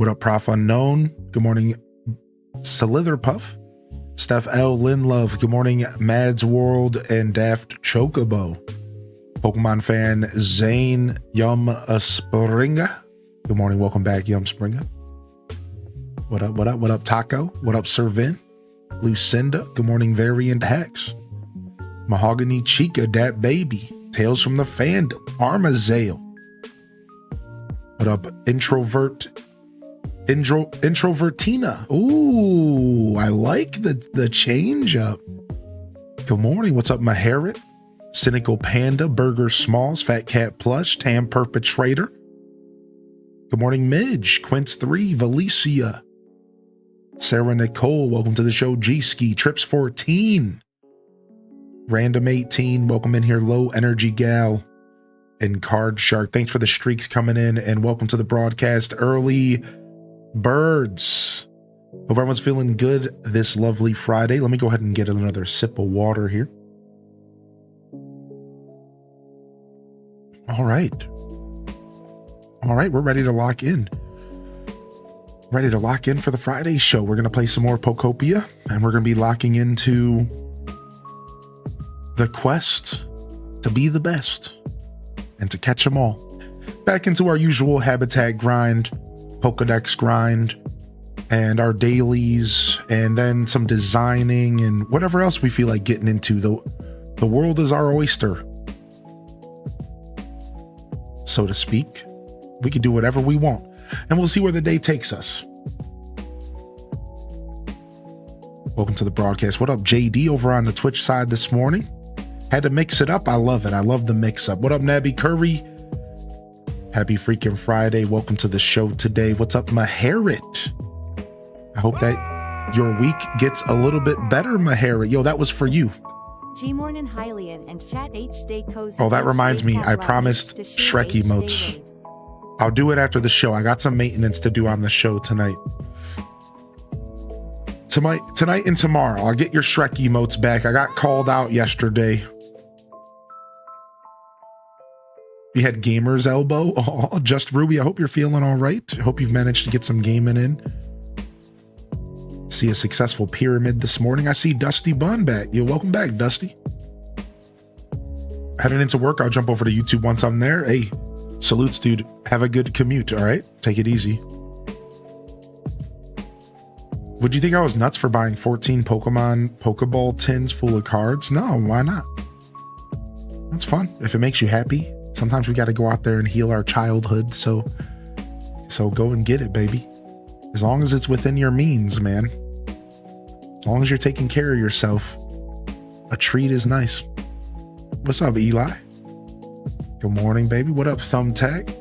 What up, Prof Unknown? Good morning, Slitherpuff. Steph L. Linlove. Good morning, Mads World and Daft Chocobo. Pokemon fan Zane Yum Springa. Good morning, welcome back, Yum Springa. What up, what up, what up, Taco? What up, Servin? Lucinda. Good morning, Variant Hex. Mahogany Chica, Dat Baby. Tales from the Fandom. Armazale. What up, Introvertina. Ooh, I like the change up. Good morning. What's up, Maharit? Cynical Panda, Burger Smalls, Fat Cat Plush, Tam Perpetrator. Good morning, Midge, Quince 3, Valicia. Sarah Nicole, welcome to the show. G-Ski, Trips 14. Random 18, welcome in here. Low Energy Gal and Card Shark. Thanks for the streaks coming in, and welcome to the broadcast. Early Birds. Hope everyone's feeling good this lovely Friday. Let me go ahead and get another sip of water here. All right. All right, we're ready to lock in. Ready to lock in for the Friday show. We're going to play some more Pokopia, and we're going to be locking into the quest to be the best and to catch them all. Back into our usual habitat grind, Pokedex grind, and our dailies, and then some designing and whatever else we feel like getting into. The world is our oyster, so to speak. We can do whatever we want, and we'll see where the day takes us. Welcome to the broadcast. What up, JD, over on the Twitch side this morning? Had to mix it up. I love it. I love the mix up. What up, Nabby Curry? Happy freaking Friday. Welcome to the show today. What's up, Maharit? I hope that your week gets a little bit better, Maharit. Yo, that was for you. G-Mornin Hylian and Chat H Day Cozy. Oh, that reminds me. I promised Shrek emotes. I'll do it after the show. I got some maintenance to do on the show tonight. Tonight and tomorrow, I'll get your Shrek emotes back. I got called out yesterday. We had Gamer's Elbow. Oh, Just Ruby, I hope you're feeling all right. I hope you've managed to get some gaming in. See a successful pyramid this morning. I see Dusty Bun back. Yo, welcome back, Dusty. Heading into work, I'll jump over to YouTube once I'm there. Hey, salutes, dude. Have a good commute, all right? Take it easy. Would you think I was nuts for buying 14 Pokeball tins full of cards? No, why not? That's fun. If it makes you happy. Sometimes we got to go out there and heal our childhood. So go and get it, baby. As long as it's within your means, man. As long as you're taking care of yourself, a treat is nice. What's up, Eli? Good morning, baby. What up, Thumbtack?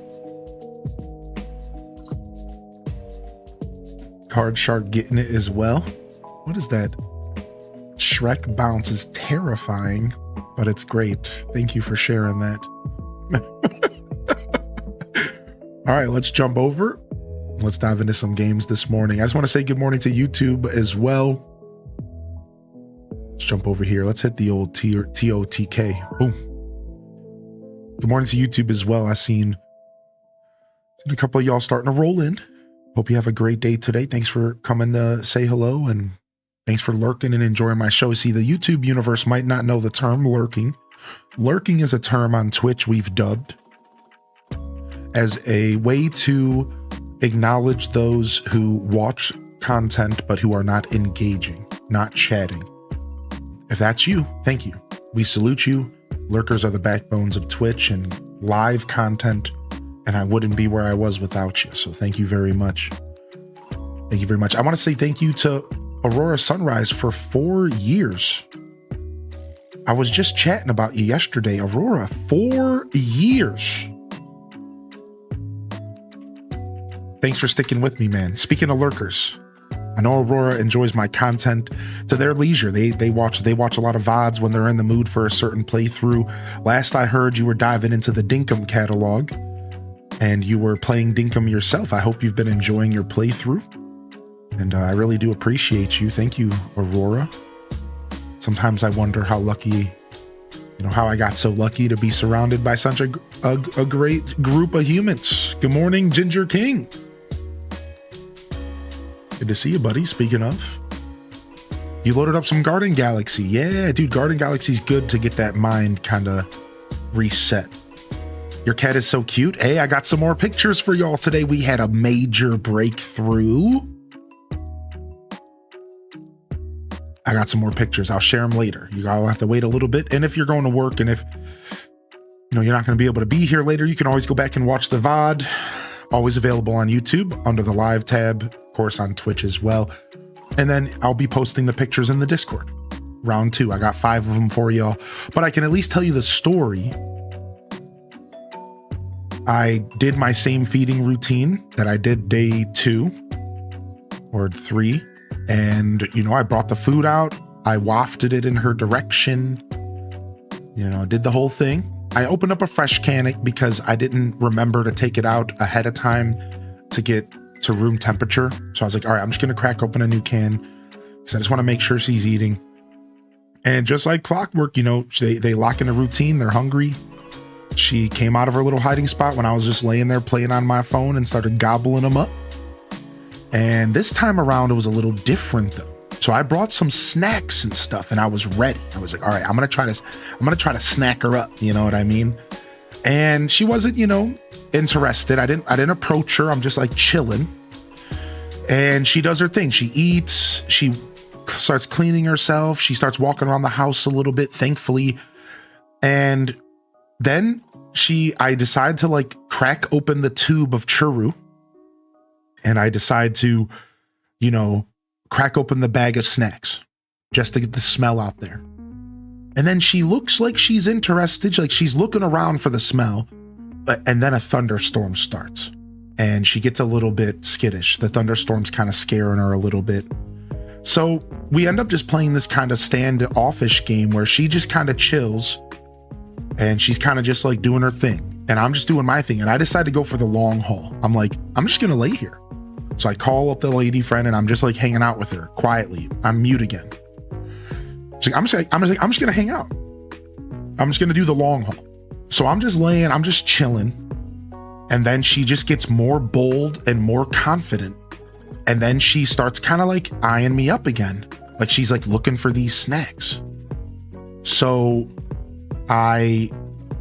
Card Shark getting it as well. What is that? Shrek bounce is terrifying, but it's great. Thank you for sharing that. All right, let's jump over. Let's dive into some games this morning. I just want to say good morning to YouTube as well. Let's jump over here. Let's hit the old TOTK. Boom. Good morning to YouTube as well. I've seen a couple of y'all starting to roll in. Hope you have a great day today. Thanks for coming to say hello, and thanks for lurking and enjoying my show. See, the YouTube universe might not know the term lurking. Lurking is a term on Twitch we've dubbed as a way to acknowledge those who watch content but who are not engaging, not chatting. If that's you, thank you. We salute you. Lurkers are the backbones of Twitch and live content, and I wouldn't be where I was without you. So thank you very much. Thank you very much. I want to say thank you to Aurora Sunrise for 4 years. I was just chatting about you yesterday. Aurora, 4 years. Thanks for sticking with me, man. Speaking of lurkers, I know Aurora enjoys my content to their leisure. They watch a lot of VODs when they're in the mood for a certain playthrough. Last I heard, you were diving into the Dinkum catalog, and you were playing Dinkum yourself. I hope you've been enjoying your playthrough, and I really do appreciate you. Thank you, Aurora. Sometimes I wonder how lucky, how I got so lucky to be surrounded by such a great group of humans. Good morning, Ginger King. Good to see you, buddy. Speaking of, you loaded up some Garden Galaxy. Yeah, dude, Garden Galaxy's good to get that mind kind of reset. Your cat is so cute. Hey, I got some more pictures for y'all today. We had a major breakthrough. I got some more pictures. I'll share them later. You all have to wait a little bit. And if you're going to work and if you're not going to be able to be here later, you can always go back and watch the VOD. Always available on YouTube under the live tab, of course on Twitch as well. And then I'll be posting the pictures in the Discord. Round 2. I got 5 of them for y'all, but I can at least tell you the story. I did my same feeding routine that I did day 2 or 3. And, I brought the food out. I wafted it in her direction. Did the whole thing. I opened up a fresh can because I didn't remember to take it out ahead of time to get to room temperature. So I was like, all right, I'm just going to crack open a new can because I just want to make sure she's eating. And just like clockwork, they lock in a routine. They're hungry. She came out of her little hiding spot when I was just laying there playing on my phone and started gobbling them up. And this time around, it was a little different though. So I brought some snacks and stuff and I was ready. I was like, all right, I'm going to try to snack her up. You know what I mean? And she wasn't, interested. I didn't approach her. I'm just like chilling. And she does her thing. She eats, she starts cleaning herself. She starts walking around the house a little bit, thankfully. And then I decide to like crack open the tube of churro. And I decide to, crack open the bag of snacks just to get the smell out there. And then she looks like she's interested, like she's looking around for the smell. And then a thunderstorm starts and she gets a little bit skittish. The thunderstorm's kind of scaring her a little bit. So we end up just playing this kind of standoffish game where she just kind of chills. And she's kind of just like doing her thing. And I'm just doing my thing. And I decide to go for the long haul. I'm like, I'm just going to lay here. So I call up the lady friend and I'm just like hanging out with her quietly. I'm mute again. She's like, I'm just going to hang out. I'm just going to do the long haul. So I'm just laying, I'm just chilling. And then she just gets more bold and more confident. And then she starts kind of like eyeing me up again. Like she's like looking for these snacks. So I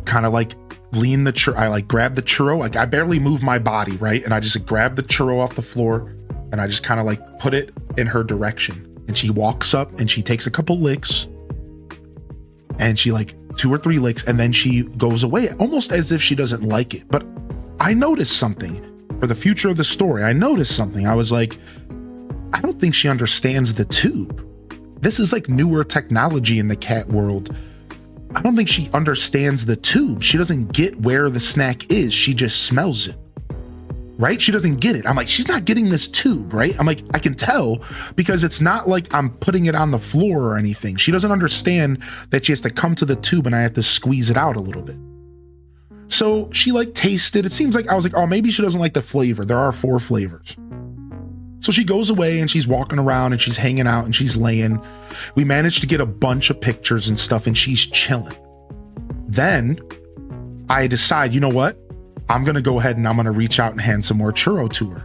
kind of like lean the churro. I like grab the churro. Like I barely move my body, right? And I just grab the churro off the floor and I just kind of like put it in her direction. And she walks up and she takes a couple licks and she like 2 or 3 licks and then she goes away almost as if she doesn't like it. But I noticed something for the future of the story. I noticed something. I was like, I don't think she understands the tube. This is like newer technology in the cat world. I don't think she understands the tube. She doesn't get where the snack is. She just smells it, right? She doesn't get it. I'm like, she's not getting this tube, right? I'm like, I can tell because it's not like I'm putting it on the floor or anything. She doesn't understand that she has to come to the tube and I have to squeeze it out a little bit. So she like tasted, it seems like, I was like, oh, maybe she doesn't like the flavor. There are 4 flavors. So she goes away and she's walking around and she's hanging out and she's laying. We managed to get a bunch of pictures and stuff and she's chilling. Then I decide, you know what? I'm going to go ahead and I'm going to reach out and hand some more churro to her.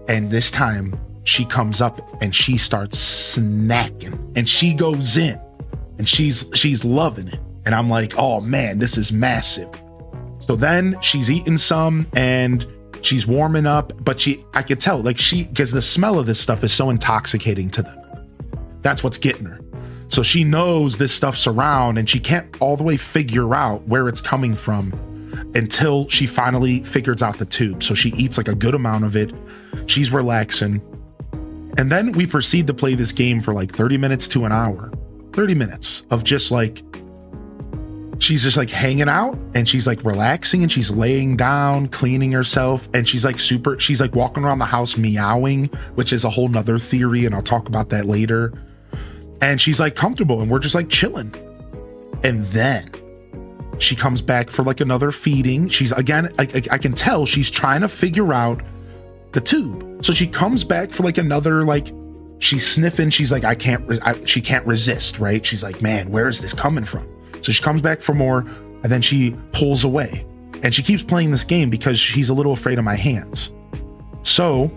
And this time she comes up and she starts snacking and she goes in and she's loving it. And I'm like, oh man, this is massive. So then she's eating some and she's warming up, but I could tell like because the smell of this stuff is so intoxicating to them. That's what's getting her. So she knows this stuff's around and she can't all the way figure out where it's coming from until she finally figures out the tube. So she eats like a good amount of it. She's relaxing. And then we proceed to play this game for like 30 minutes to an hour. 30 minutes of just like, she's just like hanging out and she's like relaxing and she's laying down, cleaning herself. And she's like she's like walking around the house meowing, which is a whole nother theory. And I'll talk about that later. And she's like comfortable and we're just like chilling. And then she comes back for like another feeding. She's again, I can tell she's trying to figure out the tube. So she comes back for like another, like she's sniffing. She's like, she can't resist, right? She's like, man, where is this coming from? So she comes back for more and then she pulls away and she keeps playing this game because she's a little afraid of my hands. So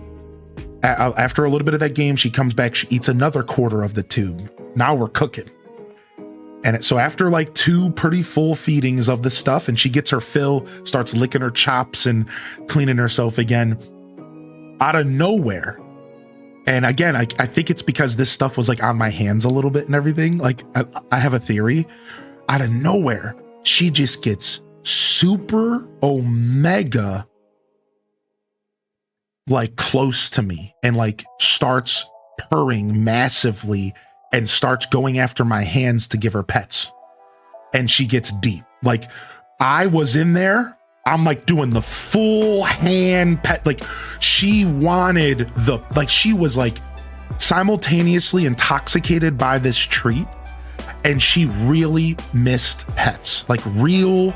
after a little bit of that game, she comes back, she eats another quarter of the tube. Now we're cooking. And so after like 2 pretty full feedings of the stuff, and she gets her fill, starts licking her chops and cleaning herself again, out of nowhere. And again, I think it's because this stuff was like on my hands a little bit and everything. Like I have a theory. Out of nowhere, she just gets super omega like close to me and like starts purring massively and starts going after my hands to give her pets. And she gets deep. Like I was in there, I'm like doing the full hand pet. Like she wanted she was like simultaneously intoxicated by this treat. And she really missed pets, like real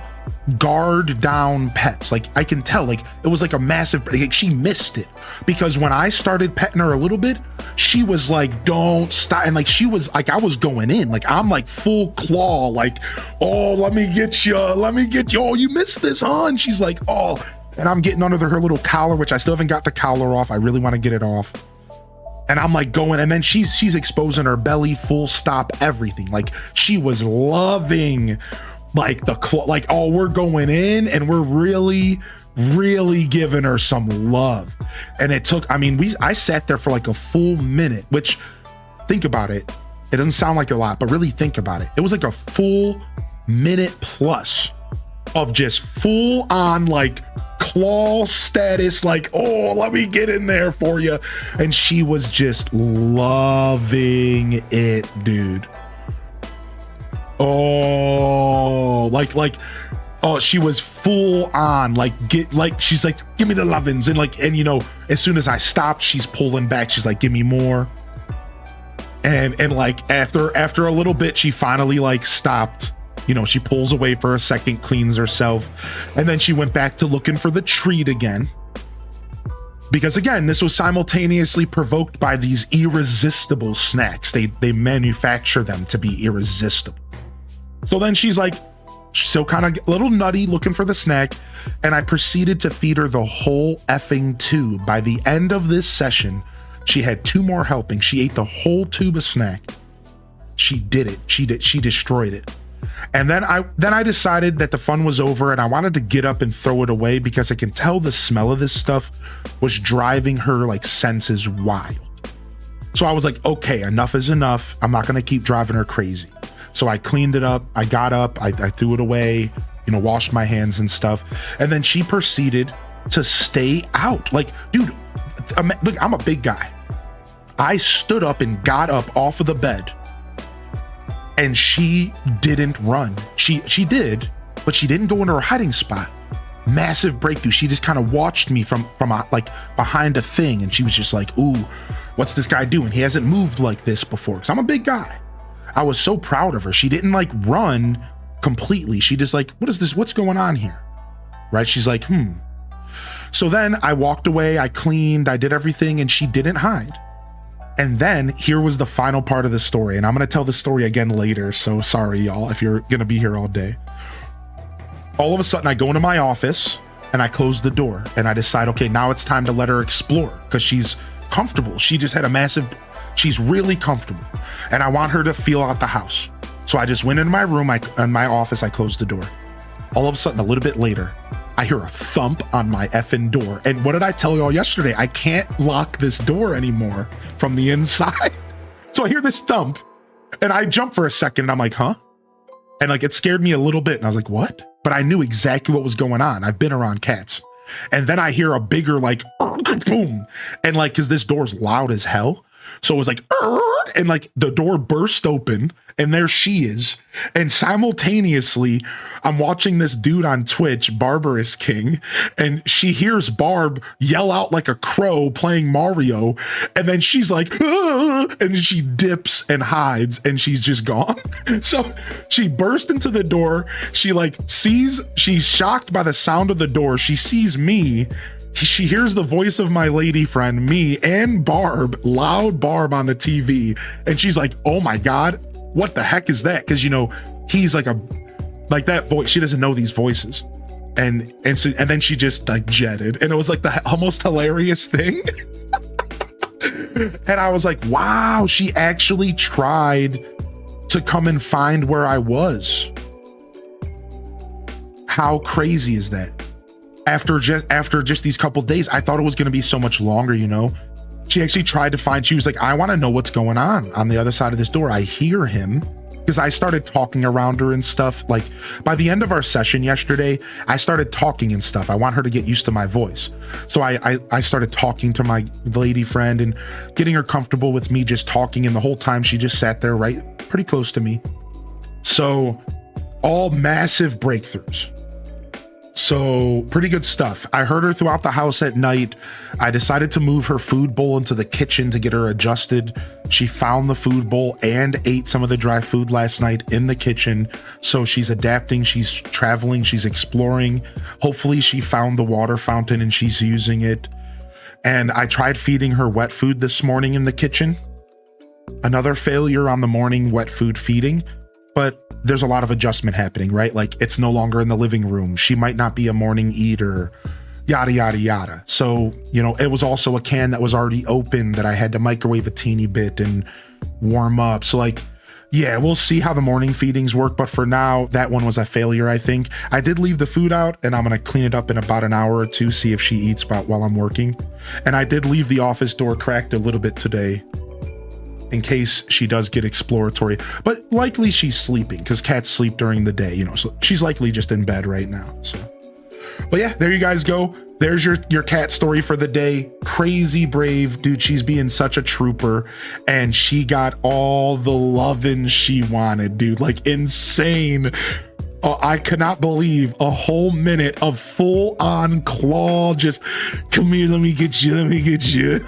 guard down pets. Like I can tell, like it was like a massive, like she missed it, because when I started petting her a little bit, she was like, don't stop. And like, she was like, I was going in, like, I'm like full claw, like, oh, let me get you. Oh, you missed this, huh? And she's like, oh, and I'm getting under her little collar, which I still haven't got the collar off. I really want to get it off. And I'm like going, and then she's exposing her belly, full stop, everything. Like she was loving like like, oh, we're going in and we're really giving her some love. And it took, I sat there for like a full minute, which, think about it. It doesn't sound like a lot, but really think about it. It was like a full minute plus of just full on like claw status, like, oh, let me get in there for you. And she was just loving it, dude. Oh, like, oh, she was full on, like, she's like, give me the lovin's. And like, and you know, as soon as I stopped, she's pulling back. She's like, give me more. And like, after a little bit, she finally like stopped. You know, she pulls away for a second, cleans herself, and then she went back to looking for the treat again. Because again, this was simultaneously provoked by these irresistible snacks. They manufacture them to be irresistible. So then she's like, so kind of a little nutty, looking for the snack, and I proceeded to feed her the whole effing tube. By the end of this session, she had 2 more helpings. She ate the whole tube of snack. She did it. She destroyed it. And then I decided that the fun was over, and I wanted to get up and throw it away, because I can tell the smell of this stuff was driving her like senses wild. So I was like, okay, enough is enough. I'm not going to keep driving her crazy. So I cleaned it up. I got up, I threw it away, you know, washed my hands and stuff. And then she proceeded to stay out. Like, dude, look, I'm a big guy. I stood up and got up off of the bed, and she didn't run. She did, but she didn't go into her hiding spot. Massive breakthrough. She just kind of watched me from like behind a thing, and she was just like, ooh, what's this guy doing? He hasn't moved like this before. Because I'm a big guy. I was so proud of her. She didn't like run completely. She just like, what is this? What's going on here? Right? She's like, So then I walked away, I cleaned, I did everything, and she didn't hide. And then here was the final part of the story. And I'm going to tell the story again later. So sorry, y'all, if you're going to be here all day. All of a sudden I go into my office and I close the door, and I decide, okay, now it's time to let her explore, because she's comfortable. She just had she's really comfortable, and I want her to feel out the house. So I just went into my room, in my office, I closed the door. All of a sudden, a little bit later, I hear a thump on my effing door. And what did I tell y'all yesterday? I can't lock this door anymore from the inside. So I hear this thump, and I jump for a second, and I'm like, huh? And like, it scared me a little bit, and I was like, what? But I knew exactly what was going on. I've been around cats. And then I hear a bigger like, boom. And like, cause this door's loud as hell. So it was like, and like the door burst open, and there she is. And simultaneously, I'm watching this dude on Twitch, Barbarous King, and she hears Barb yell out like a crow playing Mario. And then she's like, ah, and she dips and hides, and she's just gone. So she burst into the door. She like she's shocked by the sound of the door. She sees me. She hears the voice of my lady friend, me, and Barb, loud Barb on the TV. And she's like, oh my God, what the heck is that? Because, you know, he's like that voice. She doesn't know these voices. And then she just like jetted. And it was like the most hilarious thing. And I was like, wow, she actually tried to come and find where I was. How crazy is that? After just these couple days, I thought it was going to be so much longer, you know? She actually tried to find, she was like, I want to know what's going on the other side of this door. I hear him. Because I started talking around her and stuff. Like by the end of our session yesterday, I started talking and stuff. I want her to get used to my voice. So I started talking to my lady friend and getting her comfortable with me just talking. And the whole time she just sat there right pretty close to me. So all massive breakthroughs. So pretty good stuff. I heard her throughout the house at night. I decided to move her food bowl into the kitchen to get her adjusted. She found the food bowl and ate some of the dry food last night in the kitchen. So she's adapting, she's traveling, she's exploring. Hopefully she found the water fountain and she's using it. And I tried feeding her wet food this morning in the kitchen. Another failure on the morning wet food feeding, but there's a lot of adjustment happening, right? Like it's no longer in the living room. She might not be a morning eater, yada, yada, yada. So, you know, it was also a can that was already open that I had to microwave a teeny bit and warm up. So like, yeah, we'll see how the morning feedings work. But for now, that one was a failure, I think. I did leave the food out and I'm going to clean it up in about an hour or two, see if she eats while I'm working. And I did leave the office door cracked a little bit today, in case she does get exploratory, but likely she's sleeping because cats sleep during the day, you know, so she's likely just in bed right now. So, but yeah, there you guys go. There's your cat story for the day. Crazy brave, dude. She's being such a trooper and she got all the loving she wanted, dude, like insane. I could not believe a whole minute of full on claw. Just come here. Let me get you. Let me get you.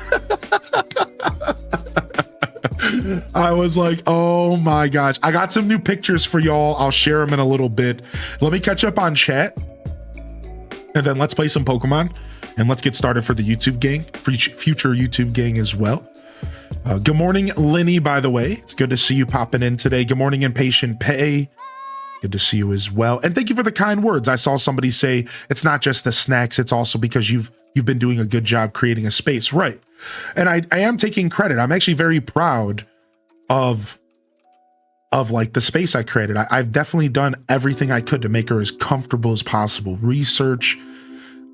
I was like, oh my gosh. I got some new pictures for y'all. I'll share them in a little bit. Let me catch up on chat and then let's play some Pokemon and let's get started for the YouTube gang, for future YouTube gang as well. Good morning, Linny, by the way. It's good to see you popping in today. Good morning, Impatient Pay. Good to see you as well. And thank you for the kind words. I saw somebody say it's not just the snacks, it's also because you've been doing a good job creating a space. Right. And I am taking credit. I'm actually very proud of like the space I created. I've definitely done everything I could to make her as comfortable as possible. Research,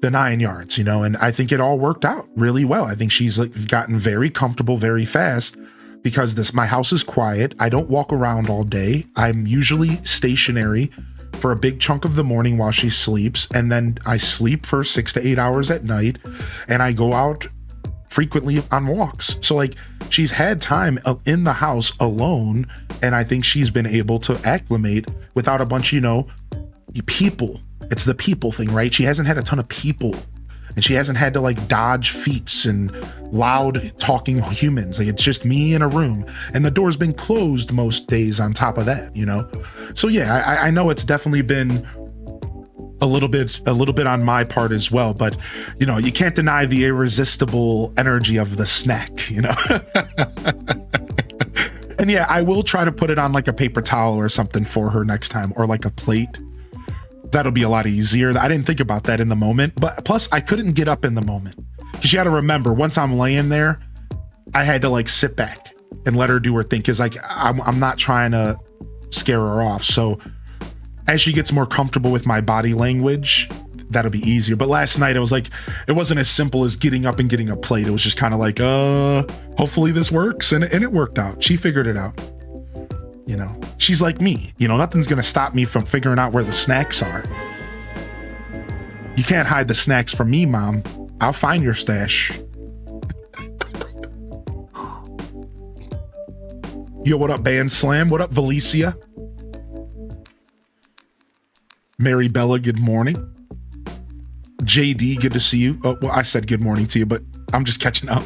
the 9 yards, you know, and I think it all worked out really well. I think she's like gotten very comfortable very fast because my house is quiet. I don't walk around all day. I'm usually stationary for a big chunk of the morning while she sleeps. And then I sleep for 6 to 8 hours at night and I go out frequently on walks. So like she's had time in the house alone. And I think she's been able to acclimate without a bunch, you know, people. It's the people thing, right? She hasn't had a ton of people and she hasn't had to like dodge feats and loud talking humans. Like it's just me in a room and the door's been closed most days on top of that, you know? So yeah, I know it's definitely been a little bit on my part as well, but you know, you can't deny the irresistible energy of the snack, you know? And yeah, I will try to put it on like a paper towel or something for her next time, or like a plate. That'll be a lot easier. I didn't think about that in the moment, but plus I couldn't get up in the moment because you got to remember, once I'm laying there, I had to like sit back and let her do her thing. Cause like, I'm not trying to scare her off. So as she gets more comfortable with my body language, that'll be easier. But last night it was like, it wasn't as simple as getting up and getting a plate. It was just kind of like, hopefully this works. And it worked out. She figured it out. You know, she's like me, you know, nothing's going to stop me from figuring out where the snacks are. You can't hide the snacks from me, Mom. I'll find your stash. Yo, what up, Band Slam? What up, Valicia? Mary Bella, good morning. JD, good to see you. Oh, well, I said good morning to you, but I'm just catching up.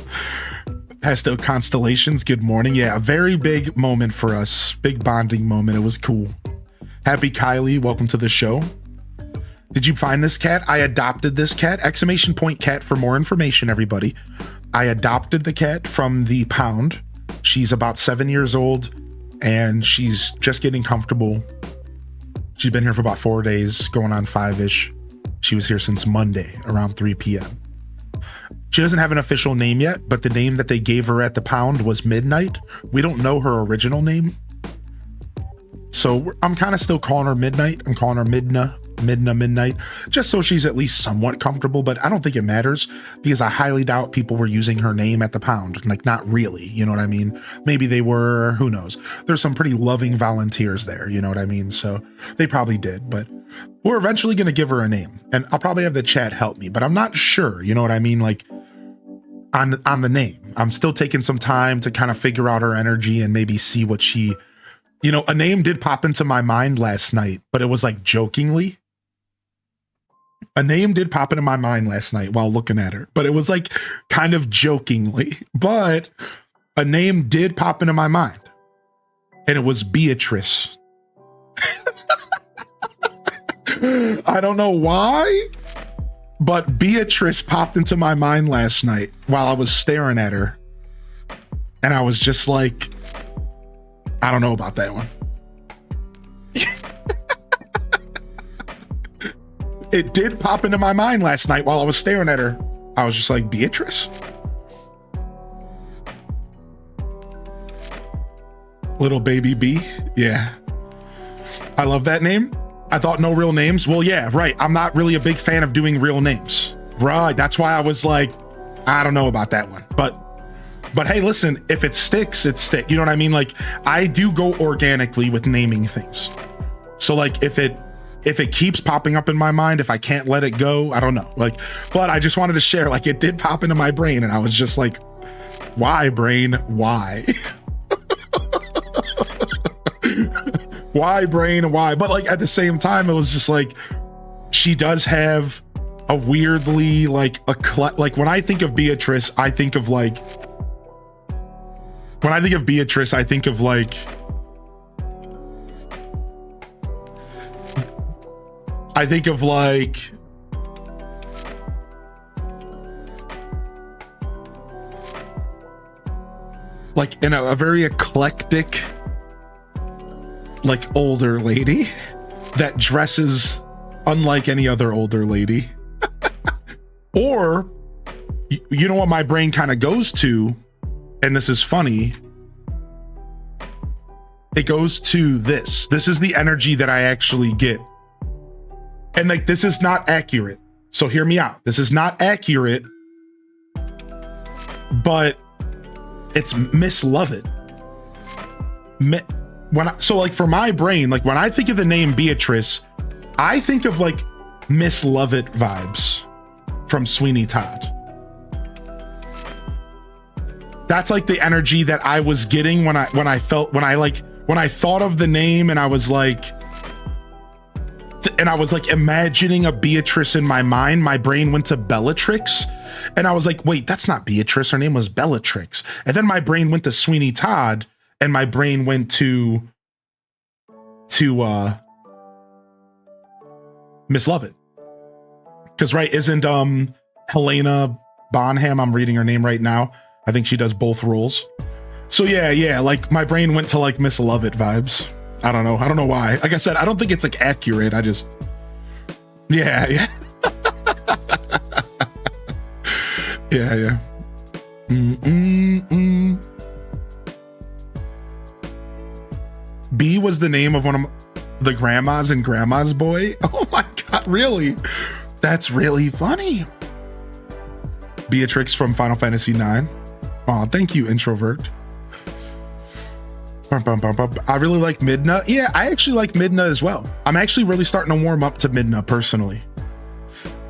Pastel Constellations, good morning. Yeah, a very big moment for us. Big bonding moment. It was cool. Happy Kylie, welcome to the show. Did you find this cat? I adopted this cat. Exclamation point cat for more information, everybody. I adopted the cat from the pound. She's about 7 years old and she's just getting comfortable. She's been here for about 4 days, going on 5-ish. She was here since Monday around 3 p.m. She doesn't have an official name yet, but the name that they gave her at the pound was Midnight. We don't know her original name. So I'm kind of still calling her Midnight. I'm calling her Midnight, just so she's at least somewhat comfortable, but I don't think it matters because I highly doubt people were using her name at the pound. Like, not really, you know what I mean? Maybe they were, who knows? There's some pretty loving volunteers there, you know what I mean? So they probably did, but we're eventually going to give her a name, and I'll probably have the chat help me, but I'm not sure, you know what I mean? Like, on the name, I'm still taking some time to kind of figure out her energy and maybe see what she, you know, a name did pop into my mind last night, but it was like jokingly. A name did pop into my mind last night while looking at her, but it was like kind of jokingly, but a name did pop into my mind, and it was Beatrice. I don't know why, but Beatrice popped into my mind last night while I was staring at her, and I was just like, I don't know about that one. It did pop into my mind last night while I was staring at her. I was just like, Beatrice? Little baby B. Yeah. I love that name. I thought no real names. Well, yeah, right. I'm not really a big fan of doing real names. Right. That's why I was like, I don't know about that one. But hey, listen, if it sticks, it sticks. You know what I mean? Like, I do go organically with naming things. So like, if it keeps popping up in my mind, if I can't let it go, I don't know. Like, but I just wanted to share, like, it did pop into my brain, and I was just like, why, brain? Why? Why, brain? Why? But like, at the same time, it was just like, she does have a weirdly, like, like, when I think of Beatrice, I think of like, like in a very eclectic, like, older lady that dresses unlike any other older lady. Or, you know what my brain kind of goes to, and this is funny, it goes to this. This is the energy that I actually get. And like, this is not accurate. So hear me out. This is not accurate, but it's Miss Lovett. So like, for my brain, like, when I think of the name Beatrice, I think of like Miss Lovett vibes from Sweeney Todd. That's like the energy that I was getting when I thought of the name, and I was like imagining a Beatrice in my mind. My brain went to Bellatrix, and I was like, wait, that's not Beatrice. Her name was Bellatrix. And then my brain went to Sweeney Todd, and my brain went to Miss Lovett. Because, right, isn't Helena Bonham, I'm reading her name right now, I think she does both roles. So yeah, like, my brain went to like Miss Lovett vibes. I don't know why. Like I said, I don't think it's like accurate. I just, yeah. Yeah. B was the name of one of the grandmas in Grandma's Boy. Oh my God, really? That's really funny. Beatrix from Final Fantasy IX. Oh, thank you, introvert. I really like Midna. Yeah, I actually like Midna as well. I'm actually really starting to warm up to Midna personally.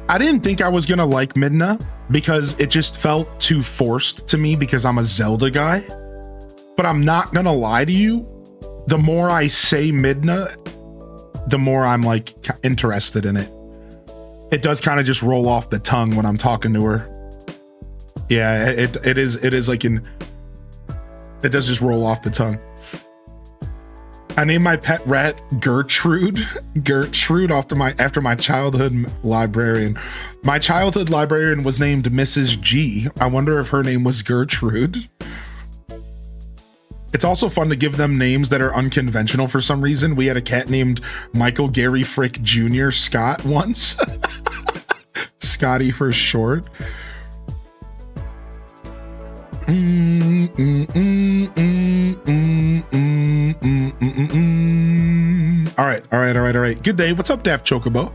I didn't think I was gonna like Midna because it just felt too forced to me because I'm a Zelda guy. But I'm not gonna lie to you, the more I say Midna, the more I'm like interested in it. It does kind of just roll off the tongue when I'm talking to her. Yeah, it is like it does just roll off the tongue. I named my pet rat Gertrude after my childhood librarian. My childhood librarian was named Mrs. G. I wonder if her name was Gertrude. It's also fun to give them names that are unconventional for some reason. We had a cat named Michael Gary Frick Jr. Scott once. Scotty for short. All right. Good day. What's up, Daft Chocobo?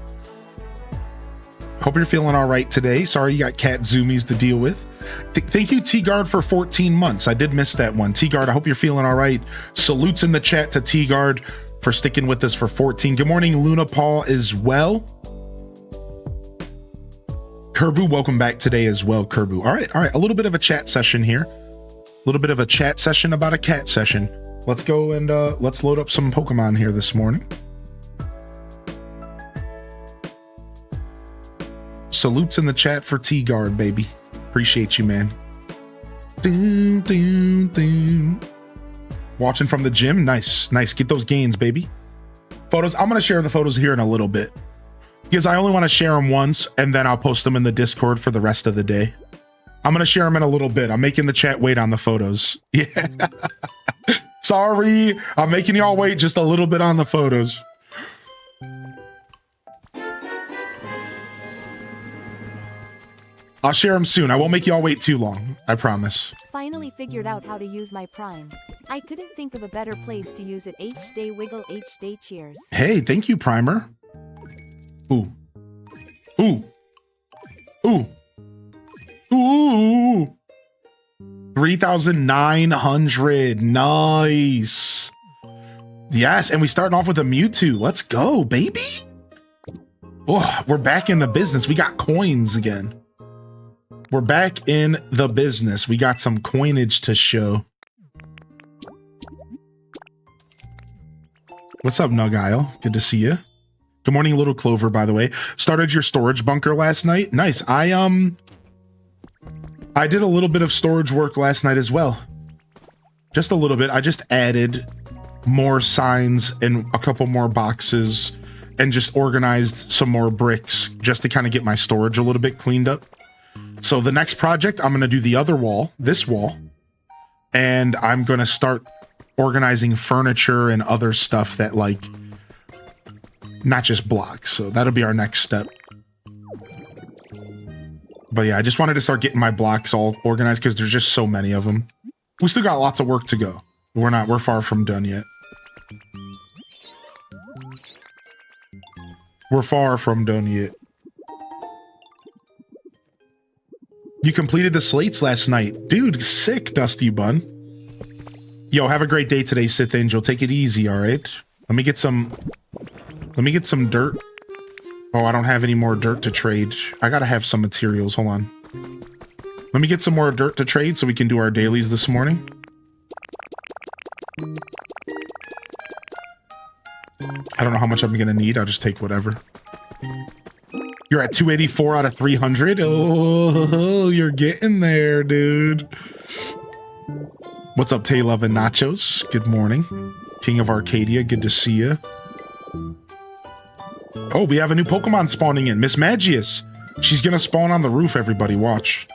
Hope you're feeling all right today. Sorry you got cat zoomies to deal with. Thank you, T-Guard, for 14 months. I did miss that one. T-Guard, I hope you're feeling all right. Salutes in the chat to T-Guard for sticking with us for 14. Good morning, Luna Paul as well. Kerbu, welcome back today as well, Kerbu. All right. A little bit of a chat session here. A little bit of a chat session about a cat session. Let's go and let's load up some Pokemon here this morning. Salutes in the chat for T-Guard, baby. Appreciate you, man. Watching from the gym. Nice. Get those gains, baby. Photos. I'm going to share the photos here in a little bit because I only want to share them once and then I'll post them in the Discord for the rest of the day. I'm going to share them in a little bit. I'm making the chat wait on the photos. Yeah. Sorry. I'm making y'all wait just a little bit on the photos. I'll share them soon. I won't make y'all wait too long. I promise. Finally figured out how to use my Prime. I couldn't think of a better place to use it. H-Day Wiggle, H-Day Cheers. Hey, thank you, Primer. Ooh. 3,900. Nice. Yes, and we starting off with a Mewtwo. Let's go, baby. Oh, we're back in the business. We got coins again. We're back in the business. We got some coinage to show. What's up, Nugile? Good to see you. Good morning, Little Clover, by the way. Started your storage bunker last night. Nice. I did a little bit of storage work last night as well. Just a little bit. I just added more signs and a couple more boxes and just organized some more bricks just to kind of get my storage a little bit cleaned up. So the next project, I'm going to do the other wall, this wall, and I'm going to start organizing furniture and other stuff that, like, not just blocks. So that'll be our next step. But yeah, I just wanted to start getting my blocks all organized because there's just so many of them. We still got lots of work to go. We're far from done yet. We're far from done yet. You completed the slates last night. Dude, sick, Dusty Bun. Yo, have a great day today, Sith Angel. Take it easy, all right? Let me get some dirt. Oh, I don't have any more dirt to trade. I gotta have some materials. Hold on. Let me get some more dirt to trade so we can do our dailies this morning. I don't know how much I'm gonna need. I'll just take whatever. You're at 284 out of 300. Oh, you're getting there, dude. What's up, Tay Love and Nachos? Good morning. King of Arcadia, good to see you. Oh, we have a new Pokemon spawning in. Miss Magius. She's gonna spawn on the roof, everybody. Watch.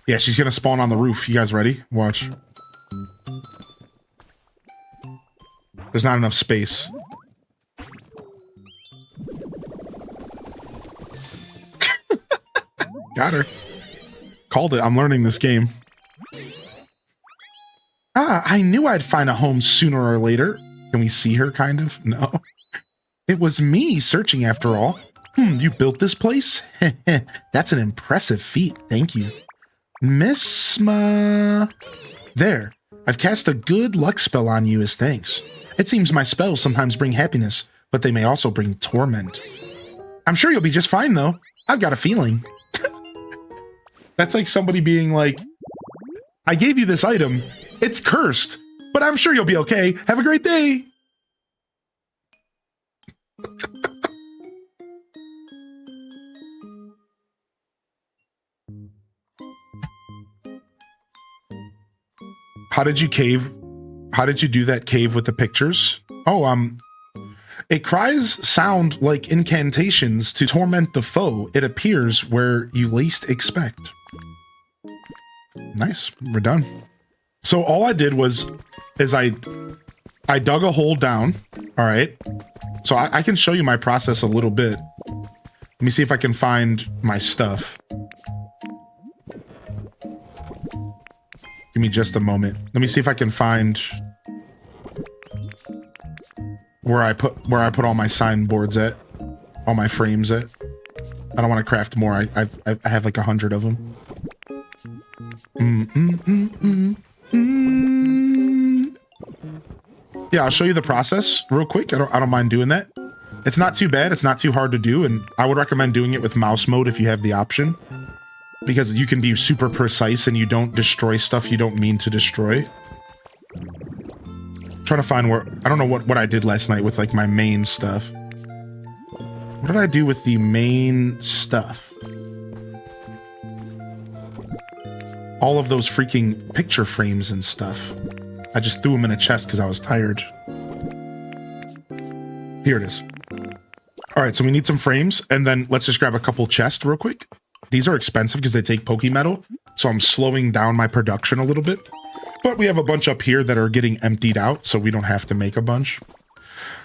Yeah, she's gonna spawn on the roof. You guys ready? Watch. There's not enough space. Got her. Called it. I'm learning this game. Ah, I knew I'd find a home sooner or later. Can we see her, kind of? No. It was me searching after all. You built this place? That's an impressive feat. Thank you. Miss Ma... There. I've cast a good luck spell on you as thanks. It seems my spells sometimes bring happiness, but they may also bring torment. I'm sure you'll be just fine, though. I've got a feeling. That's like somebody being like, I gave you this item. It's cursed, but I'm sure you'll be okay. Have a great day. How did you do that cave with the pictures? Oh, it cries sound like incantations to torment the foe. It appears where you least expect. Nice, we're done. So all I did is I dug a hole down. All right. So I can show you my process a little bit. Let me see if I can find my stuff. Give me just a moment. Let me see if I can find where I put all my signboards at, all my frames at. I don't want to craft more. I have like 100 of them. Yeah, I'll show you the process real quick. I don't mind doing that. It's not too bad. It's not too hard to do, and I would recommend doing it with mouse mode if you have the option, because you can be super precise and you don't destroy stuff you don't mean to destroy. I'm trying to find where... I don't know what I did last night with like my main stuff. What did I do with the main stuff? All of those freaking picture frames and stuff. I just threw them in a chest because I was tired. Here it is. All right, so we need some frames, and then let's just grab a couple chests real quick. These are expensive because they take Pokemetal, so I'm slowing down my production a little bit. But we have a bunch up here that are getting emptied out, so we don't have to make a bunch.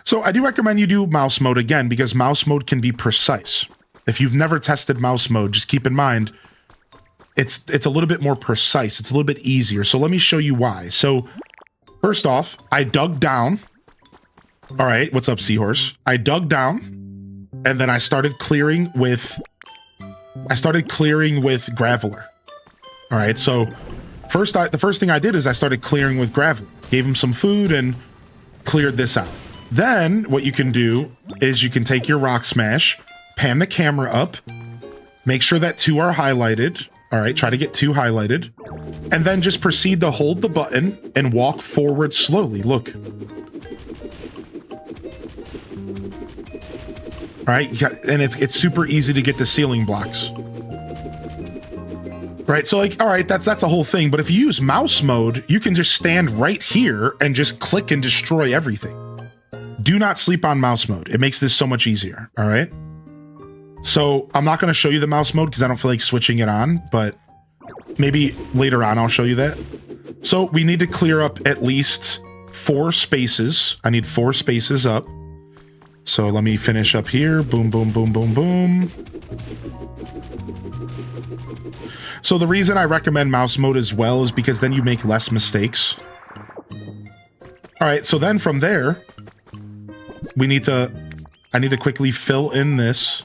So I do recommend you do mouse mode again, because mouse mode can be precise. If you've never tested mouse mode, just keep in mind, it's a little bit more precise. It's a little bit easier. So let me show you why. So first off, I dug down. All right, what's up, Seahorse? I dug down. And then I started clearing with Graveler. All right, so the first thing I did is I started clearing with Graveler. Gave him some food and cleared this out. Then what you can do is you can take your Rock Smash, pan the camera up, make sure that 2 are highlighted. All right, try to get 2 highlighted. And then just proceed to hold the button and walk forward slowly. Look. All right, and it's super easy to get the ceiling blocks. Right, so like, all right, that's a whole thing. But if you use mouse mode, you can just stand right here and just click and destroy everything. Do not sleep on mouse mode. It makes this so much easier, all right? So I'm not going to show you the mouse mode because I don't feel like switching it on, but maybe later on I'll show you that. So we need to clear up at least 4 spaces. I need 4 spaces up. So let me finish up here. Boom, boom, boom, boom, boom. So the reason I recommend mouse mode as well is because then you make less mistakes. All right, so then from there, I need to quickly fill in this.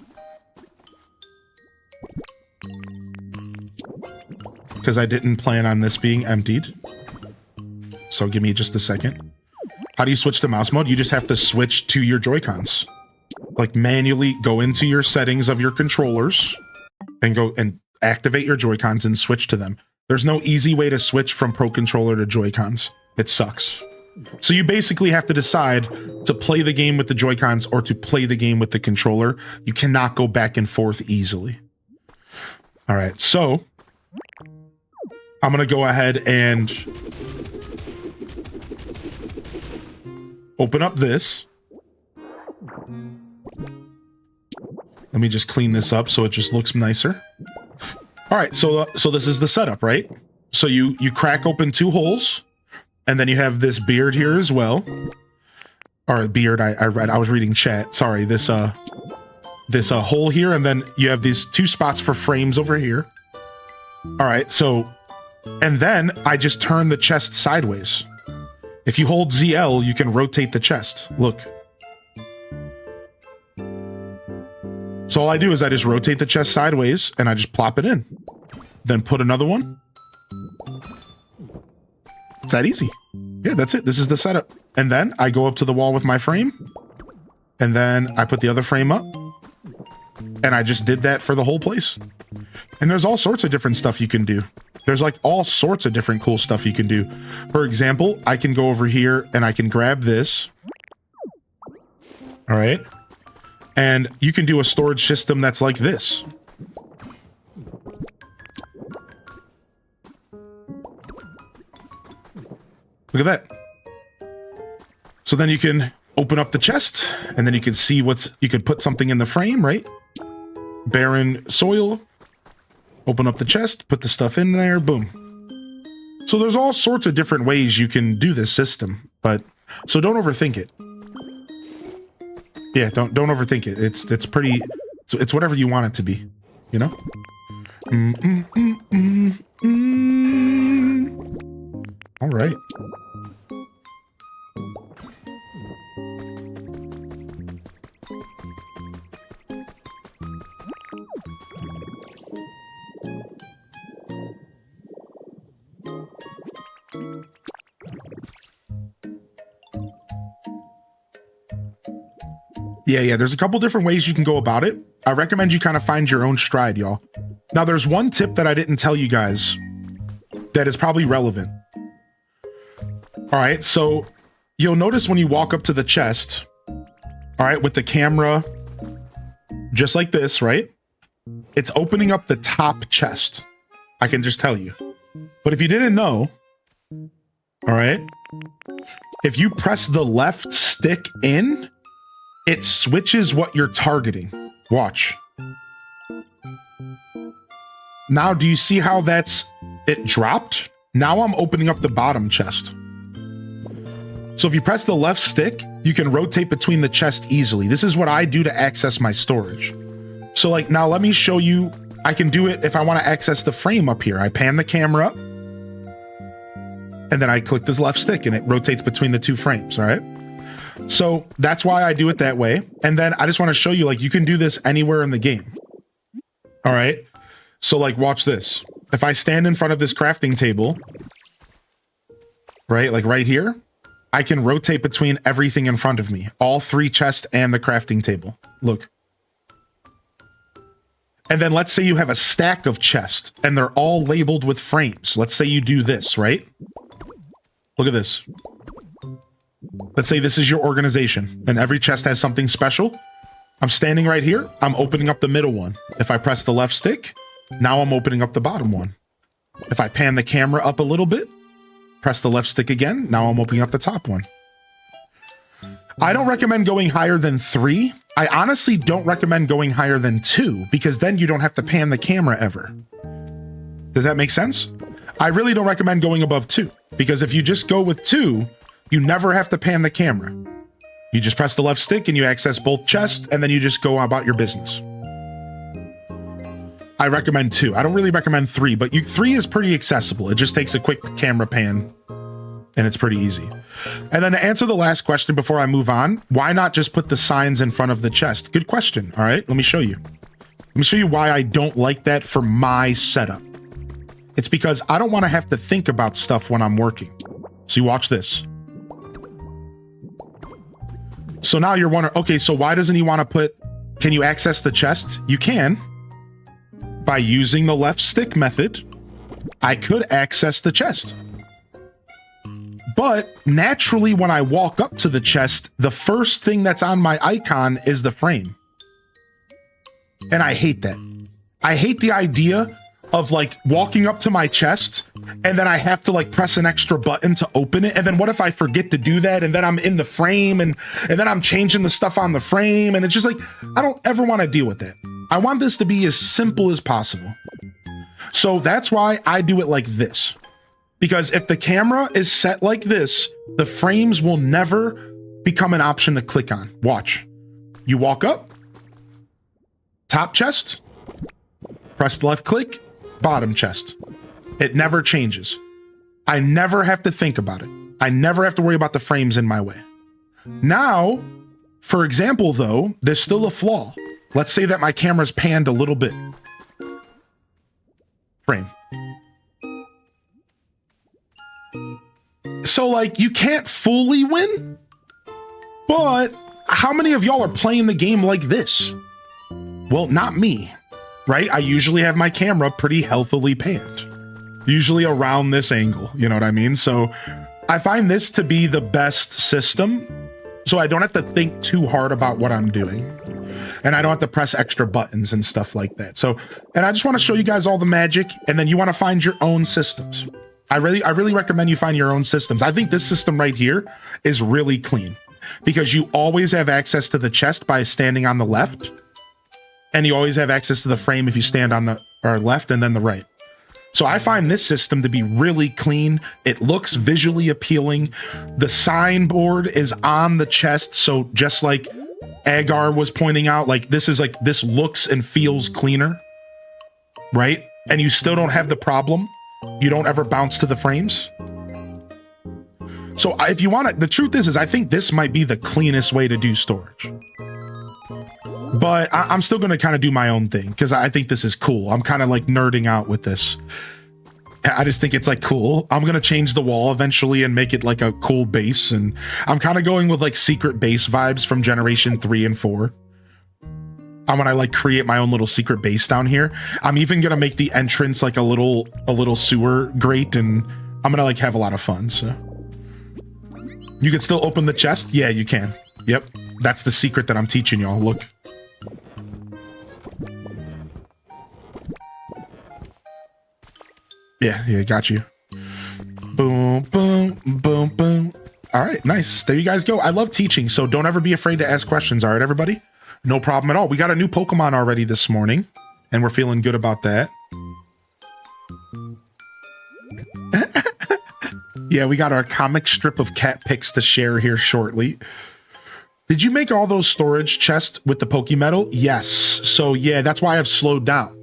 Because I didn't plan on this being emptied. So give me just a second. How do you switch to mouse mode? You just have to switch to your Joy-Cons. Like manually go into your settings of your controllers and go and activate your Joy-Cons and switch to them. There's no easy way to switch from Pro Controller to Joy-Cons. It sucks. So you basically have to decide to play the game with the Joy-Cons or to play the game with the controller. You cannot go back and forth easily. All right, so I'm going to go ahead and open up this. Let me just clean this up so it just looks nicer. All right, so this is the setup, right? So you crack open 2 holes, and then you have this beard here as well. Or beard, I was reading chat. Sorry, this hole here, and then you have these 2 spots for frames over here. All right, so, and then I just turn the chest sideways. If you hold ZL, you can rotate the chest. Look. So all I do is I just rotate the chest sideways and I just plop it in. Then put another one. It's that easy. Yeah, that's it. This is the setup. And then I go up to the wall with my frame. And then I put the other frame up. And I just did that for the whole place. And there's all sorts of different stuff you can do. There's like all sorts of different cool stuff you can do. For example, I can go over here and I can grab this. All right. And you can do a storage system that's like this. Look at that. So then you can open up the chest and then you can see you could put something in the frame, right? Barren soil. Open up the chest, put the stuff in there, boom. So there's all sorts of different ways you can do this system, so don't overthink it. Yeah, don't overthink it. It's So it's whatever you want it to be, you know? All right. Yeah, there's a couple different ways you can go about it. I recommend you kind of find your own stride, y'all. Now, there's one tip that I didn't tell you guys that is probably relevant. All right, so you'll notice when you walk up to the chest, all right, with the camera, just like this, right? It's opening up the top chest. I can just tell you. But if you didn't know, all right, if you press the left stick in, it switches what you're targeting. Watch. Now, do you see how it dropped? Now I'm opening up the bottom chest. So if you press the left stick, you can rotate between the chest easily. This is what I do to access my storage. So like, now let me show you, I can do it if I want to access the frame up here. I pan the camera up, and then I click this left stick and it rotates between the two frames, all right? So that's why I do it that way. And then I just want to show you, like, you can do this anywhere in the game. All right. So like, watch this. If I stand in front of this crafting table, right, like right here, I can rotate between everything in front of me, all three chests and the crafting table. Look. And then let's say you have a stack of chests and they're all labeled with frames. Let's say you do this, right? Look at this. Let's say this is your organization and every chest has something special. I'm standing right here. I'm opening up the middle one. If I press the left stick, now I'm opening up the bottom one. If I pan the camera up a little bit, press the left stick again, now I'm opening up the top one. I don't recommend going higher than 3. I honestly don't recommend going higher than 2 because then you don't have to pan the camera ever. Does that make sense? I really don't recommend going above 2 because if you just go with 2, you never have to pan the camera. You just press the left stick and you access both chests and then you just go about your business. I recommend 2. I don't really recommend 3, but 3 is pretty accessible. It just takes a quick camera pan and it's pretty easy. And then to answer the last question before I move on, why not just put the signs in front of the chest? Good question. All right, let me show you. Let me show you why I don't like that for my setup. It's because I don't want to have to think about stuff when I'm working. So you watch this. So now you're wondering, okay, so why doesn't he want to put, can you access the chest? You can. By using the left stick method, I could access the chest. But naturally, when I walk up to the chest, the first thing that's on my icon is the frame. And I hate that. I hate the idea of like walking up to my chest and then I have to like press an extra button to open it. And then what if I forget to do that? And then I'm in the frame and then I'm changing the stuff on the frame. And it's just like, I don't ever want to deal with that. I want this to be as simple as possible. So that's why I do it like this. Because if the camera is set like this, the frames will never become an option to click on. Watch. You walk up, top chest, press left click, bottom chest. It never changes. I never have to think about it. I never have to worry about the frames in my way. Now, for example, though, there's still a flaw. Let's say that my camera's panned a little bit. Frame. So, like, you can't fully win, but how many of y'all are playing the game like this? Well, not me, right? I usually have my camera pretty healthily panned, usually around this angle, you know what I mean? So I find this to be the best system, so I don't have to think too hard about what I'm doing. And I don't have to press extra buttons and stuff like that. So, and I just want to show you guys all the magic, and then you want to find your own systems. I really recommend you find your own systems. I think this system right here is really clean because you always have access to the chest by standing on the left, and you always have access to the frame if you stand on the left and then the right. So I find this system to be really clean. It looks visually appealing. The signboard is on the chest, so just like Agar was pointing out, like, this looks and feels cleaner, right? And you still don't have the problem. You don't ever bounce to the frames. So if you want to, the truth is I think this might be the cleanest way to do storage. But I'm still going to kind of do my own thing because I think this is cool. I'm kind of like nerding out with this. I just think it's like cool. I'm going to change the wall eventually and make it like a cool base. And I'm kind of going with like secret base vibes from generation 3 and 4. I'm gonna like create my own little secret base down here. I'm even gonna make the entrance like a little sewer grate, and I'm gonna like have a lot of fun. So you can still open the chest. Yeah, you can. Yep, that's the secret that I'm teaching y'all. Look. Yeah, got you. Boom, boom, boom, boom. All right, nice. There you guys go. I love teaching, so don't ever be afraid to ask questions. All right, everybody? No problem at all. We got a new Pokemon already this morning, and we're feeling good about that. Yeah, we got our comic strip of cat pics to share here shortly. Did you make all those storage chests with the Pokemetal? Yes. So yeah, that's why I've slowed down,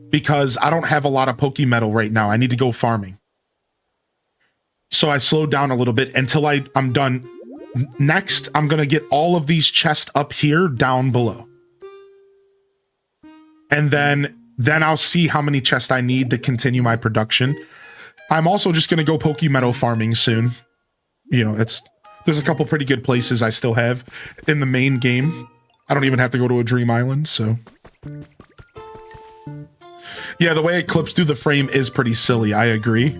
because I don't have a lot of Pokemetal right now. I need to go farming. So I slowed down a little bit until I'm done. Next, I'm going to get all of these chests up here down below. And then I'll see how many chests I need to continue my production. I'm also just going to go Pokemetal farming soon. You know, there's a couple pretty good places I still have in the main game. I don't even have to go to a Dream Island, so. Yeah, the way it clips through the frame is pretty silly. I agree.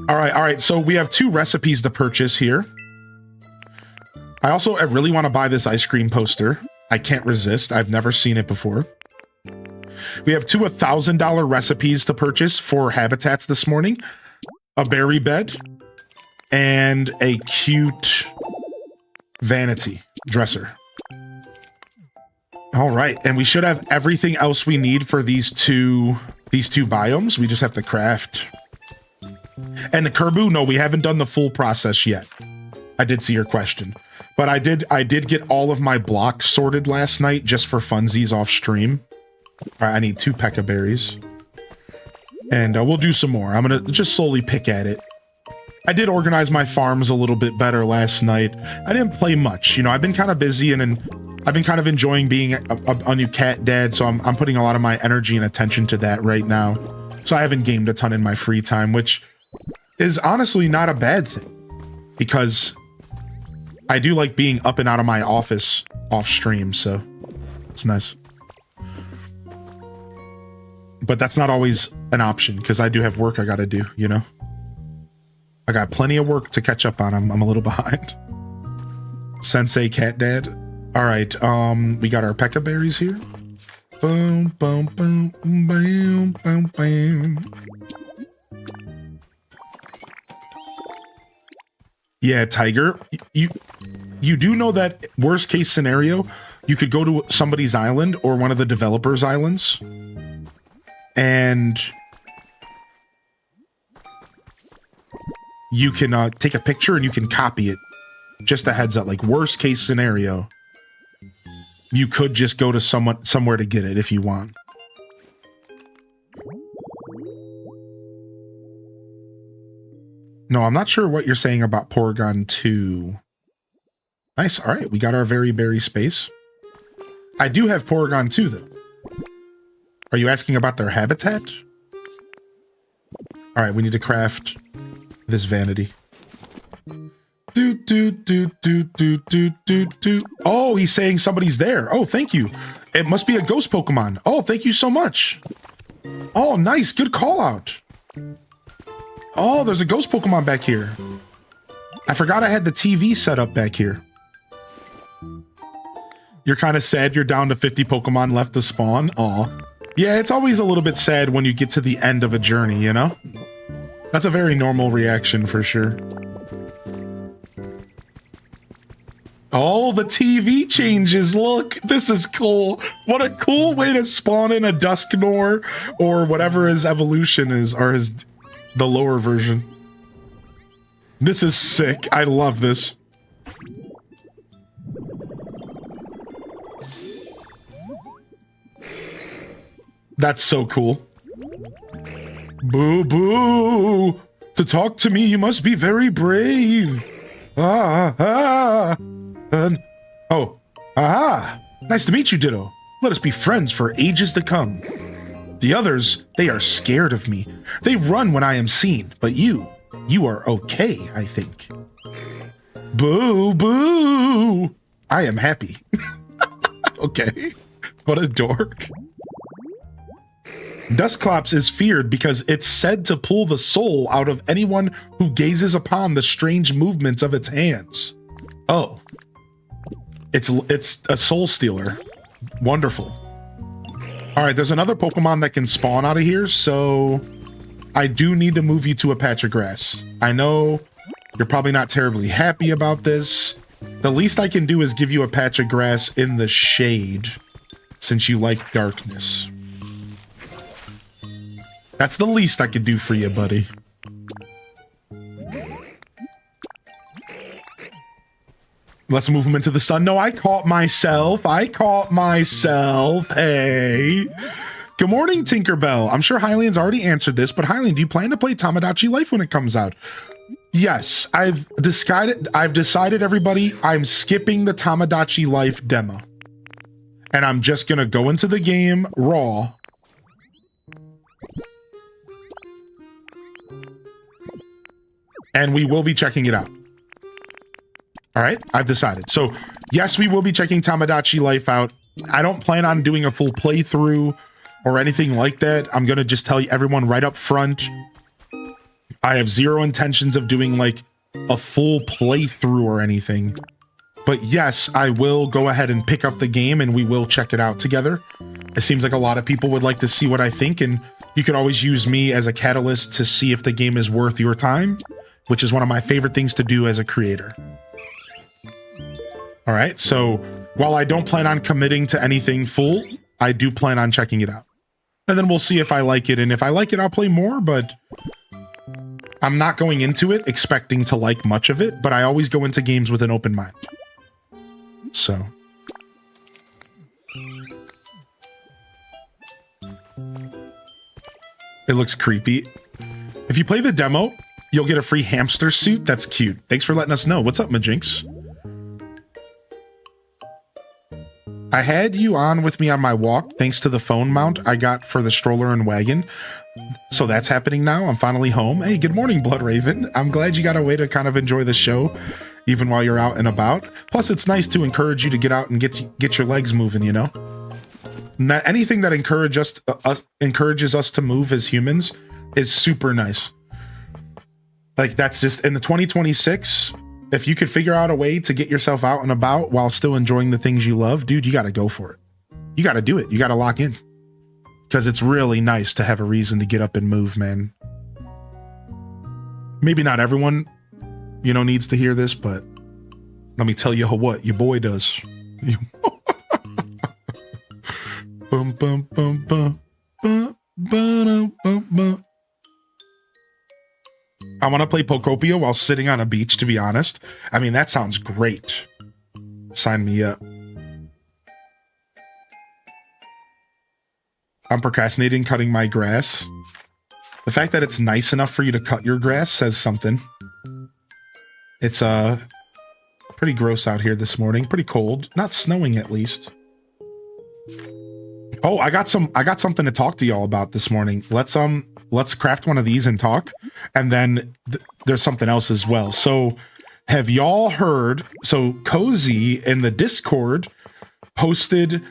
All right. So we have 2 recipes to purchase here. I really want to buy this ice cream poster. I can't resist. I've never seen it before. We have 2 $1,000 recipes to purchase for habitats this morning. A berry bed and a cute vanity dresser. All right, and we should have everything else we need for these two biomes. We just have to craft. And the Kerbu, no, we haven't done the full process yet. I did see your question. But I did get all of my blocks sorted last night just for funsies off stream. All right, I need 2 Pekka berries. And we'll do some more. I'm going to just slowly pick at it. I did organize my farms a little bit better last night. I didn't play much. You know, I've been kind of busy and I've been kind of enjoying being a new cat dad. So I'm putting a lot of my energy and attention to that right now. So I haven't gamed a ton in my free time, which is honestly not a bad thing, because I do like being up and out of my office off stream, so it's nice. But that's not always an option, because I do have work I gotta do, you know? I got plenty of work to catch up on. I'm a little behind. Sensei cat dad. All right, we got our Pekka berries here. Boom, boom, boom, boom, boom, boom. Yeah, Tiger, you do know that worst case scenario, you could go to somebody's island or one of the developers' islands, and you can take a picture and you can copy it. Just a heads up, like worst case scenario, you could just go to somewhere to get it if you want. No, I'm not sure what you're saying about Porygon 2. Nice. All right, we got our very berry space. I do have Porygon 2, though. Are you asking about their habitat? All right, we need to craft this vanity. Oh, he's saying somebody's there. Oh, thank you. It must be a ghost Pokemon. Oh, thank you so much. Oh, nice. Good call out. Oh, there's a ghost Pokemon back here. I forgot I had the TV set up back here. You're kind of sad you're down to 50 Pokemon left to spawn. Aw. Yeah, it's always a little bit sad when you get to the end of a journey, you know? That's a very normal reaction for sure. Oh, the TV changes. Look, this is cool. What a cool way to spawn in a Dusknoir or whatever his evolution is, or the lower version. This is sick. I love this. That's so cool. Boo boo. To talk to me, you must be very brave. Oh, aha. Nice to meet you, Ditto. Let us be friends for ages to come. The others, they are scared of me. They run when I am seen, but you are okay, I think. Boo, boo. I am happy. Okay. What a dork. Dusclops is feared because it's said to pull the soul out of anyone who gazes upon the strange movements of its hands. Oh. It's a soul stealer. Wonderful. All right, there's another Pokemon that can spawn out of here, so I do need to move you to a patch of grass. I know you're probably not terribly happy about this. The least I can do is give you a patch of grass in the shade, since you like darkness. That's the least I could do for you, buddy. Let's move him into the sun. No, I caught myself. Hey. Good morning, Tinkerbell. I'm sure Hylian's already answered this, but Hylian, do you plan to play Tamagotchi Life when it comes out? Yes, I've decided, everybody, I'm skipping the Tamagotchi Life demo. And I'm just gonna go into the game raw. And we will be checking it out. All right, I've decided. So yes, we will be checking Tamagotchi Life out. I don't plan on doing a full playthrough or anything like that. I'm gonna just tell you everyone right up front, I have zero intentions of doing like a full playthrough or anything. But yes, I will go ahead and pick up the game and we will check it out together. It seems like a lot of people would like to see what I think, and you could always use me as a catalyst to see if the game is worth your time, which is one of my favorite things to do as a creator. All right, so while I don't plan on committing to anything full, I do plan on checking it out. And then we'll see if I like it, and if I like it, I'll play more, but I'm not going into it expecting to like much of it, but I always go into games with an open mind. So. It looks creepy. If you play the demo, you'll get a free hamster suit. That's cute. Thanks for letting us know. What's up, Majinx? I had you on with me on my walk thanks to the phone mount I got for the stroller and wagon. So that's happening now. I'm finally home. Hey, good morning, Blood Raven. I'm glad you got a way to kind of enjoy the show even while you're out and about. Plus, it's nice to encourage you to get out and get your legs moving, you know? Anything that encourages us to move as humans is super nice. Like, that's just in the 2026, if you could figure out a way to get yourself out and about while still enjoying the things you love, dude, you got to go for it. You got to do it. You got to lock in. Because it's really nice to have a reason to get up and move, man. Maybe not everyone, you know, needs to hear this, but let me tell you what your boy does. Bum, bum, bum, bum, bum, bum, bum, bum. I want to play Pokopia while sitting on a beach, to be honest. I mean, that sounds great. Sign me up. I'm procrastinating cutting my grass. The fact that it's nice enough for you to cut your grass says something. It's pretty gross out here this morning. Pretty cold. Not snowing, at least. Oh, I got something to talk to y'all about this morning. Let's craft one of these and talk. And then there's something else as well. So have y'all heard? So Cozy in the Discord posted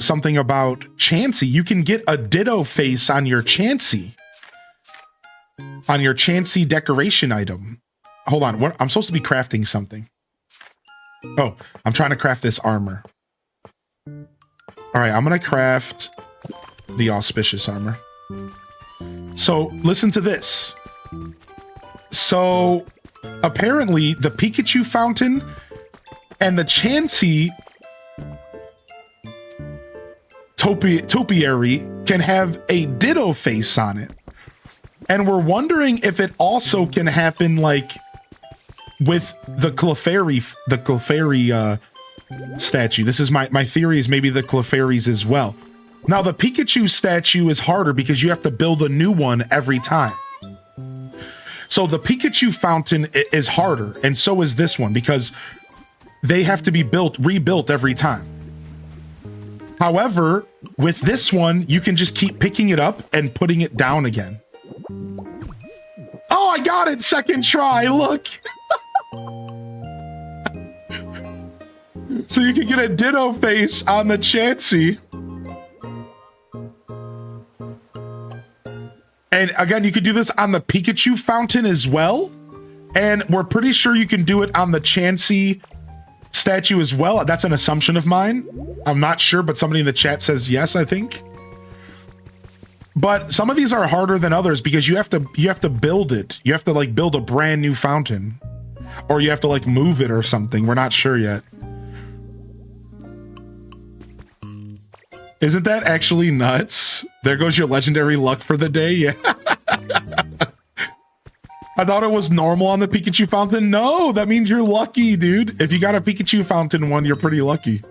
something about Chansey. You can get a Ditto face on your Chansey. On your Chansey decoration item. Hold on. What? I'm supposed to be crafting something. Oh, I'm trying to craft this armor. All right, I'm going to craft the auspicious armor. So listen to this. So apparently the Pikachu fountain and the Chansey topiary can have a Ditto face on it. And we're wondering if it also can happen like with the Clefairy statue. This is my theory is maybe the Clefairies as well. Now, the Pikachu statue is harder because you have to build a new one every time. So the Pikachu fountain is harder, and so is this one because they have to be rebuilt every time. However, with this one, you can just keep picking it up and putting it down again. Oh, I got it! Second try, look! So you can get a Ditto face on the Chansey. And again, you could do this on the Pikachu fountain as well. And we're pretty sure you can do it on the Chansey statue as well. That's an assumption of mine. I'm not sure, but somebody in the chat says yes, I think. But some of these are harder than others because you have to build it. You have to like build a brand new fountain. Or you have to like move it or something. We're not sure yet. Isn't that actually nuts? There goes your legendary luck for the day. Yeah. I thought it was normal on the Pikachu fountain. No, that means you're lucky, dude. If you got a Pikachu fountain one, you're pretty lucky.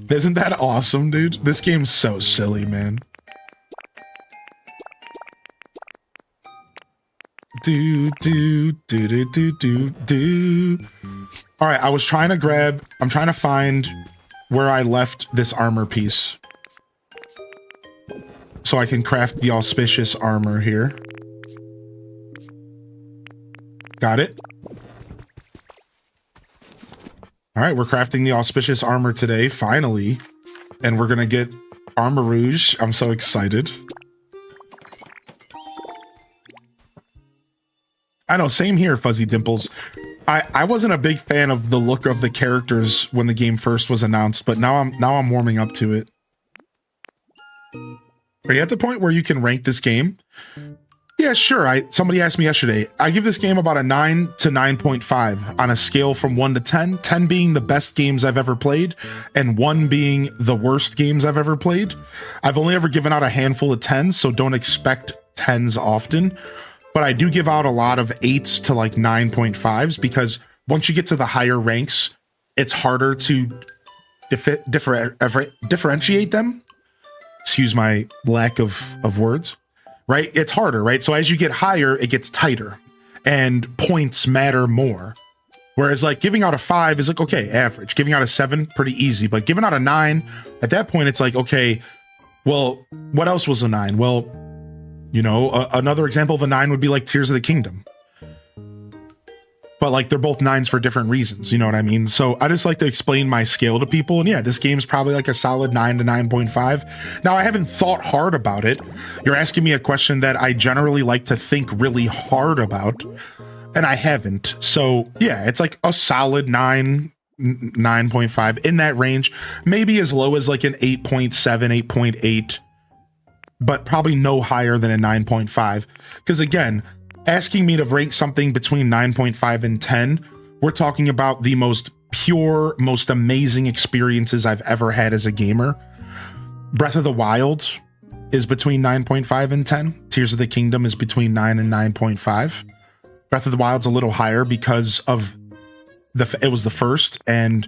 Isn't that awesome, dude? This game's so silly, man. Do. All right, I'm trying to find where I left this armor piece. So I can craft the auspicious armor here. Got it. All right, we're crafting the auspicious armor today, finally. And we're gonna get Armor Rouge. I'm so excited. I know, same here, Fuzzy Dimples. I wasn't a big fan of the look of the characters when the game first was announced, but now I'm warming up to it. Are you at the point where you can rank this game? Yeah, sure. Somebody asked me yesterday. I give this game about a 9 to 9.5 on a scale from 1 to 10. 10 being the best games I've ever played, and 1 being the worst games I've ever played. I've only ever given out a handful of 10s, so don't expect 10s often. But I do give out a lot of 8s to like 9.5s because once you get to the higher ranks, it's harder to differentiate them. Excuse my lack of words, right? It's harder, right? So as you get higher, it gets tighter and points matter more. Whereas like giving out a 5 is like, okay, average. Giving out a 7, pretty easy. But giving out a 9, at that point, it's like, okay, well, what else was a 9? Well, you know, another example of a 9 would be like Tears of the Kingdom. But like they're both 9s for different reasons, you know what I mean? So I just like to explain my scale to people. And yeah, this game's probably like a solid 9 to 9.5. Now, I haven't thought hard about it. You're asking me a question that I generally like to think really hard about, and I haven't. So yeah, it's like a solid 9.5 in that range, maybe as low as like an 8.7, 8.8, but probably no higher than a 9.5. Because again, asking me to rank something between 9.5 and 10, we're talking about the most pure, most amazing experiences I've ever had as a gamer. Breath of the Wild is between 9.5 and 10. Tears of the Kingdom is between 9 and 9.5. Breath of the Wild's a little higher because of it was the first, and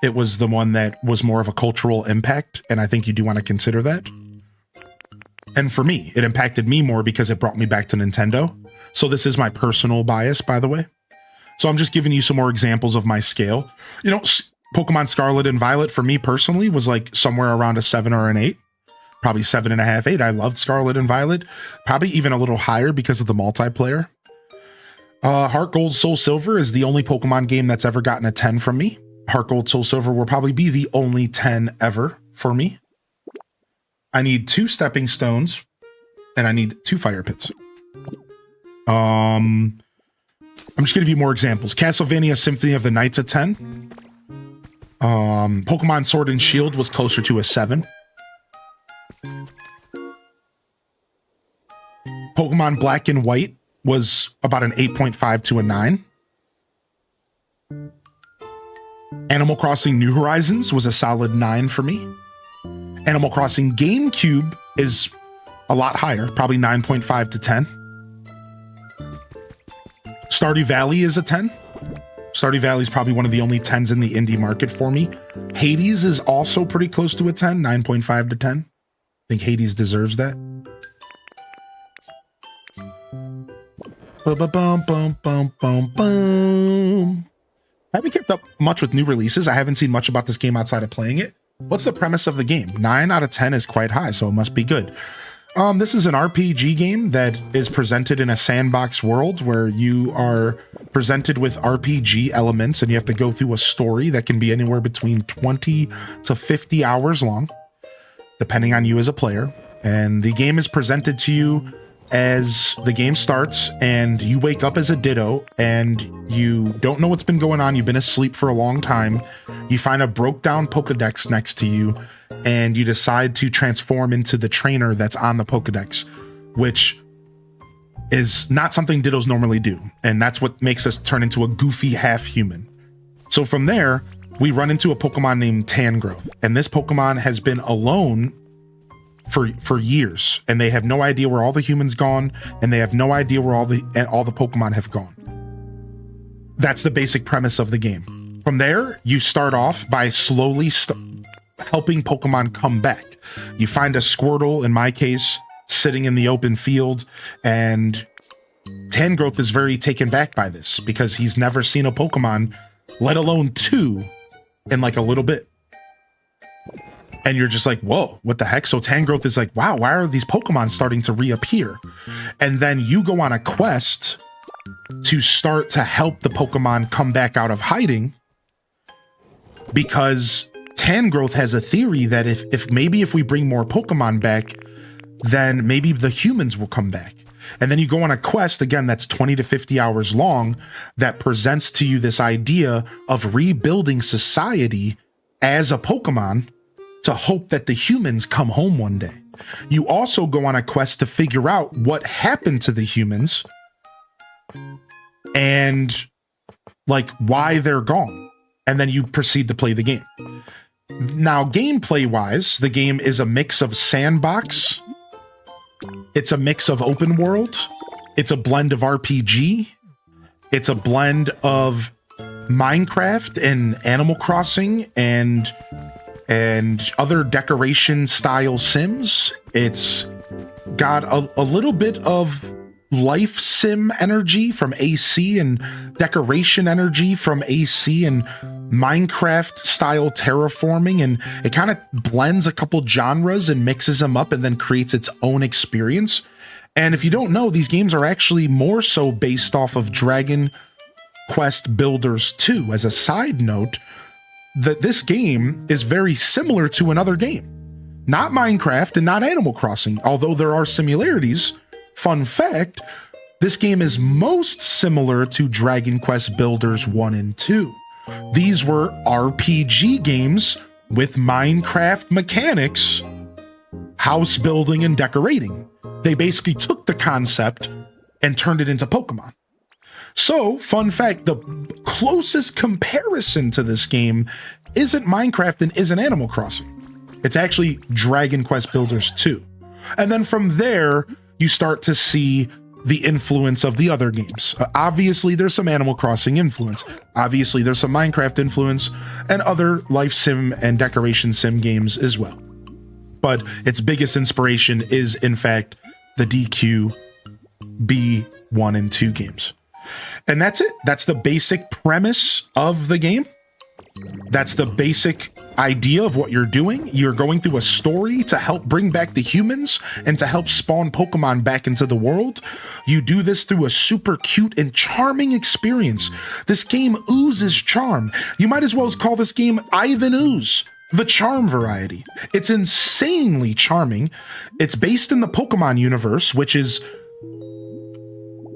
it was the one that was more of a cultural impact, and I think you do want to consider that. And for me, it impacted me more because it brought me back to Nintendo. So this is my personal bias, by the way. So I'm just giving you some more examples of my scale. You know, Pokemon Scarlet and Violet for me personally was like somewhere around a 7 or an 8. Probably 7.5, 8. I loved Scarlet and Violet. Probably even a little higher because of the multiplayer. Heart Gold Soul Silver is the only Pokemon game that's ever gotten a 10 from me. Heart Gold Soul Silver will probably be the only 10 ever for me. I need 2 Stepping Stones, and I need 2 Fire Pits. I'm just gonna give you more examples. Castlevania Symphony of the Night's a 10. Pokemon Sword and Shield was closer to a 7. Pokemon Black and White was about an 8.5 to a 9. Animal Crossing New Horizons was a solid 9 for me. Animal Crossing GameCube is a lot higher, probably 9.5 to 10. Stardew Valley is a 10. Stardew Valley is probably one of the only 10s in the indie market for me. Hades is also pretty close to a 10, 9.5 to 10. I think Hades deserves that. Ba-ba-bum-bum-bum-bum-bum. I haven't kept up much with new releases. I haven't seen much about this game outside of playing it. What's the premise of the game? 9 out of 10 is quite high, so it must be good. This is an RPG game that is presented in a sandbox world where you are presented with RPG elements and you have to go through a story that can be anywhere between 20 to 50 hours long, depending on you as a player. And the game is presented to you as the game starts, and you wake up as a Ditto and you don't know what's been going on. You've been asleep for a long time. You find a broke down Pokedex next to you, and you decide to transform into the trainer that's on the Pokedex, which is not something Dittos normally do. And that's what makes us turn into a goofy half human. So from there, we run into a Pokemon named Tangrowth, and this Pokemon has been alone for years, and they have no idea where all the humans gone, and they have no idea where all the Pokemon have gone. That's the basic premise of the game. From there, you start off by slowly helping Pokemon come back. You find a Squirtle, in my case, sitting in the open field, and Tangrowth is very taken back by this because he's never seen a Pokemon, let alone two, in like a little bit. And you're just like, whoa, what the heck? So Tangrowth is like, wow, why are these Pokemon starting to reappear? And then you go on a quest to start to help the Pokemon come back out of hiding, because Tangrowth has a theory that if we bring more Pokemon back, then maybe the humans will come back. And then you go on a quest, again, that's 20 to 50 hours long, that presents to you this idea of rebuilding society as a Pokemon to hope that the humans come home one day. You also go on a quest to figure out what happened to the humans and like why they're gone. And then you proceed to play the game. Now, gameplay wise, the game is a mix of sandbox. It's a mix of open world. It's a blend of RPG. It's a blend of Minecraft and Animal Crossing and other decoration style sims. It's got a little bit of life sim energy from AC and decoration energy from AC and Minecraft style terraforming, and it kind of blends a couple genres and mixes them up and then creates its own experience. And if you don't know, these games are actually more so based off of Dragon Quest Builders 2. As a side note, that this game is very similar to another game, not Minecraft and not Animal Crossing, although there are similarities. Fun fact, this game is most similar to Dragon Quest Builders 1 and 2. These were RPG games with Minecraft mechanics, house building and decorating. They basically took the concept and turned it into Pokemon. So, fun fact, the closest comparison to this game isn't Minecraft and isn't Animal Crossing. It's actually Dragon Quest Builders 2. And then from there, you start to see the influence of the other games. Obviously, there's some Animal Crossing influence. Obviously, there's some Minecraft influence and other life sim and decoration sim games as well. But its biggest inspiration is, in fact, the DQ B1 and 2 games. And that's it. That's the basic premise of the game. That's the basic idea of what you're doing. You're going through a story to help bring back the humans and to help spawn Pokemon back into the world. You do this through a super cute and charming experience. This game oozes charm. You might as well call this game Ivan Ooze, the charm variety. It's insanely charming. It's based in the Pokemon universe, which is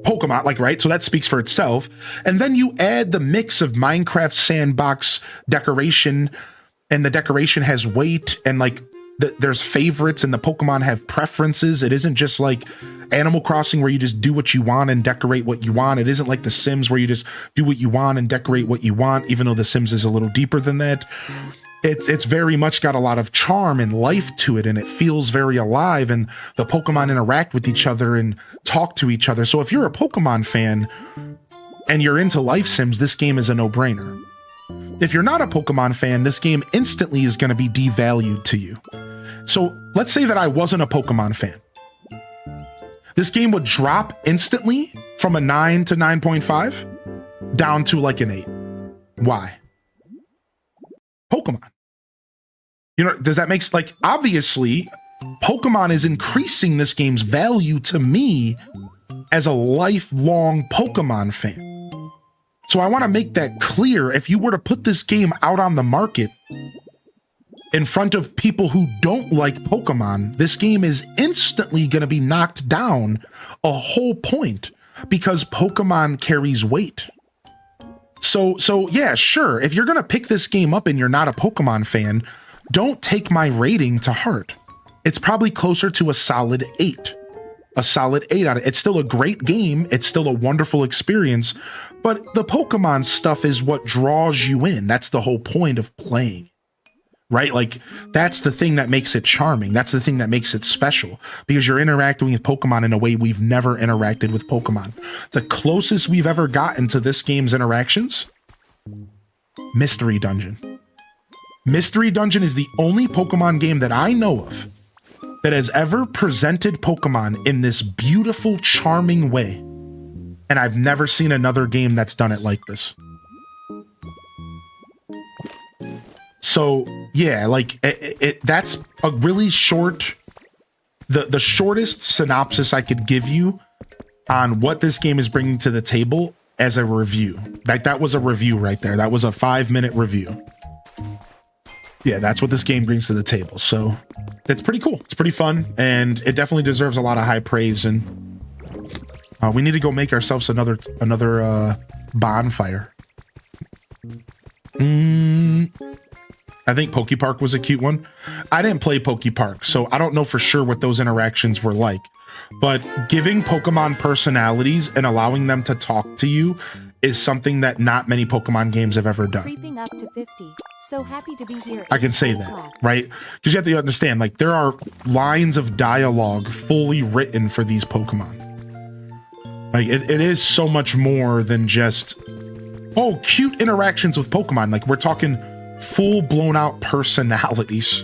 Pokemon, like, right? So that speaks for itself. And then you add the mix of Minecraft sandbox decoration, and the decoration has weight, and like there's favorites, and the Pokemon have preferences. It isn't just like Animal Crossing where you just do what you want and decorate what you want. It isn't like The Sims where you just do what you want and decorate what you want, even though The Sims is a little deeper than that. It's very much got a lot of charm and life to it, and it feels very alive, and the Pokemon interact with each other and talk to each other. So if you're a Pokemon fan, and you're into life sims, this game is a no-brainer. If you're not a Pokemon fan, this game instantly is going to be devalued to you. So let's say that I wasn't a Pokemon fan. This game would drop instantly from a 9 to 9.5 down to like an 8. Why? Pokemon. You know, does that make sense? Like, obviously, Pokemon is increasing this game's value to me as a lifelong Pokemon fan. So I want to make that clear. If you were to put this game out on the market in front of people who don't like Pokemon, this game is instantly going to be knocked down a whole point because Pokemon carries weight. So yeah, sure. If you're going to pick this game up and you're not a Pokemon fan, don't take my rating to heart. It's probably closer to a solid 8. A solid 8 out of it. It's still a great game. It's still a wonderful experience, but the Pokemon stuff is what draws you in. That's the whole point of playing, right? Like, that's the thing that makes it charming. That's the thing that makes it special, because you're interacting with Pokemon in a way we've never interacted with Pokemon. The closest we've ever gotten to this game's interactions, Mystery Dungeon. Mystery Dungeon is the only Pokemon game that I know of that has ever presented Pokemon in this beautiful, charming way. And I've never seen another game that's done it like this. So, yeah, like, that's a really short, the shortest synopsis I could give you on what this game is bringing to the table as a review. Like, that was a review right there. That was a 5-minute review. Yeah, that's what this game brings to the table. So it's pretty cool. It's pretty fun, and it definitely deserves a lot of high praise. And we need to go make ourselves another bonfire. I think Pokepark was a cute one. I didn't play Pokepark, so I don't know for sure what those interactions were like. But giving Pokemon personalities and allowing them to talk to you is something that not many Pokemon games have ever done. Creeping up to 50. So happy to be here. I can say that, right? Because you have to understand, like, there are lines of dialogue fully written for these Pokemon. Like, it is so much more than just, oh, cute interactions with Pokemon. Like, we're talking full blown out personalities.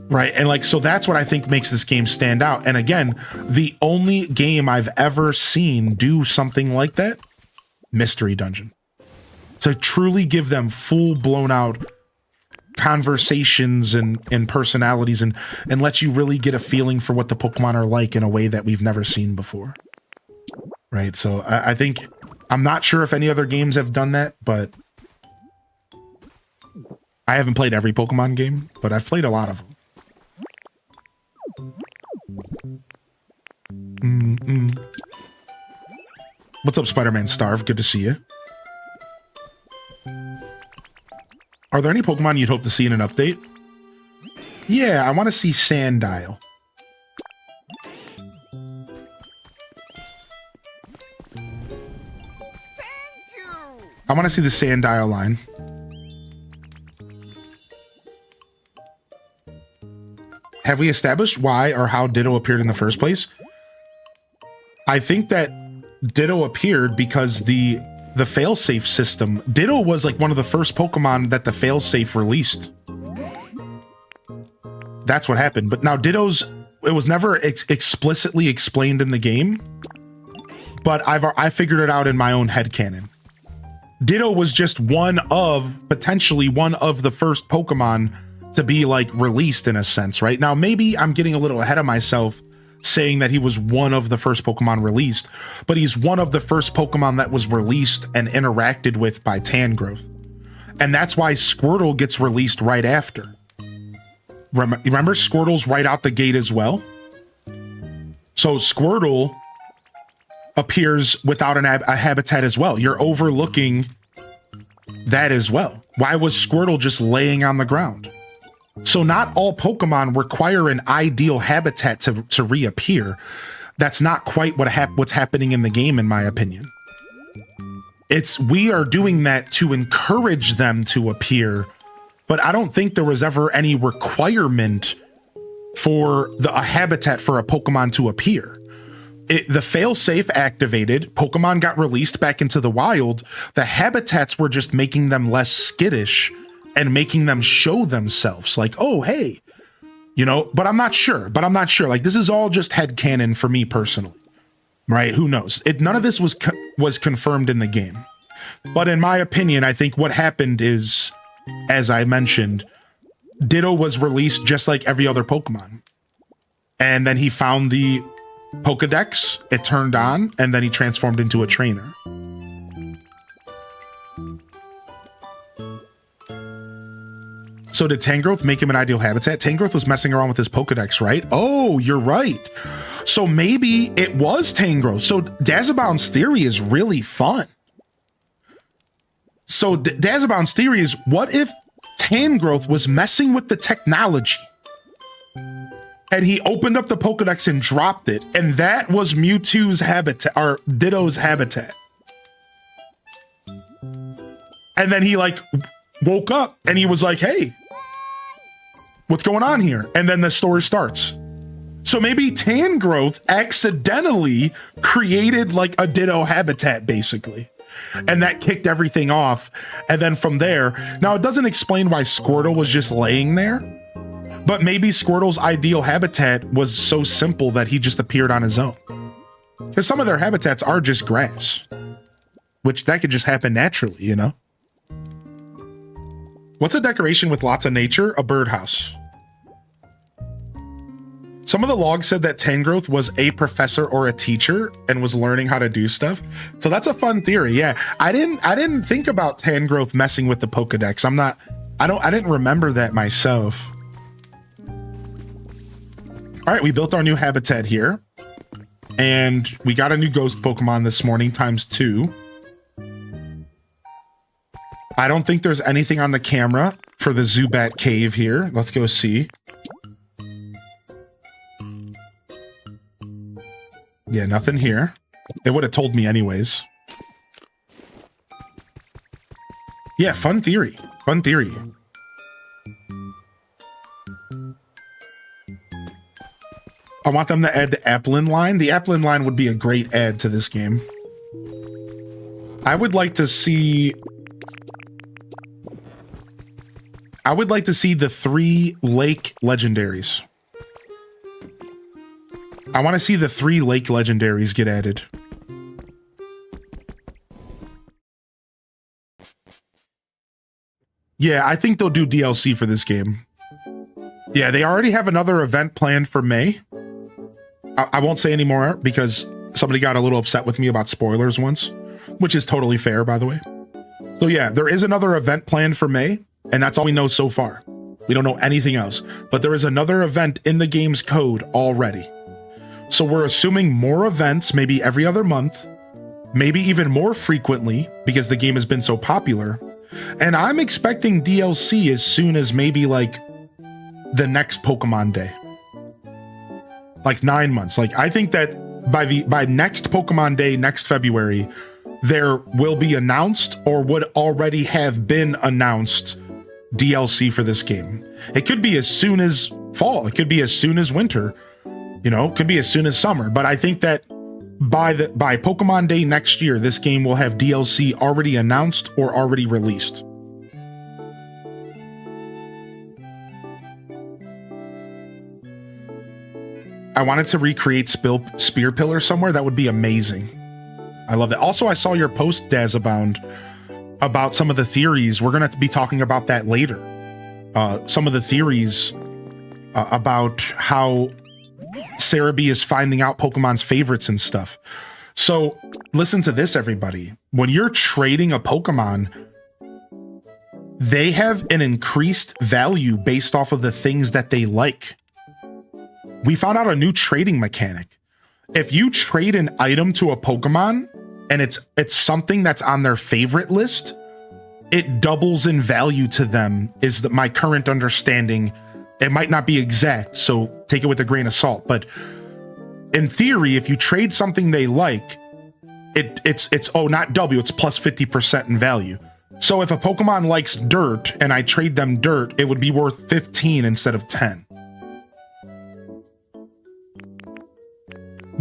Right? And like, so that's what I think makes this game stand out. And again, the only game I've ever seen do something like that, Mystery Dungeon. To truly give them full blown out conversations and personalities and let you really get a feeling for what the Pokemon are like in a way that we've never seen before. Right? So I think, I'm not sure if any other games have done that, but I haven't played every Pokemon game, but I've played a lot of them. What's up, Spider-Man Starve? Good to see you. Are there any Pokemon you'd hope to see in an update? Yeah, I want to see Sandile. I want to see the Sandile line. Have we established why or how Ditto appeared in the first place? I think that Ditto appeared because the failsafe system. Ditto was like one of the first Pokemon that the failsafe released. That's what happened. But now it was never explicitly explained in the game, but I figured it out in my own headcanon. Ditto was just potentially one of the first Pokemon to be like released in a sense, right? Now, maybe I'm getting a little ahead of myself saying that he was one of the first Pokemon released, but he's one of the first Pokemon that was released and interacted with by Tangrowth. And that's why Squirtle gets released right after. Remember, Squirtle's right out the gate as well? So Squirtle appears without a habitat as well. You're overlooking that as well. Why was Squirtle just laying on the ground? So not all Pokemon require an ideal habitat to reappear. That's not quite what's happening in the game, in my opinion. We are doing that to encourage them to appear, but I don't think there was ever any requirement for a habitat for a Pokemon to appear. the fail-safe activated, Pokemon got released back into the wild, the habitats were just making them less skittish and making them show themselves like, oh, hey, you know, but I'm not sure. Like, this is all just headcanon for me personally, right? Who knows? None of this was confirmed in the game. But in my opinion, I think what happened is, as I mentioned, Ditto was released just like every other Pokemon. And then he found the Pokedex, it turned on, and then he transformed into a trainer. So did Tangrowth make him an ideal habitat? Tangrowth was messing around with his Pokedex, right? Oh, you're right. So maybe it was Tangrowth. So Dazabound's theory is really fun. So Dazabound's theory is, what if Tangrowth was messing with the technology and he opened up the Pokedex and dropped it, and that was Mewtwo's habitat, or Ditto's habitat. And then he like woke up and he was like, hey, what's going on here? And then the story starts. So maybe Tangrowth accidentally created like a Ditto habitat, basically. And that kicked everything off. And then from there, now it doesn't explain why Squirtle was just laying there, but maybe Squirtle's ideal habitat was so simple that he just appeared on his own. Because some of their habitats are just grass, which that could just happen naturally, you know? What's a decoration with lots of nature? A birdhouse. Some of the logs said that Tangrowth was a professor or a teacher and was learning how to do stuff. So that's a fun theory. Yeah, I didn't think about Tangrowth messing with the Pokedex. I didn't remember that myself. All right, we built our new habitat here, and we got a new ghost Pokemon this morning, ×2. I don't think there's anything on the camera for the Zubat cave here. Let's go see. Yeah, nothing here. It would have told me anyways. Yeah, fun theory. Fun theory. I want them to add the Applin line. The Applin line would be a great add to this game. I would like to see the 3 lake legendaries. I want to see the 3 lake legendaries get added. Yeah, I think they'll do DLC for this game. Yeah, they already have another event planned for May. I won't say any more because somebody got a little upset with me about spoilers once, which is totally fair, by the way. So yeah, there is another event planned for May, and that's all we know so far. We don't know anything else, but there is another event in the game's code already. So we're assuming more events, maybe every other month, maybe even more frequently because the game has been so popular. And I'm expecting DLC as soon as maybe like the next Pokemon Day. Like 9 months. Like I think that by next Pokemon Day, next February, there will be announced or would already have been announced DLC for this game. It could be as soon as fall. It could be as soon as winter. You know, could be as soon as summer, but I think that by Pokemon Day next year, this game will have DLC already announced or already released. I wanted to recreate Spear Pillar somewhere. That would be amazing. I love that. Also, I saw your post, Dazabound, about some of the theories. We're going to be talking about that later. Some of the theories about how Cerebi is finding out Pokemon's favorites and stuff. So listen to this, everybody. When you're trading a Pokemon, they have an increased value based off of the things that they like. We found out a new trading mechanic. If you trade an item to a Pokemon and it's something that's on their favorite list, it doubles in value to them, is my current understanding. It might not be exact, so take it with a grain of salt. But in theory, if you trade something they like, it's not W, it's plus 50% in value. So if a Pokemon likes dirt and I trade them dirt, it would be worth 15 instead of 10.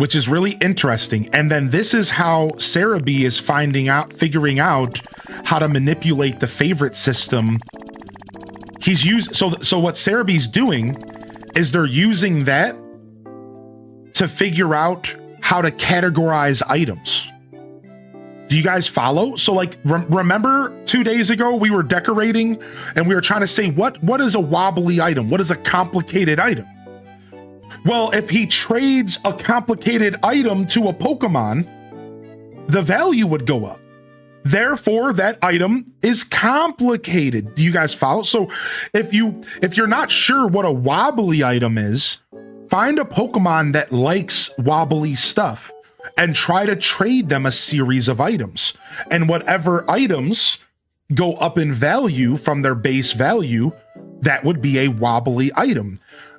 which is really interesting. And then this is how Cerebi is figuring out how to manipulate the favorite system. So what Cerebi's doing is they're using that to figure out how to categorize items. Do you guys follow? So like, remember 2 days ago, we were decorating and we were trying to say, what is a wobbly item? What is a complicated item? Well, if he trades a complicated item to a Pokemon, the value would go up. Therefore, that item is complicated. Do you guys follow? So if you're not sure what a wobbly item is, find a Pokemon that likes wobbly stuff and try to trade them a series of items. And whatever items go up in value from their base value, that would be a wobbly item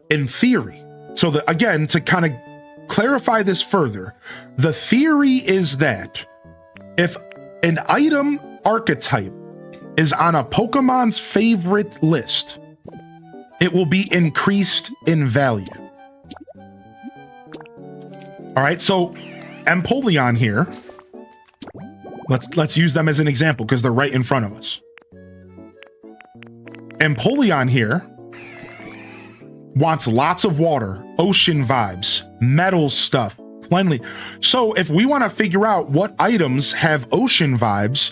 in theory. So again, to kind of clarify this further, the theory is that if an item archetype is on a Pokemon's favorite list, it will be increased in value. All right, so Empoleon here, let's use them as an example because they're right in front of us. Empoleon here wants lots of water, ocean vibes, metal stuff, cleanly. So if we want to figure out what items have ocean vibes,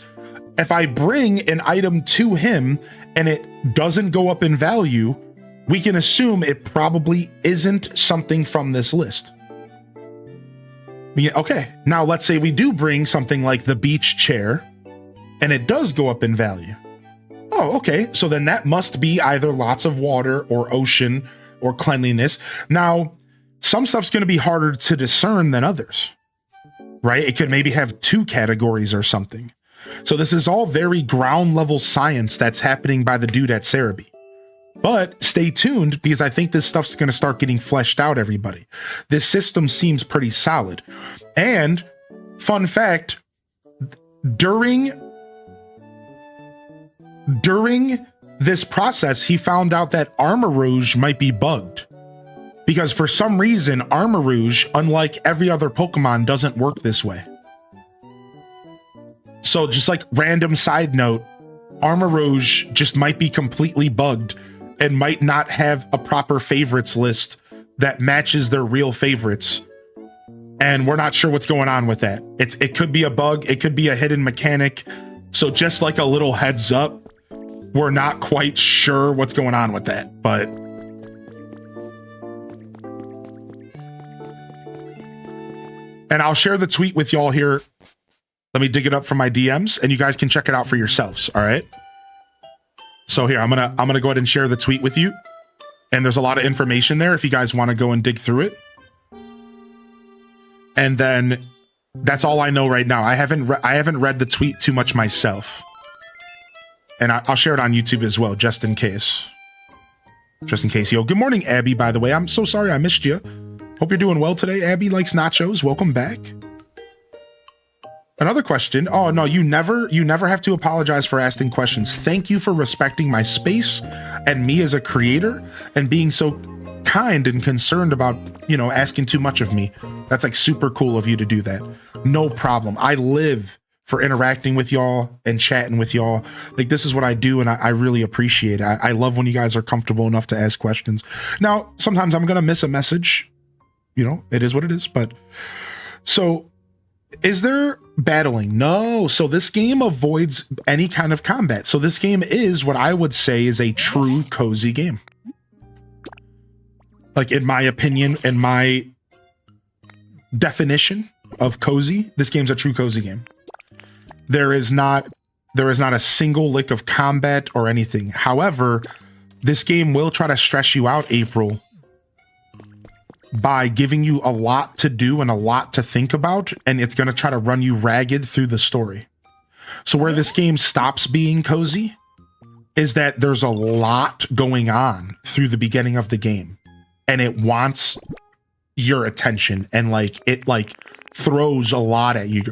if I bring an item to him and it doesn't go up in value, we can assume it probably isn't something from this list. Okay, now let's say we do bring something like the beach chair and it does go up in value. Oh, okay, so then that must be either lots of water or ocean or cleanliness. Now, some stuff's going to be harder to discern than others, right? It could maybe have 2 categories or something. So this is all very ground level science that's happening by the dude at Cerebi. But stay tuned because I think this stuff's going to start getting fleshed out, everybody. This system seems pretty solid. And fun fact, during this process, he found out that Armarouge might be bugged. Because for some reason, Armarouge, unlike every other Pokemon, doesn't work this way. So just like random side note, Armarouge just might be completely bugged and might not have a proper favorites list that matches their real favorites. And we're not sure what's going on with that. It could be a bug, it could be a hidden mechanic. So just like a little heads up, we're not quite sure what's going on with that, but and I'll share the tweet with y'all here. Let me dig it up from my DMs and you guys can check it out for yourselves, all right? So here, I'm gonna go ahead and share the tweet with you. And there's a lot of information there if you guys want to go and dig through it. And then that's all I know right now. I haven't read the tweet too much myself. And I'll share it on YouTube as well, just in case. Just in case. Yo, good morning, Abby, by the way. I'm so sorry I missed you. Hope you're doing well today. Abby likes nachos. Welcome back. Another question. Oh, no, you never have to apologize for asking questions. Thank you for respecting my space and me as a creator and being so kind and concerned about, asking too much of me. That's like super cool of you to do that. No problem. I live for interacting with y'all and chatting with y'all. Like, this is what I do, and I really appreciate it. I love when you guys are comfortable enough to ask questions. Now, sometimes I'm going to miss a message. It is what it is. But so is there battling? No. So this game avoids any kind of combat. So this game is what I would say is a true cozy game. Like, in my opinion, in my definition of cozy, this game's a true cozy game. There is not a single lick of combat or anything. However, this game will try to stress you out, April, by giving you a lot to do and a lot to think about, and it's going to try to run you ragged through the story. So where this game stops being cozy is that there's a lot going on through the beginning of the game, and it wants your attention, and it throws a lot at you.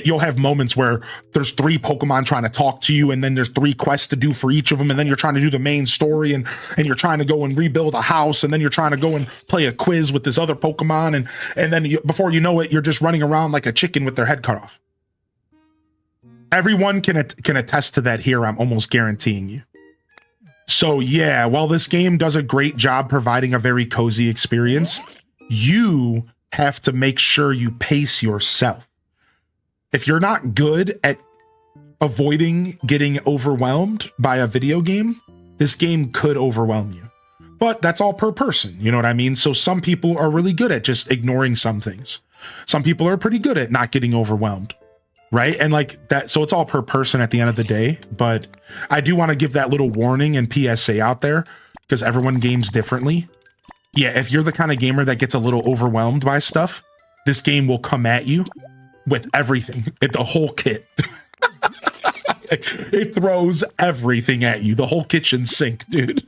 You'll have moments where there's 3 Pokemon trying to talk to you, and then there's 3 quests to do for each of them, and then you're trying to do the main story, and you're trying to go and rebuild a house, and then you're trying to go and play a quiz with this other Pokemon, and then before you know it, you're just running around like a chicken with their head cut off. Everyone can attest to that here, I'm almost guaranteeing you. So yeah, while this game does a great job providing a very cozy experience, you have to make sure you pace yourself. If you're not good at avoiding getting overwhelmed by a video game, this game could overwhelm you. But that's all per person, you know what I mean? So some people are really good at just ignoring some things. Some people are pretty good at not getting overwhelmed, right? And like that, so it's all per person at the end of the day. But I do want to give that little warning and PSA out there, because everyone games differently. Yeah, if you're the kind of gamer that gets a little overwhelmed by stuff, this game will come at you with everything, the whole kit. It throws everything at you, the whole kitchen sink, dude.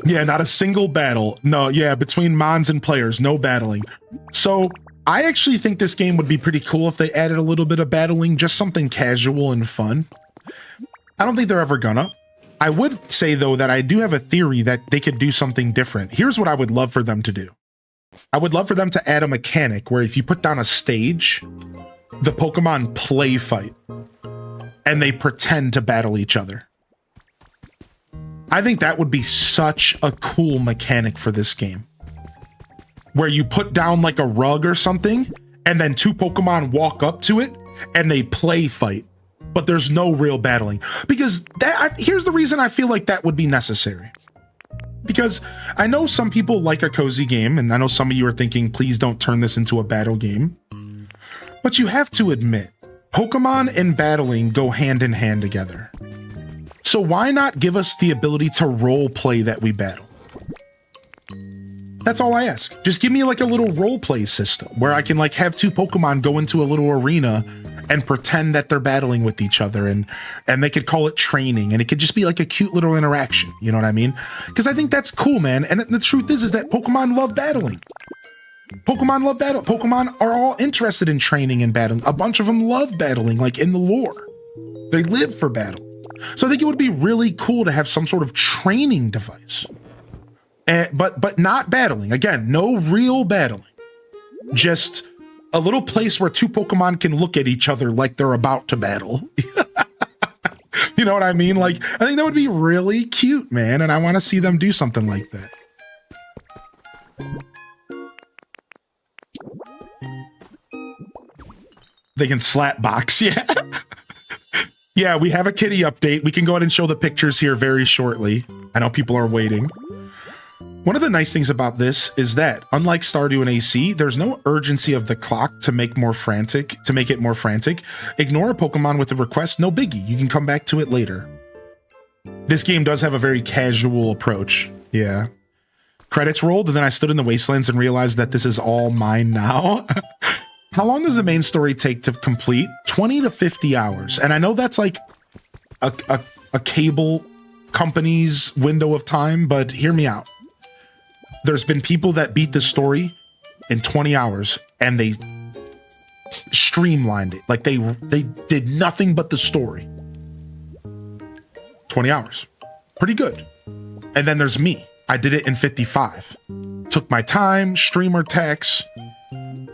Yeah, not a single battle. No, yeah, between mons and players, no battling. So I actually think this game would be pretty cool if they added a little bit of battling, just something casual and fun. I don't think they're ever gonna. I would say, though, that I do have a theory that they could do something different. Here's what I would love for them to do. I would love for them to add a mechanic where if you put down a stage, the Pokemon play fight, and they pretend to battle each other. I think that would be such a cool mechanic for this game. Where you put down like a rug or something, and then 2 Pokemon walk up to it, and they play fight. But there's no real battling. Because here's the reason I feel like that would be necessary. Because I know some people like a cozy game, and I know some of you are thinking, please don't turn this into a battle game. But you have to admit, Pokemon and battling go hand in hand together. So why not give us the ability to role play that we battle? That's all I ask. Just give me like a little role play system where I can like have 2 Pokemon go into a little arena and pretend that they're battling with each other, and they could call it training, and it could just be like a cute little interaction. You know what I mean? Because I think that's cool, man. And the truth is that Pokemon love battling. Pokemon love battle. Pokemon are all interested in training and battling. A bunch of them love battling, like in the lore. They live for battle. So I think it would be really cool to have some sort of training device. But not battling. Again, no real battling. Just a little place where 2 Pokemon can look at each other like they're about to battle. You know what I mean? Like, I think that would be really cute, man. And I want to see them do something like that. They can slap box, yeah. Yeah, we have a kitty update. We can go ahead and show the pictures here very shortly. I know people are waiting. One of the nice things about this is that, unlike Stardew and AC, there's no urgency of the clock to make it more frantic. Ignore a Pokemon with a request, no biggie. You can come back to it later. This game does have a very casual approach. Yeah. Credits rolled, and then I stood in the wastelands and realized that this is all mine now. How long does the main story take to complete? 20 to 50 hours. And I know that's like a cable company's window of time, but hear me out. There's been people that beat the story in 20 hours and they streamlined it. Like they did nothing but the story. 20 hours. Pretty good. And then there's me. I did it in 55. Took my time, streamer tax.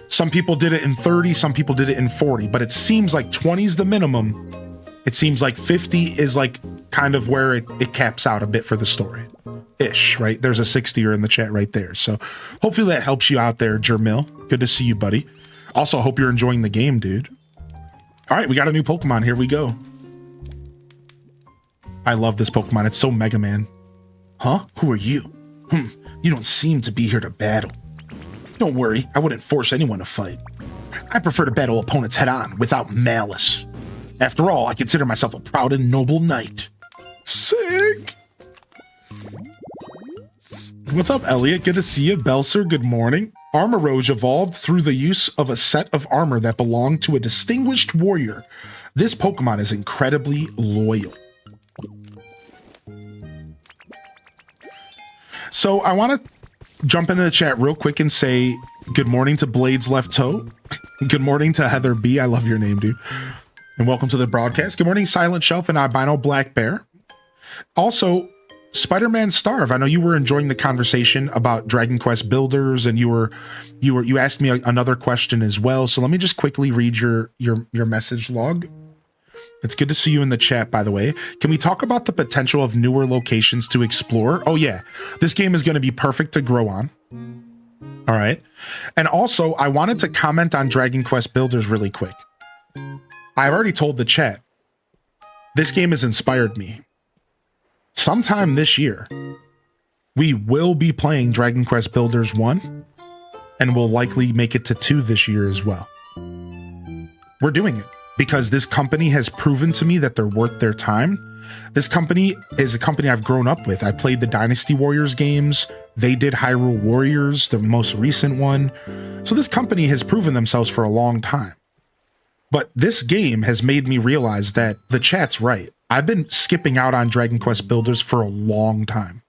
Some people did it in 30, some people did it in 40, but it seems like 20 is the minimum. It seems like 50 is like kind of where it caps out a bit for the story. Ish, right? There's a 60er in the chat right there. So hopefully that helps you out there, Jermil. Good to see you, buddy. Also, hope you're enjoying the game, dude. All right, we got a new Pokemon. Here we go. I love this Pokemon. It's so Mega Man. Huh? Who are you? You don't seem to be here to battle. Don't worry, I wouldn't force anyone to fight. I prefer to battle opponents head-on, without malice. After all, I consider myself a proud and noble knight. Sick! What's up, Elliot? Good to see you. Belser, good morning. Armorage evolved through the use of a set of armor that belonged to a distinguished warrior. This Pokemon is incredibly loyal. So I want to jump into the chat real quick and say, Good morning to Blades Left Toe. Good morning to Heather B. I love your name, dude. And welcome to the broadcast. Good morning, Silent Shelf and Albino Black Bear. Also, Spider-Man Starve. I know you were enjoying the conversation about Dragon Quest builders, and you asked me another question as well. So let me just quickly read your message log. It's good to see you in the chat, by the way. Can we talk about the potential of newer locations to explore? Oh yeah, this game is going to be perfect to grow on. All right. And also, I wanted to comment on Dragon Quest builders really quick. I've already told the chat, this game has inspired me. Sometime this year, we will be playing Dragon Quest Builders 1, and we'll likely make it to 2 this year as well. We're doing it because this company has proven to me that they're worth their time. This company is a company I've grown up with. I played the Dynasty Warriors games. They did Hyrule Warriors, the most recent one. So this company has proven themselves for a long time. But this game has made me realize that the chat's right. I've been skipping out on Dragon Quest Builders for a long time.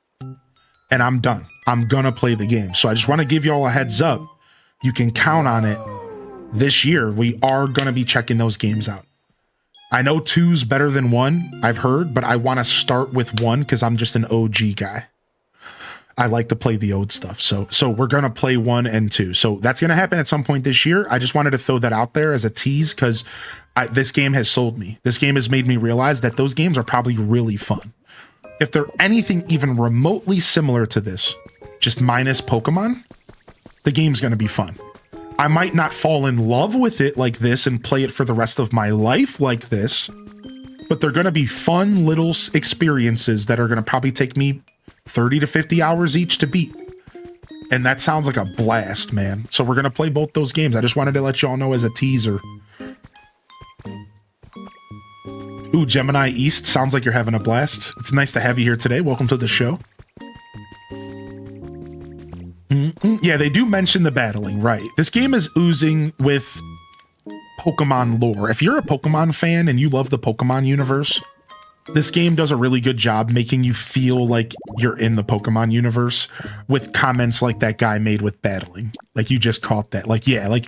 And I'm done. I'm gonna play the game. So I just want to give you all a heads up. You can count on it. This year, we are gonna be checking those games out. I know 2's better than 1, I've heard, but I want to start with 1 because I'm just an OG guy. I like to play the old stuff. So we're going to play 1 and 2. So that's going to happen at some point this year. I just wanted to throw that out there as a tease because this game has sold me. This game has made me realize that those games are probably really fun. If they're anything even remotely similar to this, just minus Pokemon, the game's going to be fun. I might not fall in love with it like this and play it for the rest of my life like this, but they're going to be fun little experiences that are going to probably take me 30 to 50 hours each to beat. And that sounds like a blast, man. So we're going to play both those games. I just wanted to let you all know as a teaser. Ooh, Gemini East. Sounds like you're having a blast. It's nice to have you here today. Welcome to the show. Yeah, they do mention the battling, right? This game is oozing with Pokemon lore. If you're a Pokemon fan and you love the Pokemon universe, this game does a really good job making you feel like you're in the Pokemon universe with comments like that guy made with battling. Like you just caught that. Like, yeah, like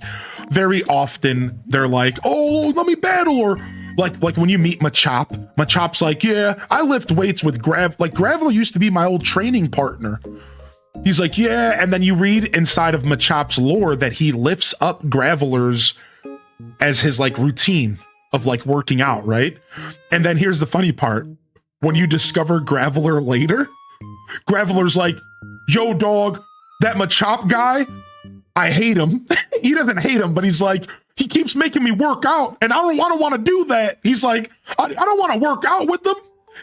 very often they're like, oh, let me battle. Or like when you meet Machop, Machop's like, yeah, I lift weights with Graveler used to be my old training partner. He's like, yeah. And then you read inside of Machop's lore that he lifts up Gravelers as his like routine of like working out, right? And then here's the funny part. When you discover Graveler later, Graveler's like, yo dog, that Machop guy, I hate him. He doesn't hate him, but he's like, he keeps making me work out and I don't want to do that. He's like, I don't want to work out with them.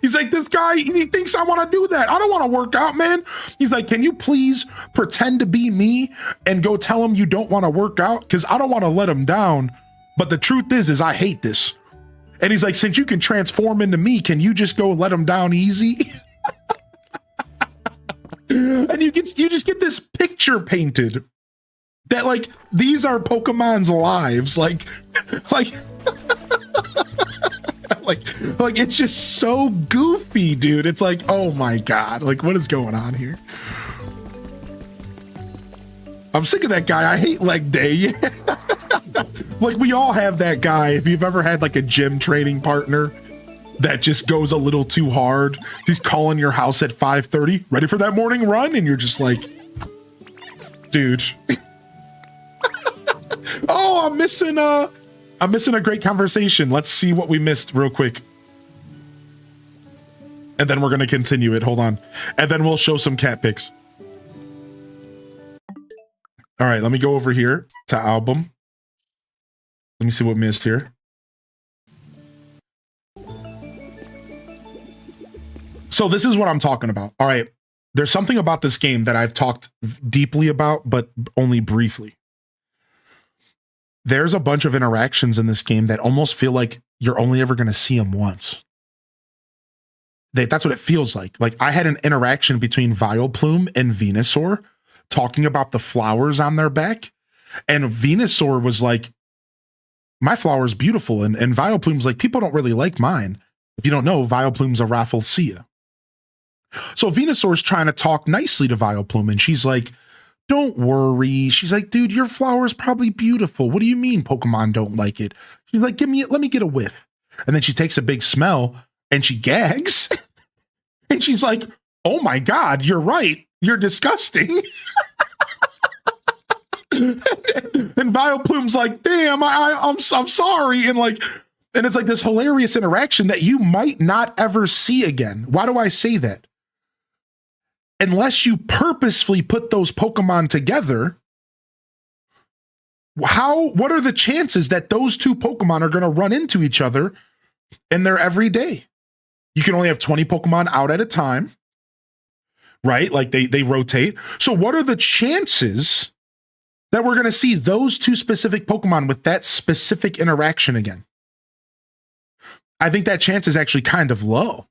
He's like, this guy, he thinks I want to do that. I don't want to work out, man. He's like, can you please pretend to be me and go tell him you don't want to work out? Because I don't want to let him down. But the truth is I hate this. And he's like, since you can transform into me, can you just go let him down easy? And you just get this picture painted that like, these are Pokemon's lives. Like it's just so goofy, dude. It's like, oh my God, like what is going on here? I'm sick of that guy. I hate leg day. Like we all have that guy. If you've ever had like a gym training partner that just goes a little too hard, he's calling your house at 5:30, ready for that morning run, and you're just like, dude. Oh, I'm missing a great conversation. Let's see what we missed real quick. And then we're going to continue it. Hold on. And then we'll show some cat pics. All right, let me go over here to album. Let me see what missed here. So this is what I'm talking about. All right. There's something about this game that I've talked deeply about, but only briefly. There's a bunch of interactions in this game that almost feel like you're only ever going to see them once. That's what it feels like. Like I had an interaction between Vileplume and Venusaur talking about the flowers on their back. And Venusaur was like, my flower's beautiful. And Vileplume's like, people don't really like mine. If you don't know, Vileplume's a Rafflesia. So Venusaur's trying to talk nicely to Vileplume. And she's like, don't worry. She's like, dude, your flower is probably beautiful. What do you mean Pokemon don't like it? She's like, let me get a whiff. And then she takes a big smell and she gags. And she's like, oh my God, you're right. You're disgusting. And Vileplume's like, damn, I'm sorry. And it's like this hilarious interaction that you might not ever see again. Why do I say that? Unless you purposefully put those Pokemon together, what are the chances that those two Pokemon are going to run into each other in their everyday? You can only have 20 Pokemon out at a time, right? Like they rotate. So what are the chances that we're going to see those two specific Pokemon with that specific interaction again? I think that chance is actually kind of low,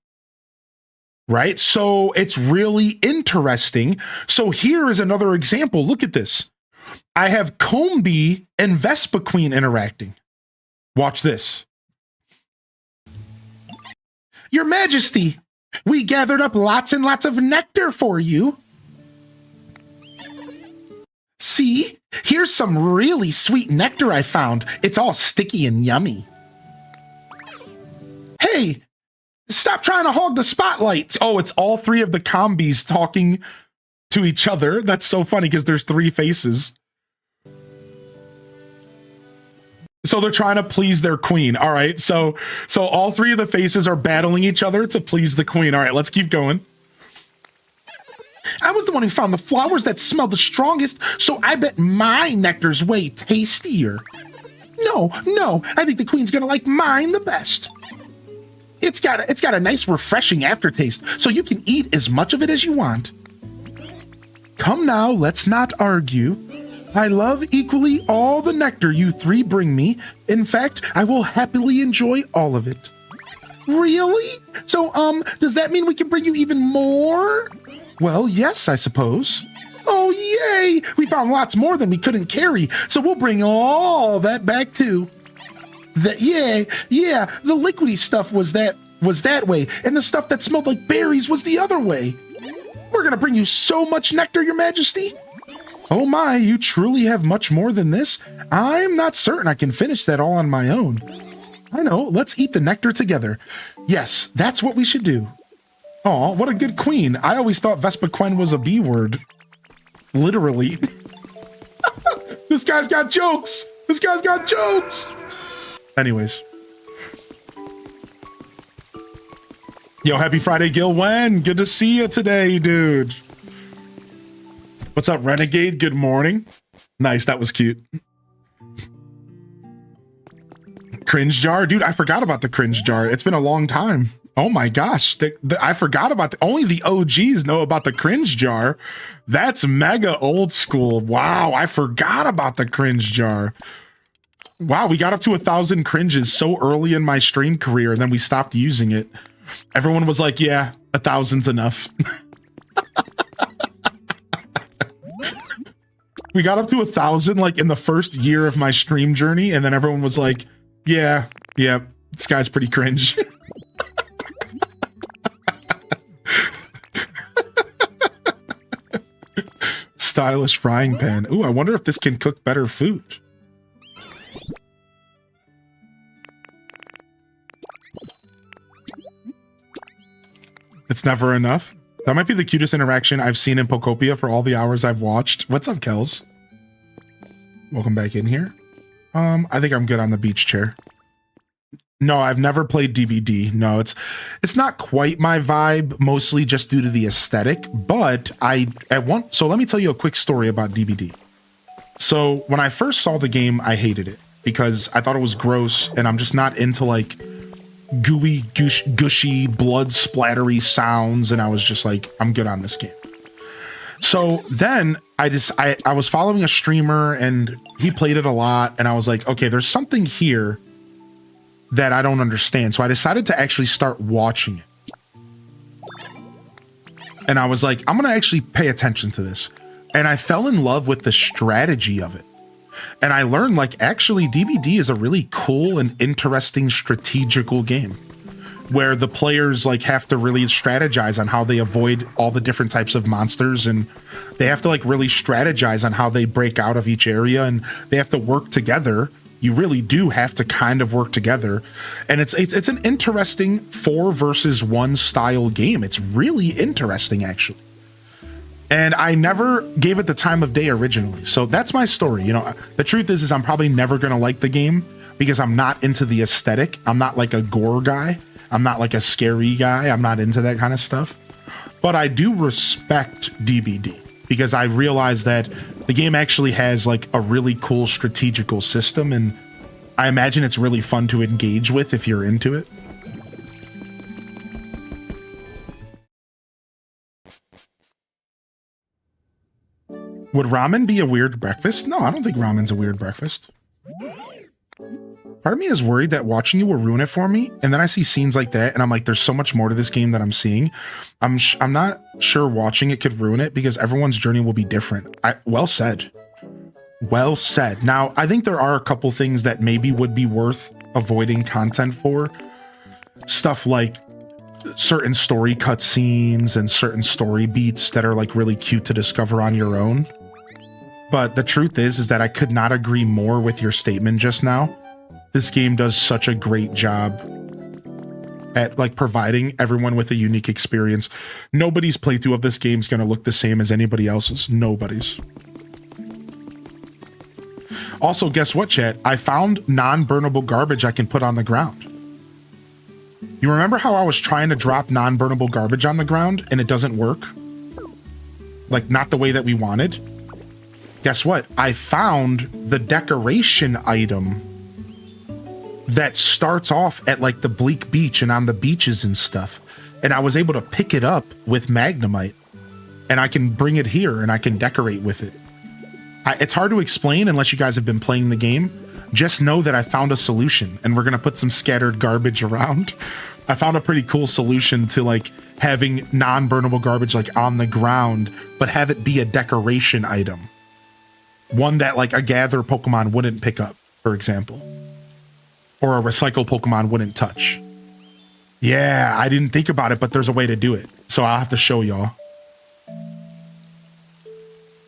right? So it's really interesting. So here is another example. Look at this. I have Combee and Vespiquen interacting. Watch this. Your Majesty, we gathered up lots and lots of nectar for you. See, here's some really sweet nectar I found. It's all sticky and yummy. Hey, stop trying to hog the spotlight. Oh, it's all three of the Combees talking to each other. That's so funny because there's three faces. So they're trying to please their queen. All right. So all three of the faces are battling each other to please the queen. All right, let's keep going. I was the one who found the flowers that smell the strongest, so I bet my nectar's way tastier. No, I think the queen's gonna like mine the best. It's got a nice refreshing aftertaste, so you can eat as much of it as you want. Come now, let's not argue. I love equally all the nectar you three bring me. In fact, I will happily enjoy all of it. Really? So, does that mean we can bring you even more? Well, yes, I suppose. Oh, yay! We found lots more than we couldn't carry, so we'll bring all that back too. Yeah, the liquidy stuff was that way, and the stuff that smelled like berries was the other way. We're gonna bring you so much nectar, Your Majesty. Oh my, you truly have much more than this? I'm not certain I can finish that all on my own. I know, let's eat the nectar together. Yes, that's what we should do. Aw, what a good queen. I always thought Vespiquen was a B word. Literally. This guy's got jokes! This guy's got jokes! Anyways. Yo, happy Friday, Gil Wen. Good to see you today, dude. What's up, Renegade? Good morning. Nice, that was cute. Cringe jar? Dude, I forgot about the cringe jar. It's been a long time. Oh my gosh, I forgot about only the OGs know about the cringe jar. That's mega old school. Wow, I forgot about the cringe jar. Wow, we got up to 1,000 cringes so early in my stream career, and then we stopped using it. Everyone was like, yeah, 1,000's enough. We got up to 1,000 like in the first year of my stream journey, and then everyone was like, yeah, this guy's pretty cringe. Stylish frying pan. Ooh, I wonder if this can cook better food. It's never enough. That might be the cutest interaction I've seen in Pokopia for all the hours I've watched. What's up, Kels? Welcome back in here. I think I'm good on the beach chair. No, I've never played DBD. No, it's not quite my vibe, mostly just due to the aesthetic, but so let me tell you a quick story about DBD. So when I first saw the game, I hated it because I thought it was gross, and I'm just not into like gooey, gushy, blood splattery sounds, and I was just like, I'm good on this game. So then I was following a streamer, and he played it a lot, and I was like, okay, there's something here that I don't understand. So I decided to actually start watching it. And I was like, I'm gonna actually pay attention to this. And I fell in love with the strategy of it. And I learned, like, actually DBD is a really cool and interesting strategical game. where the players like have to really strategize on how they avoid all the different types of monsters, and they have to like really strategize on how they break out of each area, and they have to work together. You really do have to kind of work together, and it's an interesting 4 versus 1 style game. It's really interesting, actually. And I never gave it the time of day originally. So that's my story. You know, the truth is I'm probably never going to like the game because I'm not into the aesthetic. I'm not like a gore guy. I'm not like a scary guy. I'm not into that kind of stuff. But I do respect DBD because I realize that the game actually has like a really cool strategical system, and I imagine it's really fun to engage with if you're into it. Would ramen be a weird breakfast? No, I don't think ramen's a weird breakfast. Part of me is worried that watching you will ruin it for me, and then I see scenes like that, and I'm like, there's so much more to this game that I'm seeing. I'm not sure watching it could ruin it because everyone's journey will be different. Well said. Well said. Now, I think there are a couple things that maybe would be worth avoiding content for. Stuff like certain story cutscenes and certain story beats that are like really cute to discover on your own. But the truth is that I could not agree more with your statement just now. This game does such a great job at like providing everyone with a unique experience. Nobody's playthrough of this game is going to look the same as anybody else's. Nobody's. Also, guess what, chat? I found non-burnable garbage I can put on the ground. You remember how I was trying to drop non-burnable garbage on the ground and it doesn't work? Like, not the way that we wanted? Guess what? I found the decoration item that starts off at like the bleak beach and on the beaches and stuff. And I was able to pick it up with Magnemite, and I can bring it here and I can decorate with it. It's hard to explain unless you guys have been playing the game. Just know that I found a solution, and we're going to put some scattered garbage around. I found a pretty cool solution to like having non-burnable garbage like on the ground, but have it be a decoration item. One that like a gather Pokemon wouldn't pick up, for example. Or a recycle Pokemon wouldn't touch. Yeah, I didn't think about it, but there's a way to do it. So I'll have to show y'all.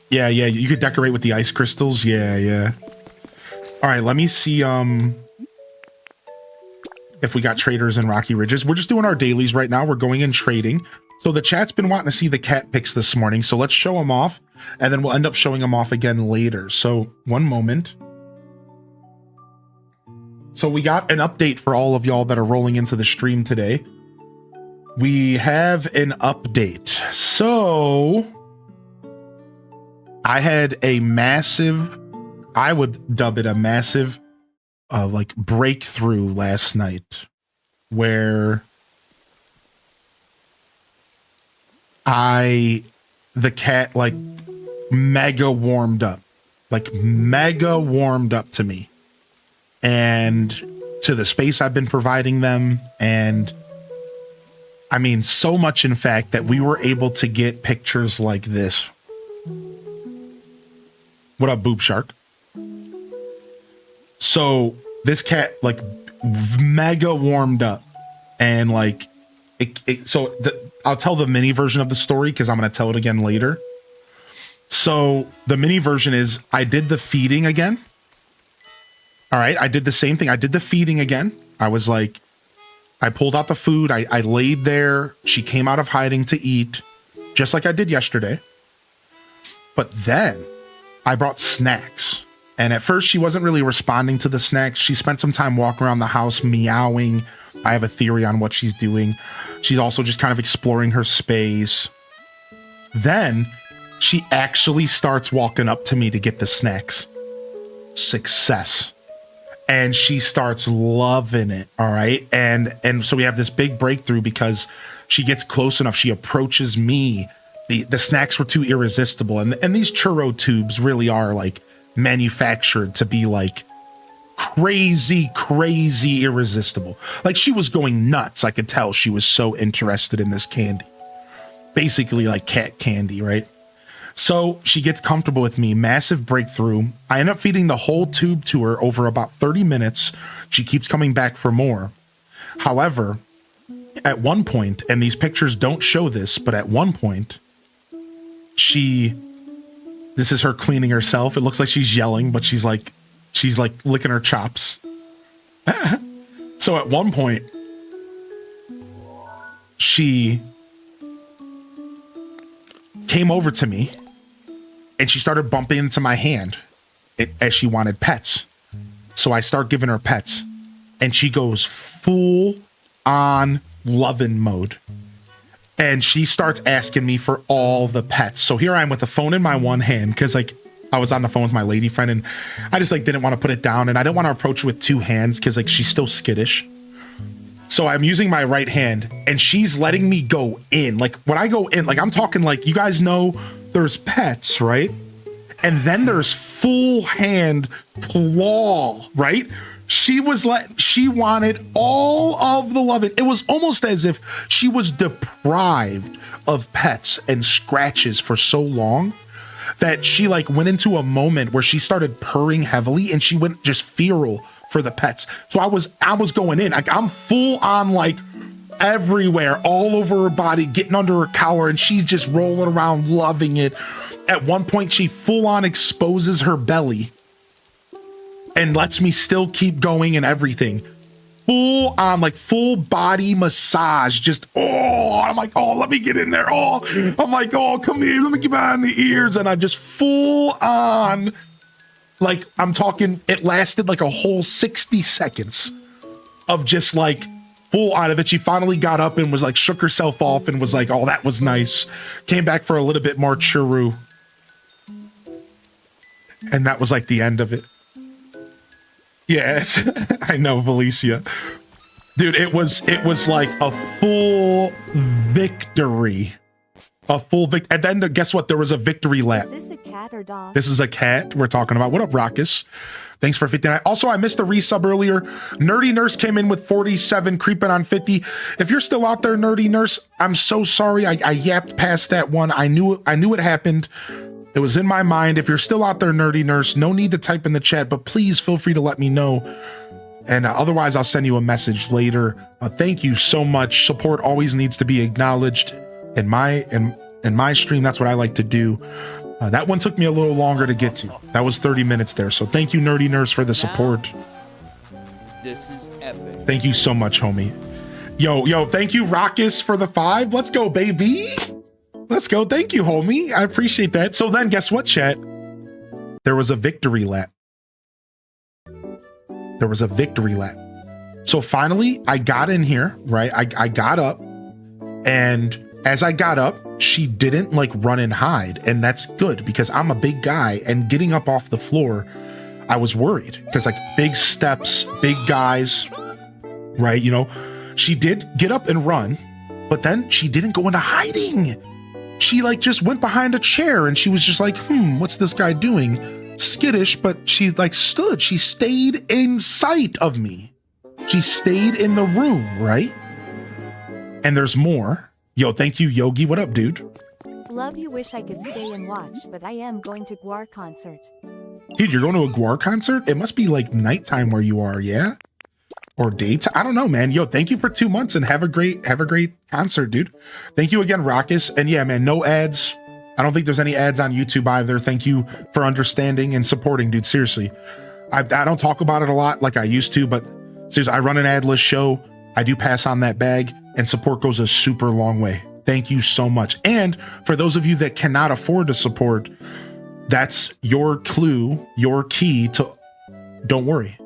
Yeah, you could decorate with the ice crystals. Yeah. All right, let me see if we got traders in Rocky Ridges. We're just doing our dailies right now. We're going in trading. So the chat's been wanting to see the cat pics this morning. So let's show them off, and then we'll end up showing them off again later. So one moment. So we got an update for all of y'all that are rolling into the stream today. We have an update. So I had a massive, I would dub it a massive, like breakthrough last night where the cat like mega warmed up to me and to the space I've been providing them. And I mean, so much in fact that we were able to get pictures like this. What up, Boob Shark? So this cat like mega warmed up, and like I'll tell the mini version of the story because I'm going to tell it again later. So the mini version is I did the feeding again. All right, I did the same thing. I did the feeding again. I was like, I pulled out the food. I laid there. She came out of hiding to eat, just like I did yesterday. But then I brought snacks. And at first she wasn't really responding to the snacks. She spent some time walking around the house meowing. I have a theory on what she's doing. She's also just kind of exploring her space. Then she actually starts walking up to me to get the snacks. Success. And she starts loving it. All right. And so we have this big breakthrough because she gets close enough. She approaches me. The snacks were too irresistible. And these churro tubes really are like manufactured to be like crazy irresistible. Like she was going nuts. I could tell she was so interested in this candy. Basically like cat candy, right? So she gets comfortable with me. Massive breakthrough. I end up feeding the whole tube to her over about 30 minutes. She keeps coming back for more. However, at one point, and these pictures don't show this, but at one point, this is her cleaning herself. It looks like she's yelling, but she's like licking her chops. So at one point, she came over to me and she started bumping into my hand as she wanted pets. So I start giving her pets and she goes full on loving mode. And she starts asking me for all the pets. So here I am with the phone in my one hand because like I was on the phone with my lady friend and I just like didn't want to put it down and I didn't want to approach her with two hands because like she's still skittish. So I'm using my right hand and she's letting me go in. Like when I go in, like I'm talking like, you guys know there's pets, right? And then there's full hand claw, right? She wanted all of the loving. It was almost as if she was deprived of pets and scratches for so long that she like went into a moment where she started purring heavily and she went just feral for the pets. So I was going in, like I'm full on like everywhere, all over her body, getting under her collar, and she's just rolling around, loving it. At one point, she full on exposes her belly and lets me still keep going and everything. Full on, like full body massage. Just, oh, I'm like, oh, let me get in there. Oh, I'm like, oh, come here. Let me get behind the ears. And I'm just full on, like, I'm talking, it lasted like a whole 60 seconds of just like full on of it. She finally got up and was like, shook herself off and was like, oh, that was nice. Came back for a little bit more churu. And that was like the end of it. Yes, I know, Felicia. Dude, it was like a full victory. A full victory. And then guess what? There was a victory lap. Is this a cat or dog? This is a cat we're talking about. What up, Rockus? Thanks for 59. Also, I missed a resub earlier. Nerdy Nurse came in with 47, creeping on 50. If you're still out there, Nerdy Nurse, I'm so sorry. I yapped past that one. I knew it happened. It was in my mind. If you're still out there, Nerdy Nurse, no need to type in the chat, but please feel free to let me know. And otherwise, I'll send you a message later. Thank you so much. Support always needs to be acknowledged. In my stream, that's what I like to do. That one took me a little longer to get to. That was 30 minutes there. So thank you, Nerdy Nurse, for the support. This is epic. Thank you so much, homie. Yo, thank you, Rockus, for the 5. Let's go, baby. Let's go. Thank you, homie. I appreciate that. So then guess what, chat? There was a victory lap. There was a victory lap. So finally, I got in here, right? I got up, and as I got up, she didn't like run and hide. And that's good because I'm a big guy, and getting up off the floor, I was worried because like big steps, big guys, right? You know, she did get up and run, but then she didn't go into hiding. She like just went behind a chair and she was just like, what's this guy doing? Skittish, but she like stood. She stayed in sight of me. She stayed in the room, right? And there's more. Yo, thank you, Yogi. What up, dude? Love you, wish I could stay and watch, but I am going to Guar concert. Dude, you're going to a Guar concert? It must be like nighttime where you are, yeah? Or daytime? I don't know, man. Yo, thank you for 2 months and have a great concert, dude. Thank you again, Rockus. And yeah, man, no ads. I don't think there's any ads on YouTube either. Thank you for understanding and supporting, dude. Seriously. I don't talk about it a lot like I used to, but seriously, I run an adless show. I do pass on that bag, and support goes a super long way. Thank you so much. And for those of you that cannot afford to support, that's your clue, your key to don't worry.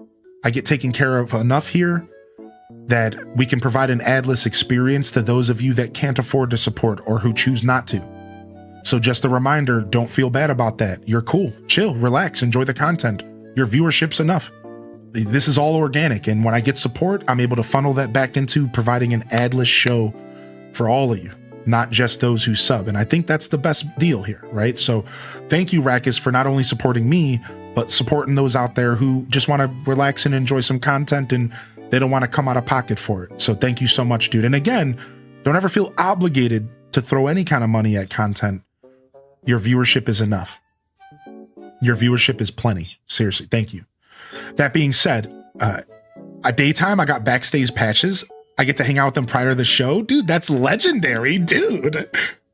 I get taken care of enough here that we can provide an adless experience to those of you that can't afford to support or who choose not to. So just a reminder, don't feel bad about that. You're cool, chill, relax, enjoy the content. Your viewership's enough. This is all organic. And when I get support, I'm able to funnel that back into providing an adless show for all of you, not just those who sub. And I think that's the best deal here, right? So thank you, Rackus, for not only supporting me, but supporting those out there who just want to relax and enjoy some content and they don't want to come out of pocket for it. So thank you so much, dude. And again, don't ever feel obligated to throw any kind of money at content. Your viewership is enough. Your viewership is plenty. Seriously, thank you. That being said, at daytime, I got backstage patches. I get to hang out with them prior to the show. Dude, that's legendary, dude.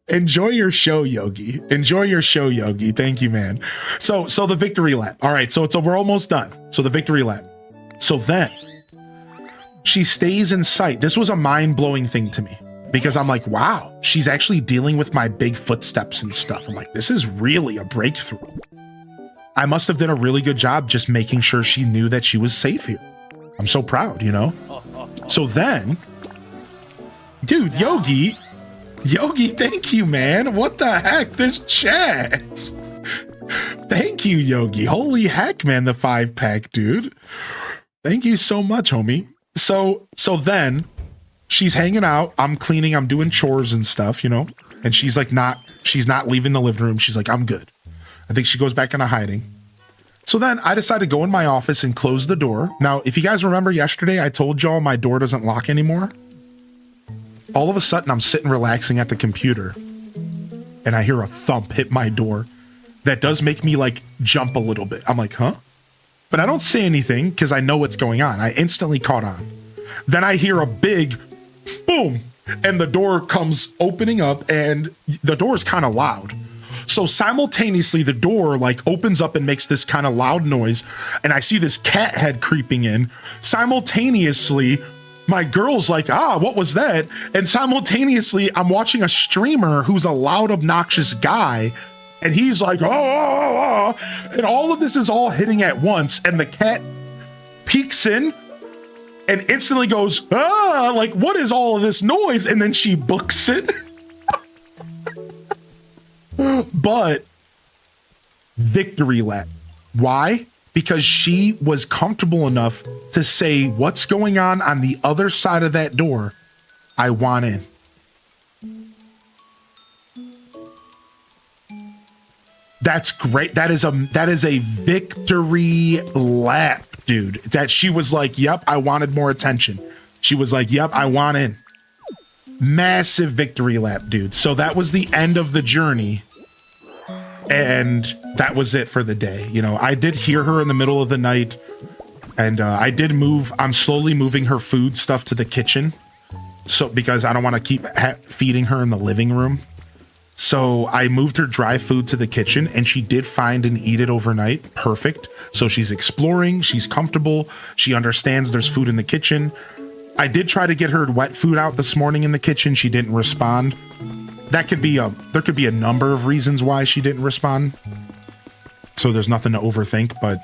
Enjoy your show, Yogi. Enjoy your show, Yogi. Thank you, man. So the victory lap. All right, so we're almost done. So the victory lap. So then she stays in sight. This was a mind-blowing thing to me because I'm like, wow, she's actually dealing with my big footsteps and stuff. I'm like, this is really a breakthrough. I must have done a really good job just making sure she knew that she was safe here. I'm so proud, you know? So then, dude, Yogi, thank you, man. What the heck? This chat. Thank you, Yogi. Holy heck, man, the 5-pack, dude. Thank you so much, homie. So then she's hanging out. I'm cleaning. I'm doing chores and stuff, you know? And she's like, she's not leaving the living room. She's like, I'm good. I think she goes back into hiding. So then I decided to go in my office and close the door. Now, if you guys remember yesterday, I told y'all my door doesn't lock anymore. All of a sudden, I'm sitting relaxing at the computer and I hear a thump hit my door. That does make me like jump a little bit. I'm like, huh? But I don't say anything because I know what's going on. I instantly caught on. Then I hear a big boom and the door comes opening up and the door is kind of loud. So simultaneously, the door like opens up and makes this kind of loud noise. And I see this cat head creeping in. Simultaneously, my girl's like, what was that? And simultaneously, I'm watching a streamer who's a loud, obnoxious guy. And he's like, oh. And all of this is all hitting at once. And the cat peeks in and instantly goes, like, what is all of this noise? And then she books it. But victory lap. Why? Because she was comfortable enough to say, what's going on the other side of that door? I want in. That's great. That is a victory lap, dude. That she was like, yep, I wanted more attention. She was like, yep, I want in. Massive victory lap, dude. So that was the end of the journey. And that was it for the day. You know, I did hear her in the middle of the night and I did move. I'm slowly moving her food stuff to the kitchen. So because I don't want to keep feeding her in the living room. So I moved her dry food to the kitchen and she did find and eat it overnight. Perfect. So she's exploring. She's comfortable. She understands there's food in the kitchen. I did try to get her wet food out this morning in the kitchen. She didn't respond. That could be there could be a number of reasons why she didn't respond. So there's nothing to overthink, but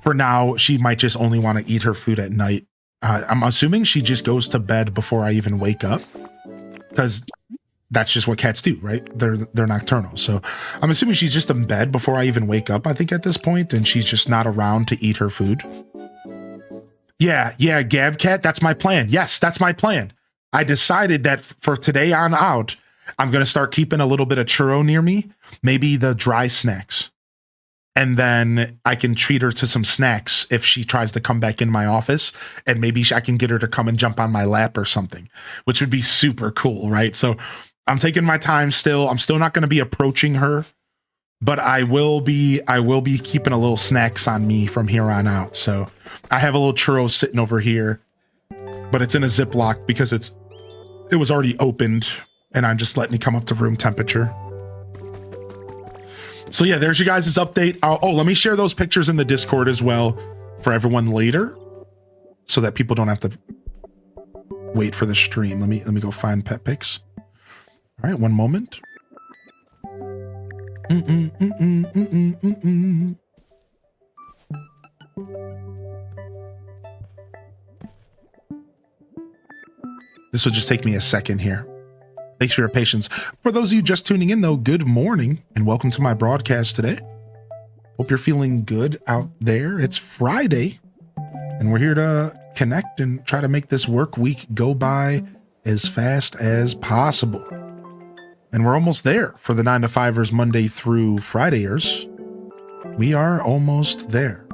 for now, she might just only want to eat her food at night. I'm assuming she just goes to bed before I even wake up because that's just what cats do, right? They're nocturnal. So I'm assuming she's just in bed before I even wake up, I think at this point, and she's just not around to eat her food. Yeah, Gab Cat, that's my plan. Yes, that's my plan. I decided that for today on out, I'm going to start keeping a little bit of churro near me, maybe the dry snacks. And then I can treat her to some snacks if she tries to come back in my office, and maybe I can get her to come and jump on my lap or something, which would be super cool, right? So I'm taking my time still. I'm still not going to be approaching her, but I will be keeping a little snacks on me from here on out. So I have a little churro sitting over here, but it's in a Ziploc because it was already opened. And I'm just letting it come up to room temperature. So yeah, there's you guys' update. Let me share those pictures in the Discord as well for everyone later, so that people don't have to wait for the stream. Let me go find pet pics. All right, one moment. This will just take me a second here. Thanks for your patience. For those of you just tuning in, though, good morning and welcome to my broadcast today. Hope you're feeling good out there. It's Friday and we're here to connect and try to make this work week go by as fast as possible. And we're almost there for the 9-to-5ers Monday through Fridayers. We are almost there.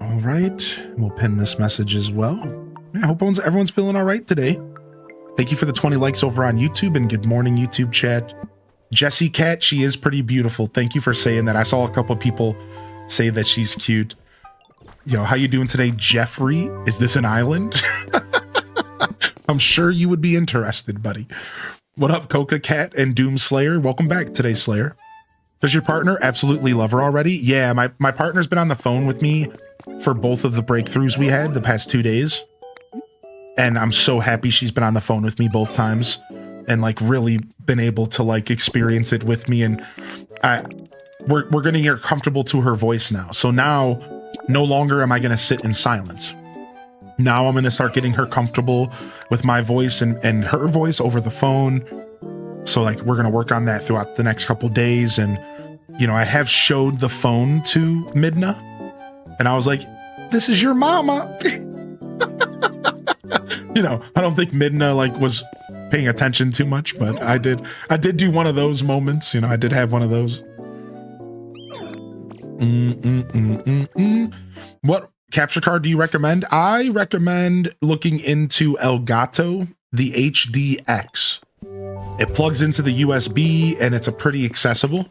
All right, we'll pin this message as well. Yeah, I hope everyone's feeling all right today. Thank you for the 20 likes over on YouTube, and good morning, YouTube chat. Jessie Cat, she is pretty beautiful. Thank you for saying that. I saw a couple people say that she's cute. Yo, how you doing today, Jeffrey? Is this an island? I'm sure you would be interested, buddy. What up, Coca Cat and Doom Slayer? Welcome back today, Slayer. Does your partner absolutely love her already? Yeah, my partner's been on the phone with me for both of the breakthroughs we had the past 2 days. And I'm so happy she's been on the phone with me both times and like really been able to like experience it with me. And we're getting her comfortable to her voice now. So now no longer am I going to sit in silence. Now I'm going to start getting her comfortable with my voice and her voice over the phone. So like we're going to work on that throughout the next couple days. And, you know, I have showed the phone to Midna and I was like, this is your mama. You know, I don't think Midna like was paying attention too much, but I did do one of those moments. You know, I did have one of those. What capture card do you recommend? I recommend looking into Elgato, the HDX. It plugs into the USB and it's a pretty accessible.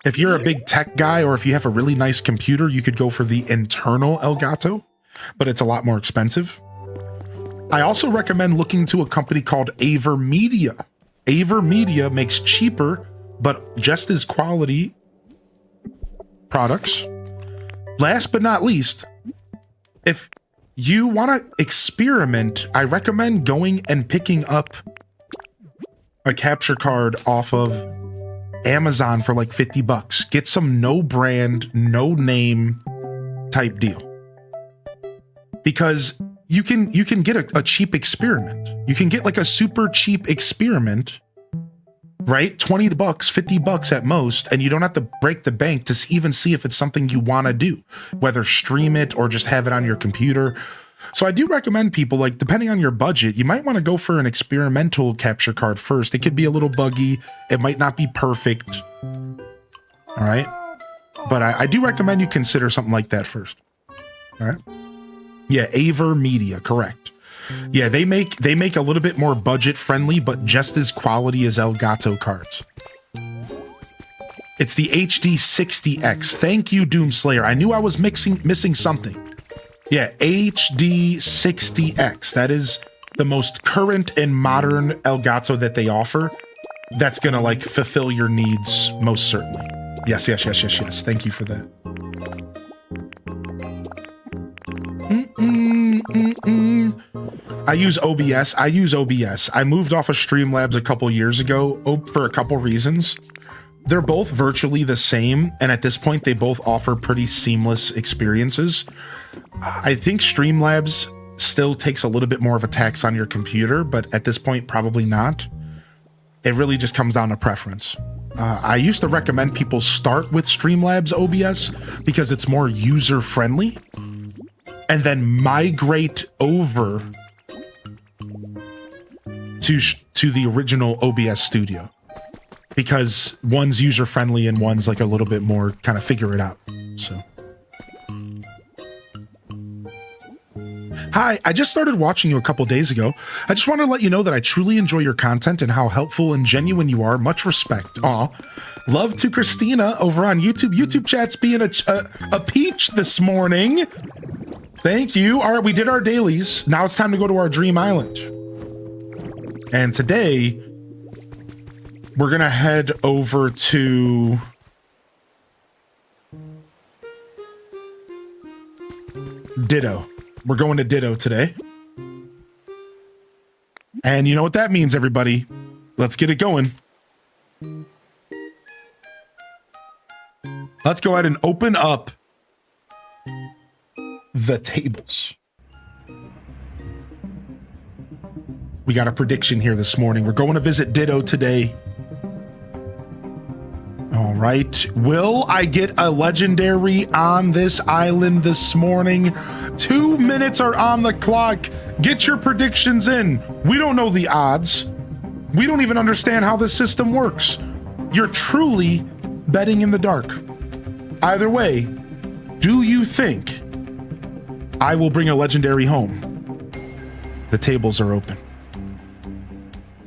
If you're a big tech guy or if you have a really nice computer, you could go for the internal Elgato, but it's a lot more expensive. I also recommend looking to a company called Avermedia. Avermedia makes cheaper, but just as quality products. Last but not least, if you want to experiment, I recommend going and picking up a capture card off of Amazon for like 50 bucks. Get some no brand, no name type deal. Because you can get a cheap experiment. You can get like a super cheap experiment, right? 20 bucks, 50 bucks at most, and you don't have to break the bank to even see if it's something you want to do, whether stream it or just have it on your computer. So I do recommend people, like, depending on your budget, you might want to go for an experimental capture card first. It could be a little buggy. It might not be perfect. All right. But I do recommend you consider something like that first. All right. Yeah, Avermedia, correct. Yeah, they make a little bit more budget friendly, but just as quality as Elgato cards. It's the HD60X. Thank you, Doomslayer. I knew I was missing something. Yeah, HD60X. That is the most current and modern Elgato that they offer. That's gonna like fulfill your needs most certainly. Yes. Thank you for that. I use OBS. I moved off of Streamlabs a couple years ago for a couple reasons. They're both virtually the same, and at this point, they both offer pretty seamless experiences. I think Streamlabs still takes a little bit more of a tax on your computer, but at this point, probably not. It really just comes down to preference. I used to recommend people start with Streamlabs OBS because it's more user-friendly, and then migrate over to the original OBS Studio, because one's user-friendly and one's like a little bit more kind of figure it out. So, hi, I just started watching you a couple days ago. I just wanted to let you know that I truly enjoy your content and how helpful and genuine you are. Much respect. Aw. Love to Christina over on YouTube. YouTube chat's being a peach this morning. Thank you. All right, we did our dailies. Now it's time to go to our dream island. And today, we're going to head over to Ditto. We're going to Ditto today. And you know what that means, everybody. Let's get it going. Let's go ahead and open up the tables. We got a prediction here this morning. We're going to visit Ditto today. All right. Will I get a legendary on this island this morning? 2 minutes are on the clock. Get your predictions in. We don't know the odds. We don't even understand how this system works. You're truly betting in the dark. Either way, do you think I will bring a legendary home? The tables are open.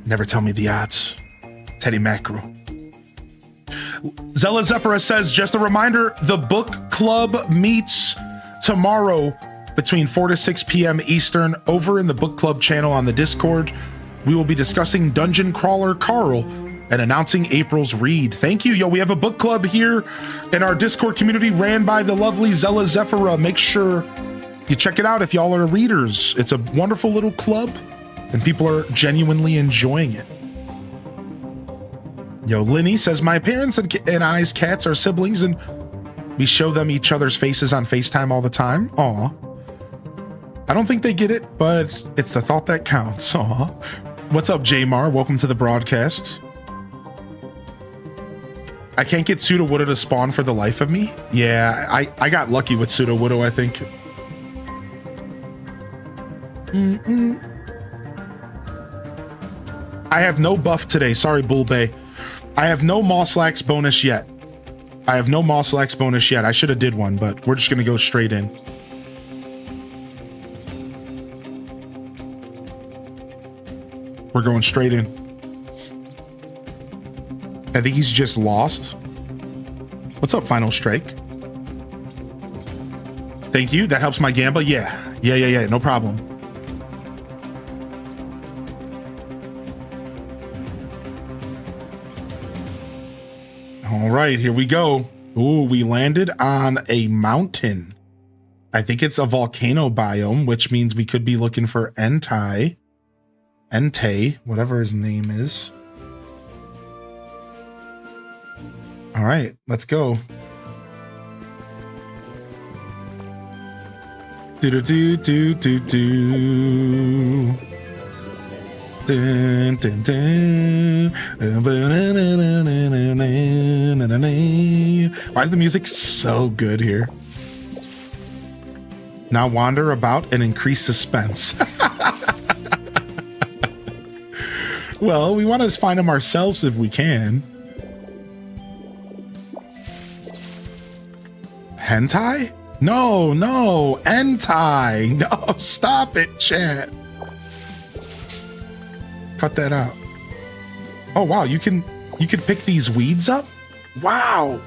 Never tell me the odds. Teddy Mackerel. Zella Zephyrus says, just a reminder, the book club meets tomorrow between 4 to 6 p.m. Eastern over in the book club channel on the Discord. We will be discussing Dungeon Crawler Carl and announcing April's read. Thank you. Yo, we have a book club here in our Discord community ran by the lovely Zella Zephyrus. Make sure you check it out if y'all are readers. It's a wonderful little club and people are genuinely enjoying it. Yo, Linny says, my parents and I's cats are siblings and we show them each other's faces on FaceTime all the time. Aw. I don't think they get it, but it's the thought that counts. Aw. What's up, Jamar? Welcome to the broadcast. I can't get Sudowoodo to spawn for the life of me. Yeah, I got lucky with Sudowoodo, I think. I have no buff today. Sorry, Bull Bay. I have no Mosslax bonus yet. I should have did one, but we're just going to go straight in. We're going straight in. I think he's just lost. What's up, Final Strike? Thank you. That helps my Gamba. Yeah. No problem. All right, here we go. Ooh, we landed on a mountain. I think it's a volcano biome, which means we could be looking for Entei, whatever his name is. All right, let's go. Do do do do do. Dun, dun, dun. Why is the music so good here? Now wander about and increase suspense. Well, we want to find them ourselves if we can. Hentai? No, Entei. No, stop it, chat. Cut that out. Oh wow, you can pick these weeds up? Wow.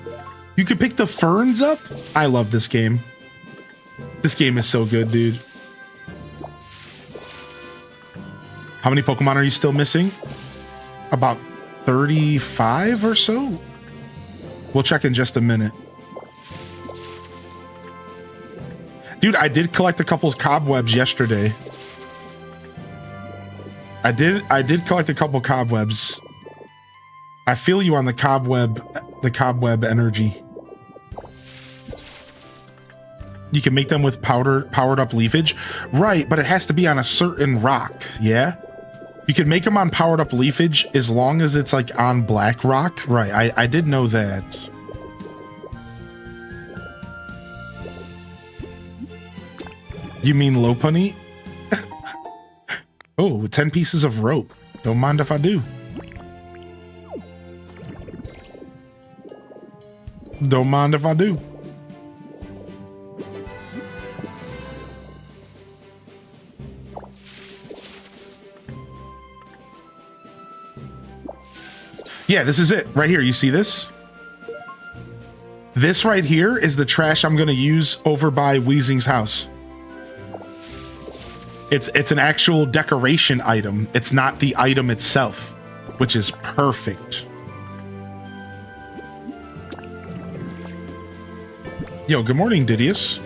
You can pick the ferns up? I love this game. This game is so good, dude. How many Pokemon are you still missing? About 35 or so? We'll check in just a minute. Dude, I did collect a couple of cobwebs yesterday. I did collect a couple cobwebs. I feel you on the cobweb energy. You can make them with powered up leafage. Right, but it has to be on a certain rock, yeah? You can make them on powered up leafage as long as it's like on black rock. Right, I did know that. You mean Lopunny? Oh, 10 pieces of rope. Don't mind if I do. Don't mind if I do. Yeah, this is it right here. You see this? This right here is the trash I'm going to use over by Weezing's house. It's an actual decoration item. It's not the item itself, which is perfect. Yo, good morning, Didius.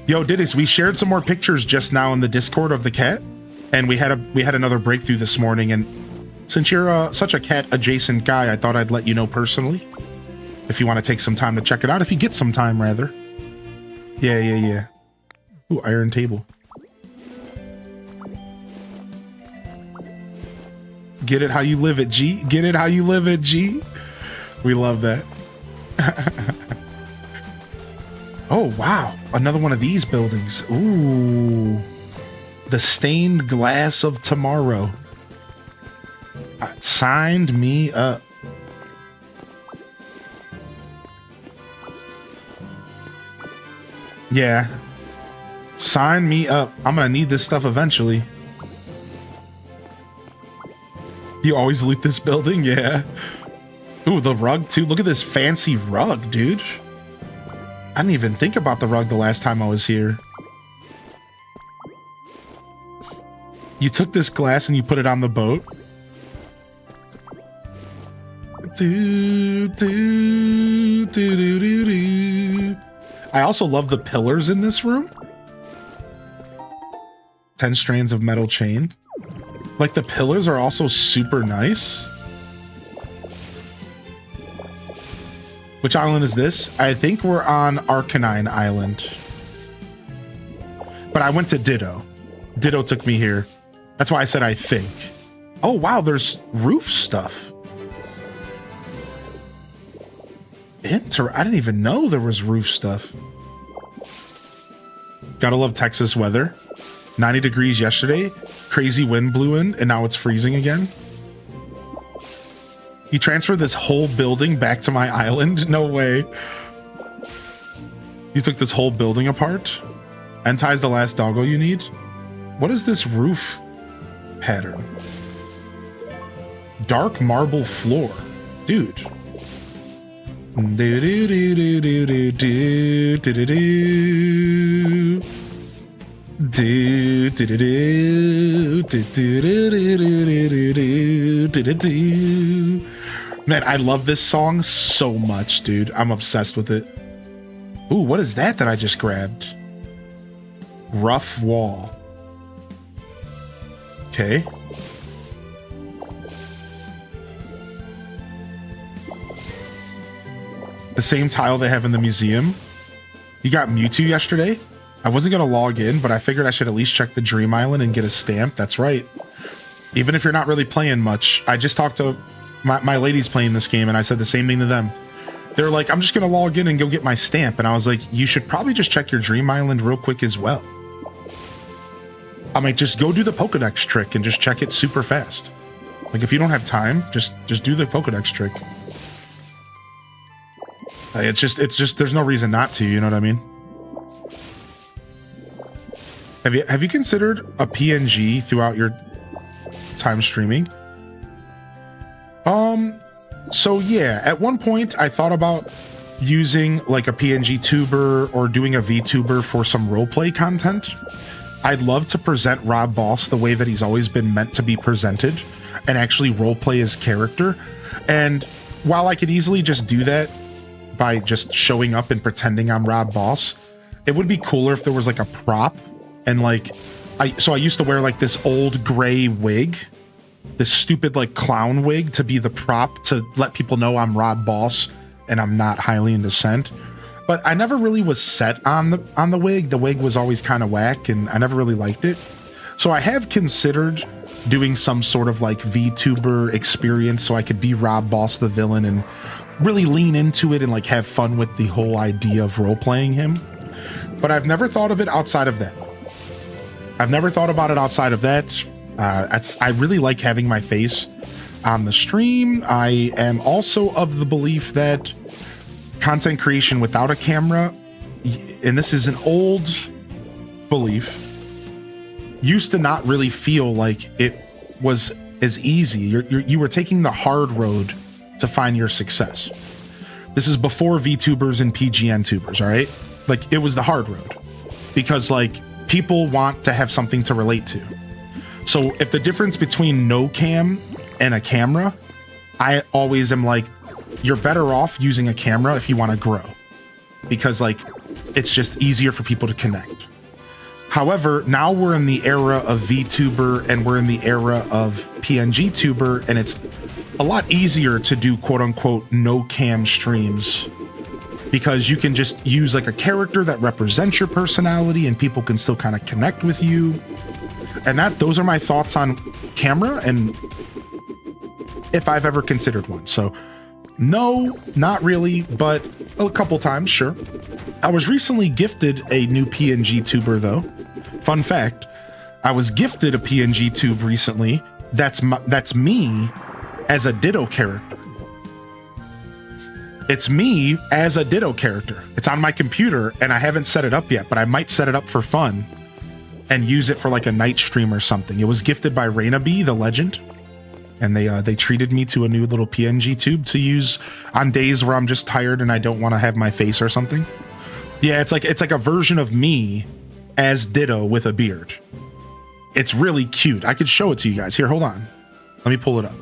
Yo, Didius, we shared some more pictures just now in the Discord of the cat, and we had another breakthrough this morning. And since you're such a cat adjacent guy, I thought I'd let you know personally if you want to take some time to check it out. If you get some time, rather. Yeah. Ooh, iron table. Get it how you live it, G. Get it how you live it, G. We love that. Oh, wow. Another one of these buildings. Ooh. The stained glass of tomorrow. Signed me up. Yeah. Sign me up. I'm gonna need this stuff eventually. You always loot this building? Yeah. Ooh, the rug too. Look at this fancy rug, dude. I didn't even think about the rug the last time I was here. You took this glass and you put it on the boat. Do, do, do, do, do, do. I also love the pillars in this room. 10 strands of metal chain. Like, the pillars are also super nice. Which island is this? I think we're on Arcanine Island. But I went to Ditto. Ditto took me here. That's why I said I think. Oh, wow, there's roof stuff. I didn't even know there was roof stuff. Gotta love Texas weather. 90 degrees yesterday. Crazy wind blew in, and now it's freezing again. You transferred this whole building back to my island? No way. You took this whole building apart? Entei's the last doggo you need? What is this roof pattern? Dark marble floor. Dude. Do do do do do do do do do do do do do do do. Man, I love this song so much, dude. I'm obsessed with it. Ooh, what is that I just grabbed? Rough wall. Okay. The same tile they have in the museum. You got Mewtwo yesterday? I wasn't going to log in, but I figured I should at least check the Dream Island and get a stamp. That's right. Even if you're not really playing much. I just talked to my ladies playing this game, and I said the same thing to them. They're like, I'm just going to log in and go get my stamp. And I was like, you should probably just check your Dream Island real quick as well. I'm like, just go do the Pokedex trick and just check it super fast. Like, if you don't have time, just do the Pokedex trick. It's just, there's no reason not to, you know what I mean? Have you considered a PNG throughout your time streaming? So yeah, at one point I thought about using like a PNG tuber or doing a VTuber for some roleplay content. I'd love to present Rob Boss the way that he's always been meant to be presented and actually roleplay his character. And while I could easily just do that by just showing up and pretending I'm Rob Boss, it would be cooler if there was like a prop and like, I used to wear like this old gray wig, this stupid like clown wig to be the prop to let people know I'm Rob Boss and I'm not highly in descent. But I never really was set on the wig. The wig was always kind of whack and I never really liked it. So I have considered doing some sort of like VTuber experience so I could be Rob Boss the villain and really lean into it and like have fun with the whole idea of role-playing him. But I've never thought of it outside of that. I've never thought about it outside of that. I really like having my face on the stream. I am also of the belief that content creation without a camera, and this is an old belief, used to not really feel like it was as easy. You were taking the hard road to find your success. This is before VTubers and PGN tubers, all right? Like, it was the hard road because like people want to have something to relate to. So if the difference between no cam and a camera, I always am like, you're better off using a camera if you want to grow because like it's just easier for people to connect. However, now we're in the era of VTuber and we're in the era of PNG tuber, and it's a lot easier to do quote unquote no cam streams because you can just use like a character that represents your personality and people can still kind of connect with you. And those are my thoughts on camera and if I've ever considered one. So no, not really, but a couple times, sure. I was recently gifted a new PNG tuber though. Fun fact, I was gifted a PNG tube recently. That's me as a Ditto character. It's me as a Ditto character. It's on my computer and I haven't set it up yet, but I might set it up for fun and use it for like a night stream or something. It was gifted by Raina B, the legend. and they treated me to a new little PNG tube to use on days where I'm just tired and I don't want to have my face or something. Yeah, it's like a version of me as Ditto with a beard. It's really cute. I could show it to you guys. Here, hold on. Let me pull it up.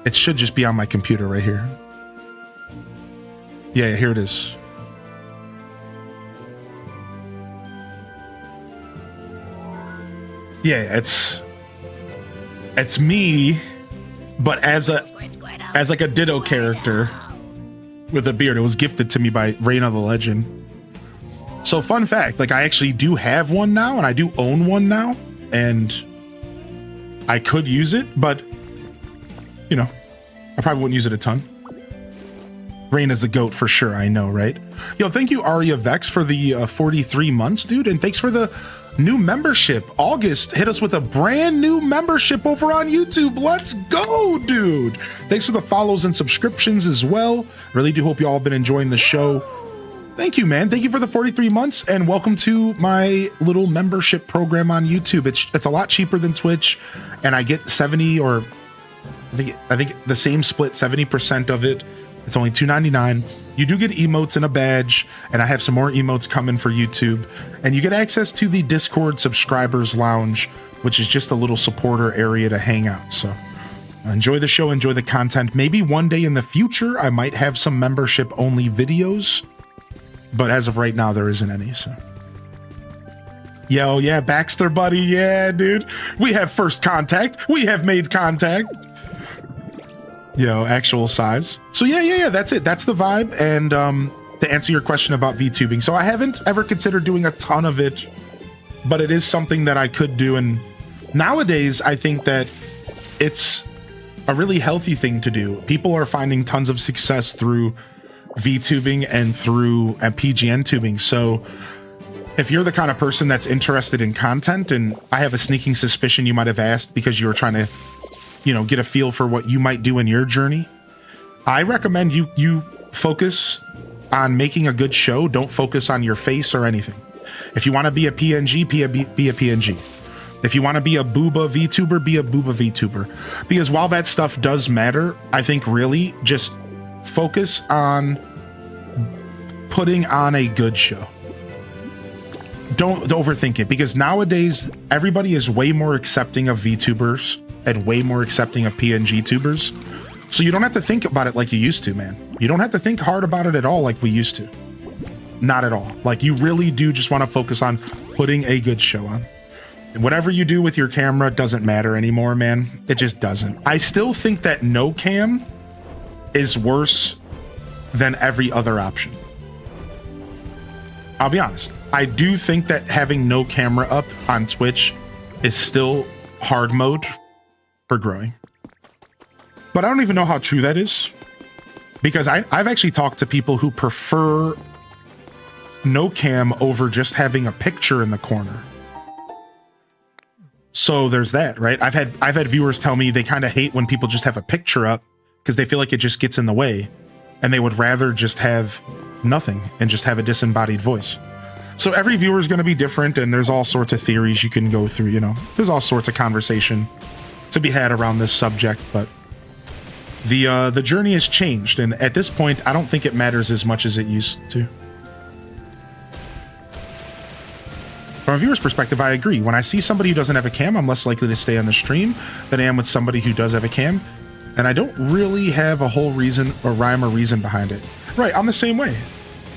It should just be on my computer right here. Yeah, here it is. Yeah, it's me, but as like a Ditto character with a beard. It was gifted to me by Reina the Legend. So fun fact, like I actually do have one now, and I do own one now, and I could use it, but you know, I probably wouldn't use it a ton. Reina's the GOAT for sure, I know, right? Yo, thank you, Aria Vex, for the 43 months, dude, and thanks for the new membership. August hit us with a brand new membership over on YouTube. Let's go, dude. Thanks for the follows and subscriptions as well. Really do hope you all have been enjoying the show. Thank you, man. Thank you for the 43 months, and welcome to my little membership program on YouTube. It's a lot cheaper than Twitch, and I get 70 or I think the same split, 70% of it. It's only $2.99. You do get emotes and a badge, and I have some more emotes coming for YouTube. And you get access to the Discord subscribers lounge, which is just a little supporter area to hang out. So enjoy the show, enjoy the content. Maybe one day in the future, I might have some membership only videos, but as of right now, there isn't any. So, yo, yeah, Baxter buddy, yeah, dude, we have first contact. We have made contact. Yo, actual size. So yeah, that's it. That's the vibe. And to answer your question about VTubing, so I haven't ever considered doing a ton of it, but it is something that I could do. And nowadays, I think that it's a really healthy thing to do. People are finding tons of success through VTubing and through PGN tubing. So if you're the kind of person that's interested in content, and I have a sneaking suspicion you might have asked because you were trying to, you know, get a feel for what you might do in your journey, I recommend you focus on making a good show. Don't focus on your face or anything. If you want to be a PNG, be a PNG. If you want to be a booba VTuber, be a booba VTuber. Because while that stuff does matter, I think really just focus on putting on a good show. Don't overthink it, because nowadays everybody is way more accepting of VTubers and way more accepting of PNG tubers. So you don't have to think about it like you used to, man. You don't have to think hard about it at all like we used to. Not at all. Like, you really do just want to focus on putting a good show on. Whatever you do with your camera doesn't matter anymore, man. It just doesn't. I still think that no cam is worse than every other option. I'll be honest. I do think that having no camera up on Twitch is still hard mode for growing. But I don't even know how true that is, because I've actually talked to people who prefer no cam over just having a picture in the corner. So there's that, right? I've had viewers tell me they kind of hate when people just have a picture up because they feel like it just gets in the way, and they would rather just have nothing and just have a disembodied voice. So every viewer is going to be different, and there's all sorts of theories you can go through, you know. There's all sorts of conversation to be had around this subject, but the journey has changed, and at this point, I don't think it matters as much as it used to. From a viewer's perspective, I agree. When I see somebody who doesn't have a cam, I'm less likely to stay on the stream than I am with somebody who does have a cam, and I don't really have a whole reason or rhyme or reason behind it. Right, I'm the same way.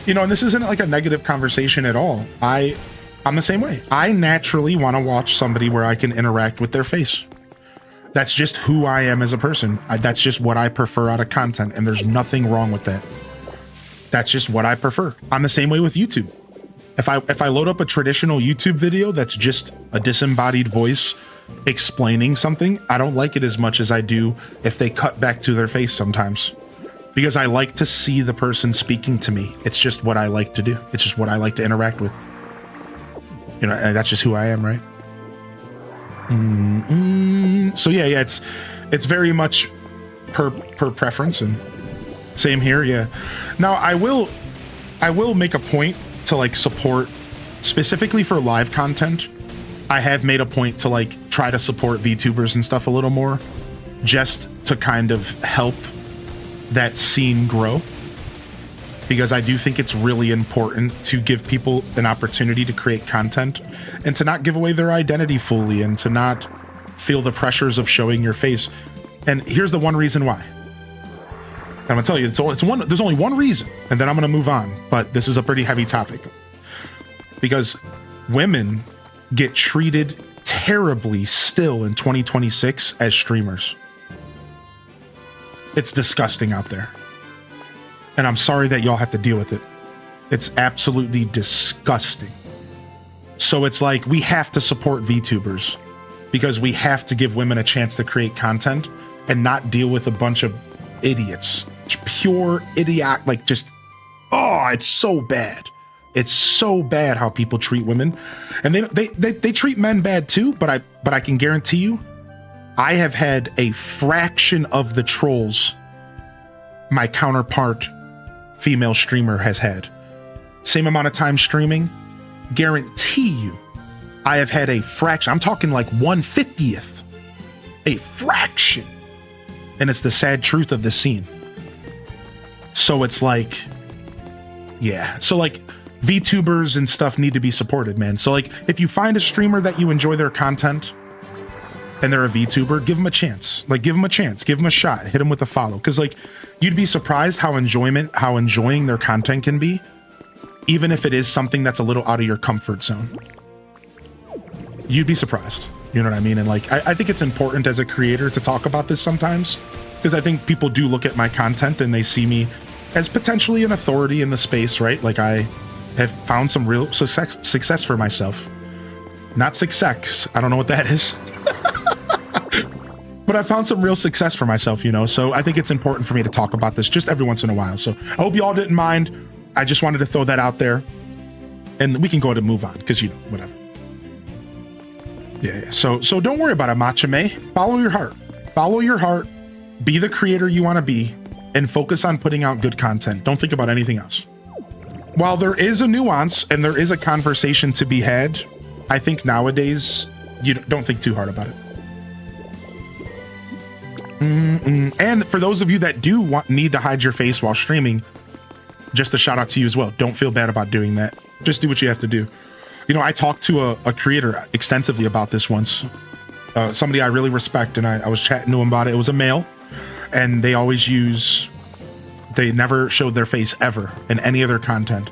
You know, and this isn't like a negative conversation at all. I'm the same way. I naturally want to watch somebody where I can interact with their face. That's just who I am as a person. That's just what I prefer out of content, and there's nothing wrong with that. That's just what I prefer. I'm the same way with YouTube. If I load up a traditional YouTube video that's just a disembodied voice explaining something, I don't like it as much as I do if they cut back to their face sometimes. Because I like to see the person speaking to me. It's just what I like to do. It's just what I like to interact with. You know, and that's just who I am, right? So yeah, it's very much per preference, and same here, yeah. Now I will make a point to like support specifically for live content, I have made a point to like try to support VTubers and stuff a little more, just to kind of help that scene grow. Because I do think it's really important to give people an opportunity to create content and to not give away their identity fully and to not feel the pressures of showing your face. And here's the one reason why. I'm gonna tell you, there's only one reason, and then I'm gonna move on, but this is a pretty heavy topic. Because women get treated terribly still in 2026 as streamers. It's disgusting out there. And I'm sorry that y'all have to deal with it. It's absolutely disgusting. So it's like we have to support VTubers because we have to give women a chance to create content and not deal with a bunch of idiots. Pure idiot, like just, oh, it's so bad. It's so bad how people treat women. And they treat men bad too, but I can guarantee you, I have had a fraction of the trolls my counterpart female streamer has had. Same amount of time streaming, guarantee you, I have had a fraction. I'm talking like 1/50th, a fraction. And it's the sad truth of the scene. So it's like, yeah. So like VTubers and stuff need to be supported, man. So like if you find a streamer that you enjoy their content and they're a VTuber, give them a chance. Like give them a chance, give them a shot, hit them with a follow. Cause like you'd be surprised how enjoying their content can be, even if it is something that's a little out of your comfort zone. You'd be surprised. You know what I mean? And like, I think it's important as a creator to talk about this sometimes, because I think people do look at my content and they see me as potentially an authority in the space, right? Like I have found some real success for myself. Not success. I don't know what that is. But I found some real success for myself, you know? So I think it's important for me to talk about this just every once in a while. So I hope you all didn't mind. I just wanted to throw that out there. And we can go ahead and move on, because, you know, whatever. Yeah. So don't worry about it, Machame. Follow your heart. Follow your heart. Be the creator you want to be. And focus on putting out good content. Don't think about anything else. While there is a nuance and there is a conversation to be had, I think nowadays you don't think too hard about it. And for those of you that do need to hide your face while streaming, just a shout out to you as well. Don't feel bad about doing that. Just do what you have to do. You know, I talked to a creator extensively about this once. Somebody I really respect, and I was chatting to him about it. It was a male, and they never showed their face ever in any of their content.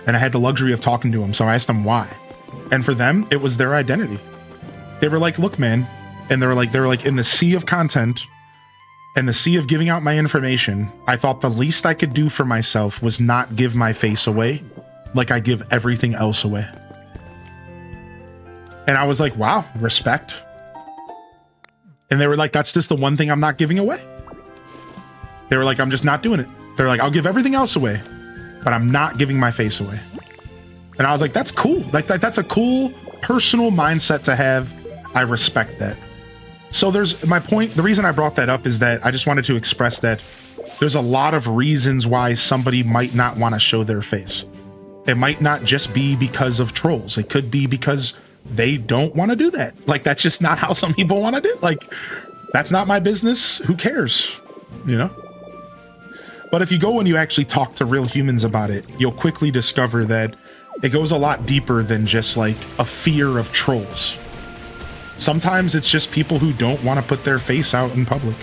And I had the luxury of talking to him, so I asked them why. And for them, it was their identity. They were like, look, man. And they were like, in the sea of content and the sea of giving out my information, I thought the least I could do for myself was not give my face away like I give everything else away. And I was like, wow, respect. And they were like, that's just the one thing I'm not giving away. They were like, I'm just not doing it. They're like, I'll give everything else away, but I'm not giving my face away. And I was like, that's cool. Like that's a cool personal mindset to have. I respect that. So there's my point. The reason I brought that up is that I just wanted to express that there's a lot of reasons why somebody might not want to show their face. It might not just be because of trolls. It could be because they don't want to do that. Like, that's just not how some people want to do. Like, that's not my business. Who cares? You know? But if you go and you actually talk to real humans about it, you'll quickly discover that it goes a lot deeper than just like a fear of trolls. Sometimes it's just people who don't want to put their face out in public.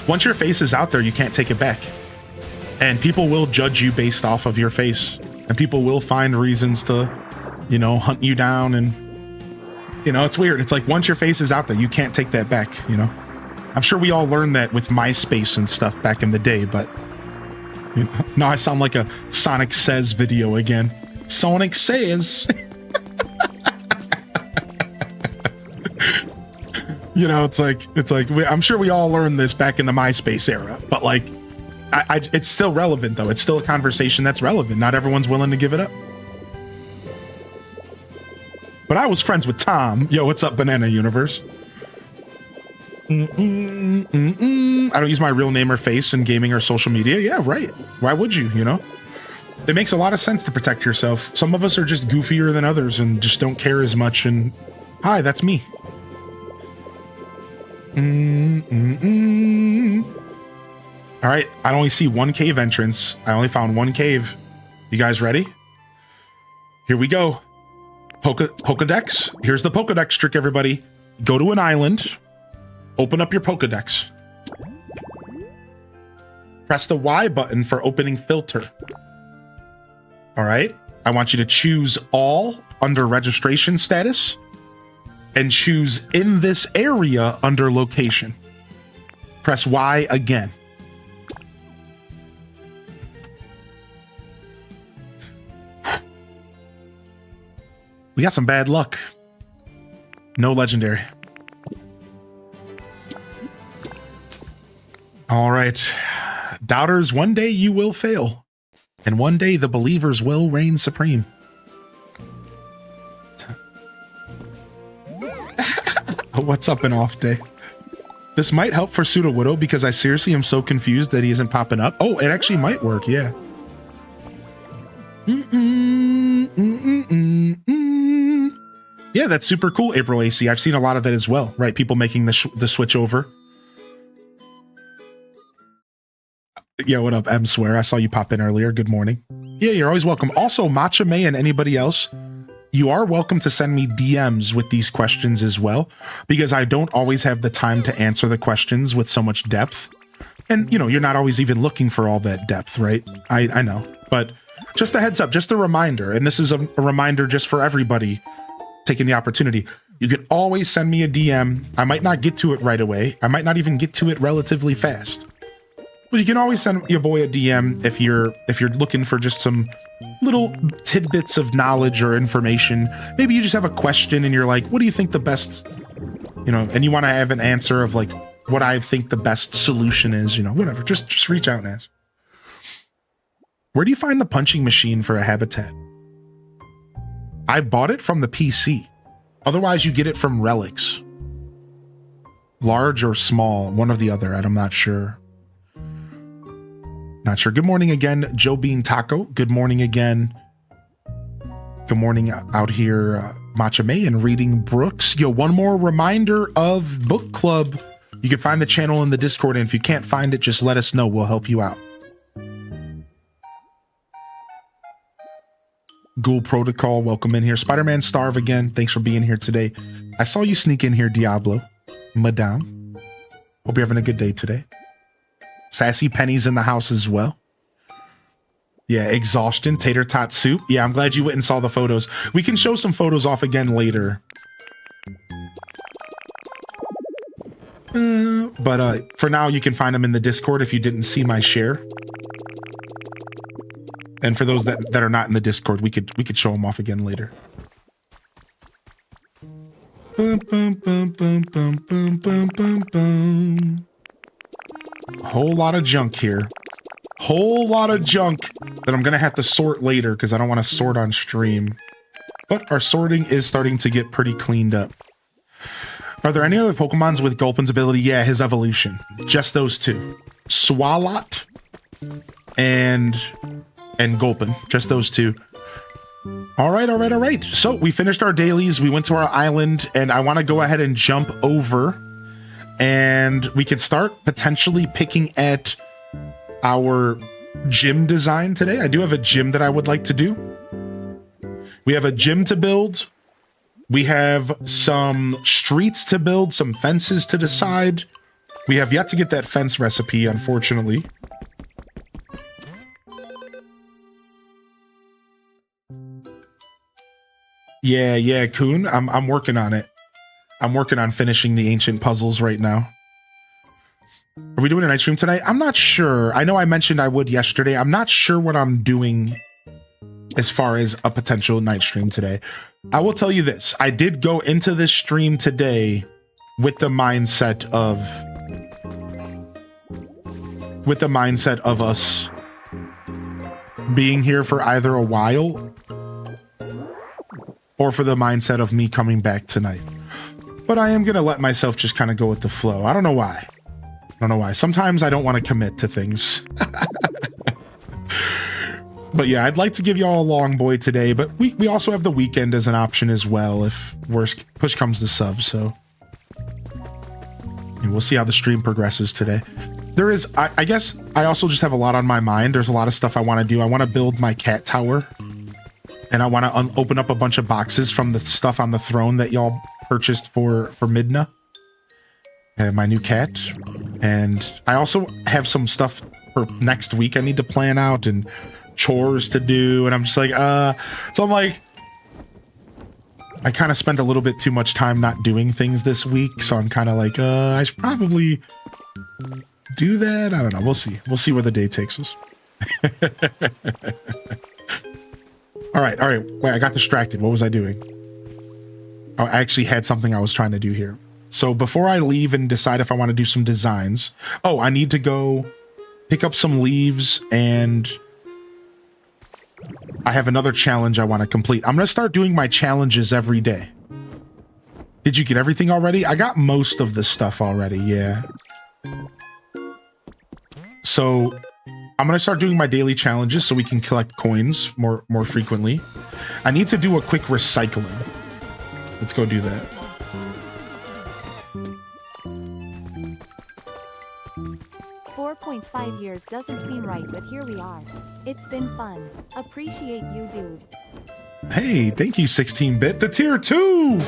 Once your face is out there, you can't take it back. And people will judge you based off of your face. And people will find reasons to, you know, hunt you down. And, you know, it's weird. It's like once your face is out there, you can't take that back, you know? I'm sure we all learned that with MySpace and stuff back in the day, but you know, now I sound like a Sonic Says video again. Sonic Says. You know, it's like I'm sure we all learned this back in the MySpace era, but like, it's still relevant though. It's still a conversation that's relevant. Not everyone's willing to give it up. But I was friends with Tom. Yo, what's up, Banana Universe? I don't use my real name or face in gaming or social media. Yeah, right. Why would you, you know? It makes a lot of sense to protect yourself. Some of us are just goofier than others and just don't care as much. And hi, that's me. All right, I only see one cave entrance. I only found one cave. You guys ready? Here we go. Pokedex. Here's the Pokedex trick, everybody. Go to an island. Open up your Pokedex. Press the Y button for opening filter. All right. I want you to choose all under registration status and choose in this area under location. Press Y again. We got some bad luck. No legendary. All right. Doubters, one day you will fail. And one day the believers will reign supreme. What's up an off day? This might help for Pseudo Widow because I seriously am so confused that he isn't popping up. Oh, it actually might work, yeah. Yeah, that's super cool, April AC. I've seen a lot of that as well, right? People making the switch over. Yeah, what up, M Swear? I saw you pop in earlier. Good morning. Yeah, you're always welcome. Also, Matcha May and anybody else, you are welcome to send me DMs with these questions as well, because I don't always have the time to answer the questions with so much depth. And, you know, you're not always even looking for all that depth, right? I know. But just a heads up, just a reminder, and this is a reminder just for everybody taking the opportunity. You can always send me a DM. I might not get to it right away. I might not even get to it relatively fast. But you can always send your boy a DM if you're looking for just some little tidbits of knowledge or information. Maybe you just have a question and you're like, what do you think the best, you know, and you want to have an answer of like what I think the best solution is, you know, whatever. Just reach out and ask. Where do you find the punching machine for a habitat? I bought it from the PC. Otherwise, you get it from relics. Large or small, one or the other. I'm not sure. Not sure. Good morning again, Joe Bean Taco. Good morning again. Good morning out here, Matcha May and Reading Brooks. Yo, one more reminder of book club. You can find the channel in the Discord, and if you can't find it, just let us know. We'll help you out. Ghoul Protocol, welcome in here. Spider-Man Starve again, thanks for being here today. I saw you sneak in here, Diablo. Madame. Hope you're having a good day today. Sassy Penny's in the house as well. Yeah, exhaustion, tater tot soup. Yeah, I'm glad you went and saw the photos. We can show some photos off again later. But for now, you can find them in the Discord if you didn't see my share. And for those that are not in the Discord, we could show them off again later. Bum, bum, bum, bum, bum, bum, bum, bum, bum. Whole lot of junk here. Whole lot of junk that I'm gonna have to sort later because I don't want to sort on stream. But our sorting is starting to get pretty cleaned up. Are there any other Pokemons with Gulpin's ability? Yeah, his evolution. Just those two. Swalot and Gulpin. Just those two. All right. So we finished our dailies. We went to our island, and I want to go ahead and jump over, and we could start potentially picking at our gym design today. I do have a gym that I would like to do. We have a gym to build. We have some streets to build, some fences to decide. We have yet to get that fence recipe, unfortunately. Yeah, Coon. I'm working on it. I'm working on finishing the ancient puzzles right now. Are we doing a night stream tonight? I'm not sure. I know I mentioned I would yesterday. I'm not sure what I'm doing as far as a potential night stream today. I will tell you this. I did go into this stream today with the mindset of us being here for either a while or for the mindset of me coming back tonight. But I am going to let myself just kind of go with the flow. I don't know why. Sometimes I don't want to commit to things. But yeah, I'd like to give y'all a long boy today, but we also have the weekend as an option as well if worst push comes to sub. So and we'll see how the stream progresses today. There is, I guess I also just have a lot on my mind. There's a lot of stuff I want to do. I want to build my cat tower, and I want to open up a bunch of boxes from the stuff on the throne that y'all purchased for Midna, my new cat. And I also have some stuff for next week I need to plan out and chores to do, and I'm just like, so I'm like, I kind of spent a little bit too much time not doing things this week, so I'm kind of like, I should probably do that. I don't know. We'll see. We'll see where the day takes us. All right. Wait, I got distracted. What was I doing? Oh, I actually had something I was trying to do here. So before I leave and decide if I want to do some designs, oh, I need to go pick up some leaves, and I have another challenge I want to complete. I'm going to start doing my challenges every day. Did you get everything already? I got most of the stuff already, yeah. So I'm going to start doing my daily challenges so we can collect coins more frequently. I need to do a quick recycling. Let's go do that. .5 years doesn't seem right, but here we are. It's been fun. Appreciate you, dude. Hey, thank you, 16-bit. The tier 2.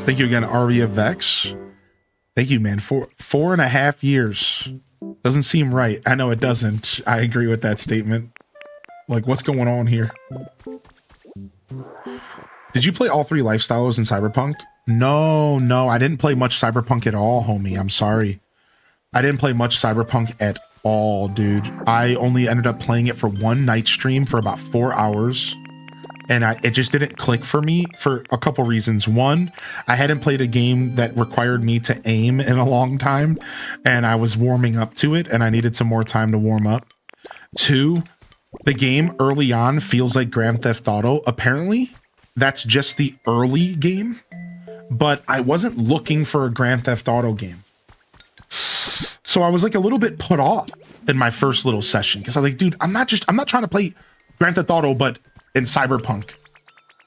Thank you again, Aria Vex. Thank you, man. 4.5 years. Doesn't seem right. I know it doesn't. I agree with that statement. Like, what's going on here? Did you play all 3 lifestyles in Cyberpunk? No, I didn't play much Cyberpunk at all, homie. I'm sorry. I didn't play much Cyberpunk at all, dude. I only ended up playing it for one night stream for about 4 hours. And it just didn't click for me for a couple reasons. One, I hadn't played a game that required me to aim in a long time, and I was warming up to it, and I needed some more time to warm up. Two, the game early on feels like Grand Theft Auto. Apparently, that's just the early game, but I wasn't looking for a Grand Theft Auto game. So I was like a little bit put off in my first little session because I was like, dude, I'm not trying to play Grand Theft Auto, but in Cyberpunk.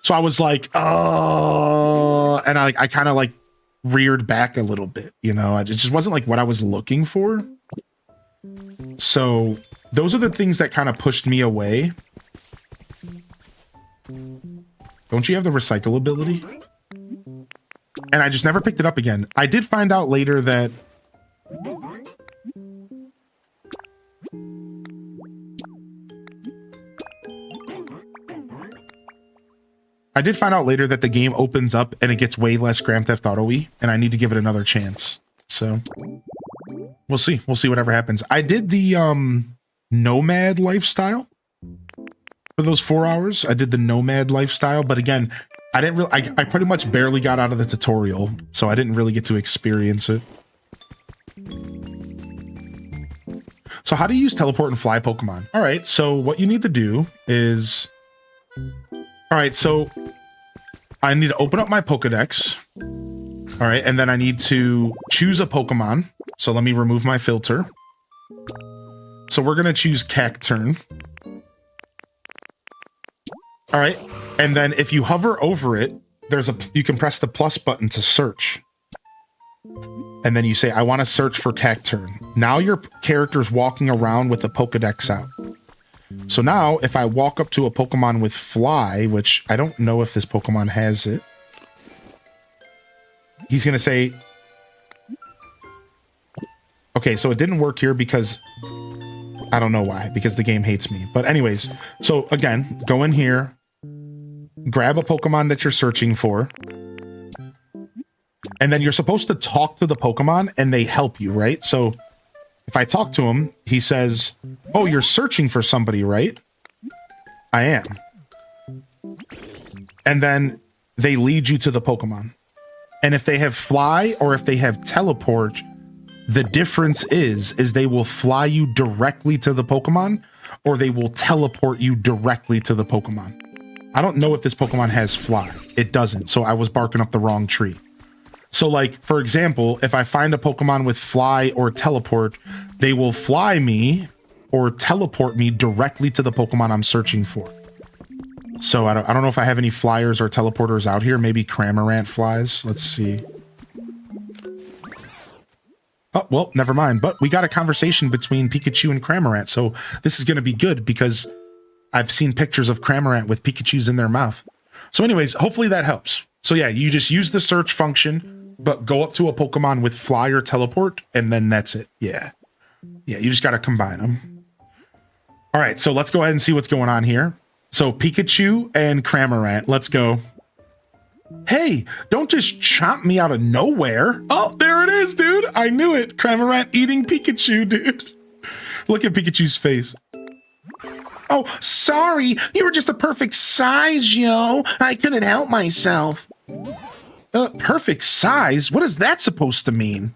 So I was like, oh, and I kind of like reared back a little bit, you know, it just wasn't like what I was looking for. So those are the things that kind of pushed me away. Don't you have the recycle ability? And I just never picked it up again. I did find out later that the game opens up and it gets way less Grand Theft Auto-y, and I need to give it another chance. So we'll see. We'll see whatever happens. I did the nomad lifestyle for those 4 hours. I did the nomad lifestyle, but again, I didn't really. I pretty much barely got out of the tutorial, so I didn't really get to experience it. So how do you use teleport and fly Pokemon? All right, so what you need to do is, all right, so I need to open up my Pokedex. All right, and then I need to choose a Pokemon. So let me remove my filter. So we're gonna choose Cacturn. All right, and then if you hover over it, you can press the plus button to search. And then you say, I want to search for Cacturn. Now your character's walking around with the Pokedex out. So now if I walk up to a Pokemon with Fly, which I don't know if this Pokemon has it, he's going to say, okay, so it didn't work here because I don't know why, because the game hates me. But anyways, so again, go in here, grab a Pokemon that you're searching for, and then you're supposed to talk to the Pokemon and they help you, right? So if I talk to him, he says, oh, you're searching for somebody, right? I am. And then they lead you to the Pokemon. And if they have Fly or if they have Teleport, the difference is they will fly you directly to the Pokemon or they will teleport you directly to the Pokemon. I don't know if this Pokemon has Fly. It doesn't, so I was barking up the wrong tree. So like, for example, if I find a Pokemon with Fly or Teleport, they will fly me or teleport me directly to the Pokemon I'm searching for. So I don't know if I have any flyers or teleporters out here. Maybe Cramorant flies. Let's see. Oh, well, never mind. But we got a conversation between Pikachu and Cramorant. So this is going to be good because I've seen pictures of Cramorant with Pikachus in their mouth. So anyways, hopefully that helps. So yeah, you just use the search function, but go up to a Pokemon with fly or teleport, and then that's it. Yeah. Yeah, you just got to combine them. All right, so let's go ahead and see what's going on here. So Pikachu and Cramorant, let's go. Hey, don't just chomp me out of nowhere. Oh, there it is, dude. I knew it. Cramorant eating Pikachu, dude. Look at Pikachu's face. Oh, sorry. You were just the perfect size, yo. I couldn't help myself. Perfect size? What is that supposed to mean?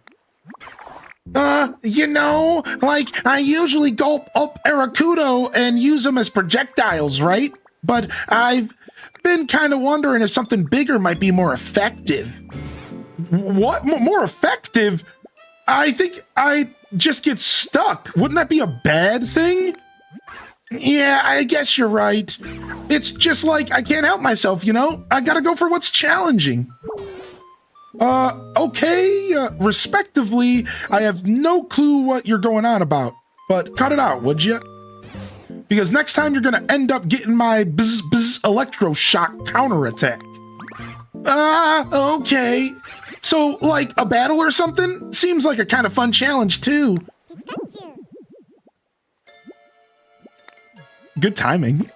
You know, like, I usually gulp up Aracudo and use them as projectiles, right? But I've been kind of wondering if something bigger might be more effective. What? More effective? I think I just get stuck. Wouldn't that be a bad thing? Yeah, I guess you're right. It's just like I can't help myself, you know? I gotta go for what's challenging. Okay, respectively, I have no clue what you're going on about, but cut it out, would you? Because next time you're gonna end up getting my bzz bzz electroshock counterattack. Okay. So, like, a battle or something? Seems like a kind of fun challenge, too. Good timing.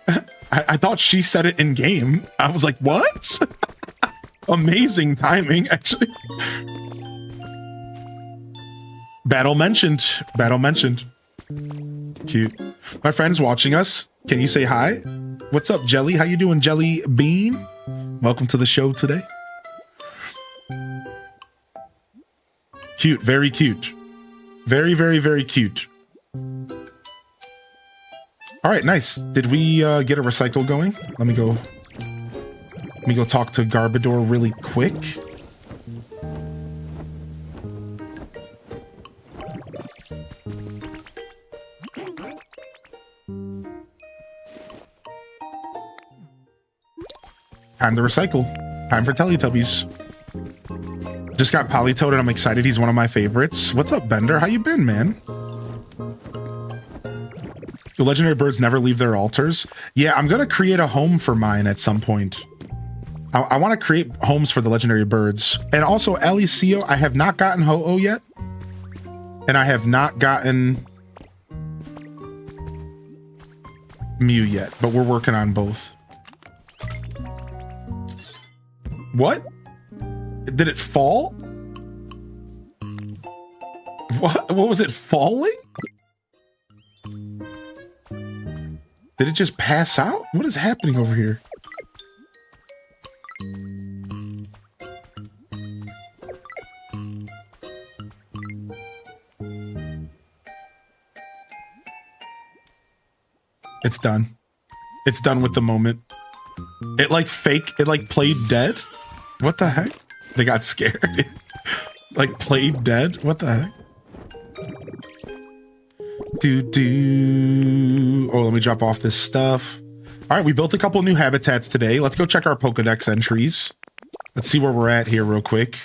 I thought she said it in game. I was like, what? Amazing timing, actually. Battle mentioned. Battle mentioned. Cute. My friend's watching us. Can you say hi? What's up, Jelly? How you doing, Jelly Bean? Welcome to the show today. Cute. Very cute. Very, very, very cute. All right, nice. Did we get a recycle going? Let me go talk to Garbodor really quick. Time to recycle. Time for Teletubbies. Just got Politoed and I'm excited. He's one of my favorites. What's up, Bender? How you been, man? Do legendary birds never leave their altars? Yeah, I'm gonna create a home for mine at some point. I want to create homes for the legendary birds. And also, Alicio, I have not gotten Ho-Oh yet. And I have not gotten Mew yet, but we're working on both. What? Did it fall? What was it falling? Did it just pass out? What is happening over here? It's done. It's done with the moment. It like played dead. What the heck? They got scared. Like played dead? What the heck? Oh, let me drop off this stuff. All right, we built a couple new habitats today. Let's go check our Pokedex entries. Let's see where we're at here real quick.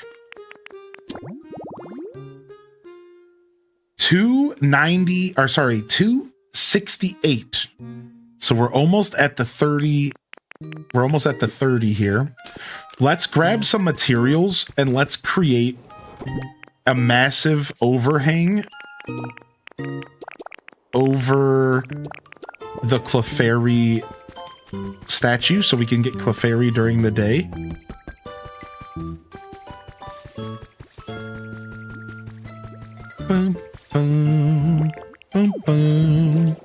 268. So we're almost at the 30. We're almost at the 30 here. Let's grab some materials and let's create a massive overhang over the Clefairy statue so we can get Clefairy during the day. Boom, boom, boom, boom.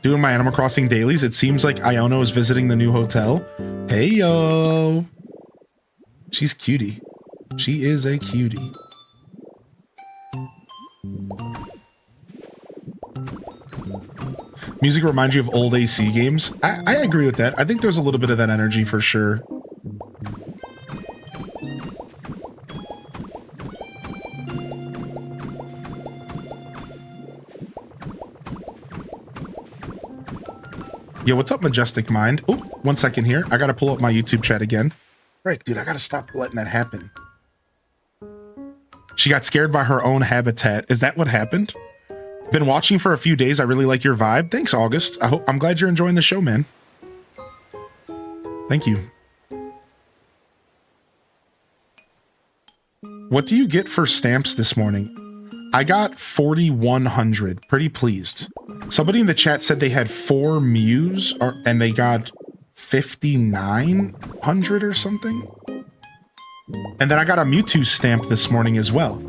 Doing my Animal Crossing dailies. It seems like Iono is visiting the new hotel. Hey, yo. She's cutie. She is a cutie. Music reminds you of old AC games. I agree with that. I think there's a little bit of that energy for sure. Yo, what's up, Majestic Mind? Oh, 1 second here. I gotta pull up my YouTube chat again. Right, dude, I gotta stop letting that happen. She got scared by her own habitat. Is that what happened? Been watching for a few days. I really like your vibe. Thanks, August. I'm glad you're enjoying the show, man. Thank you. What do you get for stamps this morning? I got 4,100. Pretty pleased. Somebody in the chat said they had 4 Mews and they got 5,900 or something. And then I got a Mewtwo stamp this morning as well.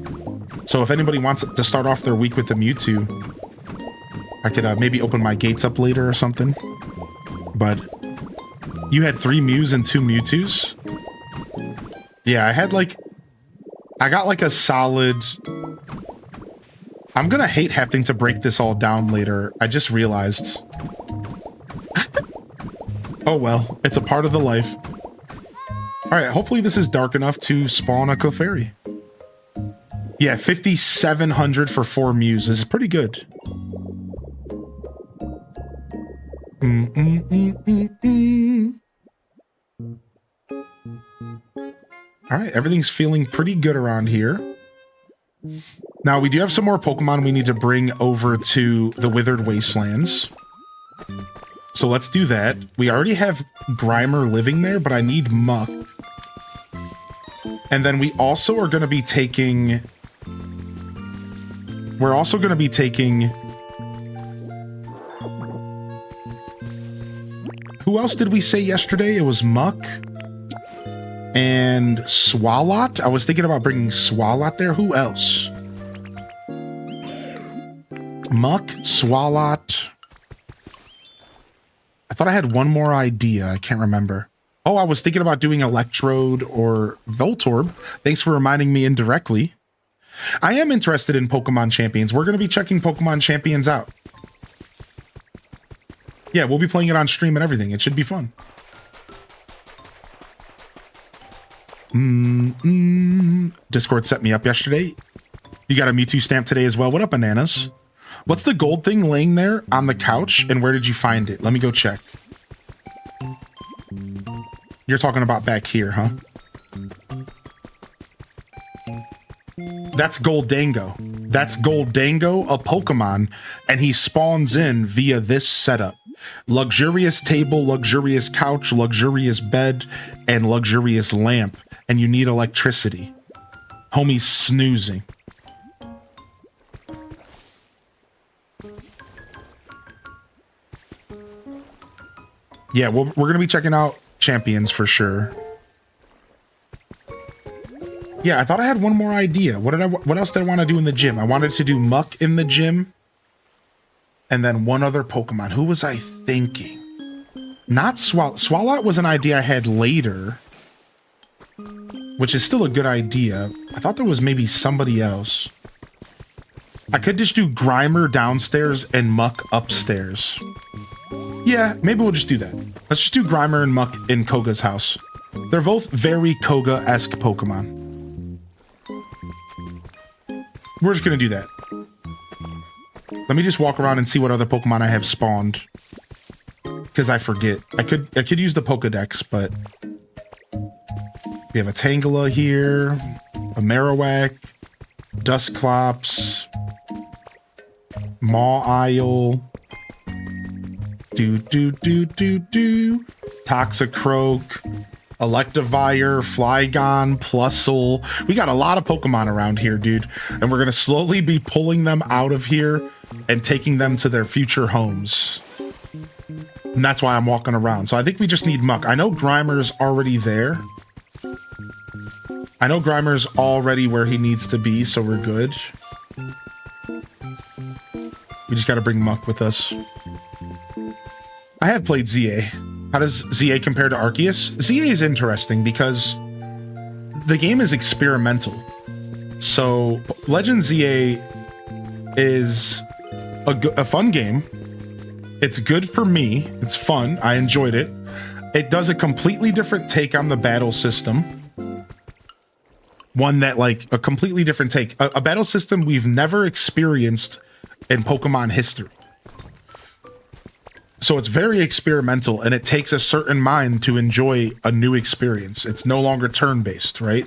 So if anybody wants to start off their week with the Mewtwo, I could maybe open my gates up later or something. But you had 3 Mews and 2 Mewtwo's? Yeah, I got like a solid... I'm gonna hate having to break this all down later. I just realized. Oh well, it's a part of the life. Alright, hopefully this is dark enough to spawn a Clefairy. Yeah, 5,700 for 4 Mews is pretty good. Alright, everything's feeling pretty good around here. Now, we do have some more Pokemon we need to bring over to the Withered Wastelands. So let's do that. We already have Grimer living there, but I need Muck. And then we also are going to be taking... We're also going to be taking... Who else did we say yesterday? It was Muck and Swalot. I was thinking about bringing Swalot there. Who else? Muck, Swalot. I thought I had one more idea. I can't remember. Oh, I was thinking about doing Electrode or Voltorb. Thanks for reminding me indirectly. I am interested in Pokemon Champions. We're going to be checking Pokemon Champions out. Yeah, we'll be playing it on stream and everything. It should be fun. Discord set me up yesterday. You got a Mewtwo stamp today as well. What up, Bananas? What's the gold thing laying there on the couch, and where did you find it? Let me go check. You're talking about back here, huh? That's Goldango. That's Goldango, a Pokemon, and he spawns in via this setup. Luxurious table, luxurious couch, luxurious bed, and luxurious lamp. And you need electricity. Homie's snoozing. Yeah, we're going to be checking out Champions for sure. Yeah, I thought I had one more idea. What else did I want to do in the gym? I wanted to do Muck in the gym. And then one other Pokemon. Who was I thinking? Not Swalot. Swalot was an idea I had later. Which is still a good idea. I thought there was maybe somebody else. I could just do Grimer downstairs and Muck upstairs. Yeah, maybe we'll just do that. Let's just do Grimer and Muck in Koga's house. They're both very Koga-esque Pokemon. We're just gonna do that. Let me just walk around and see what other Pokemon I have spawned. Because I forget. I could use the Pokedex, but... We have a Tangela here, a Marowak, Dusclops, Maw-Isle, Toxicroak, Electivire, Flygon, Plusle. We got a lot of Pokemon around here, dude. And we're going to slowly be pulling them out of here and taking them to their future homes. And that's why I'm walking around. So I think we just need Muck. I know Grimer's already there. I know Grimer's already where he needs to be, so we're good. We just gotta bring Muck with us. I have played ZA. How does ZA compare to Arceus? ZA is interesting because the game is experimental. So Legend ZA is a fun game. It's good for me. It's fun. I enjoyed it. It does a completely different take on the battle system. One that, like, a completely different take. A battle system we've never experienced in Pokemon history. So it's very experimental, and it takes a certain mind to enjoy a new experience. It's no longer turn-based, right?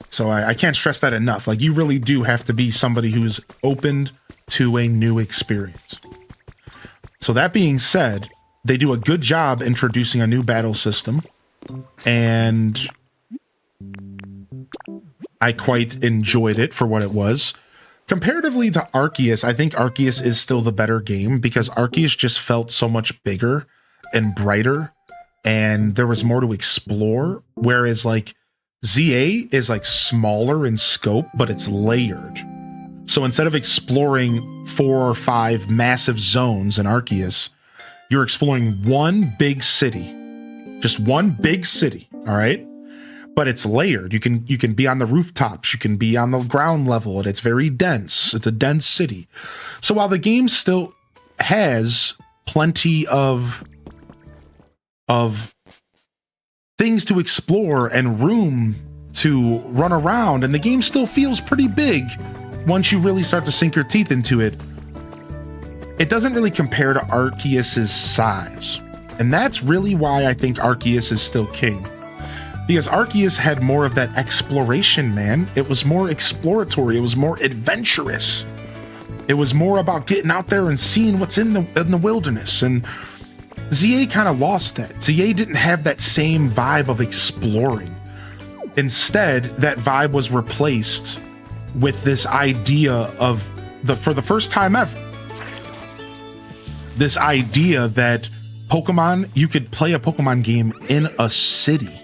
So I can't stress that enough. Like, you really do have to be somebody who's opened to a new experience. So that being said, they do a good job introducing a new battle system, and I quite enjoyed it for what it was. Comparatively to Arceus, I think Arceus is still the better game because Arceus just felt so much bigger and brighter, and there was more to explore, whereas like ZA is like smaller in scope, but it's layered. So instead of exploring 4 or 5 massive zones in Arceus, you're exploring one big city. Just one big city, all right? But it's layered. You can be on the rooftops, you can be on the ground level, and it's very dense. It's a dense city. So while the game still has plenty of things to explore and room to run around, and the game still feels pretty big once you really start to sink your teeth into it, it doesn't really compare to Arceus's size. And that's really why I think Arceus is still king. Because Arceus had more of that exploration, man. It was more exploratory. It was more adventurous. It was more about getting out there and seeing what's in the wilderness. And ZA kind of lost that. ZA didn't have that same vibe of exploring. Instead, that vibe was replaced with this idea of for the first time ever, this idea that Pokemon, you could play a Pokemon game in a city.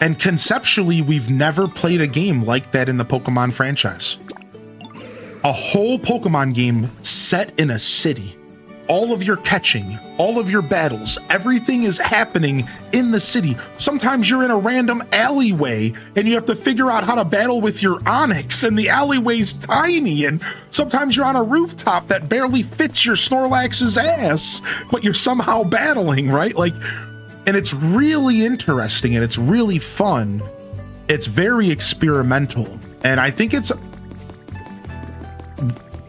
And conceptually, we've never played a game like that in the Pokemon franchise. A whole Pokemon game set in a city. All of your catching, all of your battles, everything is happening in the city. Sometimes you're in a random alleyway and you have to figure out how to battle with your Onix, and the alleyway's tiny, and sometimes you're on a rooftop that barely fits your Snorlax's ass, but you're somehow battling, right? Like, and it's really interesting and it's really fun. It's very experimental, and I think it's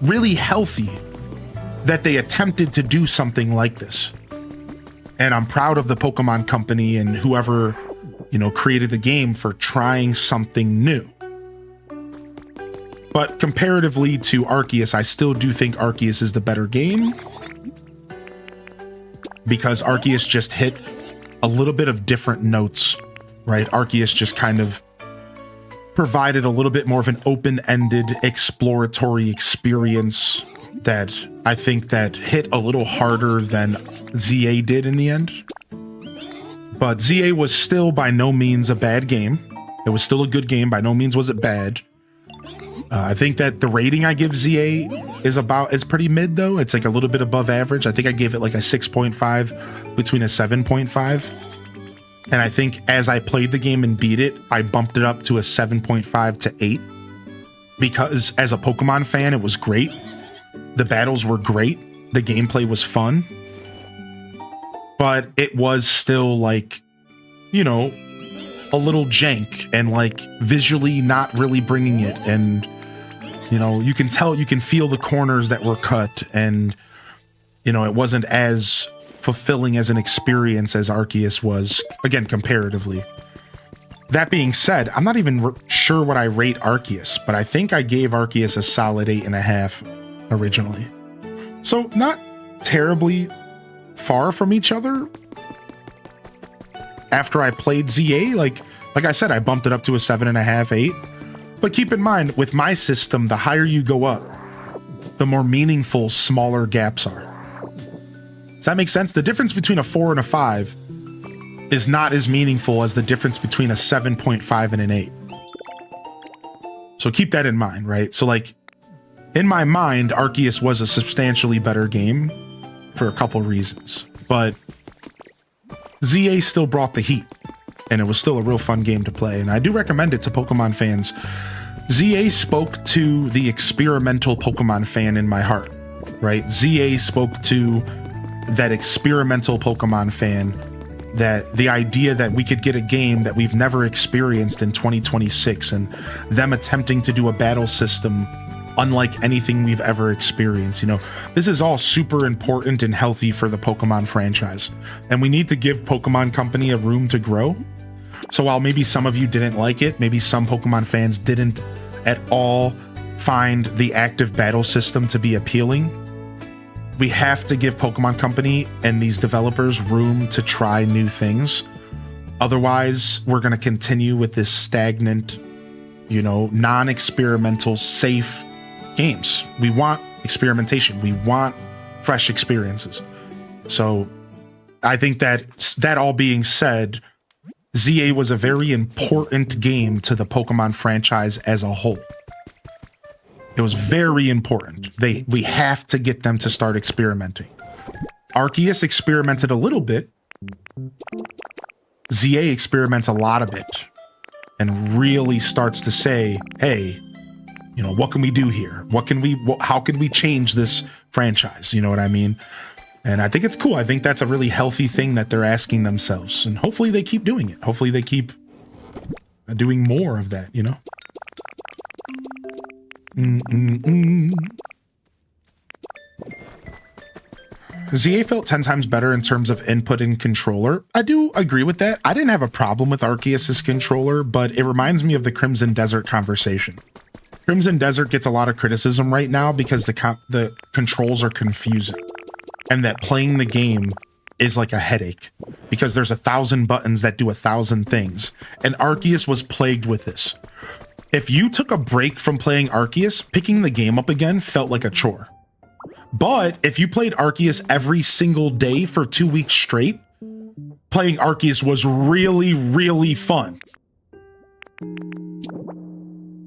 really healthy that they attempted to do something like this. And I'm proud of the Pokemon Company and whoever, created the game for trying something new. But comparatively to Arceus, I still do think Arceus is the better game, because Arceus just hit a little bit of different notes, right? Arceus just kind of provided a little bit more of an open-ended exploratory experience that I think that hit a little harder than ZA did in the end. But ZA was still by no means a bad game. It was still a good game. By no means was it bad. I think that the rating I give ZA is pretty mid, though. It's like a little bit above average. I think I gave it like a 6.5 between a 7.5. And I think as I played the game and beat it, I bumped it up to a 7.5 to 8. Because as a Pokemon fan, it was great. The battles were great. The gameplay was fun. But it was still like, a little jank and like visually not really bringing it. And, you can feel the corners that were cut, and, it wasn't as fulfilling as an experience as Arceus was, again, comparatively. That being said, I'm not even sure what I rate Arceus, but I think I gave Arceus a solid 8.5 originally. So not terribly far from each other. After I played ZA, like I said, I bumped it up to a 7.5, 8. But keep in mind, with my system, the higher you go up, the more meaningful smaller gaps are. Does that make sense? The difference between a 4 and a 5 is not as meaningful as the difference between a 7.5 and an 8. So keep that in mind, right? So like, in my mind, Arceus was a substantially better game for a couple reasons, but ZA still brought the heat, and it was still a real fun game to play, and I do recommend it to Pokemon fans. ZA spoke to the experimental Pokemon fan in my heart, right? ZA spoke to that experimental Pokemon fan, that the idea that we could get a game that we've never experienced in 2026, and them attempting to do a battle system unlike anything we've ever experienced. You know, this is all super important and healthy for the Pokemon franchise, and we need to give Pokemon Company a room to grow. So while maybe some of you didn't like it, maybe some Pokemon fans didn't at all find the active battle system to be appealing, we have to give Pokemon Company and these developers room to try new things. Otherwise, we're going to continue with this stagnant, you know, non-experimental, safe games. We want experimentation. We want fresh experiences. So I think that all being said, ZA was a very important game to the Pokemon franchise as a whole. It was very important. We have to get them to start experimenting. Arceus experimented a little bit. ZA experiments a lot of it and really starts to say, hey, you know, what can we do here? How can we change this franchise? You know what I mean? And I think it's cool. I think that's a really healthy thing that they're asking themselves. And hopefully they keep doing it. Hopefully they keep doing more of that, you know? ZA felt 10 times better in terms of input and controller. I do agree with that. I didn't have a problem with Arceus' controller, but it reminds me of the Crimson Desert conversation. Crimson Desert gets a lot of criticism right now because the controls are confusing, and that playing the game is like a headache because there's 1,000 buttons that do 1,000 things, and Arceus was plagued with this. If you took a break from playing Arceus, picking the game up again felt like a chore. But if you played Arceus every single day for 2 weeks straight, playing Arceus was really, really fun.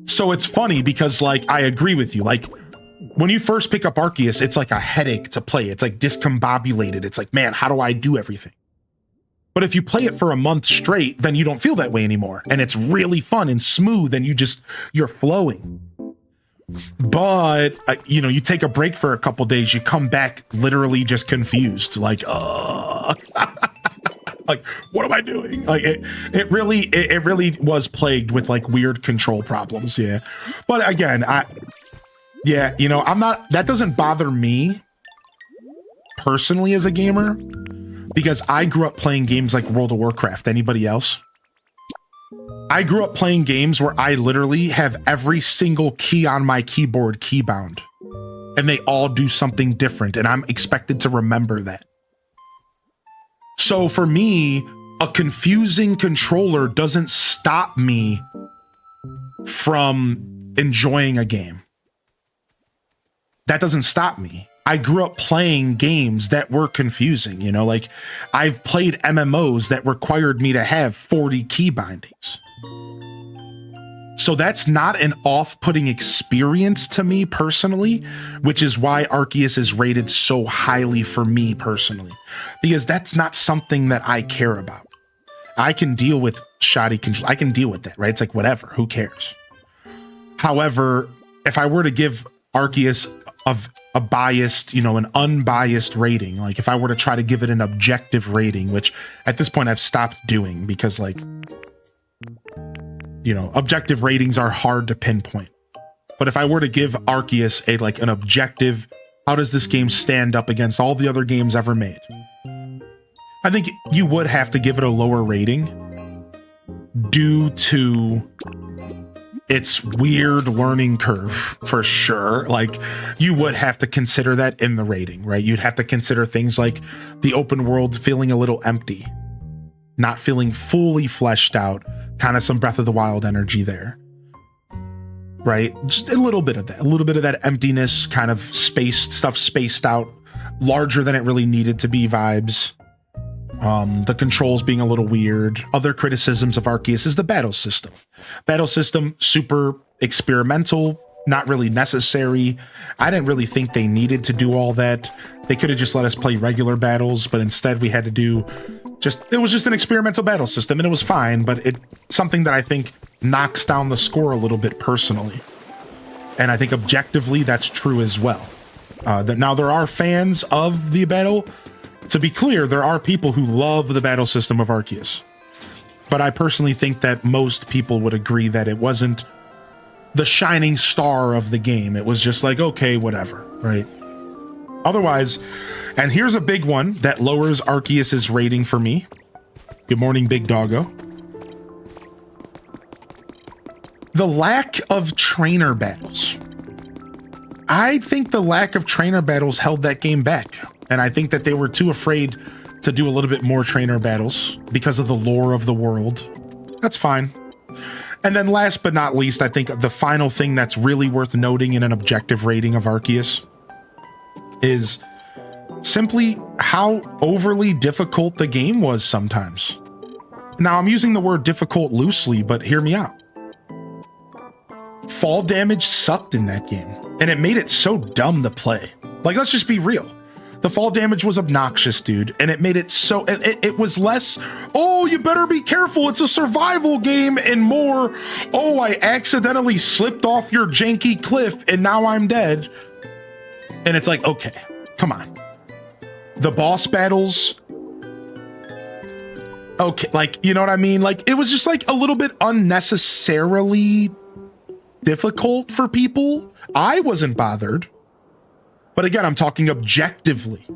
So it's funny because, like, I agree with you. Like, when you first pick up Arceus, it's like a headache to play. It's like discombobulated. It's like, man, how do I do everything? But if you play it for a month straight, then you don't feel that way anymore. And it's really fun and smooth and you're flowing. But, you know, you take a break for a couple days, you come back literally just confused. Like, like, what am I doing? Like, it really was plagued with like weird control problems. Yeah. But again, yeah, you know, that doesn't bother me personally as a gamer, because I grew up playing games like World of Warcraft. Anybody else? I grew up playing games where I literally have every single key on my keyboard keybound, and they all do something different, and I'm expected to remember that. So for me, a confusing controller doesn't stop me from enjoying a game. That doesn't stop me. I grew up playing games that were confusing, you know, like I've played MMOs that required me to have 40 key bindings. So that's not an off-putting experience to me personally, which is why Arceus is rated so highly for me personally, because that's not something that I care about. I can deal with shoddy control. I can deal with that, right? It's like, whatever, who cares? However, if I were to give Arceus a biased, you know, an unbiased rating, like if I were to try to give it an objective rating, which at this point I've stopped doing because, like, you know, objective ratings are hard to pinpoint. But if I were to give Arceus an objective, how does this game stand up against all the other games ever made? I think you would have to give it a lower rating due to its weird learning curve, for sure. Like, you would have to consider that in the rating, right? You'd have to consider things like the open world feeling a little empty, not feeling fully fleshed out, kind of some Breath of the Wild energy there, right? Just a little bit of that emptiness, kind of spaced out, larger than it really needed to be vibes. The controls being a little weird. Other criticisms of Arceus is the battle system. Battle system, super experimental, not really necessary. I didn't really think they needed to do all that. They could have just let us play regular battles, but instead we had to do it was just an experimental battle system, and it was fine, but it's something that I think knocks down the score a little bit personally. And I think objectively that's true as well. Now there are fans of the battle. To be clear, there are people who love the battle system of Arceus. But I personally think that most people would agree that it wasn't the shining star of the game. It was just like, okay, whatever, right? Otherwise, and here's a big one that lowers Arceus's rating for me. Good morning, Big Doggo. The lack of trainer battles. I think the lack of trainer battles held that game back. And I think that they were too afraid to do a little bit more trainer battles because of the lore of the world. That's fine. And then last but not least, I think the final thing that's really worth noting in an objective rating of Arceus is simply how overly difficult the game was sometimes. Now, I'm using the word difficult loosely, but hear me out. Fall damage sucked in that game, and it made it so dumb to play. Like, let's just be real. The fall damage was obnoxious, dude, and it made it so... It was less, oh, you better be careful, it's a survival game, and more, oh, I accidentally slipped off your janky cliff, and now I'm dead. And it's like, okay, come on. The boss battles... Okay, like, you know what I mean? Like, it was just, like, a little bit unnecessarily difficult for people. I wasn't bothered. But again, I'm talking objectively.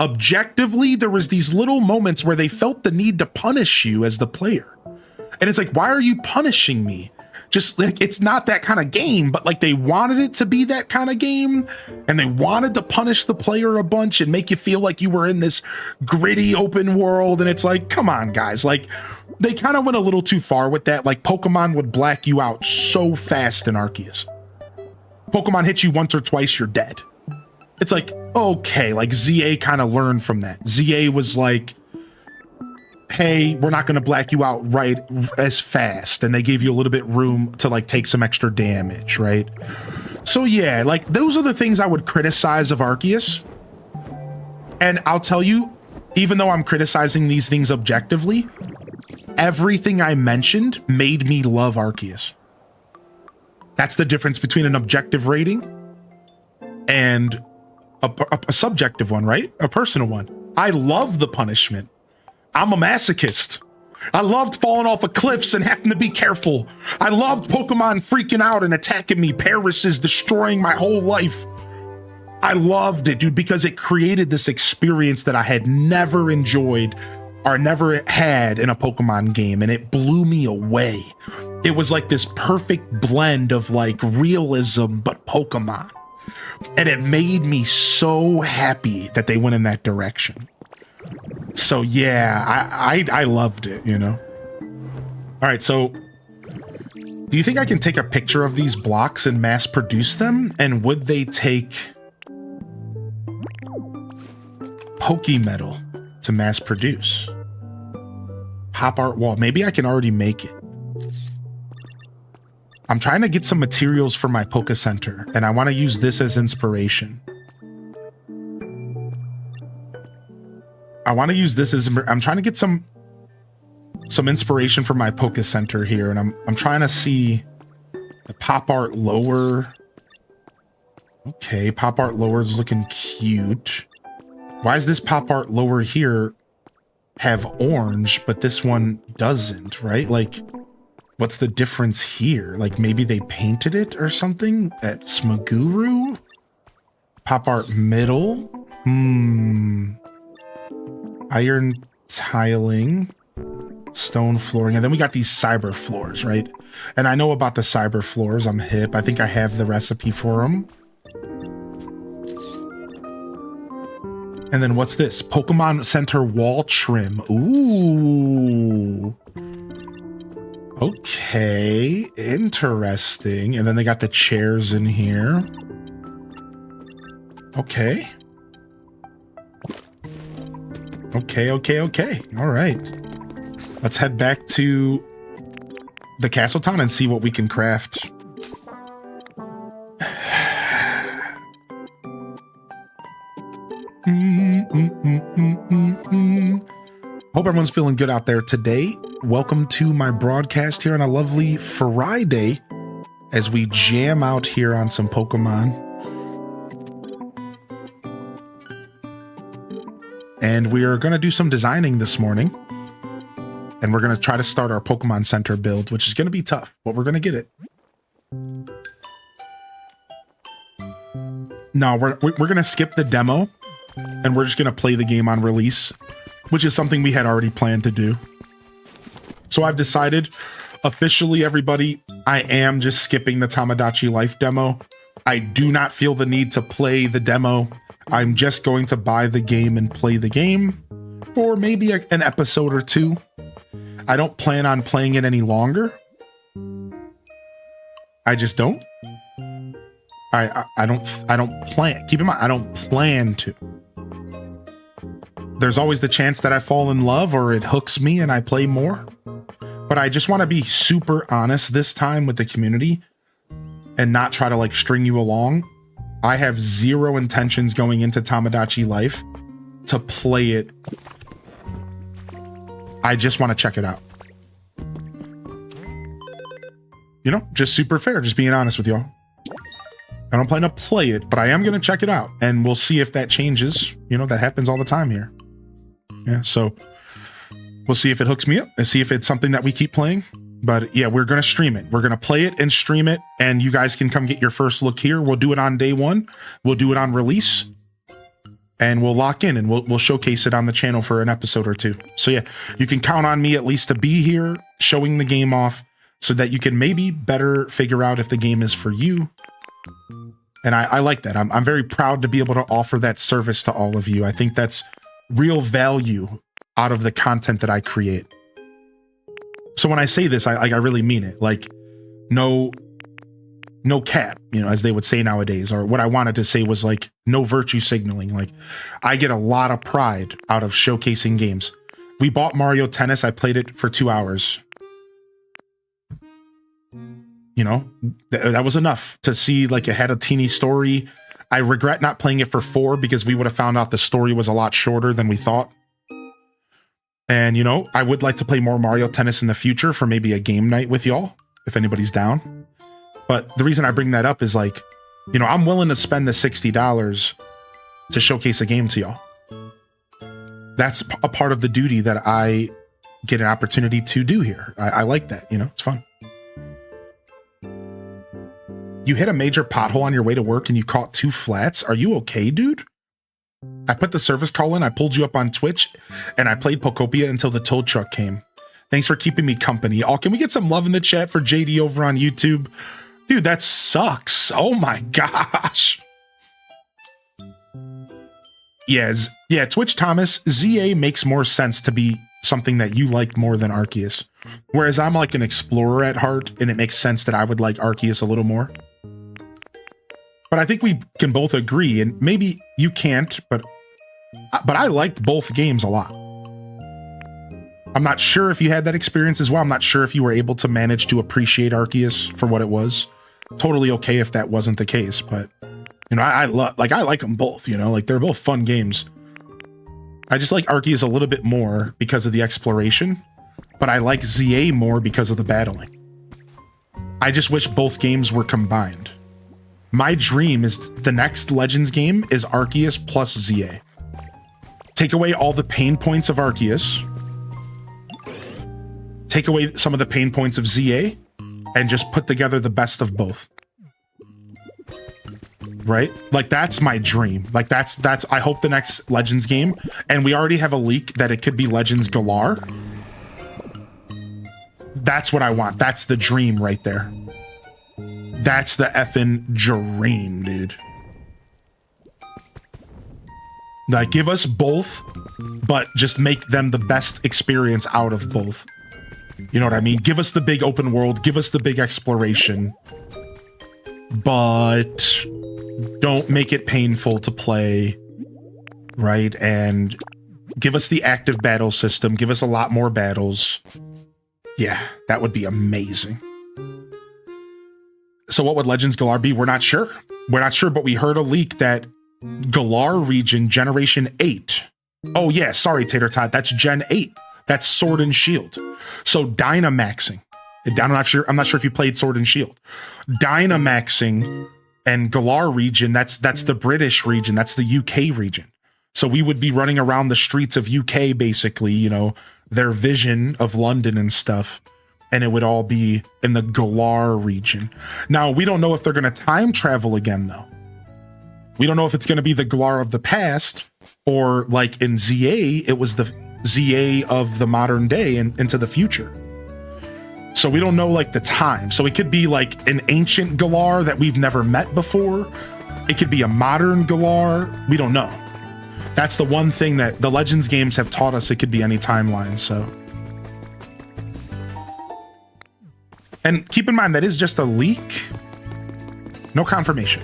Objectively, there was these little moments where they felt the need to punish you as the player. And it's like, why are you punishing me? Just like, it's not that kind of game, but like they wanted it to be that kind of game. And they wanted to punish the player a bunch and make you feel like you were in this gritty open world. And it's like, come on, guys. Like, they kind of went a little too far with that. Like, Pokemon would black you out so fast in Arceus. Pokemon hits you once or twice, you're dead. It's like, okay, like ZA kind of learned from that. ZA was like, hey, we're not going to black you out right as fast. And they gave you a little bit room to like take some extra damage, right? So yeah, like those are the things I would criticize of Arceus. And I'll tell you, even though I'm criticizing these things objectively, everything I mentioned made me love Arceus. That's the difference between an objective rating and a subjective one, right? A personal one. I love the punishment. I'm a masochist. I loved falling off of cliffs and having to be careful. I loved Pokemon freaking out and attacking me. Paris is destroying my whole life. I loved it, dude, because it created this experience that I had never enjoyed or never had in a Pokemon game, and it blew me away. It was like this perfect blend of like realism, but Pokemon. And it made me so happy that they went in that direction. So yeah, I loved it, you know? All right, so do you think I can take a picture of these blocks and mass produce them? And would they take Pokemetal to mass produce? Pop art wall. Maybe I can already make it. I'm trying to get some materials for my Poke Center, and I want to use this as inspiration. I'm trying to get some inspiration for my Poke Center here, and I'm trying to see the pop art lower. Okay, pop art lower is looking cute. Why is this pop art lower here have orange, but this one doesn't, right? Like, what's the difference here? Like, maybe they painted it or something at Smaguru? Pop art middle? Iron tiling, stone flooring, and then we got these cyber floors, right? And I know about the cyber floors. I'm hip. I think I have the recipe for them. And then what's this? Pokemon Center wall trim. Ooh. Okay, interesting. And then they got the chairs in here. Okay. Okay. All right. Let's head back to the castle town and see what we can craft. Hope everyone's feeling good out there today. Welcome to my broadcast here on a lovely Friday as we jam out here on some Pokemon. And we are going to do some designing this morning. And we're going to try to start our Pokemon Center build, which is going to be tough, but we're going to get it. No, we're going to skip the demo and we're just going to play the game on release, which is something we had already planned to do. So I've decided officially, everybody, I am just skipping the Tamagotchi Life demo. I do not feel the need to play the demo. I'm just going to buy the game and play the game for maybe an episode or two. I don't plan on playing it any longer. I just don't. I don't plan. Keep in mind, I don't plan to. There's always the chance that I fall in love or it hooks me and I play more. But I just want to be super honest this time with the community and not try to like string you along. I have zero intentions going into Tamagotchi Life to play it. I just want to check it out. You know, just super fair, just being honest with y'all. I don't plan to play it, but I am going to check it out and we'll see if that changes. You know, that happens all the time here. Yeah, so we'll see if it hooks me up and see if it's something that we keep playing. But yeah, we're going to stream it. We're going to play it and stream it. And you guys can come get your first look here. We'll do it on day one. We'll do it on release. And we'll lock in and we'll showcase it on the channel for an episode or two. So yeah, you can count on me at least to be here showing the game off so that you can maybe better figure out if the game is for you. And I like that. I'm very proud to be able to offer that service to all of you. I think that's real value out of the content that I create. So when I say this, I really mean it. Like, no cap, you know, as they would say nowadays. Or what I wanted to say was like, no virtue signaling. Like, I get a lot of pride out of showcasing games. We bought Mario Tennis. I played it for 2 hours. You know, that was enough to see like it had a teeny story. I regret not playing it for 4 because we would have found out the story was a lot shorter than we thought. And, you know, I would like to play more Mario Tennis in the future for maybe a game night with y'all, if anybody's down. But the reason I bring that up is like, you know, I'm willing to spend the $60 to showcase a game to y'all. That's a part of the duty that I get an opportunity to do here. I like that, you know, it's fun. You hit a major pothole on your way to work and you caught 2 flats. Are you okay, dude? I put the service call in, I pulled you up on Twitch, and I played Pokopia until the tow truck came. Thanks for keeping me company. Oh, can we get some love in the chat for JD over on YouTube? Dude, that sucks. Oh my gosh. Yes. Yeah, Twitch Thomas, ZA makes more sense to be something that you like more than Arceus. Whereas I'm like an explorer at heart, and it makes sense that I would like Arceus a little more. But I think we can both agree, and maybe you can't, but I liked both games a lot. I'm not sure if you had that experience as well. I'm not sure if you were able to manage to appreciate Arceus for what it was. Totally okay if that wasn't the case, but you know, I like them both, you know, like they're both fun games. I just like Arceus a little bit more because of the exploration, but I like ZA more because of the battling. I just wish both games were combined. My dream is the next Legends game is Arceus plus ZA. Take away all the pain points of Arceus, take away some of the pain points of ZA, and just put together the best of both. Right? Like, that's my dream. Like, that's I hope the next Legends game, and we already have a leak that it could be Legends Galar. That's what I want. That's the dream right there. That's the effing dream, dude. Like, give us both, but just make them the best experience out of both. You know what I mean? Give us the big open world, give us the big exploration, but don't make it painful to play, right? And give us the active battle system, give us a lot more battles. Yeah, that would be amazing. So what would Legends Galar be? We're not sure. We're not sure, but we heard a leak that Galar region Generation 8. Oh yeah, sorry, Tater Tot, that's Gen 8. That's Sword and Shield. So Dynamaxing. I'm not sure if you played Sword and Shield. Dynamaxing and Galar region, that's the British region, that's the UK region. So we would be running around the streets of UK, basically, you know, their vision of London and stuff. And it would all be in the Galar region. Now, we don't know if they're going to time travel again, though. We don't know if it's going to be the Galar of the past, or like in ZA, it was the ZA of the modern day and into the future. So we don't know like the time. So it could be like an ancient Galar that we've never met before. It could be a modern Galar. We don't know. That's the one thing that the Legends games have taught us. It could be any timeline. So, and keep in mind that is just a leak. No confirmation.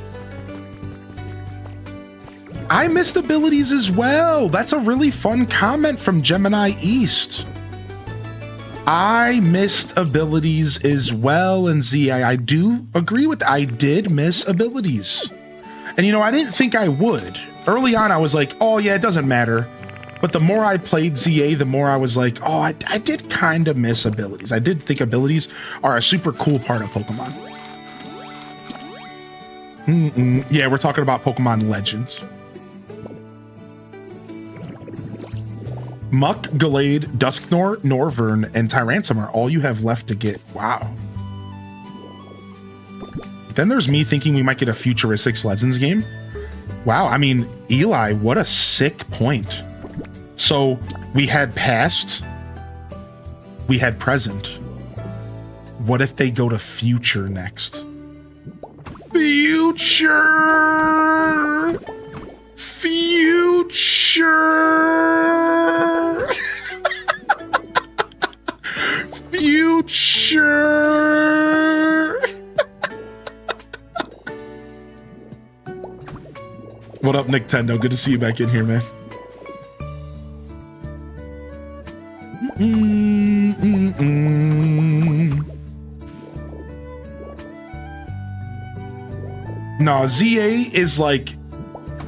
I missed abilities as well. That's a really fun comment from Gemini East. I missed abilities as well in ZA. I do agree with that. I did miss abilities. And you know, I didn't think I would. Early on, I was like, oh yeah, it doesn't matter. But the more I played ZA, the more I was like, oh, I did kind of miss abilities. I did think abilities are a super cool part of Pokemon. Yeah, we're talking about Pokemon Legends. Muck, Gallade, Dusknoir, Norvern, and Tyrantum are all you have left to get. Wow. Then there's me thinking we might get a futuristic Legends game. Wow, I mean, Eli, what a sick point. So we had past, we had present. What if they go to future next? Future! Future! Future! What up, Nintendo? Good to see you back in here, man. No, ZA is like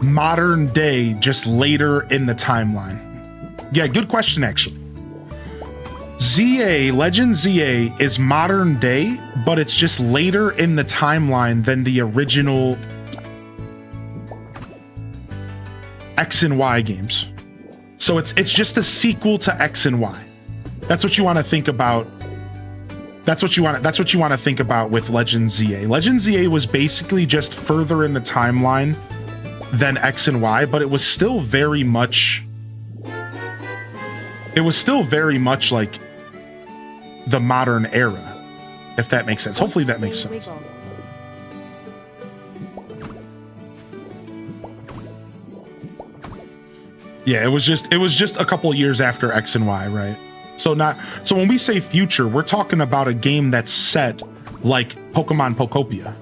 modern day, just later in the timeline. Yeah, good question, actually. ZA, Legend ZA is modern day, but it's just later in the timeline than the original X and Y games. So it's just a sequel to X and Y. That's what you want to think about. That's what you want to think about with Legend ZA. Legend ZA was basically just further in the timeline than X and Y, but it was still very much like the modern era, if that makes sense. Hopefully that makes sense. Yeah, it was just a couple years after X and Y, right? So when we say future, we're talking about a game that's set like Pokemon Pokopia.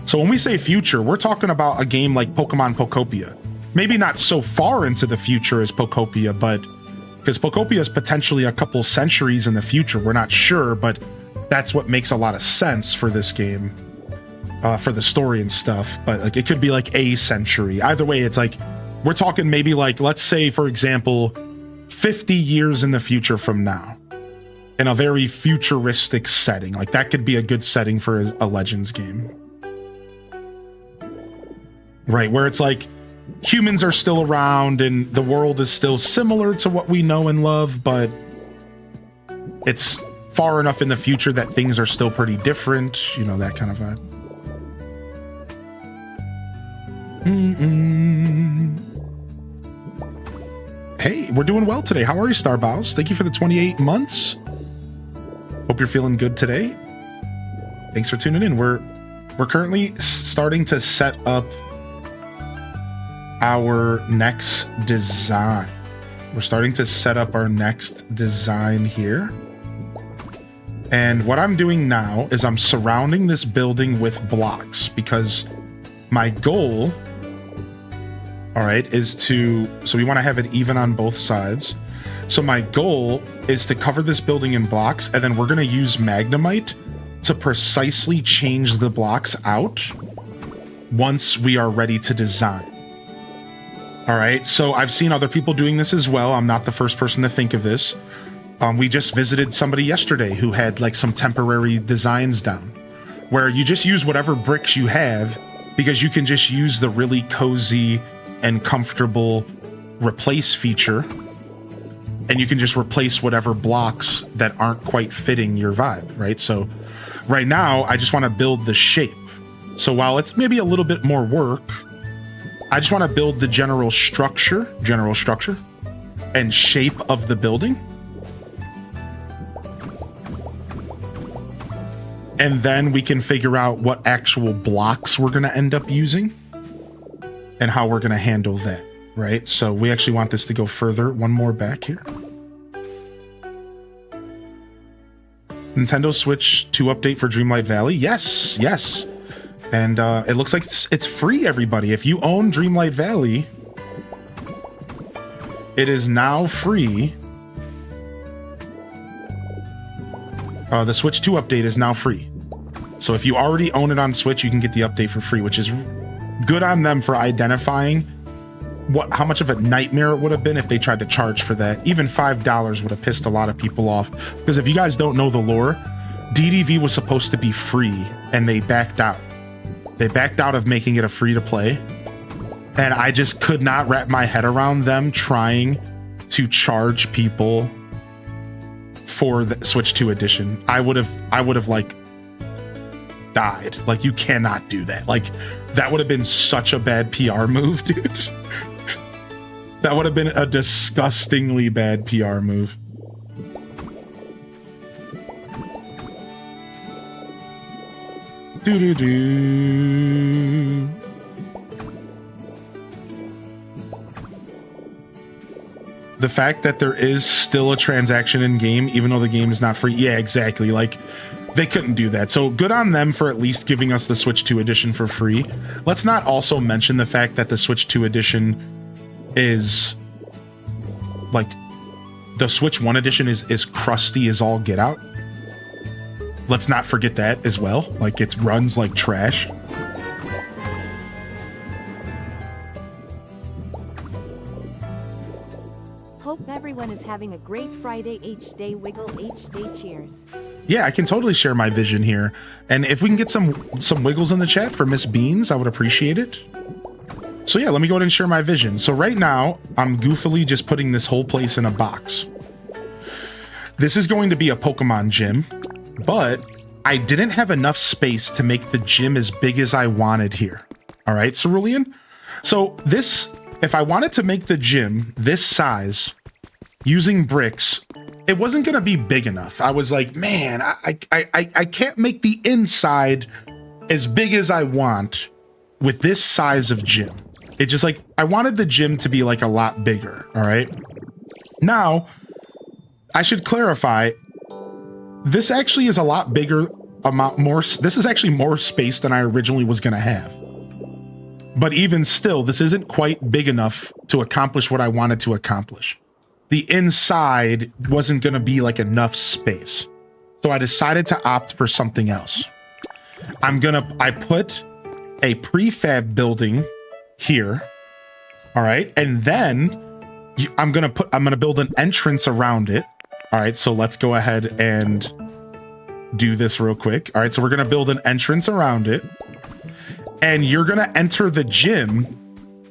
So when we say future, we're talking about a game like Pokemon Pokopia. Maybe not so far into the future as Pokopia, but because Pokopia is potentially a couple centuries in the future, we're not sure, but that's what makes a lot of sense for this game, for the story and stuff. But like it could be like a century. Either way, it's like we're talking maybe like, let's say, for example, 50 years in the future from now, in a very futuristic setting. Like that could be a good setting for a Legends game. Right, where it's like humans are still around and the world is still similar to what we know and love, but it's far enough in the future that things are still pretty different, you know, that kind of vibe. Hey, we're doing well today. How are you, Starbows? Thank you for the 28 months. Hope you're feeling good today. Thanks for tuning in. We're currently starting to set up our next design. We're starting to set up our next design here. And what I'm doing now is I'm surrounding this building with blocks because my goal, all right, is so we want to have it even on both sides. So my goal is to cover this building in blocks, and then we're going to use Magnemite to precisely change the blocks out once we are ready to design. All right, so I've seen other people doing this as well. I'm not the first person to think of this. We just visited somebody yesterday who had like some temporary designs down where you just use whatever bricks you have because you can just use the really cozy and comfortable replace feature, and you can just replace whatever blocks that aren't quite fitting your vibe, right? So right now I just want to build the shape. So while it's maybe a little bit more work, I just want to build the general structure and shape of the building. And then we can figure out what actual blocks we're going to end up using and how we're going to handle that, right? So we actually want this to go further. One more back here. Nintendo Switch 2 update for Dreamlight Valley. Yes, yes. And it looks like it's free, everybody. If you own Dreamlight Valley, it is now free. The Switch 2 update is now free. So if you already own it on Switch, you can get the update for free, which is good on them for identifying how much of a nightmare it would have been if they tried to charge for that. Even $5 would have pissed a lot of people off. Because if you guys don't know the lore, DDV was supposed to be free, and they backed out. They backed out of making it a free-to-play. And I just could not wrap my head around them trying to charge people for the Switch 2 edition. I would have like died. Like, you cannot do that. Like, that would have been such a bad PR move, dude. That would have been a disgustingly bad PR move. Do-do-do. The fact that there is still a transaction in game, even though the game is not free. Yeah, exactly. Like, they couldn't do that. So good on them for at least giving us the Switch 2 edition for free. Let's not also mention the fact that the Switch 2 edition is like, the Switch 1 edition is crusty as all get out. Let's not forget that as well. Like, it runs like trash. Hope everyone is having a great Friday. H-Day Wiggle, H-Day cheers. Yeah, I can totally share my vision here. And if we can get some wiggles in the chat for Miss Beans, I would appreciate it. So yeah, let me go ahead and share my vision. So right now, I'm goofily just putting this whole place in a box. This is going to be a Pokemon gym, but I didn't have enough space to make the gym as big as I wanted here. All right, Cerulean? So this, if I wanted to make the gym this size using bricks, it wasn't going to be big enough. I was like, man, I can't make the inside as big as I want with this size of gym. It just, like, I wanted the gym to be like a lot bigger. All right. Now, I should clarify, this actually is a lot bigger this is actually more space than I originally was going to have. But even still, this isn't quite big enough to accomplish what I wanted to accomplish. The inside wasn't going to be like enough space. So I decided to opt for something else. I put a prefab building here. All right. And then I'm going to build an entrance around it. All right. So let's go ahead and do this real quick. All right. So we're going to build an entrance around it. And you're going to enter the gym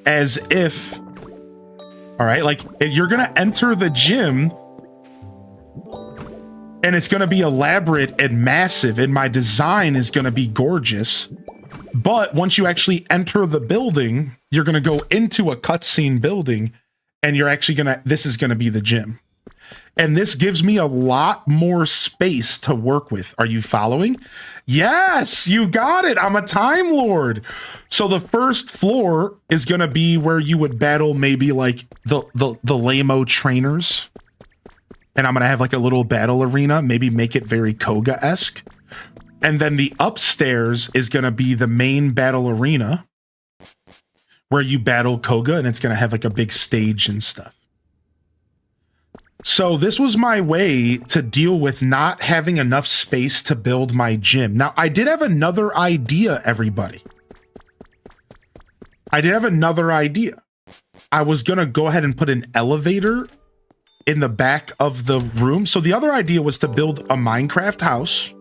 as if, all right, like, you're going to enter the gym and it's going to be elaborate and massive, and my design is going to be gorgeous. But once you actually enter the building, you're going to go into a cutscene building, and you're actually this is going to be the gym. And this gives me a lot more space to work with. Are you following? Yes, you got it. I'm a Time Lord. So the first floor is going to be where you would battle maybe like the lame-o trainers. And I'm going to have like a little battle arena, maybe make it very Koga-esque. And then the upstairs is going to be the main battle arena where you battle Koga, and it's going to have like a big stage and stuff. So this was my way to deal with not having enough space to build my gym. Now, I did have another idea, everybody. I did have another idea. I was going to go ahead and put an elevator in the back of the room. So the other idea was to build a Minecraft house,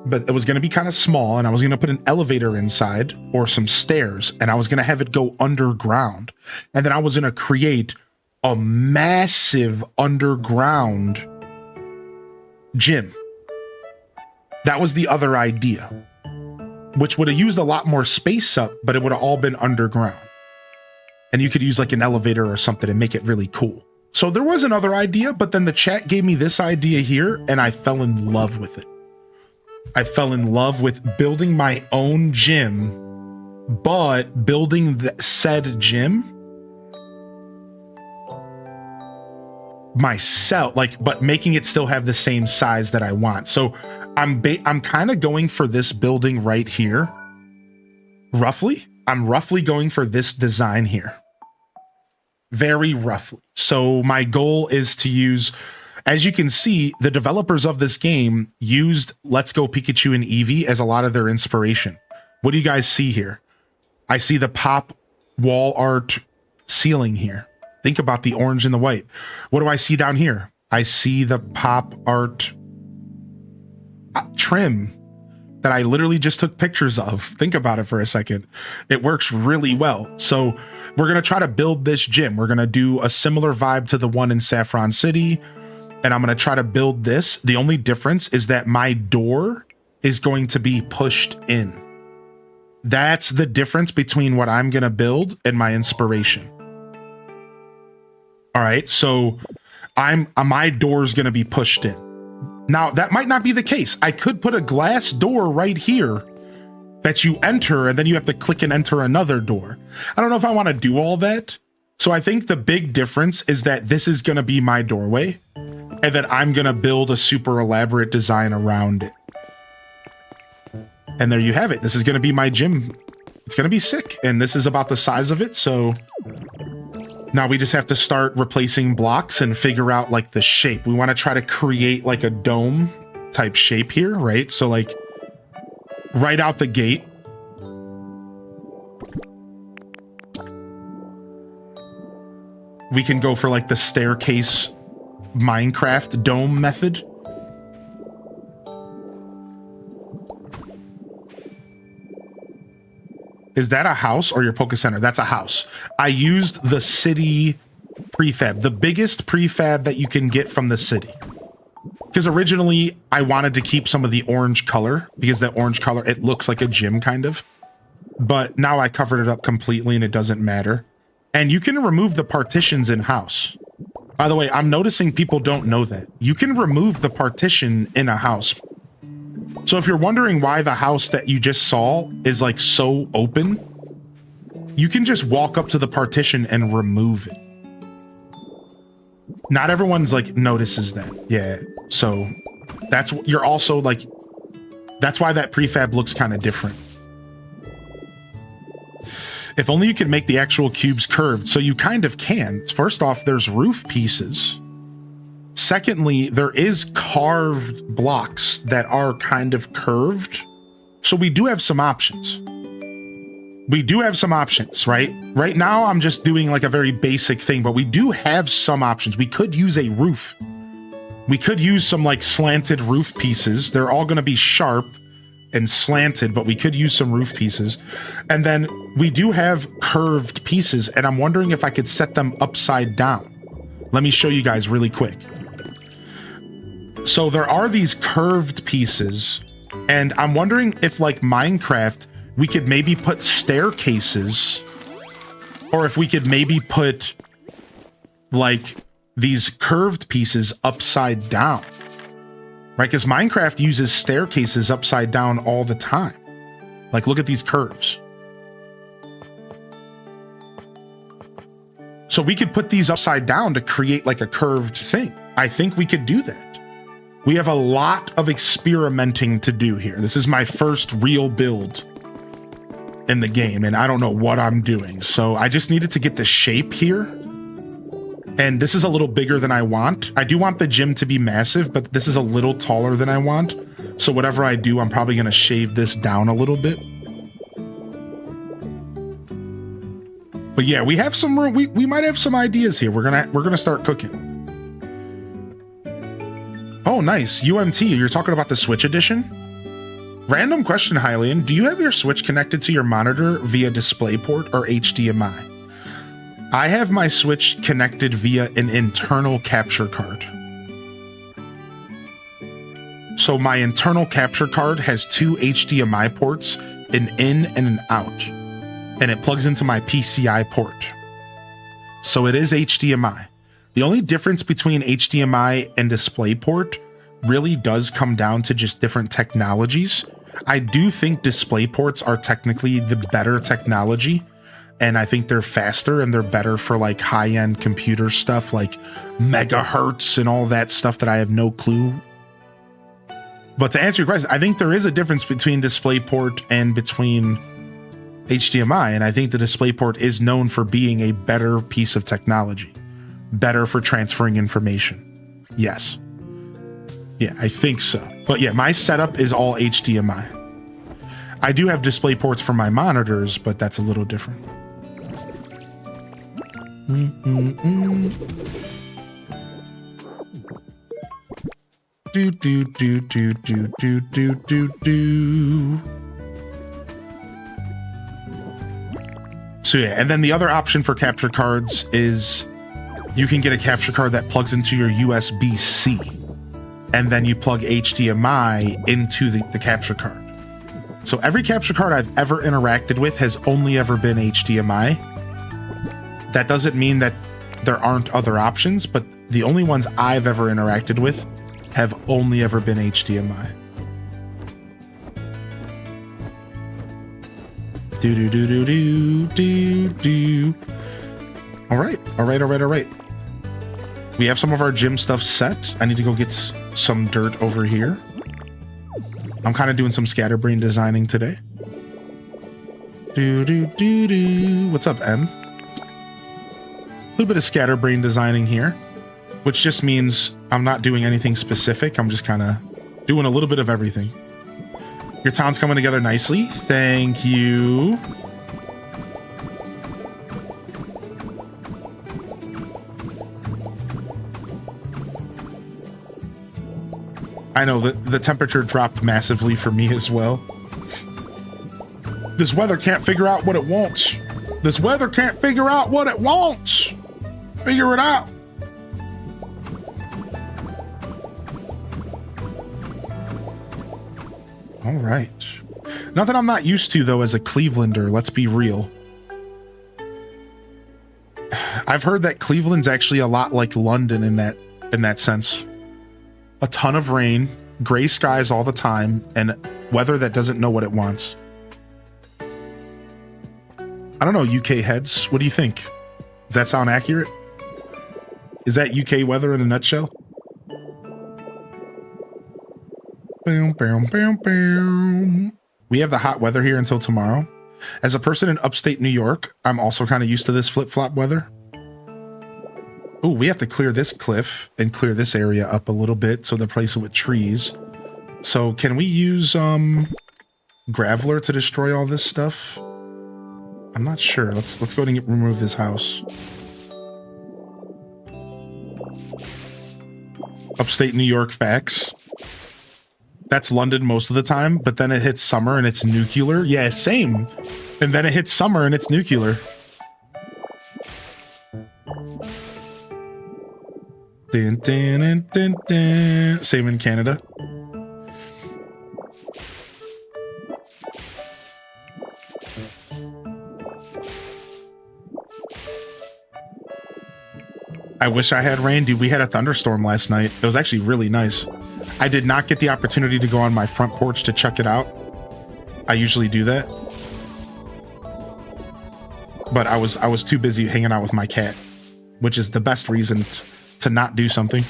but it was going to be kind of small, and I was going to put an elevator inside or some stairs, and I was going to have it go underground. And then I was going to create a massive underground gym. That was the other idea. which would have used a lot more space up, but it would have all been underground. And you could use like an elevator or something and make it really cool. So there was another idea, but then the chat gave me this idea here and I fell in love with it. I fell in love with building my own gym, but building the said gym myself, like, but making it still have the same size that I want. So I'm kind of going for this building right here. Roughly, I'm roughly going for this design here. Very roughly. So my goal is to use, as you can see, the developers of this game used Let's Go Pikachu and Eevee as a lot of their inspiration. What do you guys see here? I see the pop wall art ceiling here. Think about the orange and the white. What do I see down here? I see the pop art trim that I literally just took pictures of. Think about it for a second. It works really well. So we're going to try to build this gym. We're going to do a similar vibe to the one in Saffron City. And I'm going to try to build this. The only difference is that my door is going to be pushed in. That's the difference between what I'm going to build and my inspiration. All right. So my door is going to be pushed in. Now, that might not be the case. I could put a glass door right here that you enter, and then you have to click and enter another door. I don't know if I want to do all that. So I think the big difference is that this is going to be my doorway, and that I'm going to build a super elaborate design around it. And there you have it. This is going to be my gym. It's going to be sick, and this is about the size of it, so... Now we just have to start replacing blocks and figure out like the shape. We want to try to create like a dome type shape here, right? So like right out the gate, we can go for like the staircase Minecraft dome method. Is that a house or your Poke Center? That's a house. I used the city prefab, the biggest prefab that you can get from the city. Because originally I wanted to keep some of the orange color because that orange color, it looks like a gym kind of. But now I covered it up completely and it doesn't matter. And you can remove the partitions in house. By the way, I'm noticing people don't know that. You can remove the partition in a house. So if you're wondering why the house that you just saw is like so open, you can just walk up to the partition and remove it. Not everyone's like notices that. Yeah. So that's, you're also like, that's why that prefab looks kind of different. If only you could make the actual cubes curved. So you kind of can. First off, there's roof pieces. Secondly, there is carved blocks that are kind of curved. So we do have some options. We do have some options, right? Right now, I'm just doing like a very basic thing, but we do have some options. We could use a roof. We could use some like slanted roof pieces. They're all going to be sharp and slanted, but we could use some roof pieces. And then we do have curved pieces, and I'm wondering if I could set them upside down. Let me show you guys really quick. So there are these curved pieces, and I'm wondering if like Minecraft, we could maybe put staircases, or if we could maybe put like these curved pieces upside down, right? Because Minecraft uses staircases upside down all the time. Like, look at these curves. So we could put these upside down to create like a curved thing. I think we could do that. We have a lot of experimenting to do here. This is my first real build in the game, and I don't know what I'm doing. So I just needed to get the shape here. And this is a little bigger than I want. I do want the gym to be massive, but this is a little taller than I want. So whatever I do, I'm probably going to shave this down a little bit. But yeah, we have some room. We might have some ideas here. We're gonna start cooking. Oh, nice. UMT, you're talking about the Switch edition? Random question, Hylian. Do you have your Switch connected to your monitor via DisplayPort or HDMI? I have my Switch connected via an internal capture card. So my internal capture card has two HDMI ports an in and an out, and it plugs into my PCI port. So it is HDMI. The only difference between HDMI and DisplayPort really does come down to just different technologies. I do think DisplayPorts are technically the better technology, and I think they're faster and they're better for like high-end computer stuff like megahertz and all that stuff that I have no clue. But to answer your question, I think there is a difference between DisplayPort and between HDMI, and I think the DisplayPort is known for being a better piece of technology, better for transferring information. Yes. Yeah, I think so. But yeah, my setup is all HDMI. I do have DisplayPorts for my monitors, but that's a little different. Do do do do do do do do do. So yeah, and then the other option for capture cards is you can get a capture card that plugs into your USB-C, and then you plug HDMI into the capture card. So every capture card I've ever interacted with has only ever been HDMI. That doesn't mean that there aren't other options, but the only ones I've ever interacted with have only ever been HDMI. Do do do do do do do. All right. We have some of our gym stuff set. I need to go get some dirt over here. I'm kind of doing some scatterbrain designing today. Do do do do. What's up, M? A little bit of scatterbrain designing here, which just means I'm not doing anything specific. I'm just kind of doing a little bit of everything. Your town's coming together nicely. Thank you. I know that the temperature dropped massively for me as well. This weather can't figure out what it wants. This weather can't figure out what it wants. Figure it out. All right. Nothing I'm not used to, though, as a Clevelander. Let's be real. I've heard that Cleveland's actually a lot like London in that sense. A ton of rain, gray skies all the time, and weather that doesn't know what it wants. I don't know, UK heads. What do you think? Does that sound accurate? Is that UK weather in a nutshell? Boom, boom, boom, boom. We have the hot weather here until tomorrow. As a person in upstate New York, I'm also kind of used to this flip-flop weather. Oh, we have to clear this cliff and clear this area up a little bit so they replace it with trees. So can we use Graveler to destroy all this stuff? I'm not sure. Let's go ahead and remove this house. Upstate New York facts. That's London most of the time, but then it hits summer and it's nuclear. Yeah, same. And then it hits summer and it's nuclear. Dun, dun, dun, dun, dun. Same in Canada. I wish I had rain. Dude, we had a thunderstorm last night. It was actually really nice. I did not get the opportunity to go on my front porch to check it out. I usually do that. But I was too busy hanging out with my cat, which is the best reason to not do something.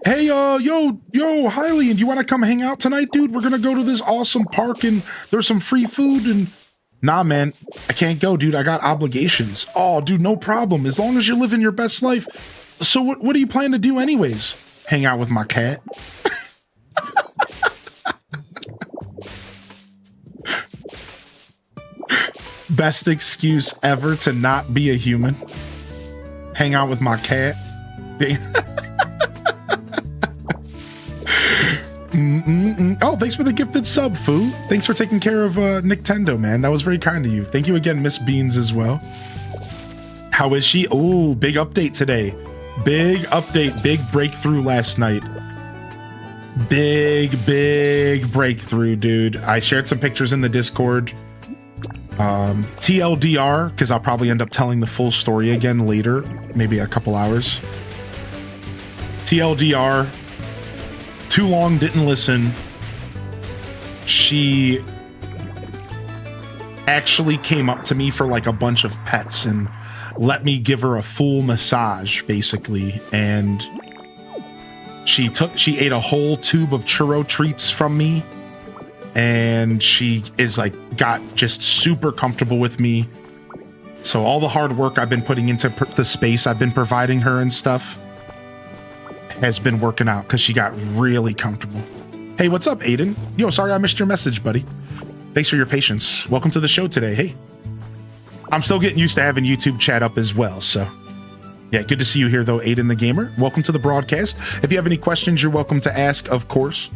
Hey, yo, Hylian, do you want to come hang out tonight, dude? We're going to go to this awesome park and there's some free food and... Nah, man, I can't go, dude. I got obligations. Oh, dude, no problem. As long as you're living your best life. So what do you plan to do anyways? Hang out with my cat? Best excuse ever to not be a human. Hang out with my cat. Oh, thanks for the gifted sub, Foo. Thanks for taking care of Nintendo, man. That was very kind of you. Thank you again, Miss Beans, as well. How is she? Oh, big update today. Big update, big breakthrough last night. Big breakthrough, dude. I shared some pictures in the Discord. TLDR, because I'll probably end up telling the full story again later, maybe a couple hours. TLDR, too long, didn't listen. She actually came up to me for like a bunch of pets and let me give her a full massage, basically. And she ate a whole tube of churro treats from me. And she is like, got just super comfortable with me. So all the hard work I've been putting into the space I've been providing her and stuff has been working out because she got really comfortable. Hey, what's up, Aiden? Yo, sorry I missed your message, buddy. Thanks for your patience. Welcome to the show today. Hey, I'm still getting used to having YouTube chat up as well. So yeah, good to see you here though, Aiden the Gamer. Welcome to the broadcast. If you have any questions, you're welcome to ask, of course.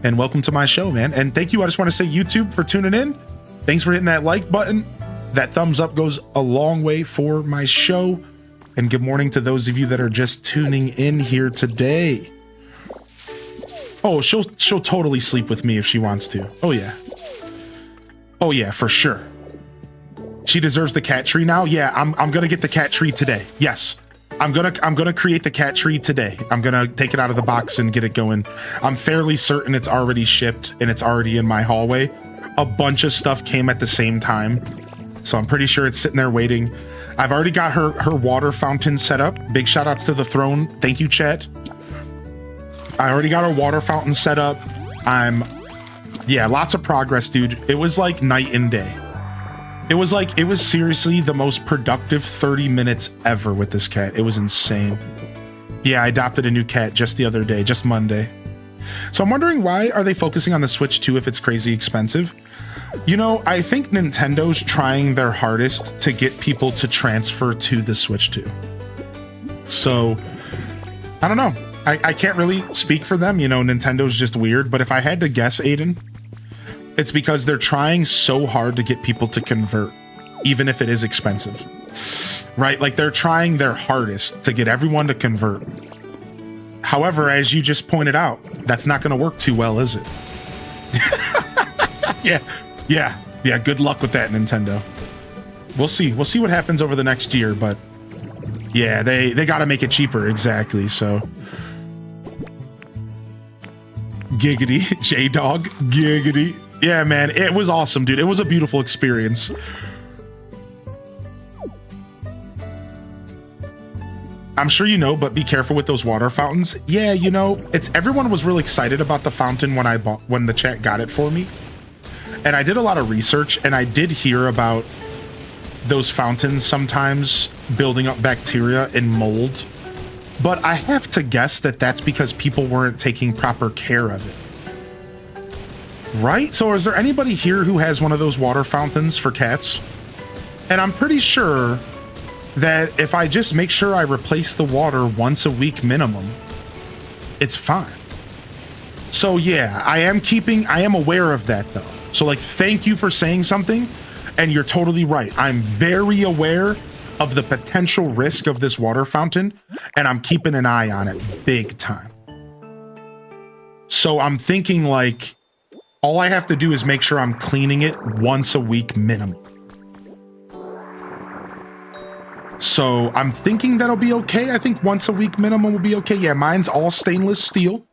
And welcome to my show, man. And thank you. I just want to say YouTube for tuning in. Thanks for hitting that like button. That thumbs up goes a long way for my show. And good morning to those of you that are just tuning in here today. Oh, she'll totally sleep with me if she wants to. Oh yeah. Oh yeah, for sure. She deserves the cat tree now. Yeah, I'm gonna get the cat tree today. Yes. I'm gonna create the cat tree today. I'm gonna take it out of the box and get it going. I'm fairly certain it's already shipped and it's already in my hallway. A bunch of stuff came at the same time, so I'm pretty sure it's sitting there waiting. I've already got her water fountain set up. Big shout outs to the throne. Thank you, chat. I already got her water fountain set up. Yeah, lots of progress, dude. It was like night and day. It was seriously the most productive 30 minutes ever with this cat. It was insane. Yeah, I adopted a new cat just the other day, just Monday. So I'm wondering, why are they focusing on the Switch 2 if it's crazy expensive? You know, I think Nintendo's trying their hardest to get people to transfer to the Switch 2. So, I don't know. I can't really speak for them. You know, Nintendo's just weird. But if I had to guess, Aiden, it's because they're trying so hard to get people to convert, even if it is expensive, right? Like they're trying their hardest to get everyone to convert. However, as you just pointed out, that's not going to work too well, is it? Yeah. Good luck with that, Nintendo. We'll see. We'll see what happens over the next year, but yeah, they got to make it cheaper. Exactly. So giggity, J-Dog, giggity. Yeah, man, it was awesome, dude. It was a beautiful experience. I'm sure you know, but be careful with those water fountains. Yeah, you know, everyone was really excited about the fountain when the chat got it for me. And I did a lot of research, and I did hear about those fountains sometimes building up bacteria and mold. But I have to guess that that's because people weren't taking proper care of it. Right? So is there anybody here who has one of those water fountains for cats? And I'm pretty sure that if I just make sure I replace the water once a week minimum, it's fine. So yeah, I am aware of that though. So like, thank you for saying something. And you're totally right. I'm very aware of the potential risk of this water fountain, and I'm keeping an eye on it big time. So I'm thinking like, all I have to do is make sure I'm cleaning it once a week minimum. So I'm thinking that'll be okay. I think once a week minimum will be okay. Yeah, mine's all stainless steel.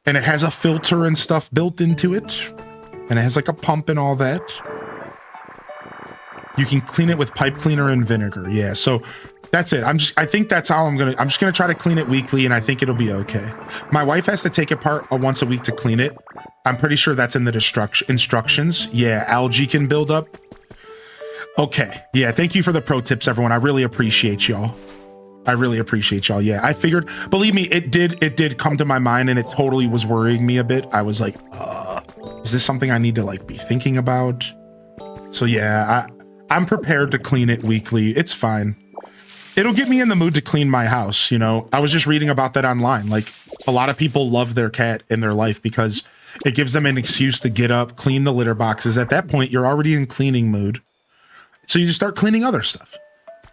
And it has a filter and stuff built into it. And it has like a pump and all that. You can clean it with pipe cleaner and vinegar. Yeah, so that's it. I think that's how I'm just gonna try to clean it weekly, and I think it'll be okay. My wife has to take it apart once a week to clean it. I'm pretty sure that's in the instructions. Yeah, algae can build up. Okay. Yeah, thank you for the pro tips, everyone. I really appreciate y'all. Yeah, I figured, believe me, it did come to my mind, and it totally was worrying me a bit. I was like, is this something I need to like be thinking about? So yeah, I'm prepared to clean it weekly. It's fine. It'll get me in the mood to clean my house, you know? I was just reading about that online. Like, a lot of people love their cat in their life because it gives them an excuse to get up, clean the litter boxes. At that point, you're already in cleaning mood. So you just start cleaning other stuff.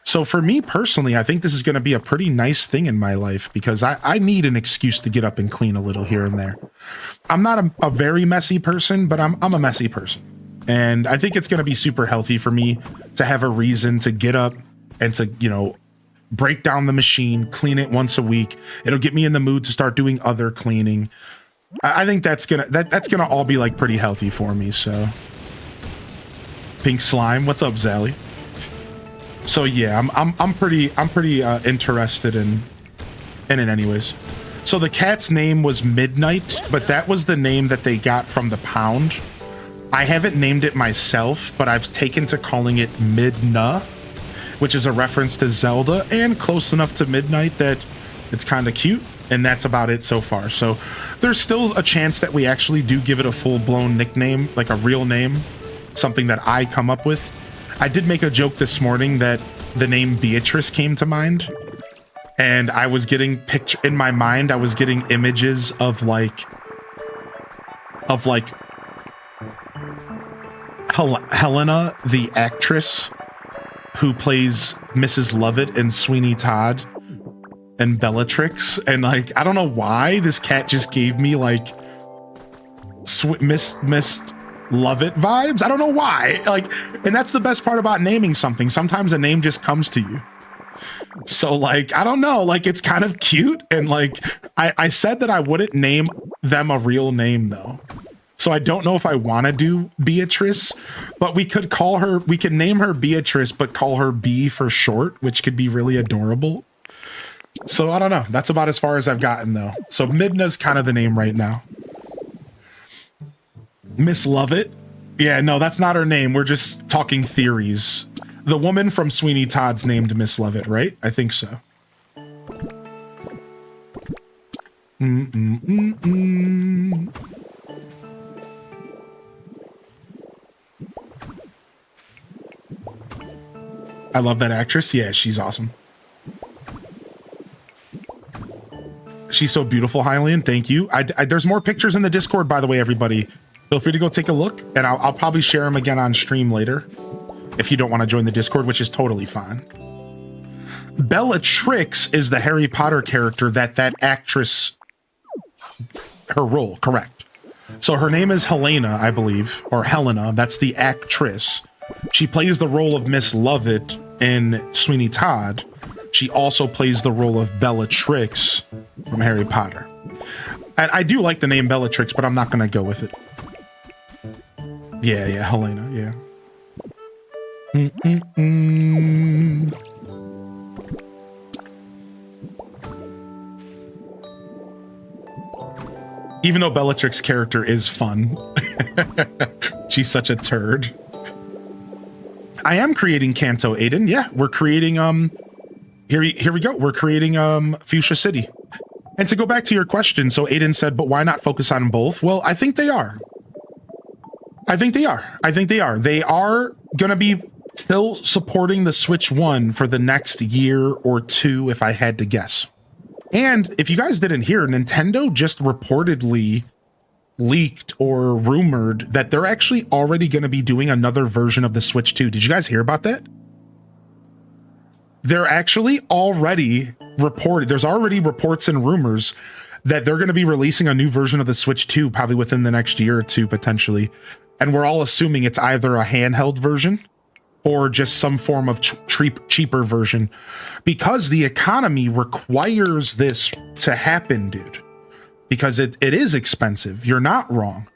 So for me personally, I think this is going to be a pretty nice thing in my life because I need an excuse to get up and clean a little here and there. I'm not a very messy person, but I'm a messy person. And I think it's going to be super healthy for me to have a reason to get up and to, you know, break down the machine, clean it once a week. It'll get me in the mood to start doing other cleaning. I think that's gonna all be like pretty healthy for me. So Pink Slime, what's up, Zally? So yeah, I'm pretty interested in it anyways. So the cat's name was Midnight, but that was the name that they got from the pound. I haven't named it myself, but I've taken to calling it Midna, which is a reference to Zelda and close enough to Midnight that it's kind of cute. And that's about it so far. So there's still a chance that we actually do give it a full-blown nickname, like a real name, something that I come up with. I did make a joke this morning that the name Beatrice came to mind, and I was getting in my mind, I was getting images of like Helena, the actress who plays Mrs. Lovett in Sweeney Todd and Bellatrix, and like I don't know why this cat just gave me like Miss Lovett vibes. I don't know why. Like, and that's the best part about naming something. Sometimes a name just comes to you. So like I don't know, like it's kind of cute, and like I said that I wouldn't name them a real name though. So I don't know if I want to do Beatrice, but we could name her Beatrice, but call her B for short, which could be really adorable. So I don't know. That's about as far as I've gotten though. So Midna's kind of the name right now. Miss Lovett? Yeah, no, that's not her name. We're just talking theories. The woman from Sweeney Todd's named Miss Lovett, right? I think so. I love that actress. Yeah, she's awesome. She's so beautiful, Hylian. Thank you. There's more pictures in the Discord, by the way, everybody. Feel free to go take a look, and I'll probably share them again on stream later if you don't want to join the Discord, which is totally fine. Bellatrix is the Harry Potter character that actress, her role, correct. So her name is Helena, I believe, or Helena. That's the actress. She plays the role of Miss Lovett in Sweeney Todd. She also plays the role of Bellatrix from Harry Potter. And I do like the name Bellatrix, but I'm not going to go with it. Yeah, Helena, yeah. Even though Bellatrix's character is fun, she's such a turd. I am creating Kanto, Aiden. Yeah, we're creating here we go. We're creating Fuchsia City. And to go back to your question, so Aiden said, but why not focus on both? Well, I think they are. I think they are. They are going to be still supporting the Switch 1 for the next year or two, if I had to guess. And if you guys didn't hear, Nintendo just reportedly leaked or rumored that they're actually already going to be doing another version of the Switch 2. Did you guys hear about that? They're actually already reported. There's already reports and rumors that they're going to be releasing a new version of the Switch 2 probably within the next year or two, potentially. And we're all assuming it's either a handheld version or just some form of cheaper version, because the economy requires this to happen, dude. Because it is expensive. You're not wrong.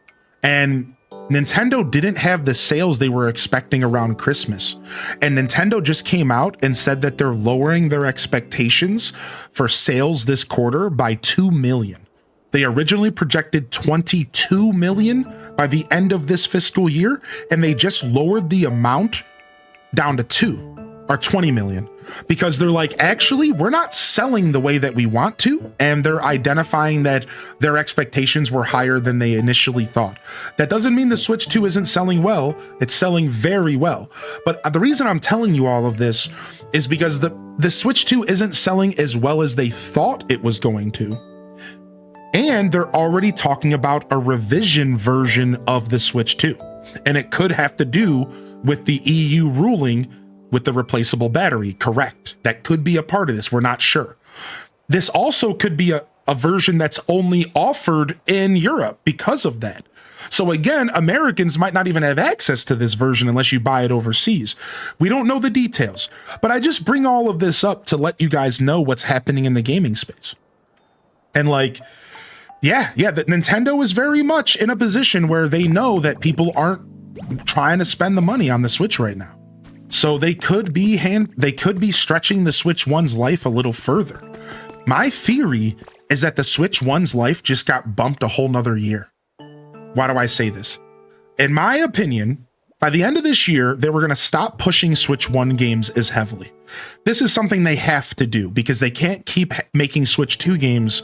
And Nintendo didn't have the sales they were expecting around Christmas. And Nintendo just came out and said that they're lowering their expectations for sales this quarter by 2 million. They originally projected 22 million by the end of this fiscal year, and they just lowered the amount down to 20 million. Because they're like, actually, we're not selling the way that we want to, and they're identifying that their expectations were higher than they initially thought. That doesn't mean the Switch 2 isn't selling well. It's selling very well. But the reason I'm telling you all of this is because the Switch 2 isn't selling as well as they thought it was going to. And they're already talking about a revision version of the Switch 2. And it could have to do with the EU ruling with the replaceable battery. Correct. That could be a part of this. We're not sure. This also could be a version that's only offered in Europe because of that. So again, Americans might not even have access to this version unless you buy it overseas. We don't know the details, but I just bring all of this up to let you guys know what's happening in the gaming space. And like, yeah, that Nintendo is very much in a position where they know that people aren't trying to spend the money on the Switch right now. So they could be stretching the Switch 1's life a little further. My theory is that the Switch 1's life just got bumped a whole nother year. Why do I say this? In my opinion, by the end of this year, they were going to stop pushing Switch 1 games as heavily. This is something they have to do because they can't keep making Switch 2 games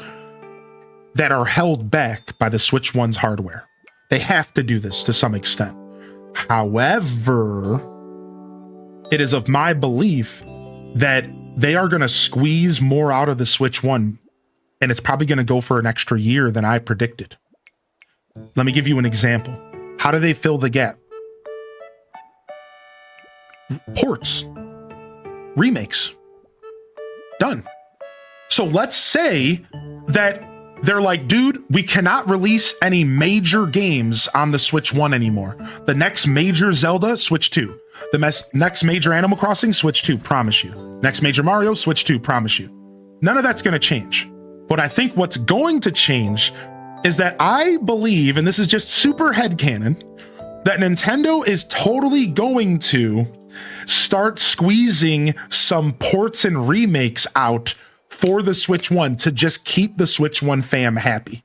that are held back by the Switch 1's hardware. They have to do this to some extent. However, it is of my belief that they are going to squeeze more out of the Switch 1, and it's probably going to go for an extra year than I predicted. Let me give you an example. How do they fill the gap? Ports. Remakes. Done. So let's say that they're like, dude, we cannot release any major games on the Switch 1 anymore. The next major Zelda, Switch 2. The next major Animal Crossing, Switch 2, promise you. Next major Mario, Switch 2, promise you. None of that's going to change. But I think what's going to change is that I believe, and this is just super headcanon, that Nintendo is totally going to start squeezing some ports and remakes out for the Switch 1 to just keep the Switch 1 fam happy.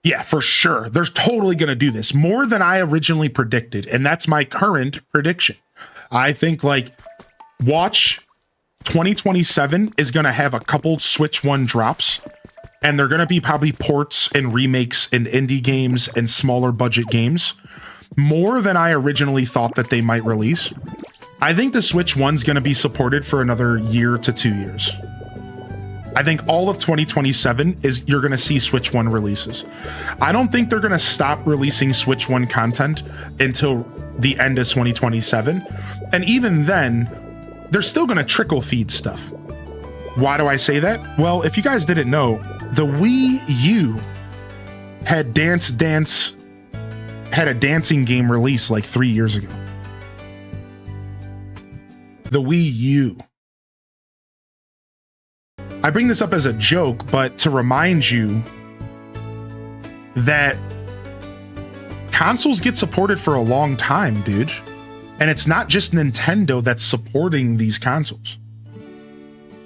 Yeah, for sure. They're totally going to do this more than I originally predicted. And that's my current prediction. I think like watch 2027 is going to have a couple Switch 1 drops. And they're going to be probably ports and remakes and indie games and smaller budget games. More than I originally thought that they might release. I think the Switch 1's going to be supported for another year to 2 years. I think all of 2027 is you're going to see Switch 1 releases. I don't think they're going to stop releasing Switch 1 content until the end of 2027. And even then, they're still going to trickle feed stuff. Why do I say that? Well, if you guys didn't know, the Wii U had had a dancing game release like 3 years ago. The Wii U. I bring this up as a joke, but to remind you that consoles get supported for a long time, dude. And it's not just Nintendo that's supporting these consoles.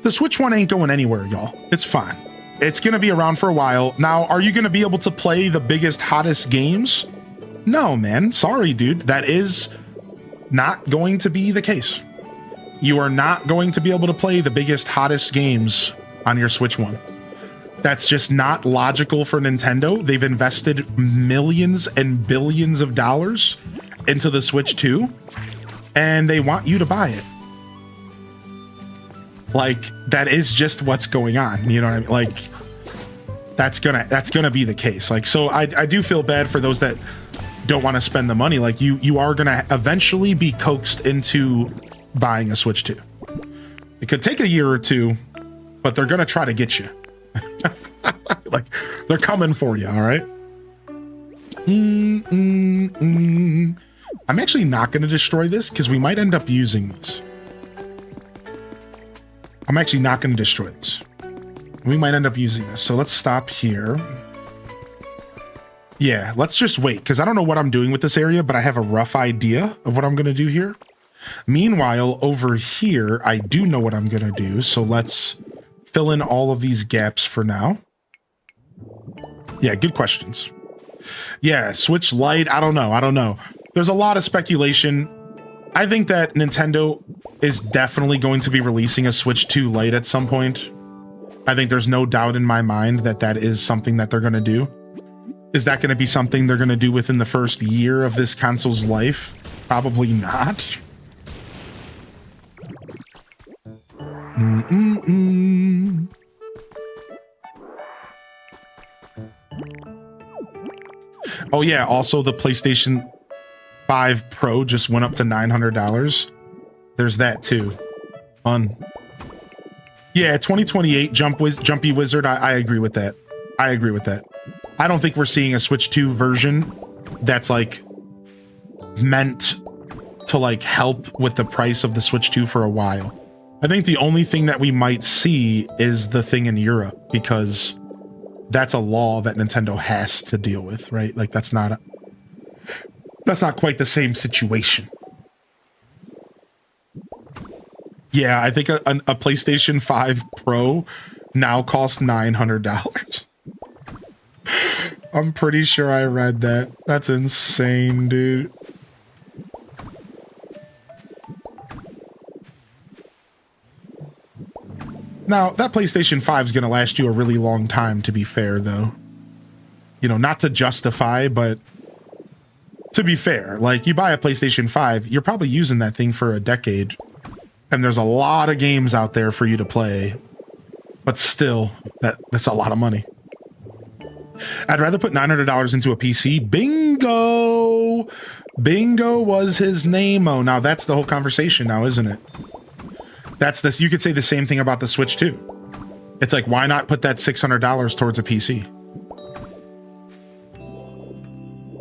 The Switch 1 ain't going anywhere, y'all. It's fine. It's going to be around for a while. Now, are you going to be able to play the biggest, hottest games? No, man. Sorry, dude. That is not going to be the case. You are not going to be able to play the biggest, hottest games on your Switch 1. That's just not logical for Nintendo. They've invested millions and billions of dollars into the Switch 2, and they want you to buy it. Like, that is just what's going on. You know what I mean? Like, that's gonna be the case. Like, so I do feel bad for those that don't want to spend the money. Like, you are gonna eventually be coaxed into buying a Switch 2. It could take a year or two, but they're gonna try to get you. Like, they're coming for you, all right? I'm actually not going to destroy this because we might end up using this. I'm actually not going to destroy this. We might end up using this. So let's stop here. Yeah, let's just wait because I don't know what I'm doing with this area, but I have a rough idea of what I'm going to do here. Meanwhile, over here, I do know what I'm going to do. So let's fill in all of these gaps for now. Yeah, good questions. Yeah, Switch Lite, I don't know. There's a lot of speculation. I think that Nintendo is definitely going to be releasing a Switch 2 Lite at some point. I think there's no doubt in my mind that that is something that they're going to do. Is that going to be something they're going to do within the first year of this console's life? Probably not. Oh yeah, also the PlayStation 5 Pro just went up to $900. There's that too. Fun. Yeah, 2028 Jumpy Wizard. I agree with that. I agree with that. I don't think we're seeing a Switch 2 version that's like meant to like help with the price of the Switch 2 for a while. I think the only thing that we might see is the thing in Europe, because that's a law that Nintendo has to deal with, right? Like that's not quite the same situation. Yeah, I think a PlayStation 5 Pro now costs $900. I'm pretty sure I read that. That's insane, dude. Now, that PlayStation 5 is going to last you a really long time, to be fair, though. You know, not to justify, but to be fair, like, you buy a PlayStation 5, you're probably using that thing for a decade, and there's a lot of games out there for you to play, but still, that's a lot of money. I'd rather put $900 into a PC. Bingo! Bingo was his name-o. Now, that's the whole conversation now, isn't it? That's this. You could say the same thing about the Switch too. It's like, why not put that $600 towards a PC?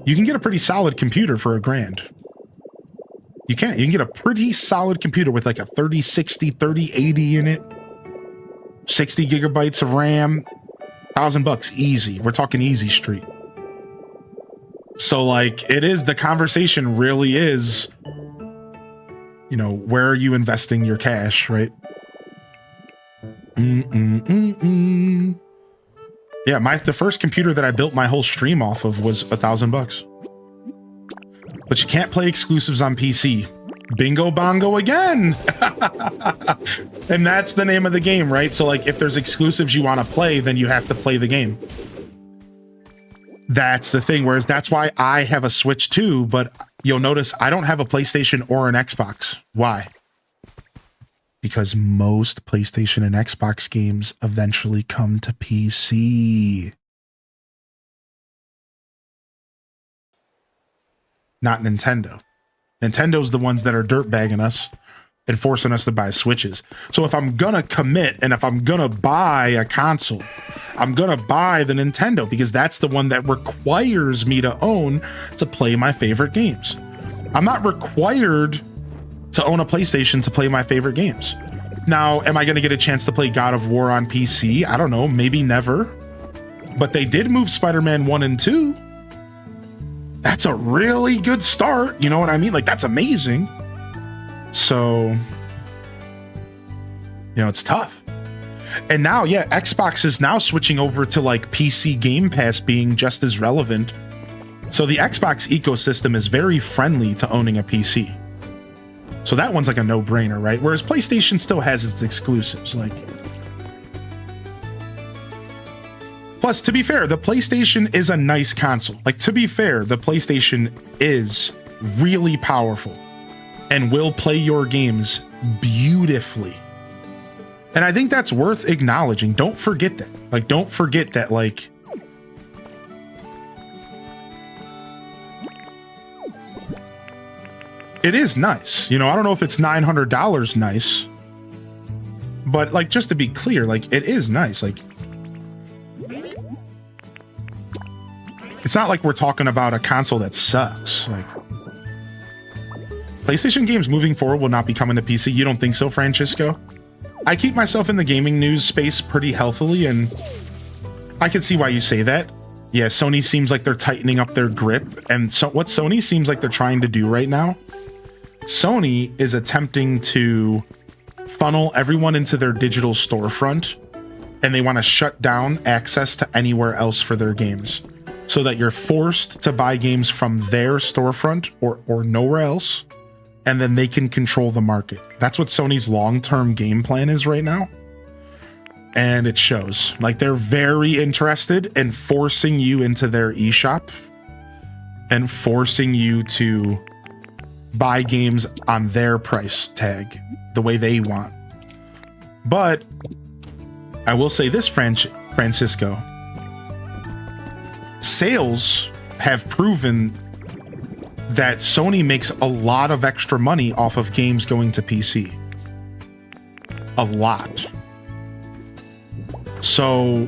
You can get a pretty solid computer for $1,000. You can. You can get a pretty solid computer with like a 3060, 3080 in it, 60 gigabytes of RAM, $1,000 easy. We're talking easy street. So like, it is, the conversation really is, you know, where are you investing your cash, right? Yeah, the first computer that I built my whole stream off of was $1,000. But you can't play exclusives on PC. Bingo bongo again. And that's the name of the game, right? So like, if there's exclusives you want to play, then you have to play the game. That's the thing. Whereas that's why I have a Switch too, but you'll notice I don't have a PlayStation or an Xbox. Why? Because most PlayStation and Xbox games eventually come to PC. Not Nintendo. Nintendo's the ones that are dirtbagging us and forcing us to buy Switches. So if I'm gonna commit and if I'm gonna buy a console, I'm gonna buy the Nintendo because that's the one that requires me to own to play my favorite games. I'm not required to own a PlayStation to play my favorite games. Now, am I gonna get a chance to play God of War on PC? I don't know, maybe never. But they did move Spider-Man 1 and 2. That's a really good start. You know what I mean? Like, that's amazing. So, you know, it's tough. And now, yeah, Xbox is now switching over to like PC Game Pass being just as relevant. So the Xbox ecosystem is very friendly to owning a PC. So that one's like a no-brainer, right? Whereas PlayStation still has its exclusives. Like, plus, to be fair, the PlayStation is a nice console. Like, to be fair, the PlayStation is really powerful and will play your games beautifully. And I think that's worth acknowledging. Don't forget that. Like, don't forget that, like, it is nice. You know, I don't know if it's $900 nice, but like, just to be clear, like, it is nice. Like, it's not like we're talking about a console that sucks. Like, PlayStation games moving forward will not be coming to PC. You don't think so, Francisco? I keep myself in the gaming news space pretty healthily, and I can see why you say that. Yeah, Sony seems like they're tightening up their grip, and so what Sony seems like they're trying to do right now, Sony is attempting to funnel everyone into their digital storefront, and they want to shut down access to anywhere else for their games, so that you're forced to buy games from their storefront or nowhere else, and then they can control the market. That's what Sony's long-term game plan is right now. And it shows. Like, they're very interested in forcing you into their eShop and forcing you to buy games on their price tag the way they want. But I will say this, Francisco, sales have proven that Sony makes a lot of extra money off of games going to PC. A lot. So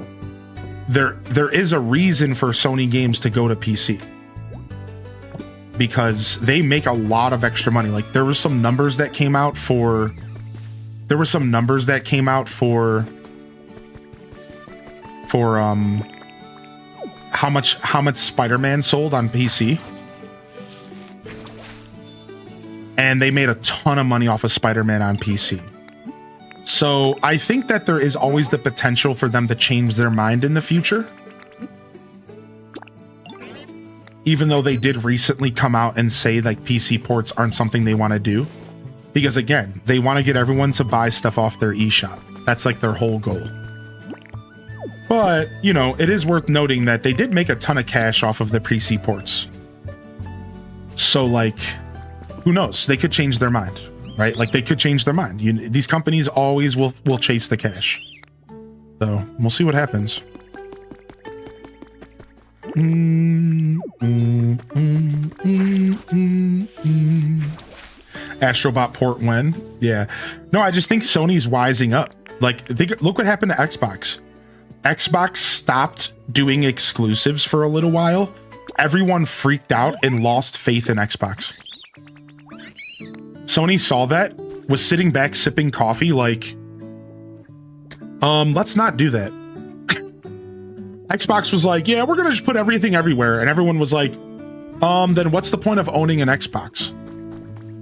there is a reason for Sony games to go to PC. Because they make a lot of extra money. Like there were some numbers that came out for how much Spider-Man sold on PC. And they made a ton of money off of Spider-Man on PC. So I think that there is always the potential for them to change their mind in the future. Even though they did recently come out and say like PC ports aren't something they want to do. Because again, they want to get everyone to buy stuff off their eShop. That's like their whole goal. But, you know, it is worth noting that they did make a ton of cash off of the PC ports. So like, who knows? They could change their mind, right? Like they could change their mind. These companies always will chase the cash. So we'll see what happens. Astrobot port when? Yeah. No, I just think Sony's wising up. Like, look what happened to Xbox. Xbox stopped doing exclusives for a little while. Everyone freaked out and lost faith in Xbox. Sony saw that, was sitting back sipping coffee like, let's not do that. Xbox was like, yeah, we're gonna just put everything everywhere. And everyone was like, then what's the point of owning an Xbox?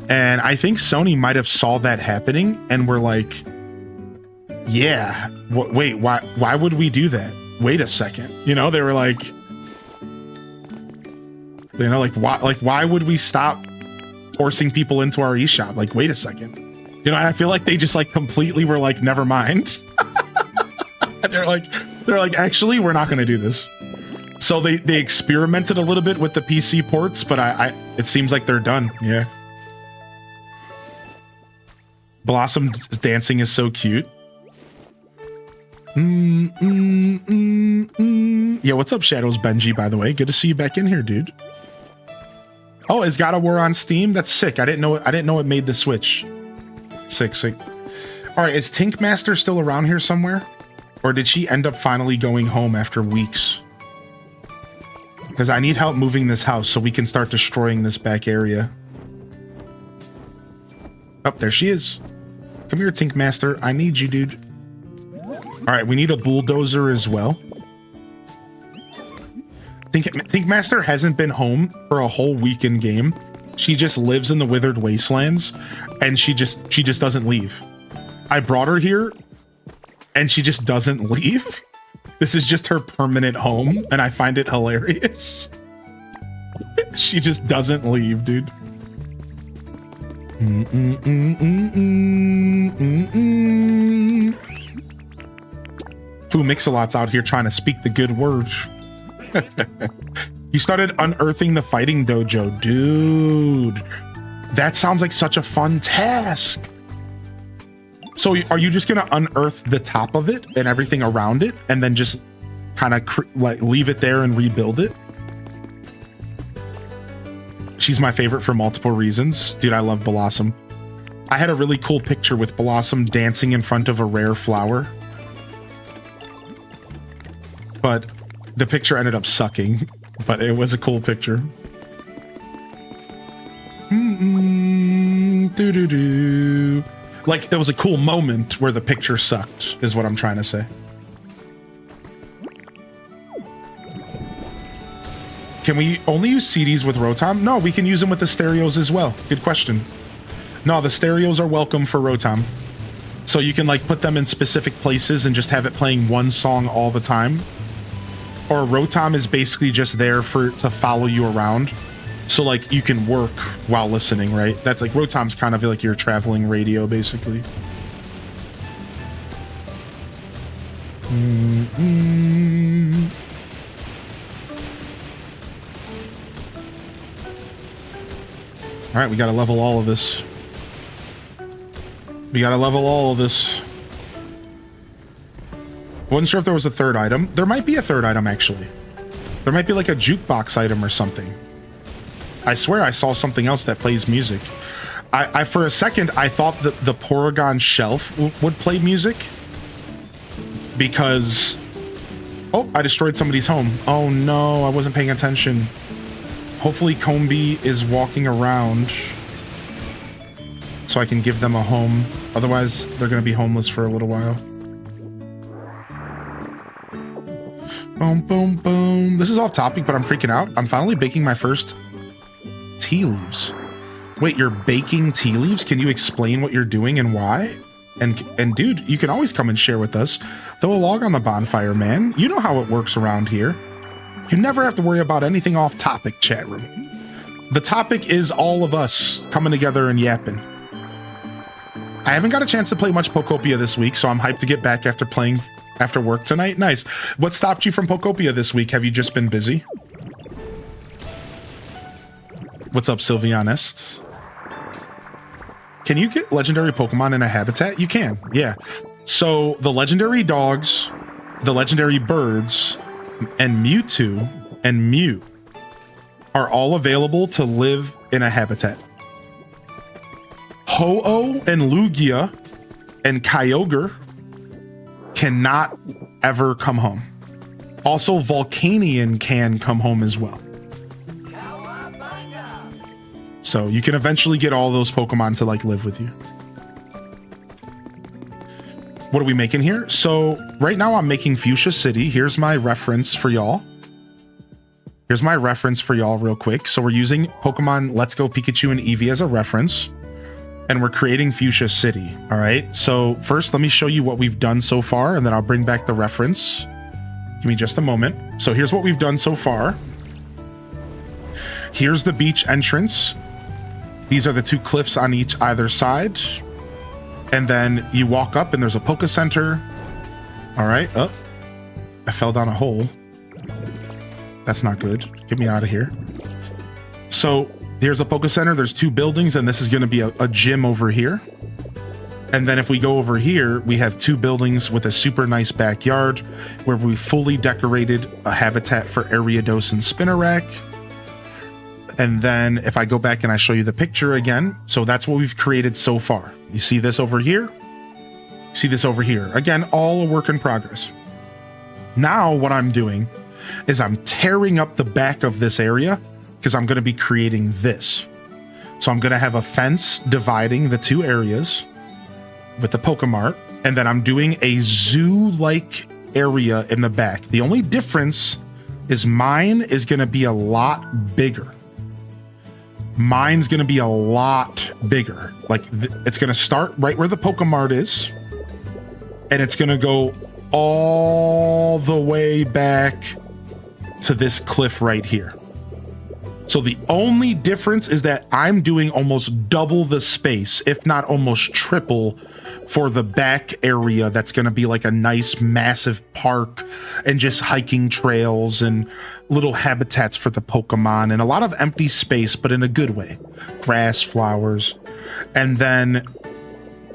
And I think Sony might have saw that happening and were like, yeah, wait, why would we do that? Wait a second. You know, they were like, you know, like why would we stop forcing people into our eShop? Like, wait a second. You know, and I feel like they just like completely were like, never mind. They're like, actually, we're not going to do this. So they experimented a little bit with the PC ports, but it seems like they're done. Yeah. Blossom's dancing is so cute. Yeah, what's up, Shadows Benji, by the way? Good to see you back in here, dude. Oh, is God of War on Steam? That's sick. I didn't know it made the switch. Sick. All right, is Tinkmaster still around here somewhere? Or did she end up finally going home after weeks? Because I need help moving this house so we can start destroying this back area. Oh, there she is. Come here, Tinkmaster. I need you, dude. All right, we need a bulldozer as well. Tinkmaster hasn't been home for a whole week in game. She just lives in the Withered Wastelands, and she just doesn't leave. I brought her here, and she just doesn't leave. This is just her permanent home, and I find it hilarious. She just doesn't leave, dude. Foo Mix-a-Lot's out here trying to speak the good word. You started unearthing the fighting dojo. Dude, that sounds like such a fun task. So are you just going to unearth the top of it and everything around it and then just kind of like leave it there and rebuild it? She's my favorite for multiple reasons. Dude, I love Blossom. I had a really cool picture with Blossom dancing in front of a rare flower. But the picture ended up sucking. But it was a cool picture. Doo-doo-doo. Like, there was a cool moment where the picture sucked, is what I'm trying to say. Can we only use CDs with Rotom? No, we can use them with the stereos as well. Good question. No, the stereos are welcome for Rotom. So you can, like, put them in specific places and just have it playing one song all the time. Or Rotom is basically just there to follow you around. So, like, you can work while listening, right? That's like, Rotom's kind of like your traveling radio, basically. All right, we got to level all of this. Wasn't sure if there was a third item. There might be a third item, actually. There might be like a jukebox item or something. I swear I saw something else that plays music. I for a second, I thought that the Porygon shelf would play music. Because... Oh, I destroyed somebody's home. Oh no, I wasn't paying attention. Hopefully Combi is walking around so I can give them a home. Otherwise, they're going to be homeless for a little while. Boom, boom, boom. This is off topic, but I'm freaking out. I'm finally baking my first tea leaves. Wait, you're baking tea leaves? Can you explain what you're doing and why? And dude, you can always come and share with us. Throw a log on the bonfire, man. You know how it works around here. You never have to worry about anything off topic, chat room. The topic is all of us coming together and yapping. I haven't got a chance to play much Pokopia this week, so I'm hyped to get back after playing after work tonight. Nice. What stopped you from Pokopia this week? Have you just been busy? What's up, Sylvianest? Can you get legendary Pokemon in a habitat? You can, yeah. So the legendary dogs, the legendary birds, and Mewtwo and Mew are all available to live in a habitat. Ho-Oh and Lugia and Kyogre cannot ever come home. Also, Volcanion can come home as well. So you can eventually get all those Pokemon to like live with you. What are we making here? So right now I'm making Fuchsia City. Here's my reference for y'all. Here's my reference for y'all real quick. So we're using Pokemon Let's Go Pikachu and Eevee as a reference. And we're creating Fuchsia City. All right. So first, let me show you what we've done so far, and then I'll bring back the reference. Give me just a moment. So here's what we've done so far. Here's the beach entrance. These are the two cliffs on either side. And then you walk up and there's a Poke Center. All right. Oh, I fell down a hole. That's not good. Get me out of here. So here's a Poke Center. There's two buildings, and this is going to be a gym over here. And then if we go over here, we have two buildings with a super nice backyard where we fully decorated a habitat for Ariados and Spinarak. And then if I go back and I show you the picture again, so that's what we've created so far. You see this over here? See this over here? Again, all a work in progress. Now what I'm doing is I'm tearing up the back of this area because I'm going to be creating this. So I'm going to have a fence dividing the two areas with the Pokemart, and then I'm doing a zoo-like area in the back. The only difference is mine is going to be a lot bigger. Mine's going to be a lot bigger. Like it's going to start right where the Pokemart is, and it's going to go all the way back to this cliff right here. So the only difference is that I'm doing almost double the space, if not almost triple, for the back area. That's going to be like a nice massive park and just hiking trails and little habitats for the Pokemon and a lot of empty space, but in a good way. Grass, flowers. And then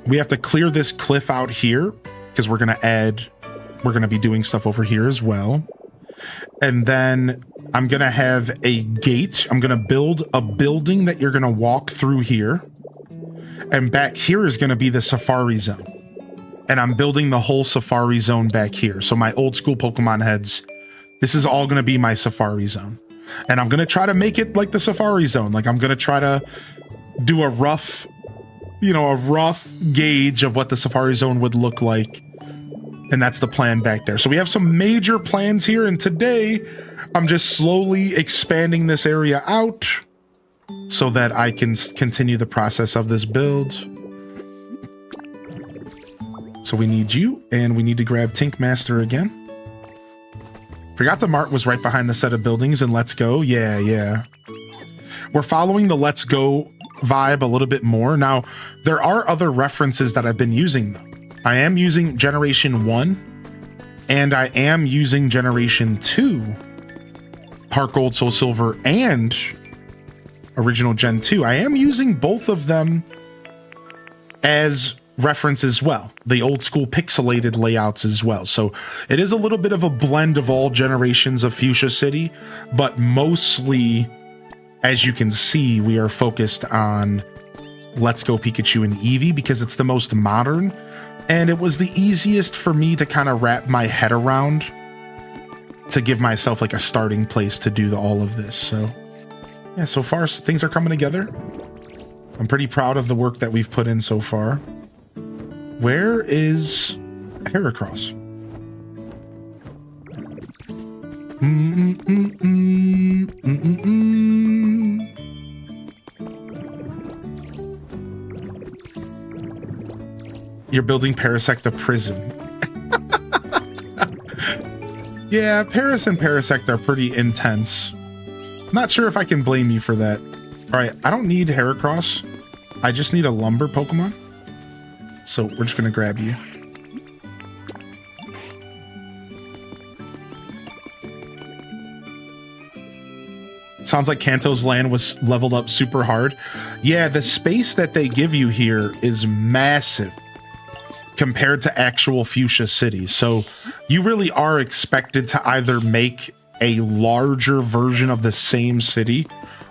we have to clear this cliff out here because we're going to be doing stuff over here as well. And then I'm going to have a gate. I'm going to build a building that you're going to walk through here. And back here is going to be the Safari Zone. And I'm building the whole Safari Zone back here. So my old school Pokemon heads, this is all going to be my Safari Zone. And I'm going to try to make it like the Safari Zone. Like I'm going to try to do a rough gauge of what the Safari Zone would look like. And that's the plan back there. So we have some major plans here. And today I'm just slowly expanding this area out so that I can continue the process of this build. So we need you, and we need to grab Tink Master again. Forgot the Mart was right behind the set of buildings in Let's Go. Yeah. We're following the Let's Go vibe a little bit more. Now, there are other references that I've been using, though. I am using Generation 1, and I am using Generation 2, Heart Gold, Soul Silver, and Original Gen 2. I am using both of them as reference as well. The old school pixelated layouts as well. So it is a little bit of a blend of all generations of Fuchsia City, but mostly as you can see, we are focused on Let's Go Pikachu and Eevee because it's the most modern, and it was the easiest for me to kind of wrap my head around to give myself like a starting place to do all of this. So yeah, so far things are coming together. I'm pretty proud of the work that we've put in so far. Where is Heracross? You're building Parasect the prison. Yeah, Paris and Parasect are pretty intense. Not sure if I can blame you for that. All right, I don't need Heracross. I just need a lumber Pokemon. So we're just gonna grab you. Sounds like Kanto's land was leveled up super hard. Yeah, the space that they give you here is massive compared to actual Fuchsia City. So you really are expected to either make a larger version of the same city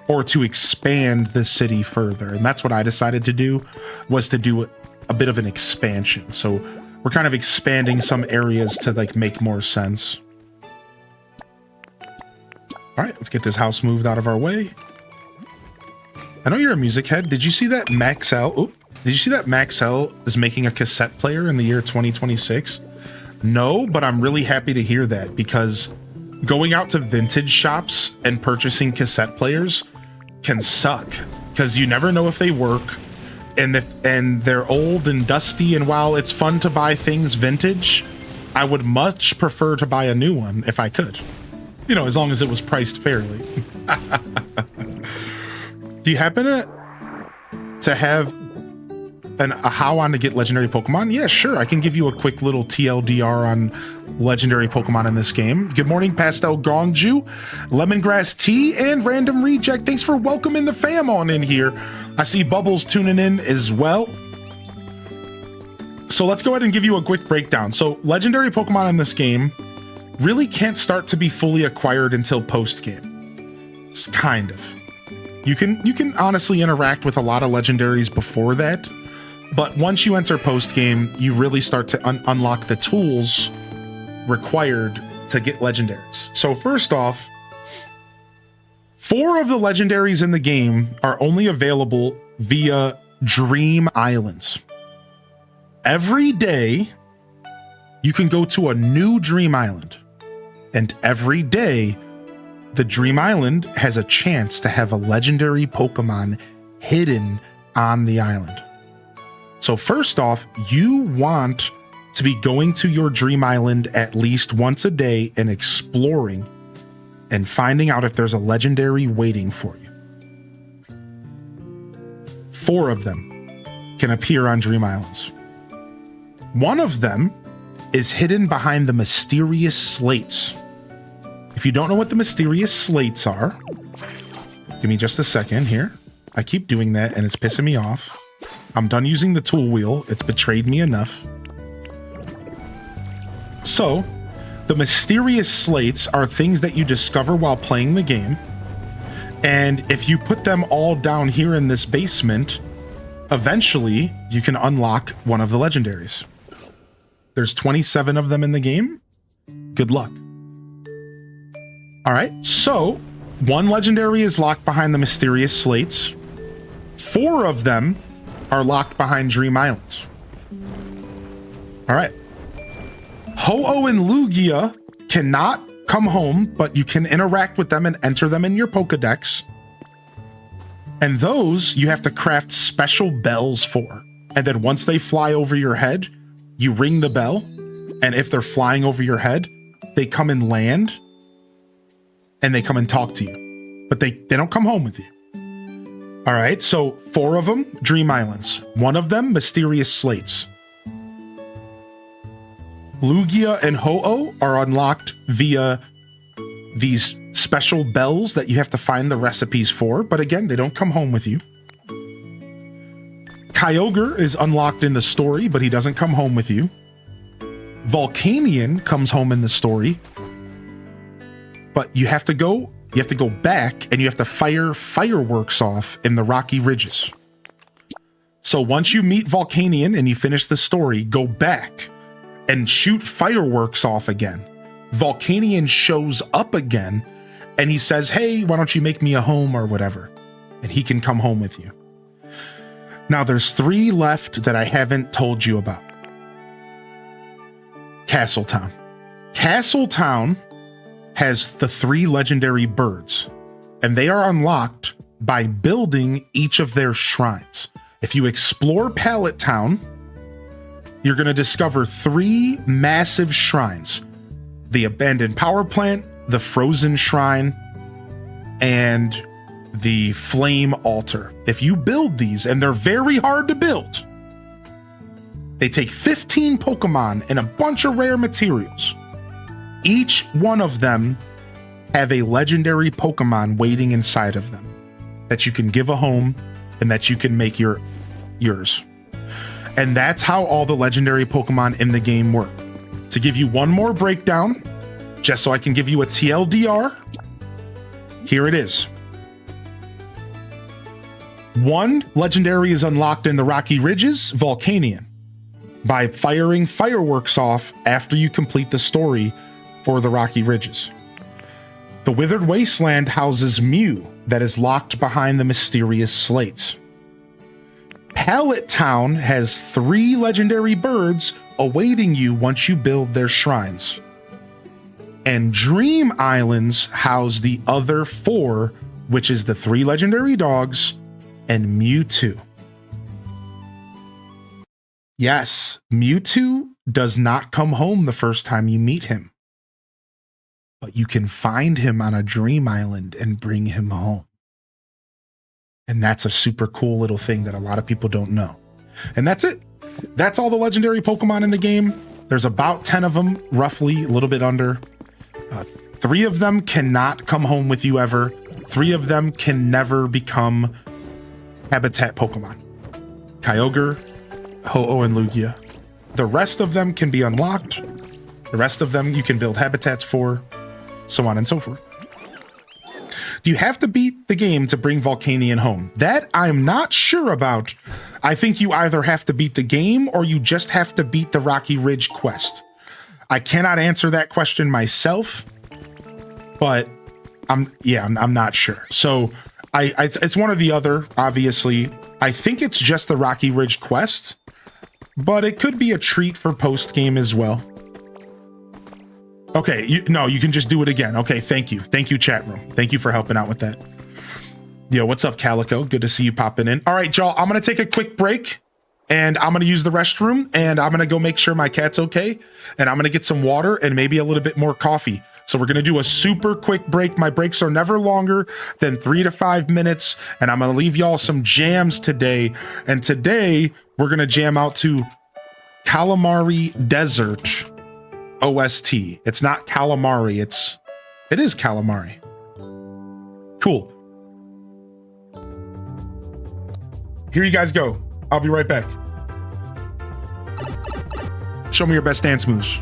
or to expand the city further. And that's what I decided to do, was to do a bit of an expansion. So we're kind of expanding some areas to like make more sense. All right, let's get this house moved out of our way. I know you're a music head. Did you see that Maxell? Oh, did you see that Maxell is making a cassette player in the year 2026? No, but I'm really happy to hear that, because going out to vintage shops and purchasing cassette players can suck, because you never know if they work, and they're old and dusty. And while it's fun to buy things vintage, I would much prefer to buy a new one if I could. You know, as long as it was priced fairly. Do you happen to have a how on to get legendary Pokemon? Yeah, sure. I can give you a quick little TLDR on legendary Pokemon in this game. Good morning, Pastel Gongju, Lemongrass Tea, and Random Reject. Thanks for welcoming the fam on in here. I see Bubbles tuning in as well. So let's go ahead and give you a quick breakdown. So legendary Pokemon in this game really can't start to be fully acquired until post-game. It's kind of. You can honestly interact with a lot of legendaries before that, but once you enter post-game, you really start to unlock the tools required to get legendaries. So first off, 4 of the legendaries in the game are only available via Dream Islands. Every day, you can go to a new Dream Island. And every day, the Dream Island has a chance to have a legendary Pokemon hidden on the island. So first off, you want to be going to your Dream Island at least once a day and exploring and finding out if there's a legendary waiting for you. 4 of them can appear on Dream Islands. One of them is hidden behind the mysterious slates. If you don't know what the mysterious slates are, give me just a second here. I keep doing that and it's pissing me off. I'm done using the tool wheel. It's betrayed me enough. So, the mysterious slates are things that you discover while playing the game. And if you put them all down here in this basement, eventually you can unlock one of the legendaries. There's 27 of them in the game. Good luck. All right, so 1 legendary is locked behind the mysterious slates. 4 of them are locked behind Dream Islands. All right. Ho-Oh and Lugia cannot come home, but you can interact with them and enter them in your Pokedex. And those you have to craft special bells for. And then once they fly over your head, you ring the bell. And if they're flying over your head, they come and land. And they come and talk to you. But they don't come home with you. All right, so 4 of them, Dream Islands. 1 of them, mysterious slates. Lugia and Ho-Oh are unlocked via these special bells that you have to find the recipes for. But again, they don't come home with you. Kyogre is unlocked in the story, but he doesn't come home with you. Volcanion comes home in the story, but you have to go You have to go back and you have to fire fireworks off in the rocky ridges. So once you meet Volcanion and you finish the story, go back and shoot fireworks off again. Volcanion shows up again and he says, hey, why don't you make me a home or whatever? And he can come home with you. Now there's 3 left that I haven't told you about. Castletown. Castletown has the 3 legendary birds, and they are unlocked by building each of their shrines. If you explore Pallet Town, you're going to discover 3 massive shrines: the abandoned power plant, the frozen shrine, and the flame altar. If you build these, and they're very hard to build, they take 15 Pokemon and a bunch of rare materials. Each one of them have a legendary Pokemon waiting inside of them that you can give a home and that you can make yours. And that's how all the legendary Pokemon in the game work. To give you one more breakdown, just so I can give you a TLDR, here it is. 1 legendary is unlocked in the Rocky Ridges, Volcanion, by firing fireworks off after you complete the story for the Rocky Ridges. The Withered Wasteland houses Mew that is locked behind the mysterious slates. Pallet Town has 3 legendary birds awaiting you once you build their shrines. And Dream Islands house the other 4, which is the 3 legendary dogs and Mewtwo. Yes, Mewtwo does not come home the first time you meet him, but you can find him on a Dream Island and bring him home. And that's a super cool little thing that a lot of people don't know. And that's it. That's all the legendary Pokemon in the game. There's about 10 of them, roughly, a little bit under. 3 of them cannot come home with you ever. 3 of them can never become habitat Pokemon. Kyogre, Ho-Oh, and Lugia. The rest of them can be unlocked. The rest of them you can build habitats for, so on and so forth. Do you have to beat the game to bring Volcanion home? That I'm not sure about. I think you either have to beat the game or you just have to beat the Rocky Ridge quest. I cannot answer that question myself, but I'm not sure. So it's one or the other, obviously. I think it's just the Rocky Ridge quest, but it could be a treat for post game as well. Okay, you can just do it again. Okay, thank you. Thank you, chat room. Thank you for helping out with that. Yo, what's up, Calico? Good to see you popping in. All right, y'all, I'm going to take a quick break, and I'm going to use the restroom, and I'm going to go make sure my cat's okay, and I'm going to get some water and maybe a little bit more coffee. So we're going to do a super quick break. My breaks are never longer than 3 to 5 minutes, and I'm going to leave y'all some jams today. And today, we're going to jam out to Calamari Desert OST. It's not calamari, it is calamari. Cool. Here you guys go. I'll be right back. Show me your best dance moves.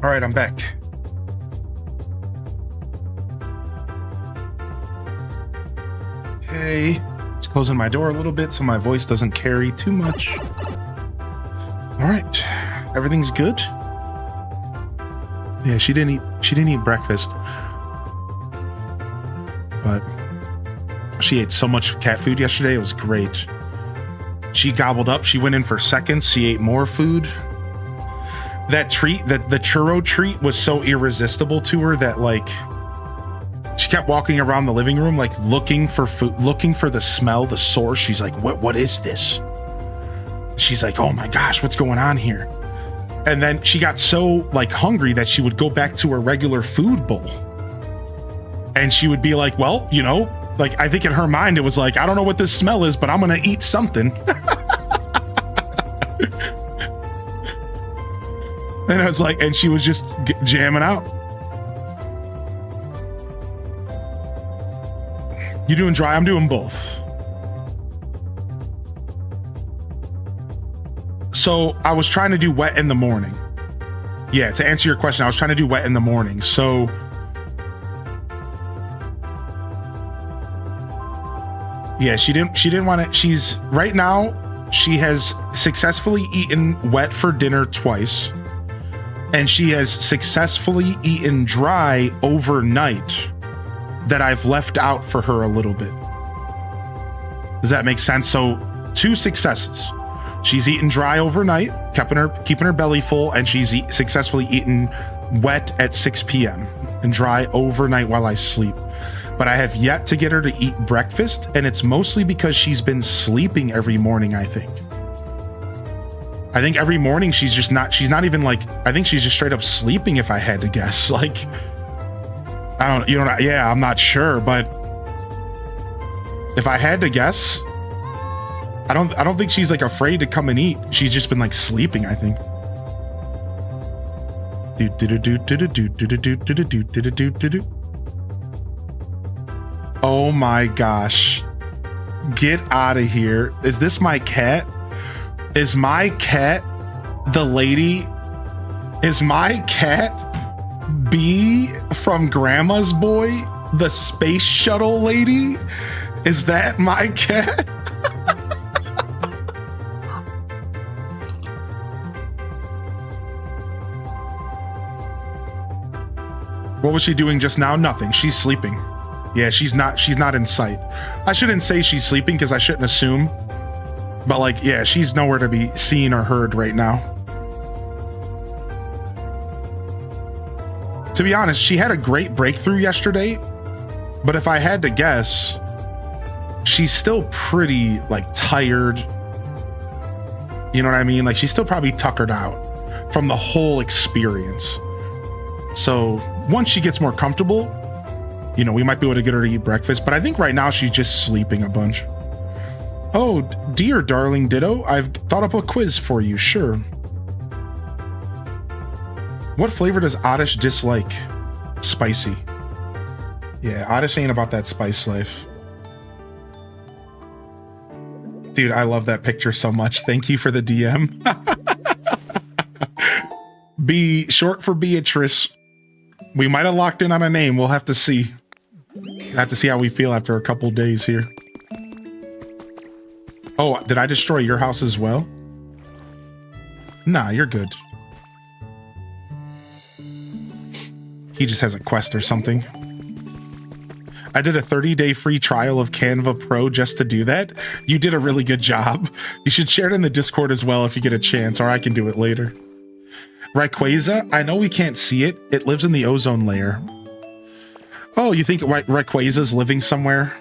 All right, I'm back. Okay, just closing my door a little bit so my voice doesn't carry too much. All right, everything's good. Yeah, she didn't eat breakfast, but she ate so much cat food yesterday. It was great. She gobbled up. She went in for seconds. She ate more food. That treat, the churro treat, was so irresistible to her that, like, she kept walking around the living room, like, looking for food, looking for the smell, the source. She's like, what is this? She's like, oh my gosh, what's going on here? And then she got so, like, hungry that she would go back to her regular food bowl. And she would be like, well, you know, like, I think in her mind, it was like, I don't know what this smell is, but I'm going to eat something. And I was like, and she was just jamming out. You doing dry? I'm doing both. So I was trying to do wet in the morning. Yeah, to answer your question, I was trying to do wet in the morning. So yeah, she didn't want to. She's right now, she has successfully eaten wet for dinner twice. And she has successfully eaten dry overnight that I've left out for her a little bit. Does that make sense? So 2 successes. She's eaten dry overnight, keeping her belly full, and she's successfully eaten wet at 6 p.m. and dry overnight while I sleep. But I have yet to get her to eat breakfast, and it's mostly because she's been sleeping every morning, I think. I think every morning she's not even like, I think she's just straight up sleeping, if I had to guess. Like, I'm not sure, but if I had to guess, I don't think she's like afraid to come and eat. She's just been like sleeping, I think. Oh my gosh. Get out of here. Is this my cat? Is my cat the lady? Is my cat B from Grandma's Boy, the space shuttle lady? Is that my cat? What was she doing just now? Nothing. She's sleeping. Yeah, she's not in sight. I shouldn't say she's sleeping because I shouldn't assume. But like, yeah, she's nowhere to be seen or heard right now. To be honest, she had a great breakthrough yesterday, but if I had to guess, she's still pretty like tired. You know what I mean? Like, she's still probably tuckered out from the whole experience. So once she gets more comfortable, you know, we might be able to get her to eat breakfast, but I think right now she's just sleeping a bunch. Oh, dear darling Ditto, I've thought up a quiz for you, sure. What flavor does Oddish dislike? Spicy. Yeah, Oddish ain't about that spice life. Dude, I love that picture so much. Thank you for the DM. B, short for Beatrice. We might have locked in on a name. We'll have to see. Have to see how we feel after a couple days here. Oh, did I destroy your house as well? Nah, you're good. He just has a quest or something. I did a 30-day free trial of Canva Pro just to do that. You did a really good job. You should share it in the Discord as well if you get a chance, or I can do it later. Rayquaza, I know we can't see it. It lives in the ozone layer. Oh, you think Rayquaza's living somewhere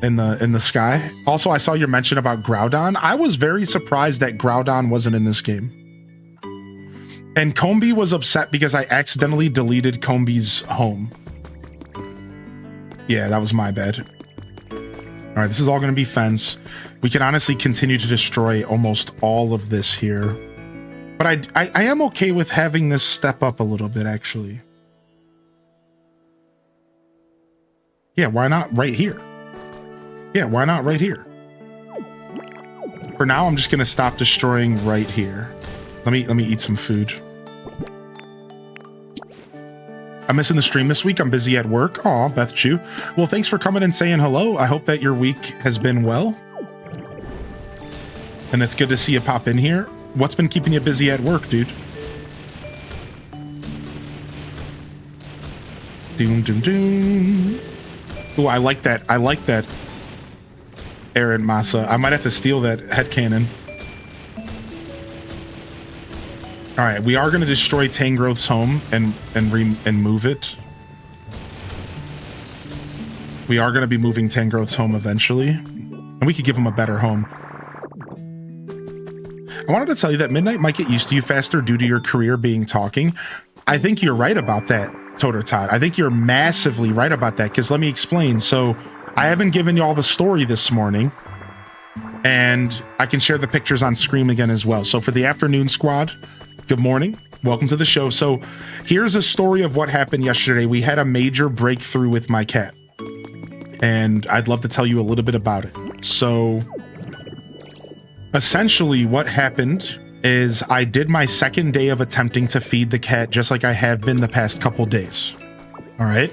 in the sky? Also, I saw your mention about Groudon. I was very surprised that Groudon wasn't in this game. And Combi was upset because I accidentally deleted Combi's home. Yeah, that was my bad. All right, this is all going to be fence. We can honestly continue to destroy almost all of this here. But I am okay with having this step up a little bit, actually. Yeah, why not right here? Yeah, why not right here? For now, I'm just going to stop destroying right here. Let me eat some food. I'm missing the stream this week. I'm busy at work. Aw, Beth Chu. Well, thanks for coming and saying hello. I hope that your week has been well. And it's good to see you pop in here. What's been keeping you busy at work, dude? Doom, doom, doom. Oh, I like that. I like that. Aaron Massa. I might have to steal that headcanon. All right, we are going to destroy Tangrowth's home and move it. We are going to be moving Tangrowth's home eventually, and we could give him a better home. I wanted to tell you that Midnight might get used to you faster due to your career being talking. I think you're right about that, Toter Todd. I think you're massively right about that, because let me explain. So I haven't given you all the story this morning, and I can share the pictures on screen again as well. So for the afternoon squad, good morning. Welcome to the show. So here's a story of what happened yesterday. We had a major breakthrough with my cat, and I'd love to tell you a little bit about it. So essentially what happened is I did my second day of attempting to feed the cat, just like I have been the past couple days. All right.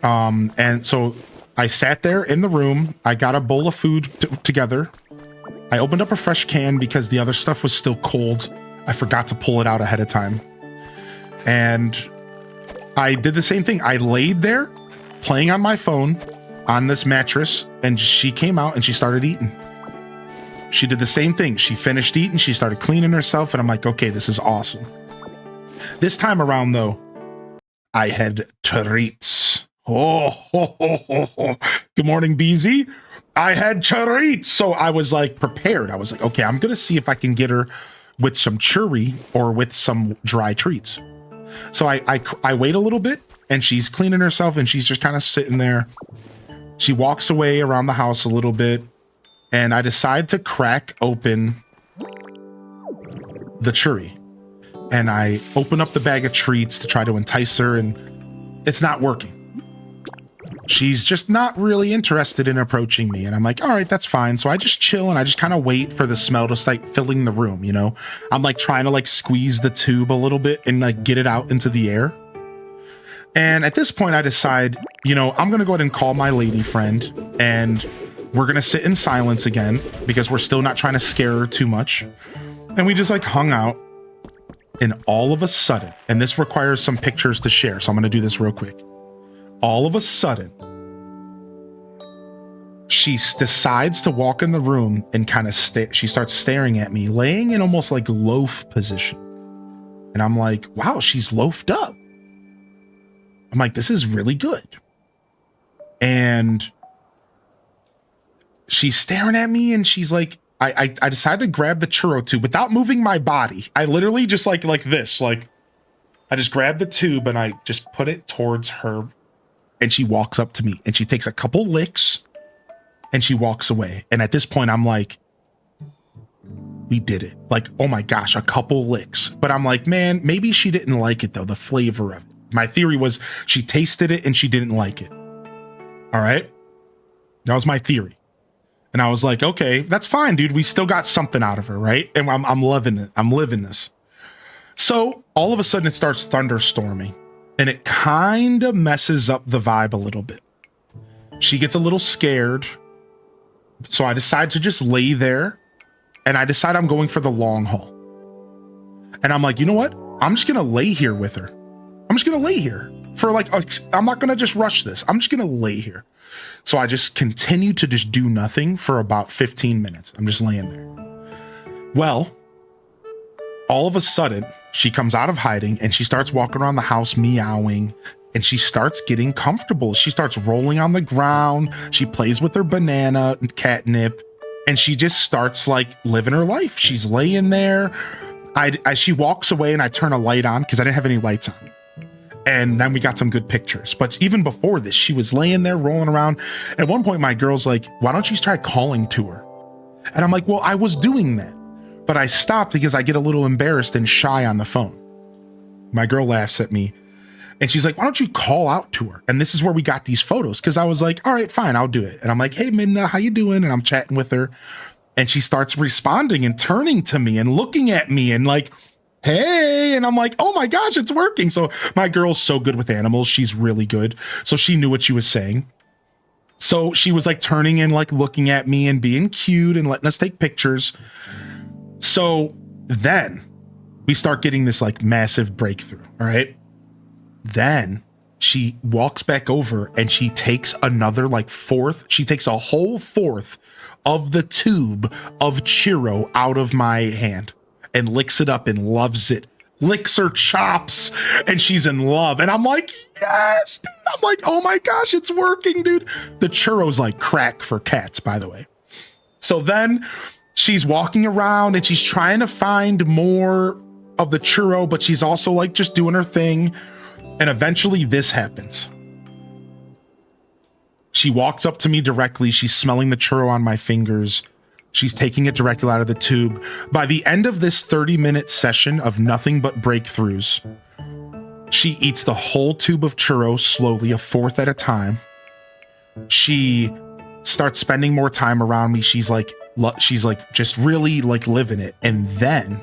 And so I sat there in the room. I got a bowl of food together. I opened up a fresh can because the other stuff was still cold. I forgot to pull it out ahead of time. And I did the same thing. I laid there playing on my phone on this mattress, and she came out and she started eating. She did the same thing. She finished eating. She started cleaning herself. And I'm like, okay, this is awesome. This time around, though, I had treats. Oh, ho, ho, ho, ho. Good morning, BZ. I had treats. So I was like prepared. I was like, okay, I'm going to see if I can get her with some churri or with some dry treats. So I wait a little bit, and she's cleaning herself, and she's just kind of sitting there. She walks away around the house a little bit, and I decide to crack open the churri. And I open up the bag of treats to try to entice her, and it's not working. She's just not really interested in approaching me. And I'm like, all right, that's fine. So I just chill, and I just kind of wait for the smell to start filling the room, you know? I'm like trying to like squeeze the tube a little bit and like get it out into the air. And at this point I decide, you know, I'm going to go ahead and call my lady friend, and we're going to sit in silence again because we're still not trying to scare her too much. And we just like hung out, and all of a sudden, and this requires some pictures to share, so I'm going to do this real quick. All of a sudden, she decides to walk in the room and kind of she starts staring at me, laying in almost like loaf position. And I'm like, wow, she's loafed up. I'm like, this is really good. And she's staring at me, and she's like, I decided to grab the churro tube without moving my body. I literally just like this, like I just grabbed the tube and I just put it towards her, and she walks up to me and she takes a couple licks and she walks away. And at this point I'm like, we did it. Like, oh my gosh, a couple licks. But I'm like, man, maybe she didn't like it though, the flavor of it. My theory was she tasted it and she didn't like it. All right. That was my theory. And I was like, okay, that's fine, dude. We still got something out of her, right? And I'm loving it. I'm living this. So all of a sudden it starts thunderstorming, and it kind of messes up the vibe a little bit. She gets a little scared. So I decide to just lay there, and I decide I'm going for the long haul. And I'm like, you know what? I'm just going to lay here with her. I'm just going to lay here for like, I'm not going to just rush this. I'm just going to lay here. So I just continue to just do nothing for about 15 minutes. I'm just laying there. Well, all of a sudden, she comes out of hiding and she starts walking around the house meowing, and she starts getting comfortable. She starts rolling on the ground. She plays with her banana and catnip, and she just starts like living her life. She's laying there. She walks away, and I turn a light on because I didn't have any lights on. And then we got some good pictures. But even before this, she was laying there rolling around. At one point, my girl's like, why don't you try calling to her? And I'm like, well, I was doing that, but I stopped because I get a little embarrassed and shy on the phone. My girl laughs at me, and she's like, why don't you call out to her? And this is where we got these photos, because I was like, all right, fine, I'll do it. And I'm like, hey, Minna, how you doing? And I'm chatting with her, and she starts responding and turning to me and looking at me and like hey, and I'm like, oh my gosh, it's working. So my girl's so good with animals. She's really good. So she knew what she was saying. So she was like turning and like looking at me and being cute and letting us take pictures. So then we start getting this like massive breakthrough. All right. Then she walks back over and she takes another like she takes a whole fourth of the tube of churro out of my hand and licks it up and loves it, licks her chops, and she's in love. And I'm like, yes, dude. I'm like, oh my gosh, it's working, dude. The churro's like crack for cats, by the way. So then she's walking around and she's trying to find more of the churro, but she's also like just doing her thing. And eventually this happens. She walks up to me directly. She's smelling the churro on my fingers. She's taking it directly out of the tube. By the end of this 30-minute session of nothing but breakthroughs, she eats the whole tube of churros slowly, a fourth at a time. She starts spending more time around me. She's like just really like living it. And then,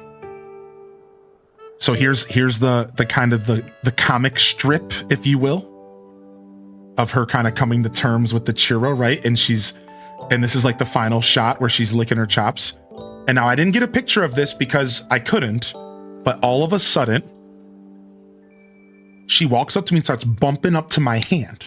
so here's the kind of the comic strip, if you will, of her kind of coming to terms with the churro, right? And this is like the final shot where she's licking her chops. And now I didn't get a picture of this because I couldn't, but all of a sudden, she walks up to me and starts bumping up to my hand,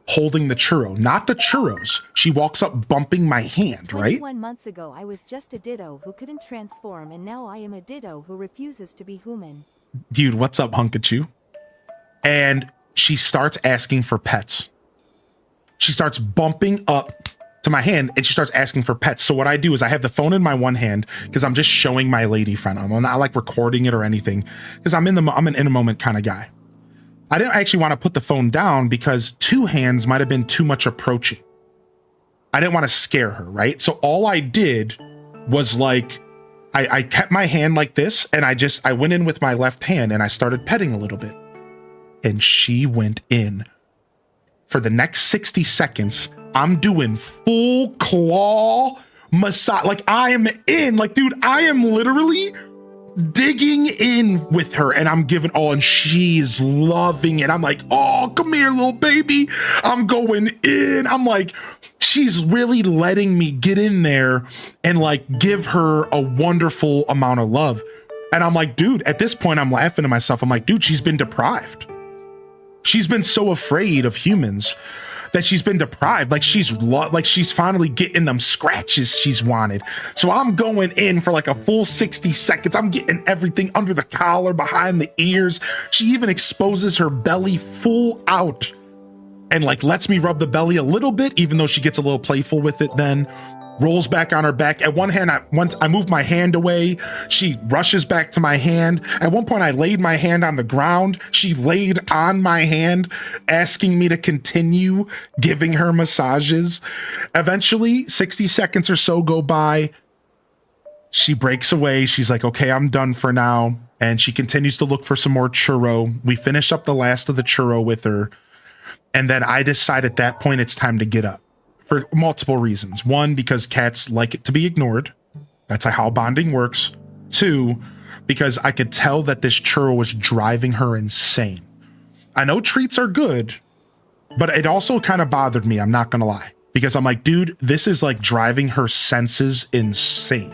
holding the churro, not the churros. She walks up bumping my hand, right? 21 months ago, I was just a ditto who couldn't transform, and now I am a ditto who refuses to be human. Dude, what's up, Hunkachu? And she starts asking for pets. She starts bumping up to my hand and she starts asking for pets. So what I do is I have the phone in my one hand because I'm just showing my lady friend. I'm not like recording it or anything because I'm an in a moment kind of guy. I didn't actually want to put the phone down because two hands might have been too much approaching. I didn't want to scare her, right? So all I did was like, I kept my hand like this and I went in with my left hand and I started petting a little bit. And she went in. For the next 60 seconds, I'm doing full claw massage. Like I am in, like, dude, I am literally digging in with her and I'm giving all, and she's loving it. I'm like, oh, come here, little baby. I'm going in. I'm like, she's really letting me get in there and like give her a wonderful amount of love. And I'm like, dude, at this point, I'm laughing to myself. I'm like, dude, she's been deprived. She's been so afraid of humans that she's been deprived. Like she's finally getting them scratches she's wanted. So I'm going in for like a full 60 seconds. I'm getting everything under the collar, behind the ears. She even exposes her belly full out and like lets me rub the belly a little bit, even though she gets a little playful with it then. Rolls back on her back. At one hand, I move my hand away. She rushes back to my hand. At one point, I laid my hand on the ground. She laid on my hand, asking me to continue giving her massages. Eventually, 60 seconds or so go by. She breaks away. She's like, okay, I'm done for now. And she continues to look for some more churro. We finish up the last of the churro with her. And then I decide at that point, it's time to get up. For multiple reasons. One, because cats like it to be ignored. That's how bonding works. Two, because I could tell that this churro was driving her insane. I know treats are good, but it also kind of bothered me, I'm not gonna lie. Because I'm like, dude, this is like driving her senses insane.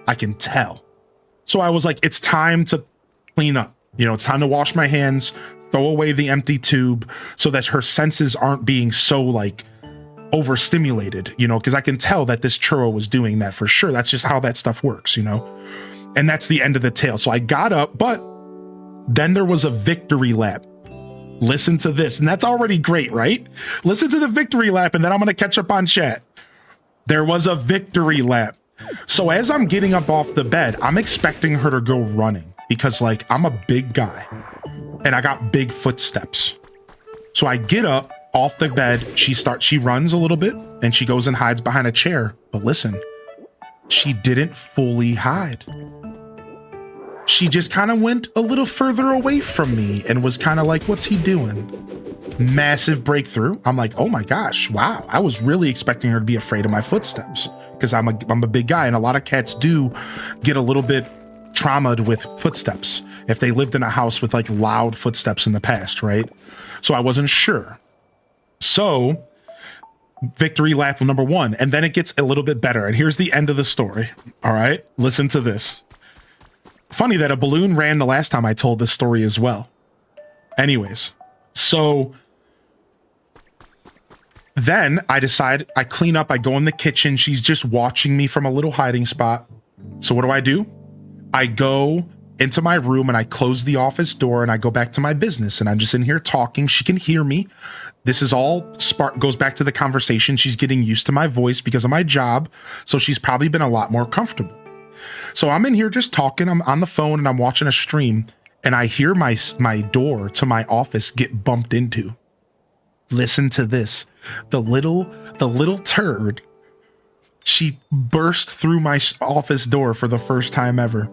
I can tell. So I was like, it's time to clean up. You know, it's time to wash my hands, throw away the empty tube so that her senses aren't being so like overstimulated, you know, because I can tell that this churro was doing that for sure. That's just how that stuff works, you know, and that's the end of the tale. So I got up, but then there was a victory lap. Listen to this. And that's already great, right? Listen to the victory lap and then I'm going to catch up on chat. There was a victory lap. So as I'm getting up off the bed, I'm expecting her to go running because like I'm a big guy and I got big footsteps. So I get up off the bed, she runs a little bit and she goes and hides behind a chair. But listen, she didn't fully hide. She just kind of went a little further away from me and was kind of like, what's he doing? Massive breakthrough. I'm like, oh my gosh, wow. I was really expecting her to be afraid of my footsteps because I'm a big guy and a lot of cats do get a little bit traumatized with footsteps, if they lived in a house with like loud footsteps in the past, right? So I wasn't sure. So victory lap number 1, and then it gets a little bit better. And here's the end of the story. All right, listen to this. Funny that a balloon ran the last time I told this story as well. Anyways, so then I decide, I clean up, I go in the kitchen. She's just watching me from a little hiding spot. So what do? I go into my room and I close the office door and I go back to my business, and I'm just in here talking. She can hear me. This is all goes back to the conversation. She's getting used to my voice because of my job. So she's probably been a lot more comfortable. So I'm in here just talking. I'm on the phone and I'm watching a stream, and I hear my door to my office get bumped into. Listen to this. The little turd, she burst through my office door for the first time ever.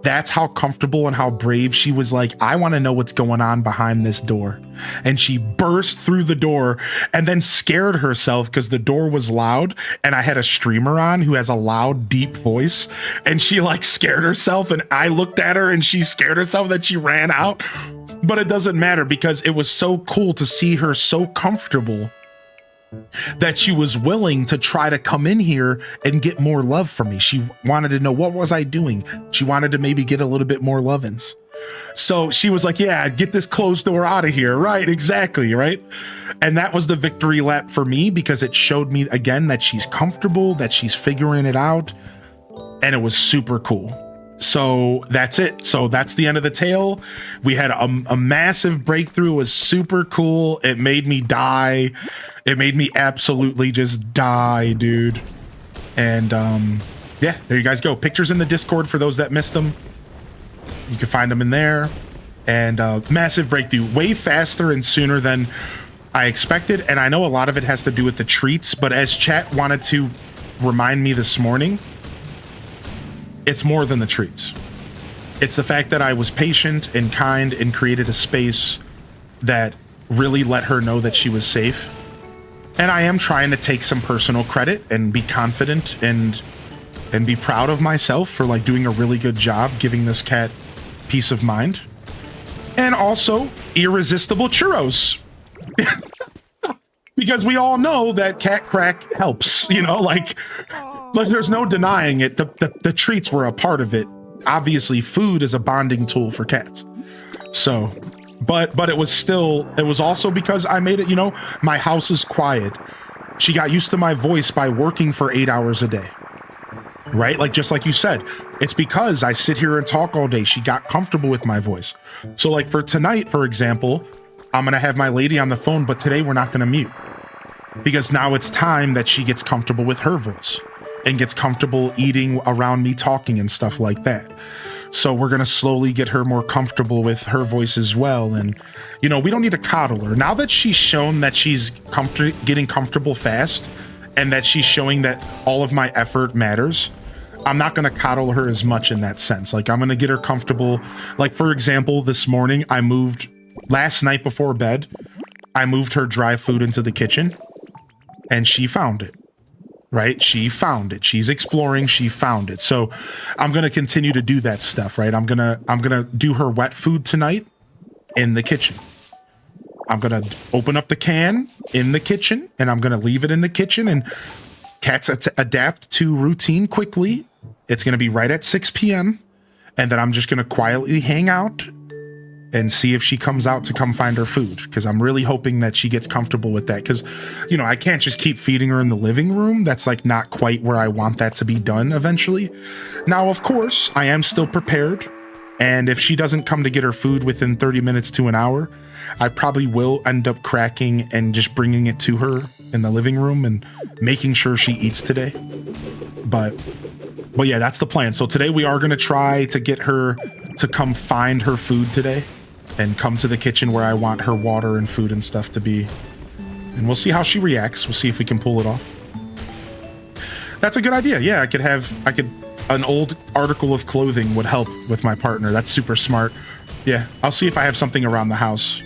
That's how comfortable and how brave she was. Like, I want to know what's going on behind this door. And she burst through the door and then scared herself because the door was loud and I had a streamer on who has a loud, deep voice. And she like scared herself, and I looked at her and she scared herself, that she ran out. But it doesn't matter because it was so cool to see her so comfortable that she was willing to try to come in here and get more love from me. She wanted to know, what was I doing? She wanted to maybe get a little bit more love-ins. So she was like, yeah, get this closed door out of here. Right, exactly, right? And that was the victory lap for me, because it showed me again that she's comfortable, that she's figuring it out, and it was super cool. So that's it. So that's the end of the tale. We had a massive breakthrough. It was super cool. It made me die. It made me absolutely just die, dude. And yeah, there you guys go. Pictures in the Discord for those that missed them. You can find them in there. And massive breakthrough, way faster and sooner than I expected. And I know a lot of it has to do with the treats, but as chat wanted to remind me this morning, it's more than the treats. It's the fact that I was patient and kind and created a space that really let her know that she was safe. And I am trying to take some personal credit and be confident and be proud of myself for like doing a really good job giving this cat peace of mind. And also irresistible churros. Because we all know that cat crack helps, you know, like there's no denying it. The treats were a part of it. Obviously, food is a bonding tool for cats. So, but it was also because I made it, you know, my house is quiet. She got used to my voice by working for 8 hours a day. Right? Like, just like you said, it's because I sit here and talk all day. She got comfortable with my voice. So like for tonight, for example, I'm going to have my lady on the phone, but today we're not going to mute. Because now it's time that she gets comfortable with her voice and gets comfortable eating around me talking and stuff like that. So we're going to slowly get her more comfortable with her voice as well. And, you know, we don't need to coddle her. Now that she's shown that she's getting comfortable fast and that she's showing that all of my effort matters, I'm not going to coddle her as much in that sense. Like, I'm going to get her comfortable. Like, for example, this morning, last night before bed, I moved her dry food into the kitchen and she found it. Right? She found it. She's exploring. She found it. So I'm going to continue to do that stuff, right? I'm going to do her wet food tonight in the kitchen. I'm going to open up the can in the kitchen and I'm going to leave it in the kitchen, and cats adapt to routine quickly. It's going to be right at 6 p.m. and then I'm just going to quietly hang out and see if she comes out to come find her food, because I'm really hoping that she gets comfortable with that, because, you know, I can't just keep feeding her in the living room. That's like not quite where I want that to be done eventually. Now, of course, I am still prepared, and if she doesn't come to get her food within 30 minutes to an hour, I probably will end up cracking and just bringing it to her in the living room and making sure she eats today. But yeah, that's the plan. So today we are going to try to get her to come find her food today and come to the kitchen where I want her water and food and stuff to be. And we'll see how she reacts. We'll see if we can pull it off. That's a good idea. Yeah, an old article of clothing would help with my partner. That's super smart. Yeah, I'll see if I have something around the house.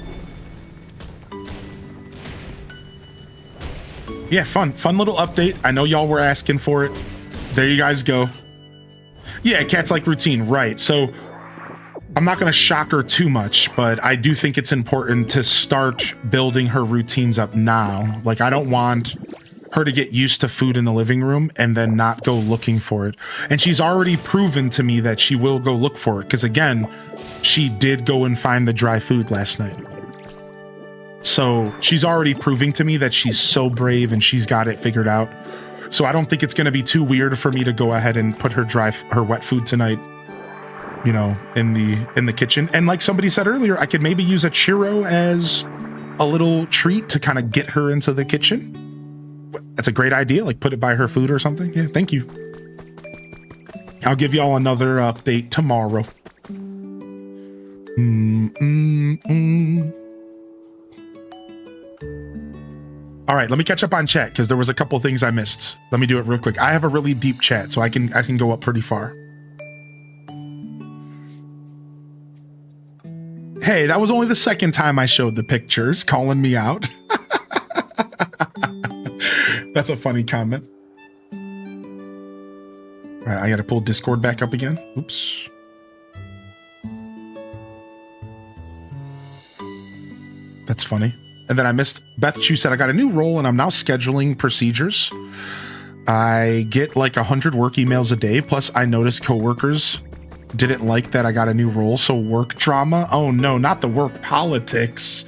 Yeah, fun little update. I know y'all were asking for it. There you guys go. Yeah, cats like routine, right. So I'm not going to shock her too much, but I do think it's important to start building her routines up now. Like, I don't want her to get used to food in the living room and then not go looking for it. And she's already proven to me that she will go look for it. Because again, she did go and find the dry food last night. So she's already proving to me that she's so brave and she's got it figured out. So I don't think it's going to be too weird for me to go ahead and put her wet food tonight, you know, in the kitchen. And like somebody said earlier, I could maybe use a churro as a little treat to kind of get her into the kitchen. That's a great idea. Like put it by her food or something. Yeah, thank you. I'll give y'all another update tomorrow. All right, let me catch up on chat because there was a couple things I missed. Let me do it real quick. I have a really deep chat, so I can go up pretty far. Hey, that was only the second time I showed the pictures, calling me out. That's a funny comment. All right, I got to pull Discord back up again. Oops. That's funny. And then I missed, Beth Chu said, I got a new role and I'm now scheduling procedures. I get like 100 work emails a day. Plus I noticed coworkers didn't like that I got a new role. So work drama. Oh no, not the work politics.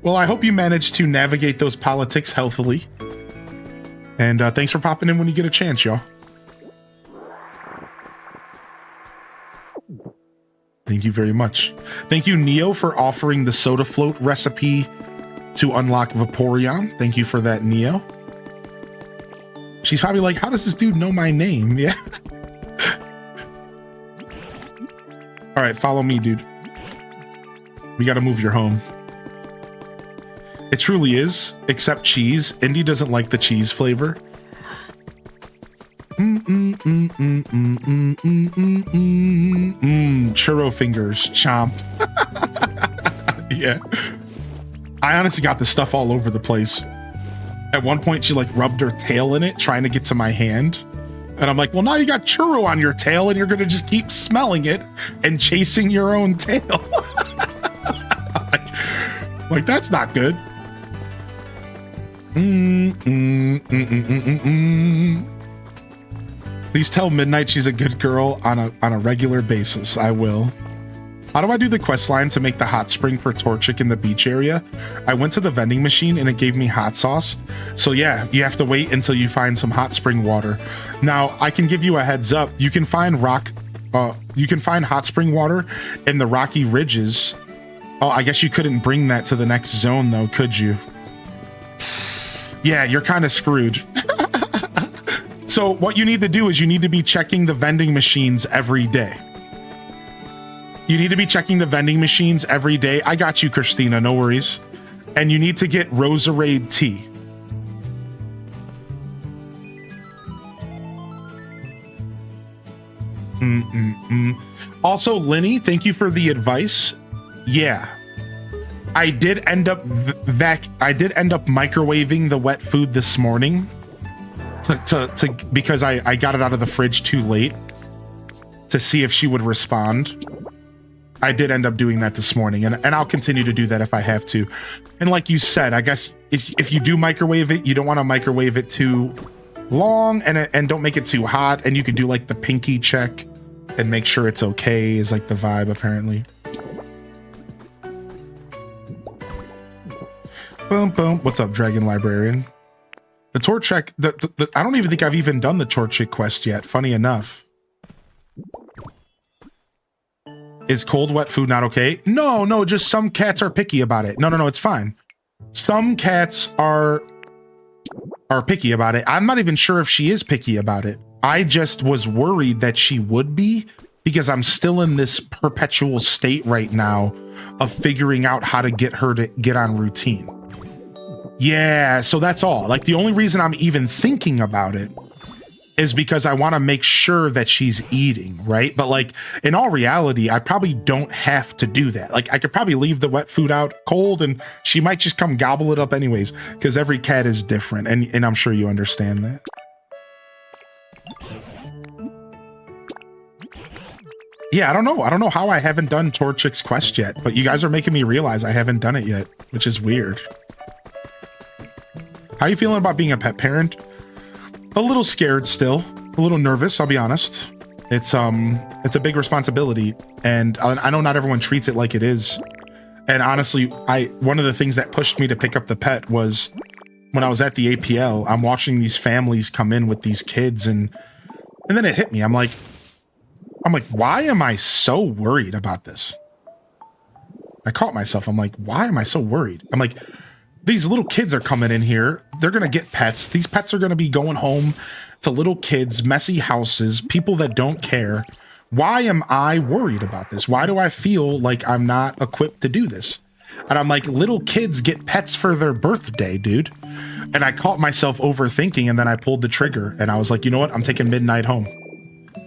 Well, I hope you managed to navigate those politics healthily. And thanks for popping in when you get a chance, y'all. Thank you very much. Thank you, Neo, for offering the soda float recipe to unlock Vaporeon. Thank you for that, Neo. She's probably like, how does this dude know my name? Yeah. All right, follow me, dude. We got to move your home. It truly is, except cheese. Indy doesn't like the cheese flavor. Churro fingers, chomp. Yeah. I honestly got this stuff all over the place. At one point, she like rubbed her tail in it, trying to get to my hand. And I'm like, well, now you got churro on your tail and you're going to just keep smelling it and chasing your own tail. Like, that's not good. Please tell Midnight she's a good girl on a regular basis. I will. How do I do the quest line to make the hot spring for Torchic in the beach area? I went to the vending machine and it gave me hot sauce. So yeah, you have to wait until you find some hot spring water. Now, I can give you a heads up. You can find hot spring water in the rocky ridges. Oh, I guess you couldn't bring that to the next zone though, could you? Yeah, you're kind of screwed. So what you need to do is you need to be checking the vending machines every day. You need to be checking the vending machines every day. I got you, Christina, no worries. And you need to get Roserade tea. Also, Linny, thank you for the advice. Yeah. I did end up microwaving the wet food this morning because I got it out of the fridge too late to see if she would respond. I did end up doing that this morning, and I'll continue to do that if I have to. And like you said, I guess if you do microwave it, you don't want to microwave it too long and don't make it too hot. And you could do like the pinky check and make sure it's okay is like the vibe apparently. Boom, boom. What's up, Dragon Librarian? The Torchic, I don't even think I've even done the Torchic quest yet, funny enough. Is cold, wet food not okay? No, just some cats are picky about it. No, it's fine. Some cats are picky about it. I'm not even sure if she is picky about it. I just was worried that she would be because I'm still in this perpetual state right now of figuring out how to get her to get on routine. Yeah, so that's all. Like the only reason I'm even thinking about it is because I want to make sure that she's eating, right? But like in all reality, I probably don't have to do that. Like I could probably leave the wet food out cold and she might just come gobble it up anyways, because every cat is different. And I'm sure you understand that. Yeah, I don't know. I don't know how I haven't done Torchic's quest yet, but you guys are making me realize I haven't done it yet, which is weird. How are you feeling about being a pet parent? A little scared still, a little nervous, I'll be honest. It's a big responsibility, and I know not everyone treats it like it is. And honestly, one of the things that pushed me to pick up the pet was when I was at the APL, I'm watching these families come in with these kids, and then it hit me. I'm like, why am I so worried about this? I caught myself. I'm like, why am I so worried? I'm like, these little kids are coming in here. They're going to get pets. These pets are going to be going home to little kids, messy houses, people that don't care. Why am I worried about this? Why do I feel like I'm not equipped to do this? And I'm like, little kids get pets for their birthday, dude. And I caught myself overthinking, and then I pulled the trigger, and I was like, you know what? I'm taking midnight home.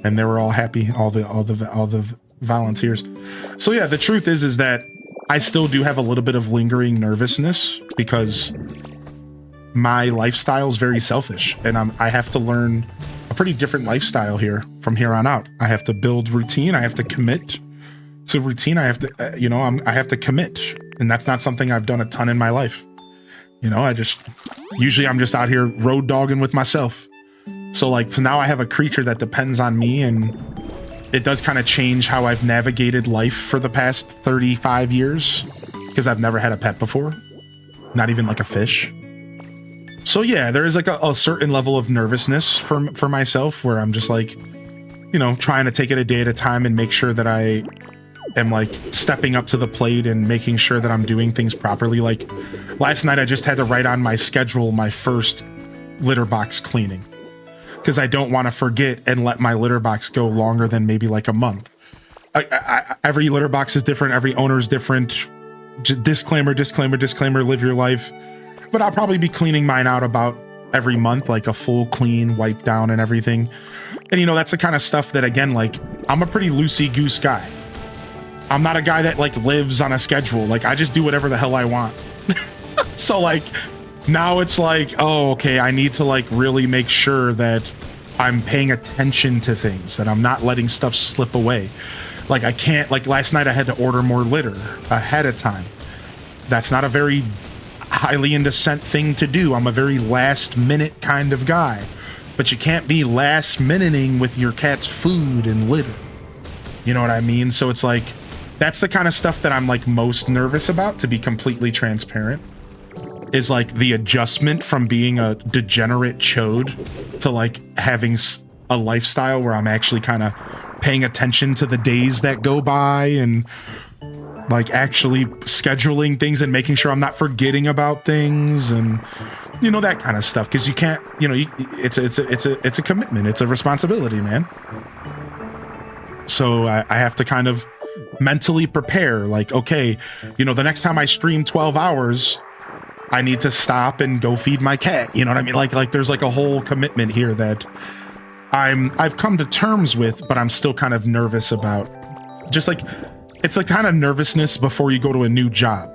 And they were all happy, all the volunteers. So yeah, the truth is that I still do have a little bit of lingering nervousness because my lifestyle is very selfish, and I have to learn a pretty different lifestyle here from here on out. I have to build routine. I have to commit to routine. I have to, I have to commit, and that's not something I've done a ton in my life. Usually I'm just out here road dogging with myself. So now I have a creature that depends on me, and it does kind of change how I've navigated life for the past 35 years because I've never had a pet before, not even like a fish. So yeah, there is like a certain level of nervousness for myself where I'm just like, trying to take it a day at a time and make sure that I am like stepping up to the plate and making sure that I'm doing things properly. Like last night, I just had to write on my schedule my first litter box cleaning because I don't want to forget and let my litter box go longer than maybe like a month. Every litter box is different. Every owner is different. Disclaimer, live your life. But I'll probably be cleaning mine out about every month, like a full clean, wipe down and everything. And that's the kind of stuff that, again, like I'm a pretty loosey-goose guy. I'm not a guy that like lives on a schedule. Like I just do whatever the hell I want. So like now it's like, oh, okay, I need to like really make sure that I'm paying attention to things, that I'm not letting stuff slip away. Like I can't, like last night I had to order more litter ahead of time. That's not a very highly into scent thing to do. I'm a very last minute kind of guy, but you can't be last minuting with your cat's food and litter. You know what I mean? So it's like, that's the kind of stuff that I'm like most nervous about, to be completely transparent, is like the adjustment from being a degenerate chode to like having a lifestyle where I'm actually kind of paying attention to the days that go by and like actually scheduling things and making sure I'm not forgetting about things and that kind of stuff. Because you can't, it's a commitment, it's a responsibility, man. So I have to kind of mentally prepare, like, okay, the next time I stream 12 hours, I need to stop and go feed my cat. You know what I mean? Like there's like a whole commitment here that I've come to terms with, but I'm still kind of nervous about. Just like, it's like kind of nervousness before you go to a new job.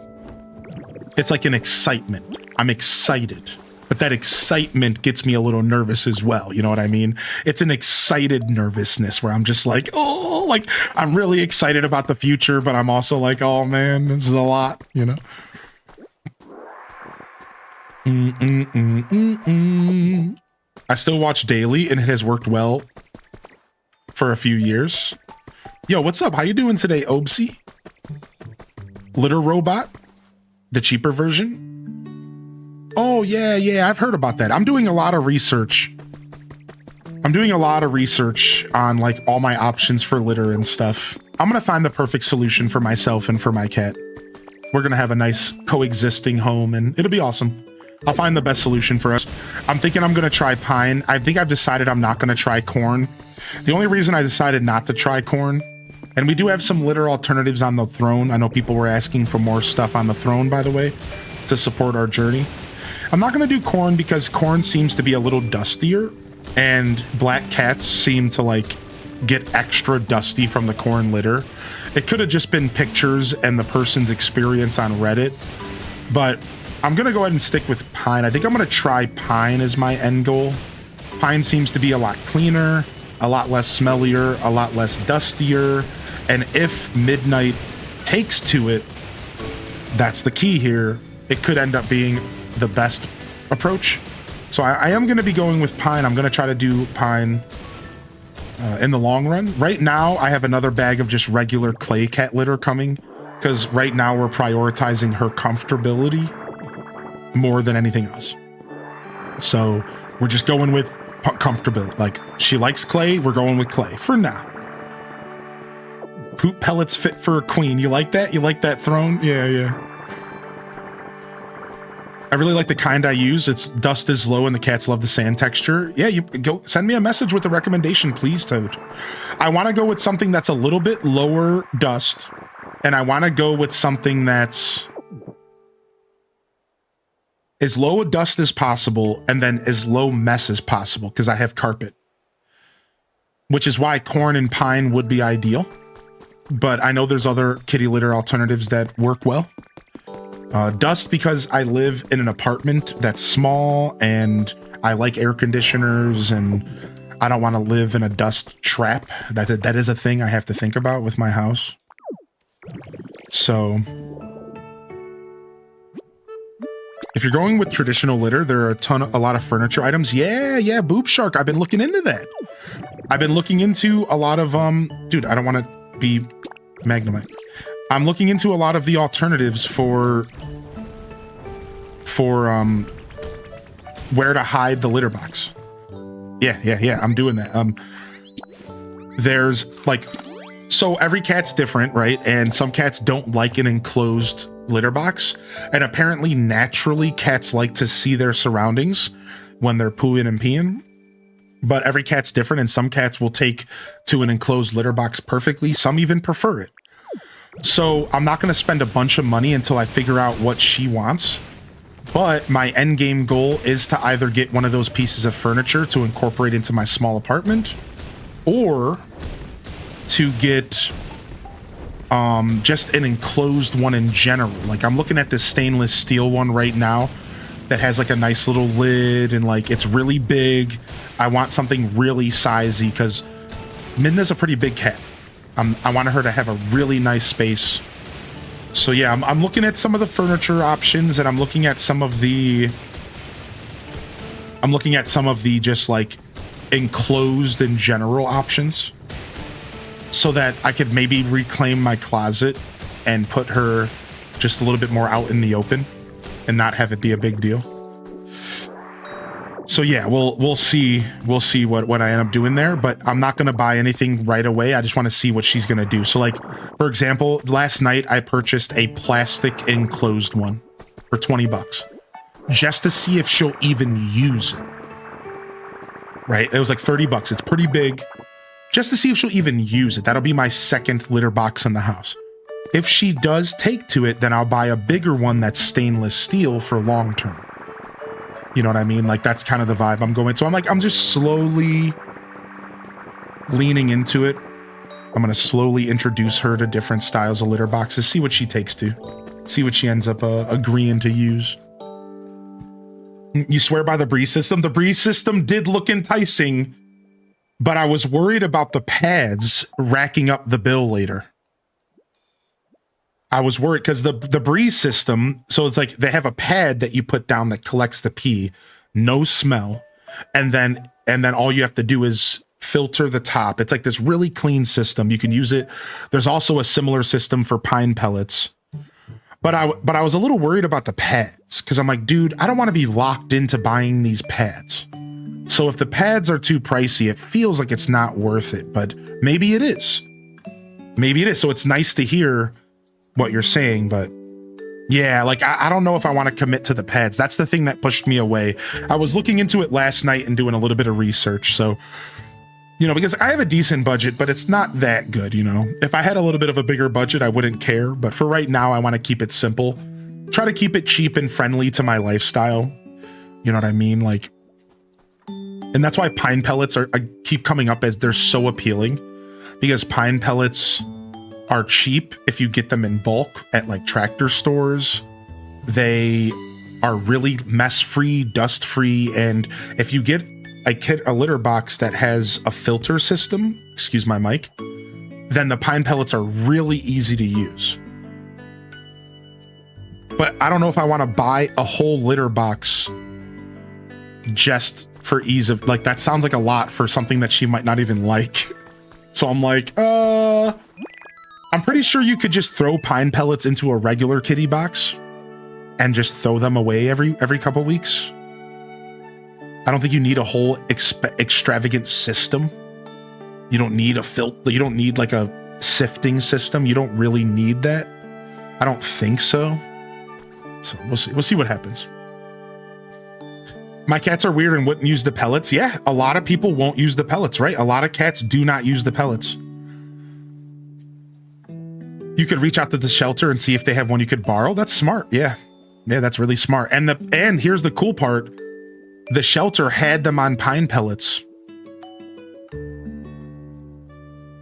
It's like an excitement. I'm excited, but that excitement gets me a little nervous as well. You know what I mean? It's an excited nervousness where I'm just like, oh, like I'm really excited about the future, but I'm also like, oh man, this is a lot, I still watch daily, and it has worked well for a few years. Yo, what's up? How you doing today, Obsy? Litter Robot? The cheaper version? Oh, yeah, I've heard about that. I'm doing a lot of research. On like all my options for litter and stuff. I'm gonna find the perfect solution for myself and for my cat. We're gonna have a nice coexisting home, and it'll be awesome. I'll find the best solution for us. I'm thinking I'm gonna try pine. I think I've decided I'm not gonna try corn. The only reason I decided not to try corn, and we do have some litter alternatives on the throne. I know people were asking for more stuff on the throne, by the way, to support our journey. I'm not going to do corn because corn seems to be a little dustier, and black cats seem to like get extra dusty from the corn litter. It could have just been pictures and the person's experience on Reddit, but I'm going to go ahead and stick with pine. I think I'm going to try pine as my end goal. Pine seems to be a lot cleaner, a lot less smellier, a lot less dustier. And if Midnight takes to it, that's the key here. It could end up being the best approach. So I am going to be going with Pine. I'm going to try to do Pine in the long run. Right now, I have another bag of just regular clay cat litter coming, because right now we're prioritizing her comfortability more than anything else. So we're just going with comfortability. Like, she likes clay, we're going with clay for now. Poop pellets fit for a queen. You like that? You like that throne? Yeah. I really like the kind I use. It's dust is low and the cats love the sand texture. Yeah, you go send me a message with a recommendation, please, Toad. I want to go with something that's a little bit lower dust, and I want to go with something that's as low a dust as possible and then as low mess as possible, because I have carpet, which is why corn and pine would be ideal. But I know there's other kitty litter alternatives that work well. Dust, because I live in an apartment that's small and I like air conditioners and I don't want to live in a dust trap. That is a thing I have to think about with my house. So if you're going with traditional litter, there are a lot of furniture items. Yeah, Boob Shark. I've been looking into that. I've been looking into a lot of, dude, I don't want to be Magnemite. I'm looking into a lot of the alternatives for where to hide the litter box. Yeah, I'm doing that. There's like, so every cat's different, right? And some cats don't like an enclosed litter box. And apparently, naturally, cats like to see their surroundings when they're pooing and peeing. But every cat's different, and some cats will take to an enclosed litter box perfectly. Some even prefer it. So I'm not going to spend a bunch of money until I figure out what she wants. But my end game goal is to either get one of those pieces of furniture to incorporate into my small apartment, or to get just an enclosed one in general. Like, I'm looking at this stainless steel one right now that has like a nice little lid and like it's really big. I want something really sizey because Midna's a pretty big cat. I wanted her to have a really nice space. So yeah, I'm looking at some of the furniture options, and I'm looking at some of the just like enclosed in general options, so that I could maybe reclaim my closet and put her just a little bit more out in the open and not have it be a big deal. So yeah, we'll see what I end up doing there, but I'm not going to buy anything right away. I just want to see what she's going to do. So like, for example, last night I purchased a plastic enclosed one for $20 just to see if she'll even use it. Right? It was like $30. It's pretty big. Just to see if she'll even use it. That'll be my second litter box in the house. If she does take to it, then I'll buy a bigger one that's stainless steel for long term. You know what I mean? Like, that's kind of the vibe I'm going. So I'm just slowly leaning into it. I'm going to slowly introduce her to different styles of litter boxes, see what she takes to, see what she ends up agreeing to use. You swear by the breeze system? The breeze system did look enticing, but I was worried about the pads racking up the bill later. I was worried because the breeze system, so it's like they have a pad that you put down that collects the pee, no smell, and then all you have to do is filter the top. It's like this really clean system. You can use it. There's also a similar system for pine pellets. But I was a little worried about the pads, because I'm like, dude, I don't want to be locked into buying these pads. So if the pads are too pricey, it feels like it's not worth it, but maybe it is. Maybe it is. So it's nice to hear what you're saying, but yeah, like I don't know if I want to commit to the pads. That's the thing that pushed me away. I was looking into it last night and doing a little bit of research. So, you know, because I have a decent budget, but it's not that good, you know. If I had a little bit of a bigger budget, I wouldn't care. But for right now, I want to keep it simple. Try to keep it cheap and friendly to my lifestyle. You know what I mean? Like, and that's why pine pellets keep coming up as they're so appealing, because pine pellets are cheap if you get them in bulk at like tractor stores. They are really mess-free, dust-free, and if you get a litter box that has a filter system, excuse my mic, then the pine pellets are really easy to use. But I don't know if I want to buy a whole litter box just for ease of, like, that sounds like a lot for something that she might not even like. So I'm like, I'm pretty sure you could just throw pine pellets into a regular kitty box and just throw them away every couple weeks. I don't think you need a whole extravagant system. You don't need a filter. You don't need like a sifting system. You don't really need that. I don't think so. So we'll see. We'll see what happens. My cats are weird and wouldn't use the pellets. Yeah, a lot of people won't use the pellets, right? A lot of cats do not use the pellets. You could reach out to the shelter and see if they have one you could borrow. That's smart. Yeah. Yeah, that's really smart. And here's the cool part. The shelter had them on pine pellets.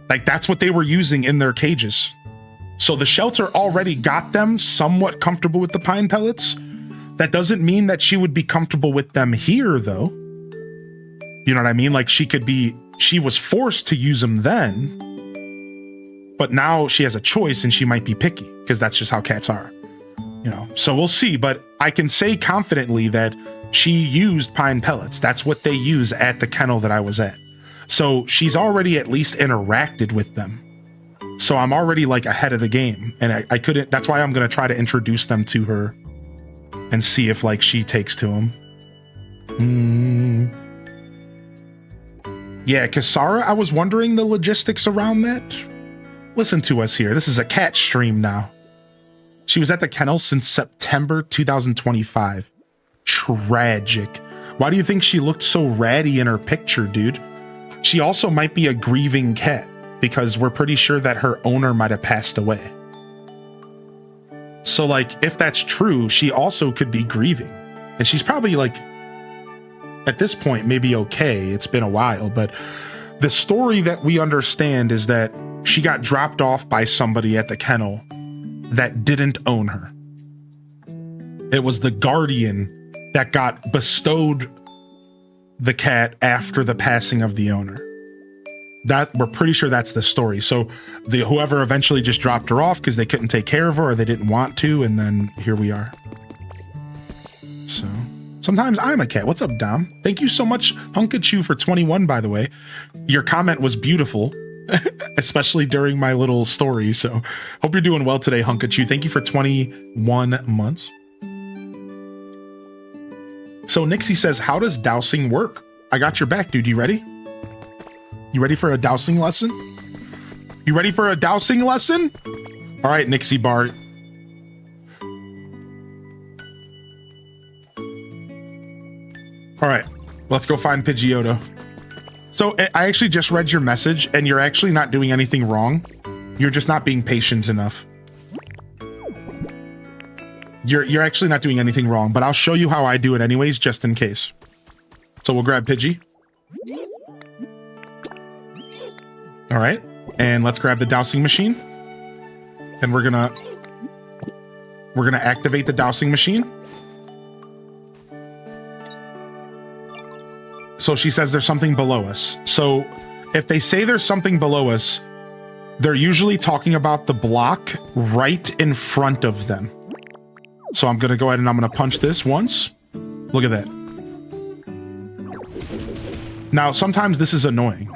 Like, that's what they were using in their cages. So the shelter already got them somewhat comfortable with the pine pellets. That doesn't mean that she would be comfortable with them here, though. You know what I mean? Like, she was forced to use them then, but now she has a choice and she might be picky because that's just how cats are, you know? So we'll see, but I can say confidently that she used pine pellets. That's what they use at the kennel that I was at. So she's already at least interacted with them. So I'm already like ahead of the game, and I couldn't, that's why I'm going to try to introduce them to her and see if like she takes to them. Yeah, Kasara, I was wondering the logistics around that. Listen to us here. This is a cat stream now. She was at the kennel since September 2025. Tragic. Why do you think she looked so ratty in her picture, dude? She also might be a grieving cat because we're pretty sure that her owner might have passed away. So like, if that's true, she also could be grieving. And she's probably like, at this point, maybe okay. It's been a while, but the story that we understand is that she got dropped off by somebody at the kennel that didn't own her. It was the guardian that got bestowed the cat after the passing of the owner. That we're pretty sure that's the story. So whoever eventually just dropped her off because they couldn't take care of her or they didn't want to, and then here we are. So sometimes I'm a cat. What's up, Dom? Thank you so much, Hunkachu, for 21, by the way. Your comment was beautiful, especially during my little story. So hope you're doing well today, Hunkachu. Thank you for 21 months. So Nixie says, how does dowsing work? I got your back, dude. You ready? You ready for a dowsing lesson? You ready for a dowsing lesson? All right, Nixie Bart. All right, let's go find Pidgeotto. So I actually just read your message and you're actually not doing anything wrong. You're just not being patient enough. You're actually not doing anything wrong, but I'll show you how I do it anyways, just in case. So we'll grab Pidgey. All right, and let's grab the dowsing machine. And we're gonna activate the dowsing machine. So she says there's something below us. So if they say there's something below us, they're usually talking about the block right in front of them. So I'm gonna go ahead and I'm gonna punch this once. Look at that. Now, sometimes this is annoying.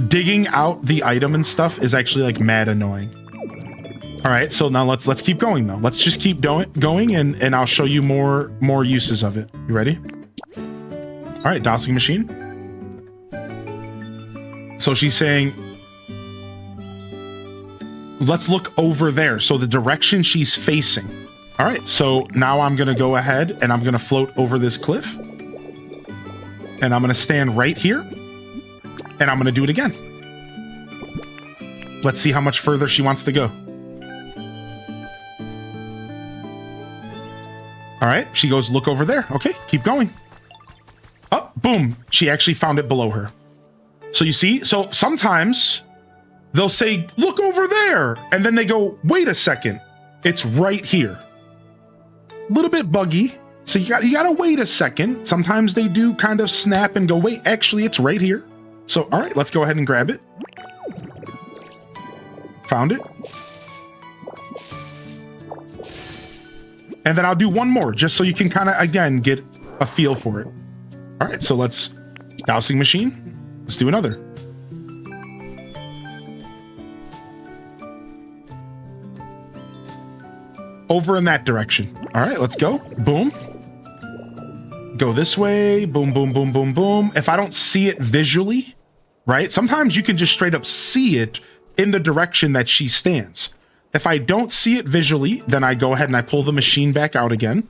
Digging out the item and stuff is actually like mad annoying. All right, so now let's keep going though. Let's just keep going and I'll show you more uses of it. You ready? All right, dowsing machine. So she's saying, let's look over there. So the direction she's facing. All right, so now I'm gonna go ahead and I'm gonna float over this cliff. And I'm gonna stand right here. And I'm gonna do it again. Let's see how much further she wants to go. All right, she goes, look over there. Okay, keep going. Oh, boom, she actually found it below her. So you see, so sometimes they'll say, look over there. And then they go, wait a second, it's right here. A little bit buggy. So you gotta wait a second. Sometimes they do kind of snap and go, wait, actually it's right here. So, all right, let's go ahead and grab it. Found it. And then I'll do one more just so you can kind of, again, get a feel for it. All right, so let's dowsing machine. Let's do another. Over in that direction. All right, let's go. Boom. Go this way. Boom, boom, boom, boom, boom. If I don't see it visually, right? Sometimes you can just straight up see it in the direction that she stands. If I don't see it visually, then I go ahead and I pull the machine back out again.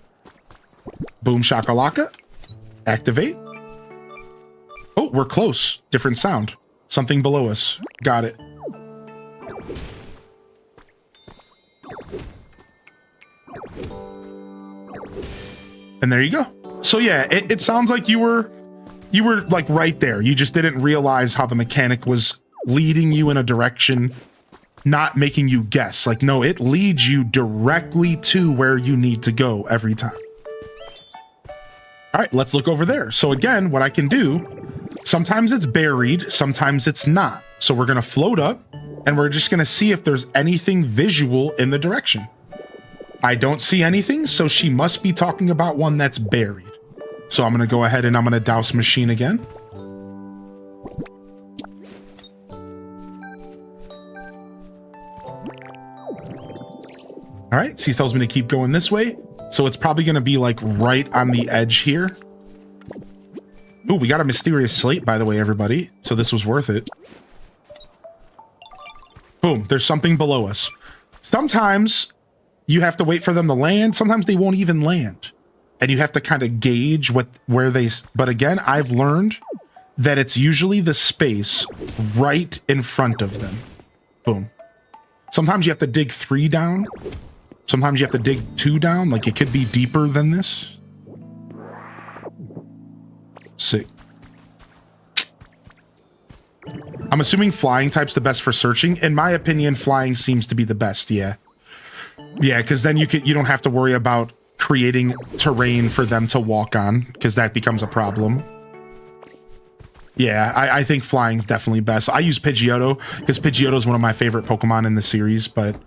Boom shakalaka. Activate. Oh, we're close. Different sound. Something below us. Got it. And there you go. So yeah, it sounds like you were like right there. You just didn't realize how the mechanic was leading you in a direction, not making you guess. Like, no, it leads you directly to where you need to go every time. All right, let's look over there. So again, what I can do, sometimes it's buried, sometimes it's not. So we're gonna float up and we're just gonna see if there's anything visual in the direction. I don't see anything, so she must be talking about one that's buried. So I'm gonna go ahead and I'm gonna douse machine again. All right, C tells me to keep going this way. So it's probably gonna be like right on the edge here. Ooh, we got a mysterious slate, by the way, everybody. So this was worth it. Boom, there's something below us. Sometimes you have to wait for them to land. Sometimes they won't even land. And you have to kind of gauge where they... But again, I've learned that it's usually the space right in front of them. Boom. Sometimes you have to dig 3 down. Sometimes you have to dig 2 down. Like, it could be deeper than this. Sick. I'm assuming flying type's the best for searching. In my opinion, flying seems to be the best, yeah. Yeah, because then you don't have to worry about creating terrain for them to walk on, because that becomes a problem. Yeah, I think flying's definitely best. I use Pidgeotto because Pidgeotto is one of my favorite Pokemon in the series, but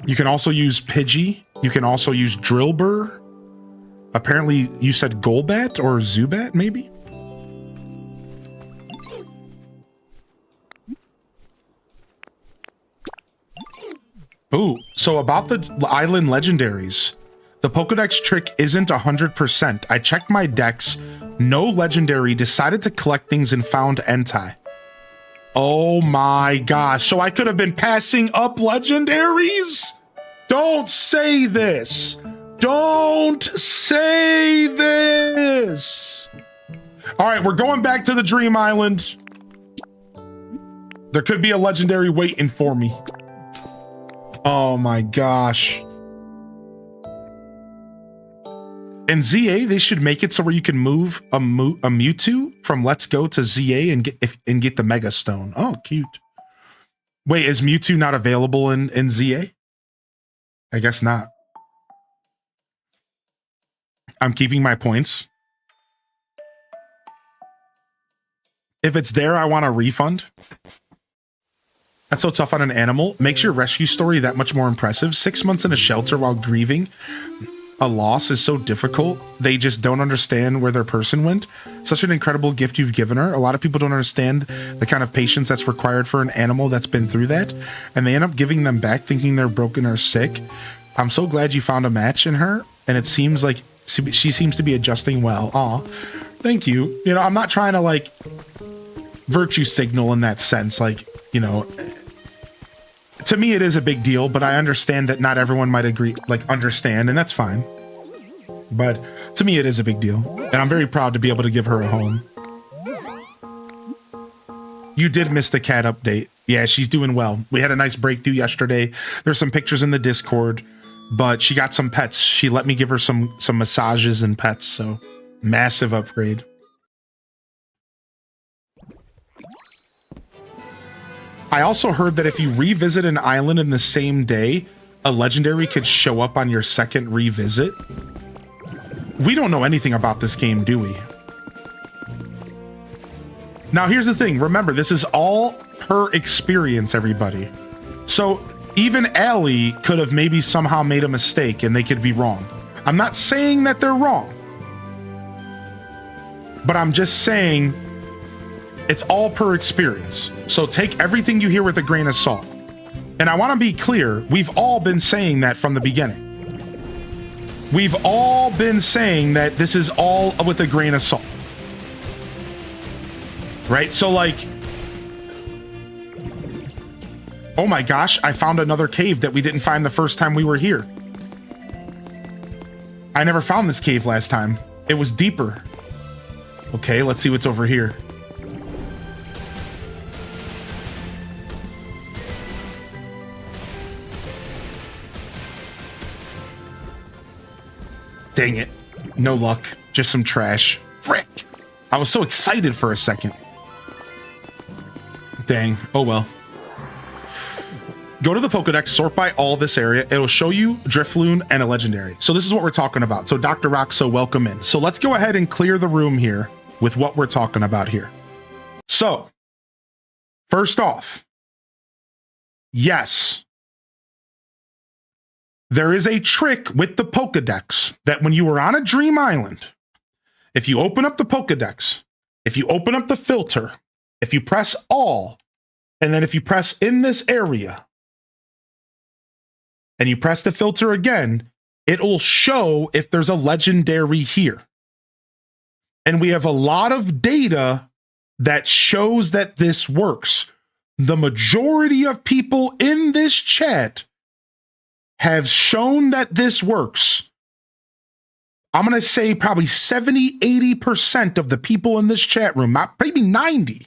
you can also use Pidgey. You can also use Drillbur. Apparently, you said Golbat or Zubat, maybe? Ooh, so about the island legendaries, the Pokedex trick isn't 100%. I checked my decks, no legendary, decided to collect things and found Entei. Oh my gosh, so I could have been passing up legendaries? Don't say this. Don't say this. All right, we're going back to the Dream Island. There could be a legendary waiting for me. Oh my gosh. In ZA, they should make it so where you can move a Mewtwo from Let's Go to ZA and get the Mega Stone. Oh, cute. Wait, is Mewtwo not available in ZA? I guess not. I'm keeping my points. If it's there, I want a refund. That's so tough on an animal. Makes your rescue story that much more impressive. 6 months in a shelter while grieving a loss is so difficult. They just don't understand where their person went. Such an incredible gift you've given her. A lot of people don't understand the kind of patience that's required for an animal that's been through that. And they end up giving them back thinking they're broken or sick. I'm so glad you found a match in her. And it seems like she seems to be adjusting well. Aw, thank you. You know, I'm not trying to like virtue signal in that sense. Like, you know, to me, it is a big deal, but I understand that not everyone might agree, like understand, and that's fine. But to me, it is a big deal, and I'm very proud to be able to give her a home. You did miss the cat update. Yeah, she's doing well. We had a nice breakthrough yesterday. There's some pictures in the Discord, but she got some pets. She let me give her some massages and pets, so massive upgrade. I also heard that if you revisit an island in the same day, a legendary could show up on your second revisit. We don't know anything about this game, do we? Now, here's the thing. Remember, this is all her experience, everybody. So even Allie could have maybe somehow made a mistake and they could be wrong. I'm not saying that they're wrong, but I'm just saying it's all per experience. So take everything you hear with a grain of salt. And I want to be clear, we've all been saying that from the beginning. We've all been saying that this is all with a grain of salt. Right? So like, oh my gosh, I found another cave that we didn't find the first time we were here. I never found this cave last time. It was deeper. Okay, let's see what's over here. Dang it. No luck. Just some trash. Frick. I was so excited for a second. Dang. Oh well. Go to the Pokedex, sort by all this area. It'll show you Drifloon and a legendary. So this is what we're talking about. So Dr. Roxo, welcome in. So let's go ahead and clear the room here with what we're talking about here. So, first off, yes, there is a trick with the Pokedex that when you are on a Dream Island, if you open up the Pokedex, if you open up the filter, if you press all, and then if you press in this area, and you press the filter again, it'll show if there's a legendary here. And we have a lot of data that shows that this works. The majority of people in this chat have shown that this works. I'm going to say probably 70, 80% of the people in this chat room, maybe 90%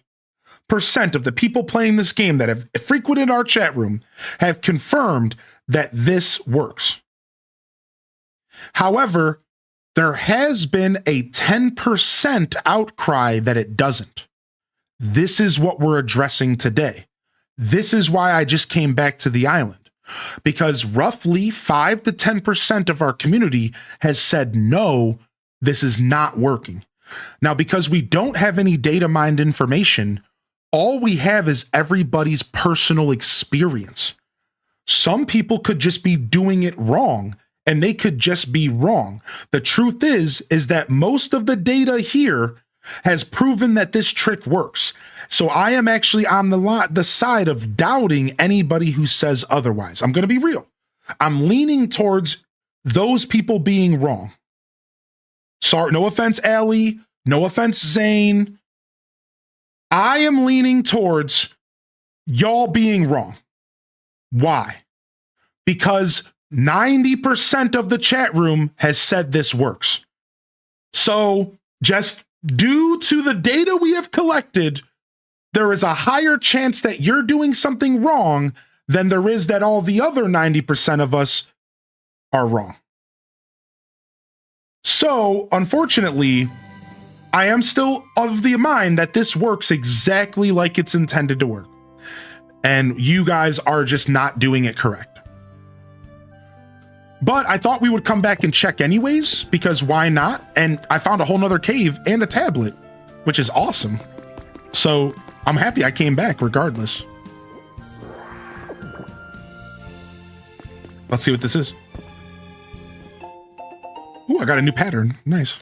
of the people playing this game that have frequented our chat room have confirmed that this works. However, there has been a 10% outcry that it doesn't. This is what we're addressing today. This is why I just came back to the island, because roughly 5 to 10% of our community has said, no, this is not working. Now, because we don't have any data mined information, all we have is everybody's personal experience. Some people could just be doing it wrong, and they could just be wrong. The truth is that most of the data here has proven that this trick works. So I am actually on the side of doubting anybody who says otherwise. I'm going to be real. I'm leaning towards those people being wrong. Sorry, no offense, Allie. No offense, Zane. I am leaning towards y'all being wrong. Why? Because 90% of the chat room has said this works. So just due to the data we have collected, there is a higher chance that you're doing something wrong than there is that all the other 90% of us are wrong. So, unfortunately, I am still of the mind that this works exactly like it's intended to work. And you guys are just not doing it correct. But I thought we would come back and check anyways, because why not? And I found a whole nother cave and a tablet, which is awesome. So I'm happy I came back regardless. Let's see what this is. Ooh, I got a new pattern. Nice.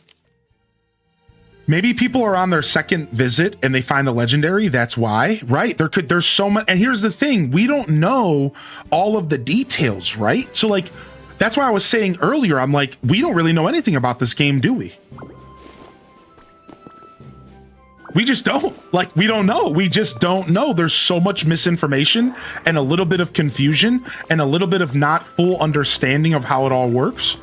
Maybe people are on their second visit and they find the legendary. That's why, right? There's so much. And here's the thing. We don't know all of the details, right? So like, that's why I was saying earlier, I'm like, we don't really know anything about this game, do we? We just don't. Like, we don't know. We just don't know. There's so much misinformation and a little bit of confusion and a little bit of not full understanding of how it all works.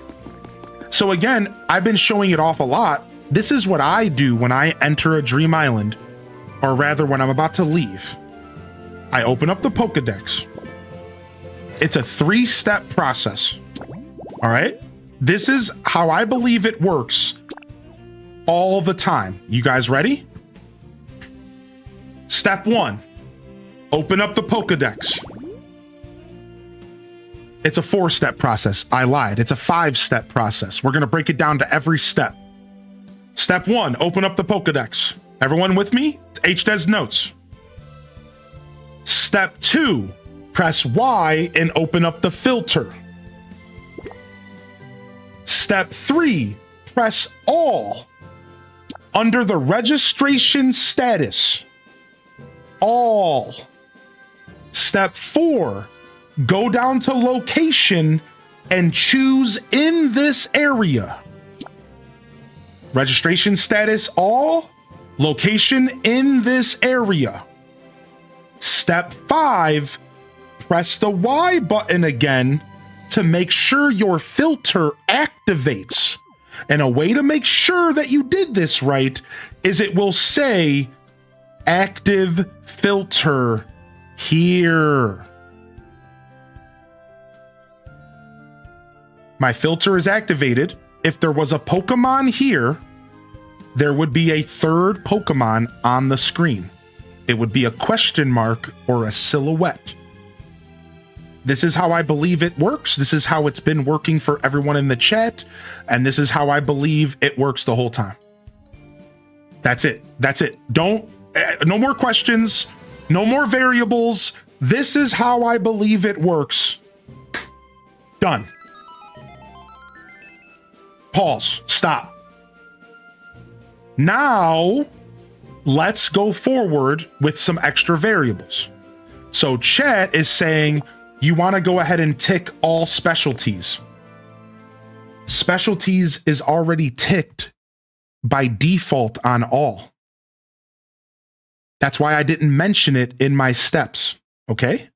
So again, I've been showing it off a lot. This is what I do when I enter a Dream Island, or rather when I'm about to leave. I open up the Pokedex. It's a 3-step process. All right? This is how I believe it works all the time. You guys ready? Step 1, open up the Pokedex. It's a 4-step process. I lied. It's a 5-step process. We're going to break it down to every step. Step 1, open up the Pokedex. Everyone with me? It's HDES notes. Step 2, press Y and open up the filter. Step 3, press all under the registration status. All. Step 4, go down to location and choose in this area. Registration status all, location in this area. Step 5, press the Y button again to make sure your filter activates. And a way to make sure that you did this right is it will say active filter here. My filter is activated. If there was a Pokemon here, there would be a third Pokemon on the screen. It would be a question mark or a silhouette. This is how I believe it works. This is how it's been working for everyone in the chat. And this is how I believe it works the whole time. That's it. That's it. No more questions. No more variables. This is how I believe it works. Done. Pause. Stop. Now, let's go forward with some extra variables. So chat is saying you want to go ahead and tick all specialties. Specialties is already ticked by default on all. That's why I didn't mention it in my steps, okay?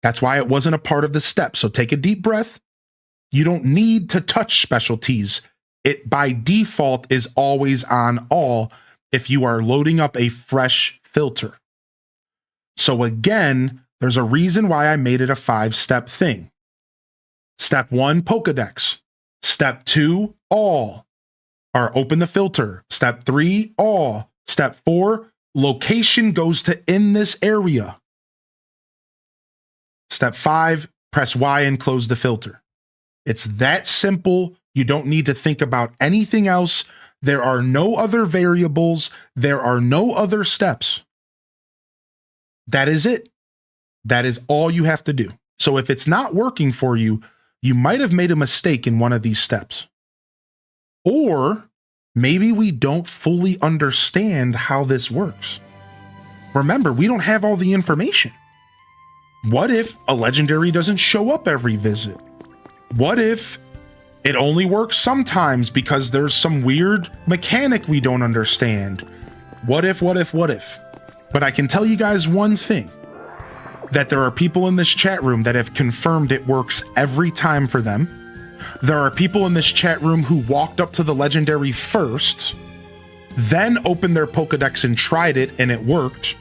That's why it wasn't a part of the steps. So take a deep breath. You don't need to touch specialties. It by default is always on all if you are loading up a fresh filter. So again, there's a reason why I made it a 5-step thing. Step 1, Pokedex. Step 2, all. Or open the filter. Step 3, all. Step 4, location goes to in this area. Step 5, press Y and close the filter. It's that simple. You don't need to think about anything else. There are no other variables. There are no other steps. That is it. That is all you have to do. So if it's not working for you, you might have made a mistake in one of these steps. Or maybe we don't fully understand how this works. Remember, we don't have all the information. What if a legendary doesn't show up every visit? What if it only works sometimes because there's some weird mechanic we don't understand? What if? But I can tell you guys one thing, that there are people in this chat room that have confirmed it works every time for them. There are people in this chat room who walked up to the legendary first, then opened their Pokedex and tried it and it worked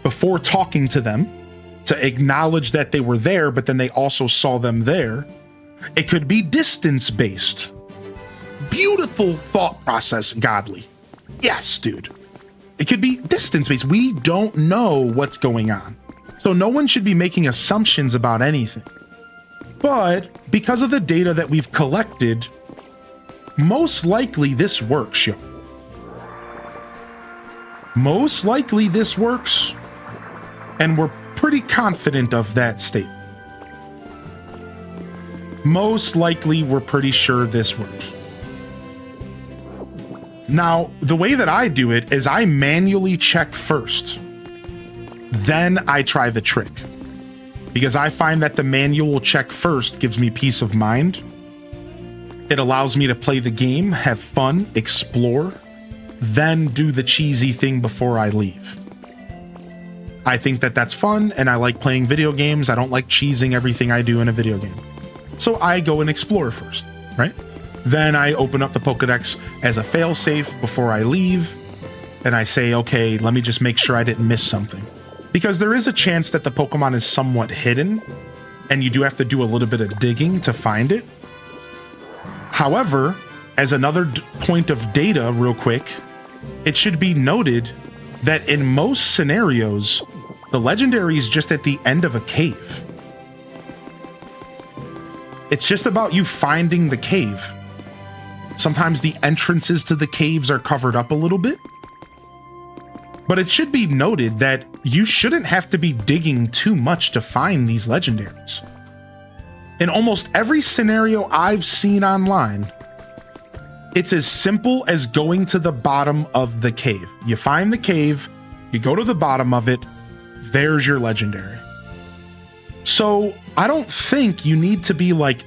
before talking to them to acknowledge that they were there, but then they also saw them there. It could be distance-based. Beautiful thought process, Godly. Yes, dude. It could be distance-based. We don't know what's going on. So no one should be making assumptions about anything. But because of the data that we've collected, most likely this works, yo. Most likely this works, and we're pretty confident of that statement. Most likely, we're pretty sure this works. Now, the way that I do it is I manually check first. Then I try the trick. Because I find that the manual check first gives me peace of mind. It allows me to play the game, have fun, explore, then do the cheesy thing before I leave. I think that that's fun, and I like playing video games. I don't like cheesing everything I do in a video game. So I go and explore first, right? Then I open up the Pokedex as a failsafe before I leave, and I say, okay, let me just make sure I didn't miss something. Because there is a chance that the Pokemon is somewhat hidden, and you do have to do a little bit of digging to find it. However, as another point of data real quick, it should be noted that in most scenarios, the legendary is just at the end of a cave. It's just about you finding the cave. Sometimes the entrances to the caves are covered up a little bit. But it should be noted that you shouldn't have to be digging too much to find these legendaries. In almost every scenario I've seen online, it's as simple as going to the bottom of the cave. You find the cave, you go to the bottom of it, there's your legendary. So I don't think you need to be like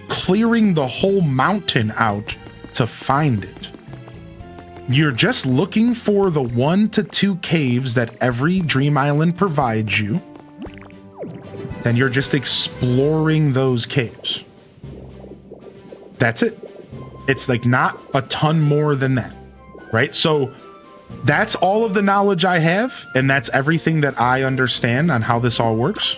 clearing the whole mountain out to find it. You're just looking for the 1 to 2 caves that every Dream Island provides you. And you're just exploring those caves. That's it. It's like not a ton more than that, right? So that's all of the knowledge I have, and that's everything that I understand on how this all works.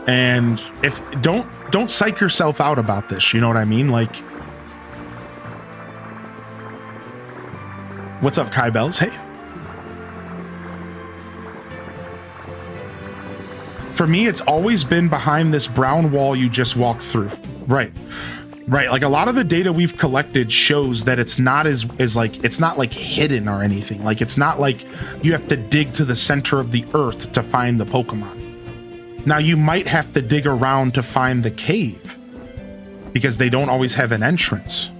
And if don't psych yourself out about this, you know what I mean? Like, what's up, Kai Bells? Hey. For me, it's always been behind this brown wall you just walked through. Right. Like a lot of the data we've collected shows that it's not as like, it's not like hidden or anything. Like it's not like you have to dig to the center of the earth to find the Pokemon. Now you might have to dig around to find the cave because they don't always have an entrance.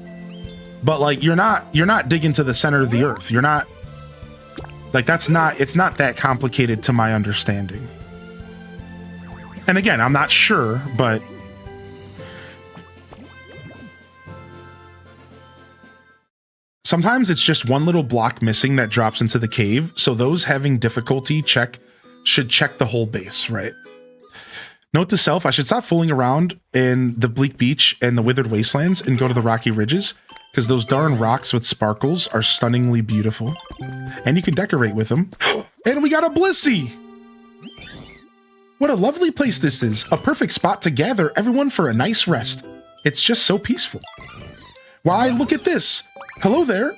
But like you're not digging to the center of the earth. You're not like it's not that complicated to my understanding. And again, I'm not sure, but sometimes it's just one little block missing that drops into the cave. So those having difficulty should check the whole base, right? Note to self, I should stop fooling around in the bleak beach and the withered wastelands and go to the rocky ridges, because those darn rocks with sparkles are stunningly beautiful. And you can decorate with them. And we got a Blissey! What a lovely place this is. A perfect spot to gather everyone for a nice rest. It's just so peaceful. Why, look at this. Hello there.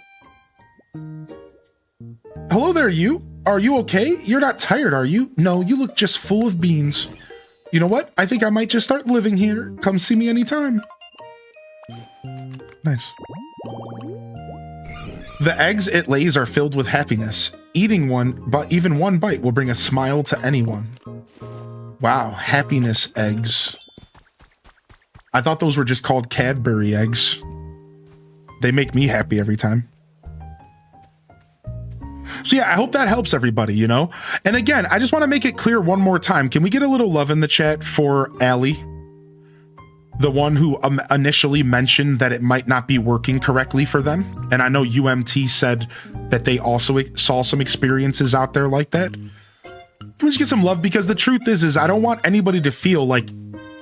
Hello there, you. Are you okay? You're not tired, are you? No, you look just full of beans. You know what? I think I might just start living here. Come see me anytime. Nice. The eggs it lays are filled with happiness. Eating one, but even one bite will bring a smile to anyone. Wow, happiness eggs. I thought those were just called Cadbury eggs. They make me happy every time. So yeah, I hope that helps everybody, you know? And again, I just want to make it clear one more time. Can we get a little love in the chat for Allie? The one who initially mentioned that it might not be working correctly for them. And I know UMT said that they also saw some experiences out there like that. Can we just get some love? Because the truth is I don't want anybody to feel like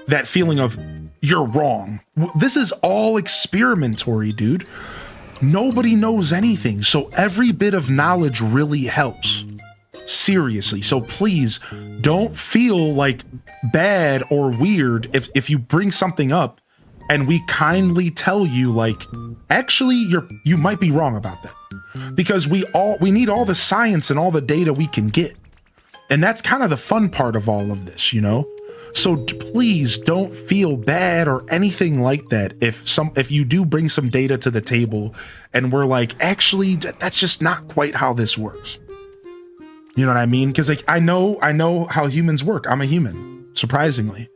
that feeling of you're wrong. This is all experimentary, dude. Nobody knows anything, so every bit of knowledge really helps. Seriously, so please don't feel like bad or weird if you bring something up and we kindly tell you like, actually you might be wrong about that. Because we need all the science and all the data we can get. And that's kind of the fun part of all of this, you know? So please don't feel bad or anything like that if you do bring some data to the table and we're like, actually, that's just not quite how this works. You know what I mean? Because like I know how humans work. I'm a human, surprisingly.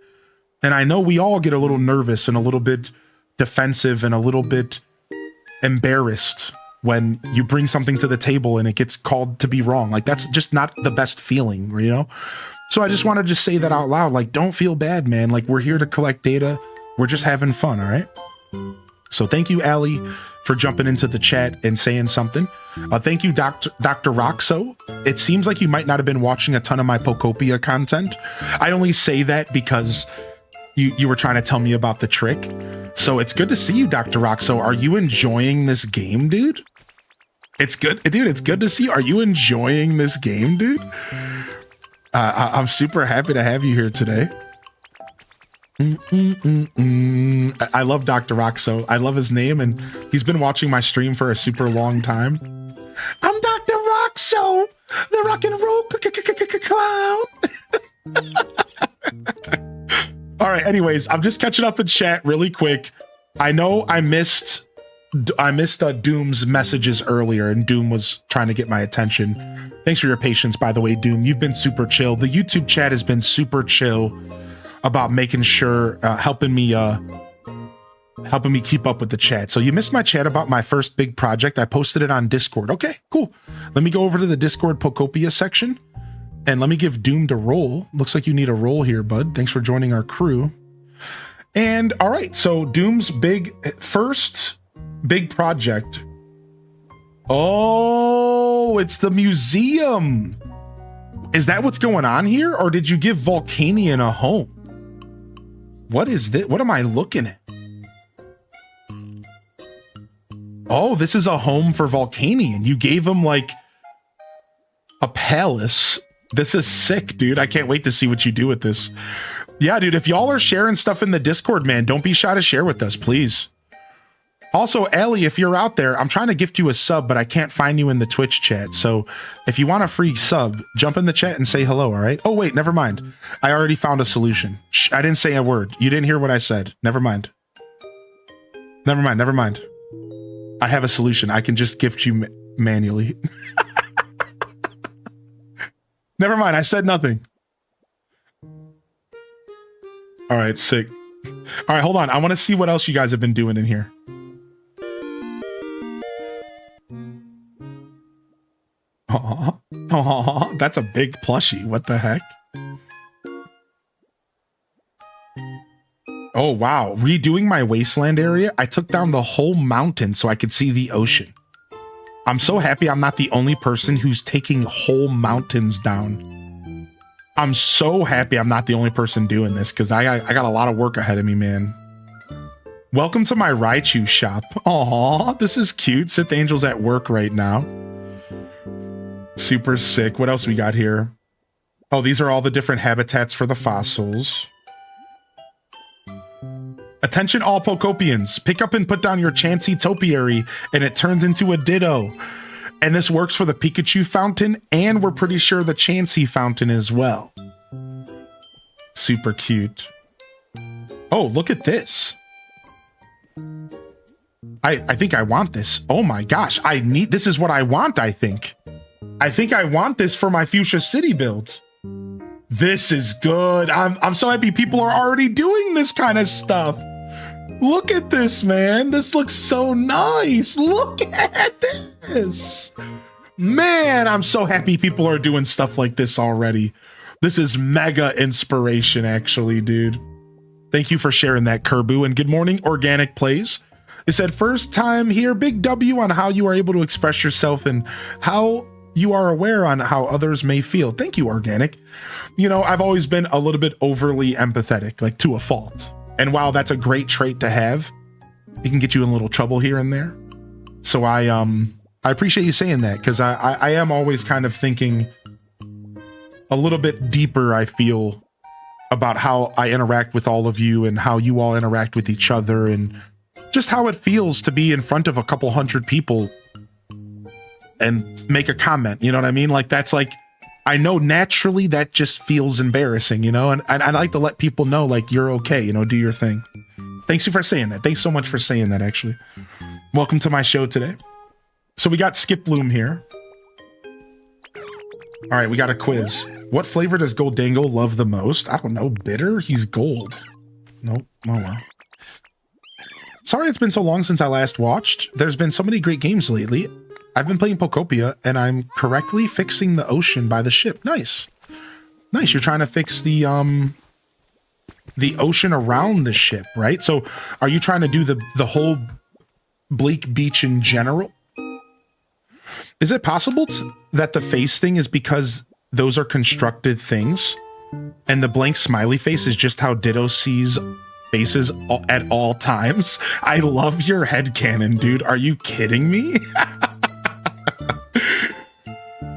And I know we all get a little nervous and a little bit defensive and a little bit embarrassed when you bring something to the table and it gets called to be wrong. Like that's just not the best feeling, you know? So I just wanted to say that out loud. Like, don't feel bad, man. Like we're here to collect data. We're just having fun. All right. So thank you, Allie, for jumping into the chat and saying something. Thank you, Dr. Roxo. It seems like you might not have been watching a ton of my Pokopia content. I only say that because you were trying to tell me about the trick. So it's good to see you, Dr. Roxo. Are you enjoying this game, dude? It's good. Dude, it's good to see you. Are you enjoying this game, dude? I'm super happy to have you here today. I love Dr. Roxo. I love his name, and he's been watching my stream for a super long time. I'm Dr. Roxo, the rock and roll clown. All right, anyways, I'm just catching up in chat really quick. I know I missed I missed Doom's messages earlier, and Doom was trying to get my attention. Thanks for your patience, by the way, Doom. You've been super chill. The YouTube chat has been super chill about making sure, helping me keep up with the chat. So you missed my chat about my first big project. I posted it on Discord. Okay, cool. Let me go over to the Discord Pokopia section, and let me give Doom to roll. Looks like you need a roll here, bud. Thanks for joining our crew. And all right, so Doom's first big project. Oh, it's the museum. Is that what's going on here? Or did you give Volcanion a home? What is this? What am I looking at? Oh, this is a home for Volcanion. You gave him like a palace. This is sick, dude. I can't wait to see what you do with this. Yeah, dude, if y'all are sharing stuff in the Discord, man, don't be shy to share with us, please. Also, Ellie, if you're out there, I'm trying to gift you a sub, but I can't find you in the Twitch chat. So if you want a free sub, jump in the chat and say hello, all right? Oh, wait, never mind. I already found a solution. Shh, I didn't say a word. You didn't hear what I said. Never mind. Never mind, never mind. I have a solution. I can just gift you manually. Never mind, I said nothing. All right, sick. All right, hold on. I want to see what else you guys have been doing in here. Oh, that's a big plushie. What the heck? Oh, wow. Redoing my wasteland area, I took down the whole mountain so I could see the ocean. I'm so happy I'm not the only person who's taking whole mountains down. I'm so happy I'm not the only person doing this, because I got a lot of work ahead of me, man. Welcome to my Raichu shop. Aw, this is cute. Sith Angel's at work right now. Super sick. What else we got here? Oh, these are all the different habitats for the fossils. Attention all Pokopians. Pick up and put down your Chansey topiary, and it turns into a Ditto. And this works for the Pikachu fountain, and we're pretty sure the Chansey fountain as well. Super cute. Oh, look at this. I think I want this. Oh my gosh, this is what I want, I think. I think I want this for my fuchsia city build. This is good. I'm so happy people are already doing this kind of stuff. Look at this, man. This looks so nice. Look at this. Man, I'm so happy people are doing stuff like this already. This is mega inspiration, actually, dude. Thank you for sharing that, Kerbu. And good morning, Organic Plays. It said, first time here, big W on how you are able to express yourself and how you are aware on how others may feel. Thank you, Organic. You know, I've always been a little bit overly empathetic, like to a fault. And while that's a great trait to have, it can get you in a little trouble here and there. So I appreciate you saying that, because I am always kind of thinking a little bit deeper, I feel, about how I interact with all of you and how you all interact with each other and just how it feels to be in front of a couple hundred people and make a comment, you know what I mean? Like, that's like, I know naturally that just feels embarrassing, you know, and I like to let people know, like, you're okay, you know, do your thing. Thanks you for saying that. Thanks so much for saying that, actually. Welcome to my show today. So we got Skip Bloom here. All right, we got a quiz. What flavor does Goldango love the most? I don't know. Bitter? He's gold. Nope. Oh, well. Sorry it's been so long since I last watched. There's been so many great games lately. I've been playing Pokopia, and I'm correctly fixing the ocean by the ship. Nice. Nice, you're trying to fix the ocean around the ship, right? So are you trying to do the whole Bleak Beach in general? Is it possible that the face thing is because those are constructed things, and the blank smiley face is just how Ditto sees faces at all times? I love your headcanon, dude. Are you kidding me?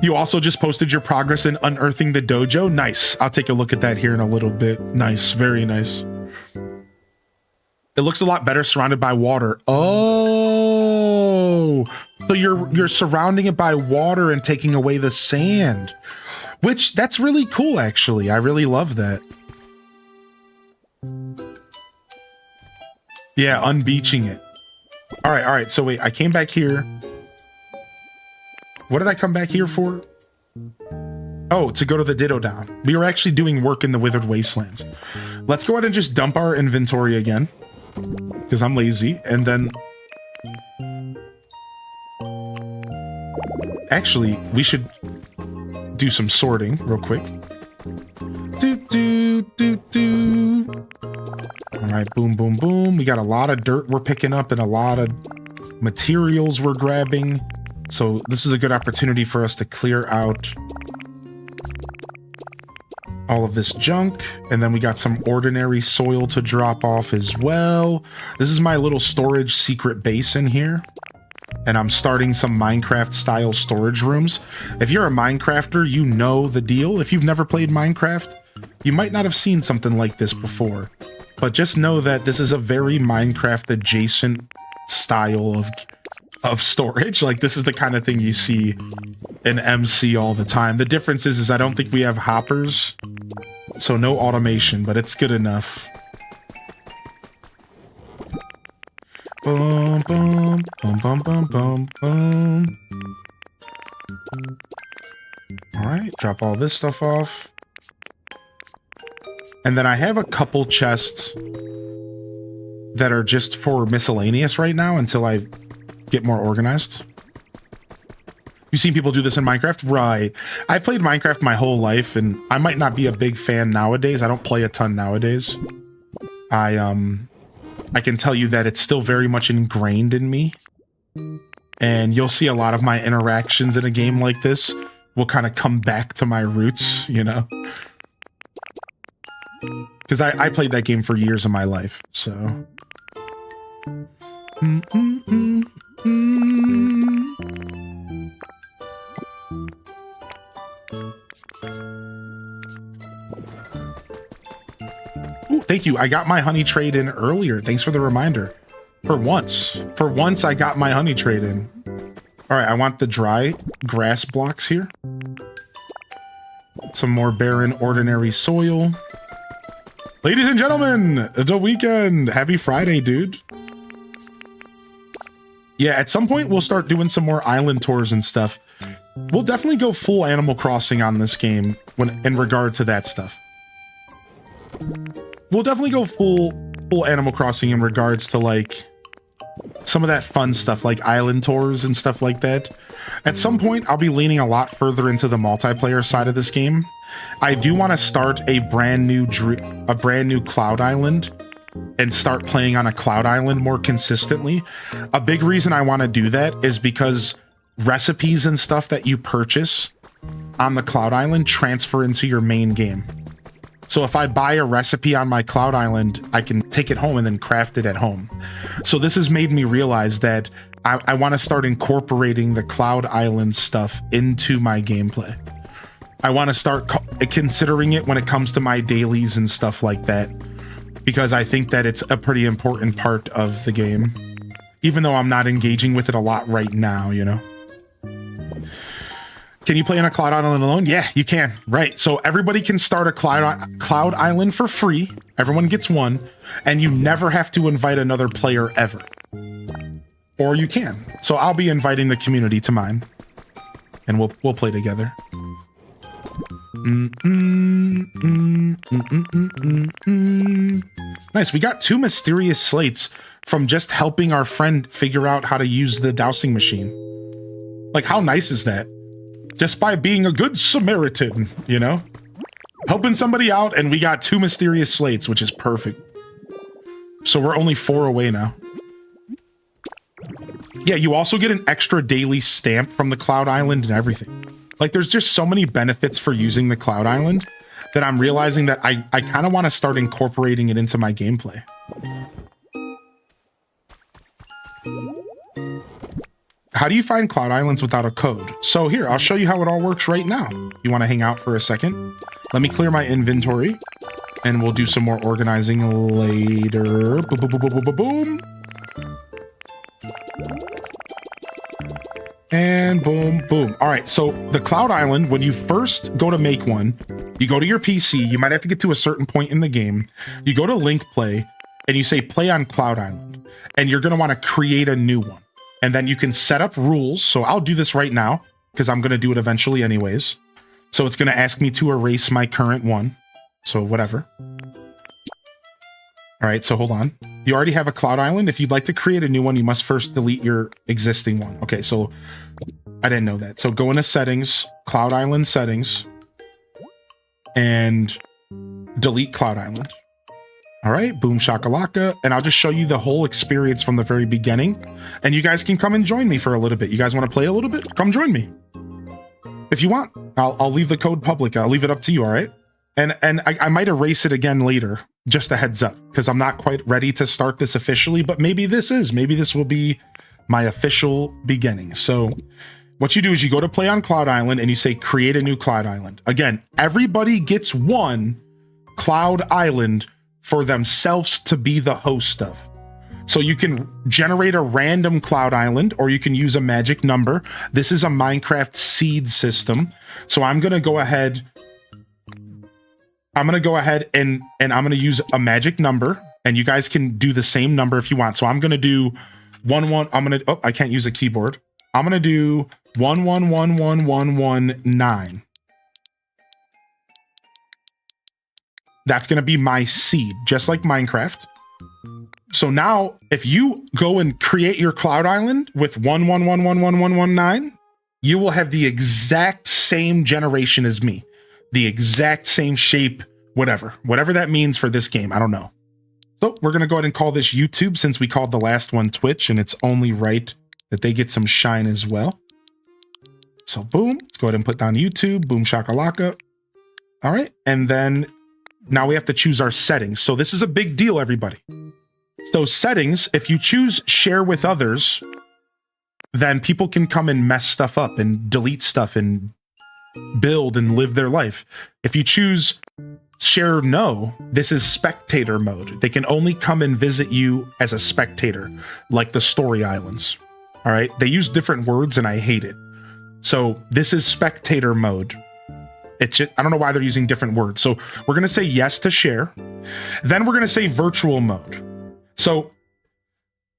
You also just posted your progress in unearthing the dojo. Nice. I'll take a look at that here in a little bit. Nice. Very nice. It looks a lot better surrounded by water. Oh, so you're surrounding it by water and taking away the sand, which that's really cool, actually. I really love that. Yeah, unbeaching it. All right. So wait, I came back here. What did I come back here for? Oh, to go to the Ditto Down. We were actually doing work in the Withered Wastelands. Let's go ahead and just dump our inventory again, because I'm lazy. And then... Actually, we should do some sorting real quick. All right, boom, boom, boom. We got a lot of dirt we're picking up and a lot of materials we're grabbing. So this is a good opportunity for us to clear out all of this junk. And then we got some ordinary soil to drop off as well. This is my little storage secret base in here. And I'm starting some Minecraft style storage rooms. If you're a Minecrafter, you know the deal. If you've never played Minecraft, you might not have seen something like this before. But just know that this is a very Minecraft adjacent style of storage. Like, this is the kind of thing you see in MC all the time. The difference is I don't think we have hoppers, so no automation, but it's good enough. Boom, boom, boom, boom, boom, boom, boom. All right, drop all this stuff off. And then I have a couple chests that are just for miscellaneous right now until I get more organized. You've seen people do this in Minecraft? Right. I've played Minecraft my whole life, and I might not be a big fan nowadays. I don't play a ton nowadays. I can tell you that it's still very much ingrained in me. And you'll see a lot of my interactions in a game like this will kind of come back to my roots, you know? Because I played that game for years of my life, so... Ooh, thank you. I got my honey trade in earlier. Thanks for the reminder. For once. For once, I got my honey trade in. All right, I want the dry grass blocks here. Some more barren ordinary soil. Ladies and gentlemen, the weekend. Happy Friday, dude. Yeah, at some point, we'll start doing some more island tours and stuff. We'll definitely go full Animal Crossing on this game in regard to that stuff. We'll definitely go full Animal Crossing in regards to, like, some of that fun stuff, like island tours and stuff like that. At some point, I'll be leaning a lot further into the multiplayer side of this game. I do want to start a brand new Cloud Island and start playing on a Cloud Island more consistently. A big reason I want to do that is because recipes and stuff that you purchase on the Cloud Island transfer into your main game. So if I buy a recipe on my Cloud Island, I can take it home and then craft it at home. So this has made me realize that I want to start incorporating the Cloud Island stuff into my gameplay. I want to start considering it when it comes to my dailies and stuff like that, because I think that it's a pretty important part of the game, even though I'm not engaging with it a lot right now, you know? Can you play on a Cloud Island alone? Yeah, you can. Right. So everybody can start a Cloud Island for free. Everyone gets one, and you never have to invite another player ever. Or you can. So I'll be inviting the community to mine, and we'll play together. Nice. We got 2 mysterious slates from just helping our friend figure out how to use the dowsing machine. Like, how nice is that? Just by being a good Samaritan, you know? Helping somebody out, and we got 2 mysterious slates, which is perfect. So we're only 4 away now. Yeah, you also get an extra daily stamp from the Cloud Island and everything. Like, there's just so many benefits for using the Cloud Island that I'm realizing that I kind of want to start incorporating it into my gameplay. How do you find Cloud Islands without a code? So here, I'll show you how it all works right now. You want to hang out for a second? Let me clear my inventory, and we'll do some more organizing later. Boom, boom, boom, boom, boom, boom. And boom, boom. All right, so the Cloud Island, when you first go to make one, you go to your PC, you might have to get to a certain point in the game, you go to link play, and you say play on Cloud Island. and you're going to want to create a new one. And then you can set up rules. So I'll do this right now because I'm going to do it eventually anyways. So it's going to ask me to erase my current one. So whatever. All right, so hold on. You already have a Cloud Island. If you'd like to create a new one, you must first delete your existing one. Okay, so I didn't know that. So go into settings, Cloud Island settings, and delete Cloud Island. All right, boom shakalaka. And I'll just show you the whole experience from the very beginning. And you guys can come and join me for a little bit. You guys want to play a little bit? Come join me. If you want, I'll leave the code public. I'll leave it up to you, all right? And I might erase it again later, just a heads up, because I'm not quite ready to start this officially, but maybe this will be my official beginning. So what you do is you go to play on Cloud Island and you say, create a new Cloud Island. Again, everybody gets one Cloud Island for themselves to be the host of. So you can generate a random Cloud Island, or you can use a magic number. This is a Minecraft seed system. So I'm going to go ahead and I'm going to use a magic number, and you guys can do the same number if you want. So I'm going to do 1. I can't use a keyboard. I'm going to do 111119. That's going to be my seed, just like Minecraft. So now if you go and create your Cloud Island with 11111119, you will have the exact same generation as me. The exact same shape, whatever that means for this game. I don't know. So we're going to go ahead and call this YouTube, since we called the last one Twitch, and it's only right that they get some shine as well. So boom, let's go ahead and put down YouTube, boom shakalaka. All right. And then now we have to choose our settings. So this is a big deal, everybody. So settings, if you choose share with others, then people can come and mess stuff up and delete stuff and build and live their life. If you choose share no, this is spectator mode. They can only come and visit you as a spectator, like the story islands. All right, they use different words and I hate it. So this is spectator mode. It's just, I don't know why they're using different words. So we're going to say yes to share. Then we're going to say virtual mode. So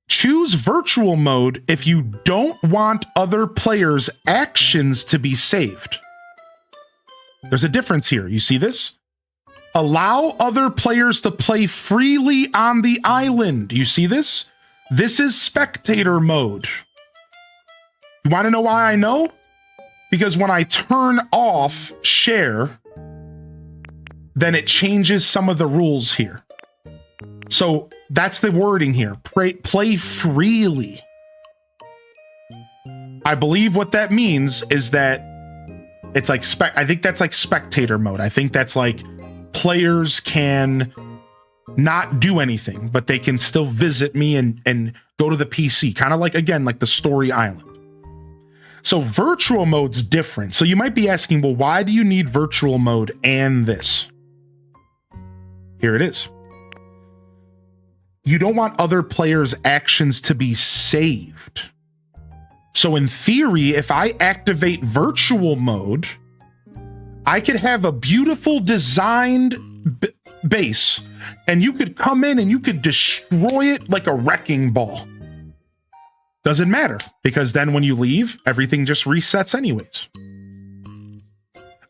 choose virtual mode if you don't want other players' actions to be saved. There's a difference here. You see this? Allow other players to play freely on the island. Do you see this? This is spectator mode. You want to know why I know? Because when I turn off share, then it changes some of the rules here. So that's the wording here. Play freely. I believe what that means is that it's like I think that's like spectator mode. I think that's like players can not do anything, but they can still visit me and go to the PC. Kind of like, again, like the story island. So virtual mode's different. So you might be asking, well, why do you need virtual mode and this? Here it is. You don't want other players' actions to be saved. So in theory, if I activate virtual mode, I could have a beautiful designed base, and you could come in and you could destroy it like a wrecking ball. Doesn't matter, because then when you leave, everything just resets anyways.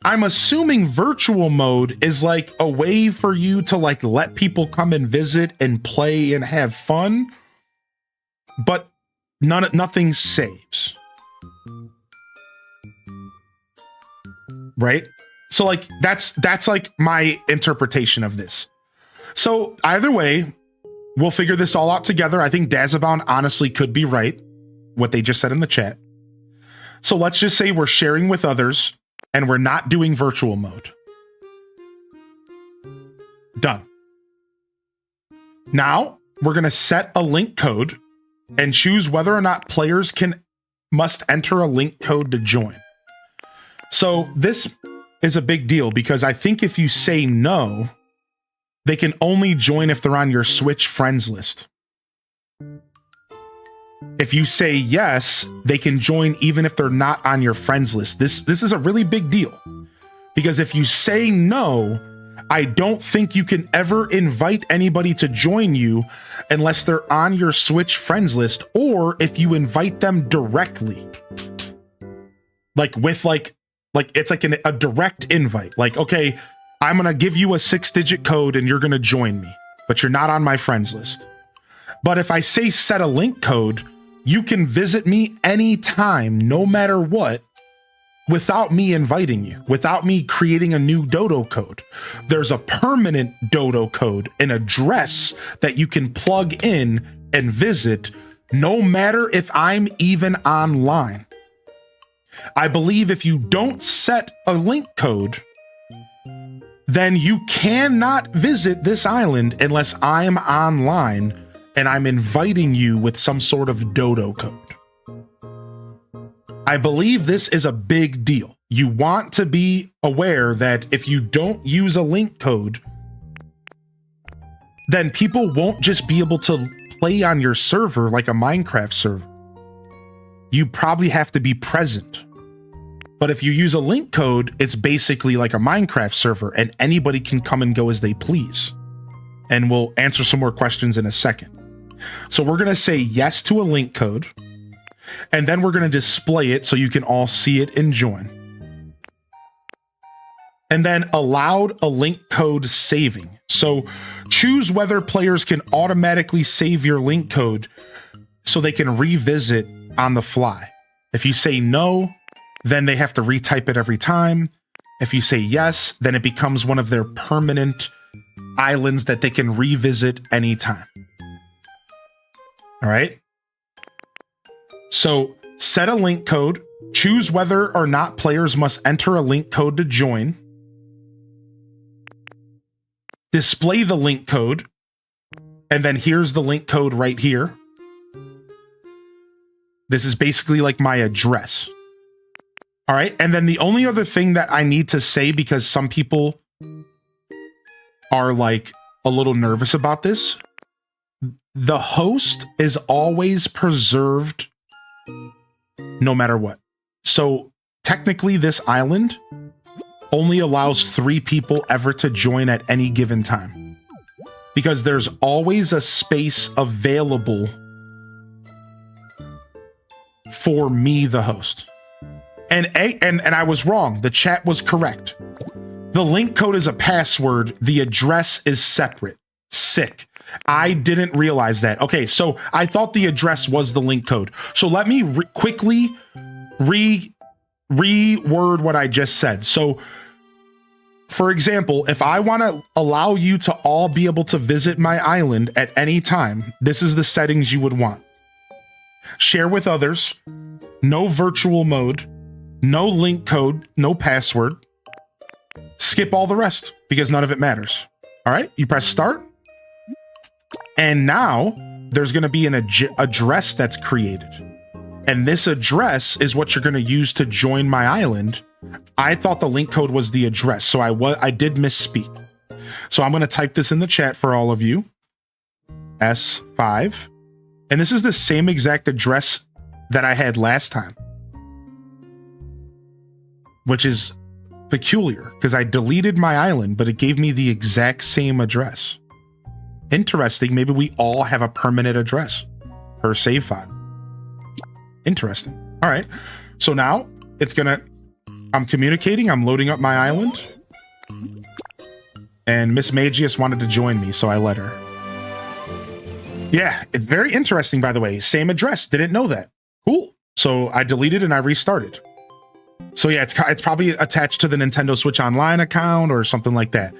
I'm assuming virtual mode is like a way for you to like let people come and visit and play and have fun, but nothing saves. Right? So like that's like my interpretation of this. So either way, we'll figure this all out together. I think Dazabound honestly could be right, what they just said in the chat. So let's just say we're sharing with others and we're not doing virtual mode. Done. Now we're going to set a link code and choose whether or not players must enter a link code to join. So this is a big deal because I think if you say no, they can only join if they're on your Switch friends list. If you say yes, they can join even if they're not on your friends list. This is a really big deal because if you say no, I don't think you can ever invite anybody to join you unless they're on your Switch friends list, or if you invite them directly. Like with like it's like a direct invite. Like, okay, I'm gonna give you a 6-digit code and you're gonna join me, but you're not on my friends list. But if I say set a link code, you can visit me anytime, no matter what, without me inviting you, without me creating a new dodo code. There's a permanent dodo code, an address that you can plug in and visit, no matter if I'm even online. I believe if you don't set a link code, then you cannot visit this island unless I'm online and I'm inviting you with some sort of dodo code. I believe this is a big deal. You want to be aware that if you don't use a link code, then people won't just be able to play on your server like a Minecraft server. You probably have to be present. But if you use a link code, it's basically like a Minecraft server and anybody can come and go as they please. And we'll answer some more questions in a second. So we're going to say yes to a link code, and then we're going to display it so you can all see it and join. And then allowed a link code saving. So choose whether players can automatically save your link code so they can revisit on the fly. If you say no, then they have to retype it every time. If you say yes, then it becomes one of their permanent islands that they can revisit anytime. All right. So set a link code, choose whether or not players must enter a link code to join. Display the link code. And then here's the link code right here. This is basically like my address. All right. And then the only other thing that I need to say, because some people are like a little nervous about this, the host is always preserved no matter what. So technically this island only allows 3 people ever to join at any given time, because there's always a space available for me, the host. And I was wrong. The chat was correct. The link code is a password. The address is separate. Sick. I didn't realize that. Okay, so I thought the address was the link code. So let me quickly reword what I just said. So, for example, if I want to allow you to all be able to visit my island at any time, this is the settings you would want. Share with others, no virtual mode, no link code, no password. Skip all the rest because none of it matters. All right, you press start. And now there's going to be an address that's created. And this address is what you're going to use to join my island. I thought the link code was the address, so I did misspeak. So I'm going to type this in the chat for all of you. S5. And this is the same exact address that I had last time, which is peculiar because I deleted my island, but it gave me the exact same address. Interesting. Maybe we all have a permanent address per save file. Interesting. All right. So now I'm communicating. I'm loading up my island. And Miss Magius wanted to join me, so I let her. Yeah, it's very interesting, by the way. Same address. Didn't know that. Cool. So I deleted and I restarted. So yeah, it's probably attached to the Nintendo Switch Online account or something like that.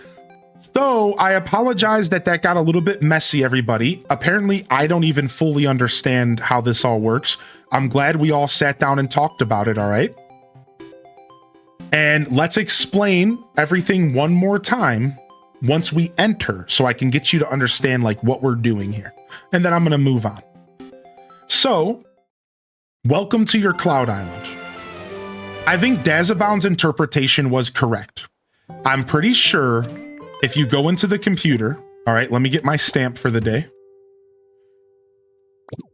So I apologize that got a little bit messy, everybody. Apparently, I don't even fully understand how this all works. I'm glad we all sat down and talked about it, all right? And let's explain everything one more time once we enter so I can get you to understand like what we're doing here. And then I'm going to move on. So, welcome to your Cloud Island. I think Dazabound's interpretation was correct. I'm pretty sure if you go into the computer, all right, let me get my stamp for the day.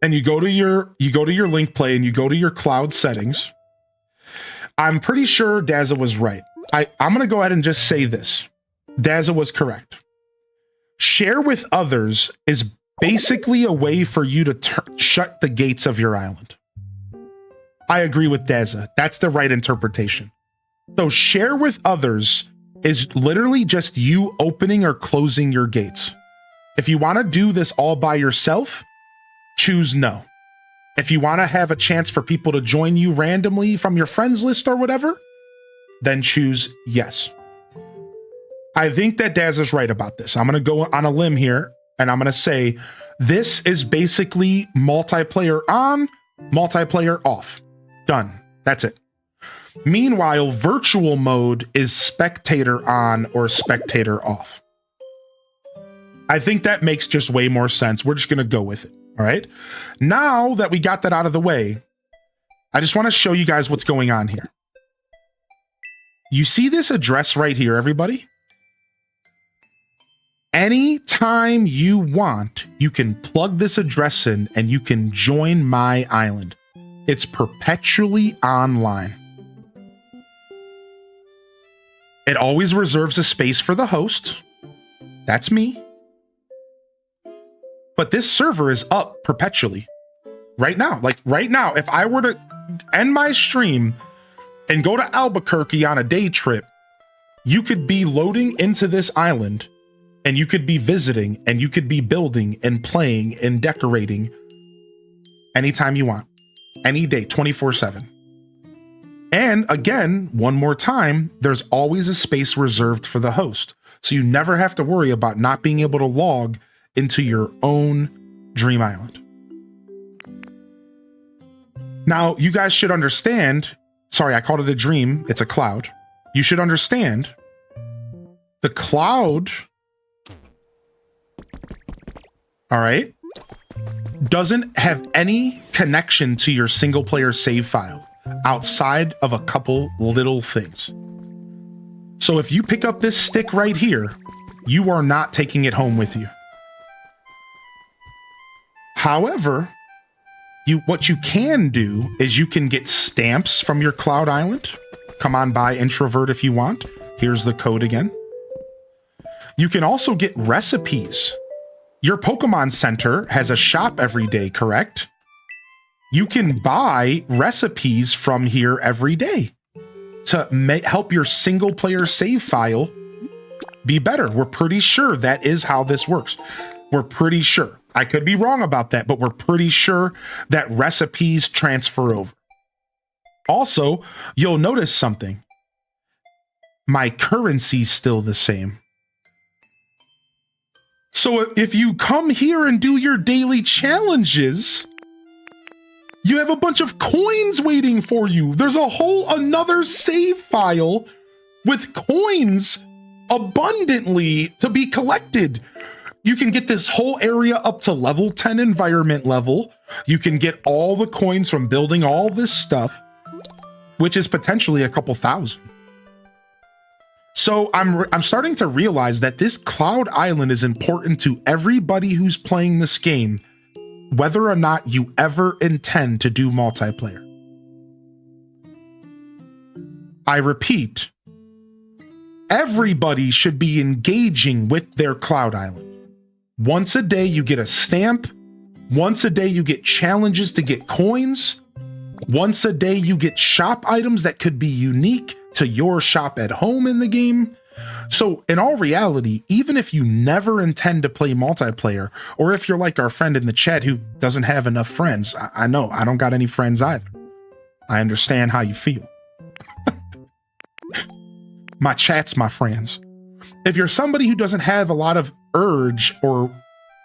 And you go to your link play and you go to your cloud settings. I'm pretty sure Daza was right. I'm going to go ahead and just say this. Daza was correct. Share with others is basically a way for you to shut the gates of your island. I agree with Daza. That's the right interpretation. So share with others is literally just you opening or closing your gates. If you want to do this all by yourself, choose no. If you want to have a chance for people to join you randomly from your friends list or whatever, then choose yes. I think that Daz is right about this. I'm going to go on a limb here and I'm going to say this is basically multiplayer on, multiplayer off. Done. That's it. Meanwhile, virtual mode is spectator on or spectator off. I think that makes just way more sense. We're just going to go with it. All right. Now that we got that out of the way, I just want to show you guys what's going on here. You see this address right here, everybody? Anytime you want, you can plug this address in and you can join my island. It's perpetually online. It always reserves a space for the host. That's me. But this server is up perpetually. Right now. Like right now, if I were to end my stream and go to Albuquerque on a day trip, you could be loading into this island and you could be visiting and you could be building and playing and decorating anytime you want. Any day, 24/7. And again, one more time, there's always a space reserved for the host. So you never have to worry about not being able to log into your own Dream Island. Now, you guys should understand, sorry, I called it a dream. It's a cloud. You should understand the cloud, all right, doesn't have any connection to your single player save file outside of a couple little things. So if you pick up this stick right here, you are not taking it home with you. However, what you can do is you can get stamps from your Cloud Island. Come on by, Introvert, if you want. Here's the code again. You can also get recipes. Your Pokemon Center has a shop every day, correct? You can buy recipes from here every day to help your single player save file be better. We're pretty sure that is how this works. We're pretty sure. I could be wrong about that, but we're pretty sure that recipes transfer over. Also, you'll notice something. My currency's still the same. So if you come here and do your daily challenges, you have a bunch of coins waiting for you. There's a whole another save file with coins abundantly to be collected. You can get this whole area up to level 10 environment level. You can get all the coins from building all this stuff, which is potentially a couple thousand. So I'm starting to realize that this Cloud Island is important to everybody who's playing this game, whether or not you ever intend to do multiplayer. I repeat, everybody should be engaging with their Cloud Island. Once a day, you get a stamp. Once a day, you get challenges to get coins. Once a day, you get shop items that could be unique to your shop at home in the game. So in all reality, even if you never intend to play multiplayer, or if you're like our friend in the chat who doesn't have enough friends, I know, I don't got any friends either. I understand how you feel. My chat's my friends. If you're somebody who doesn't have a lot of urge or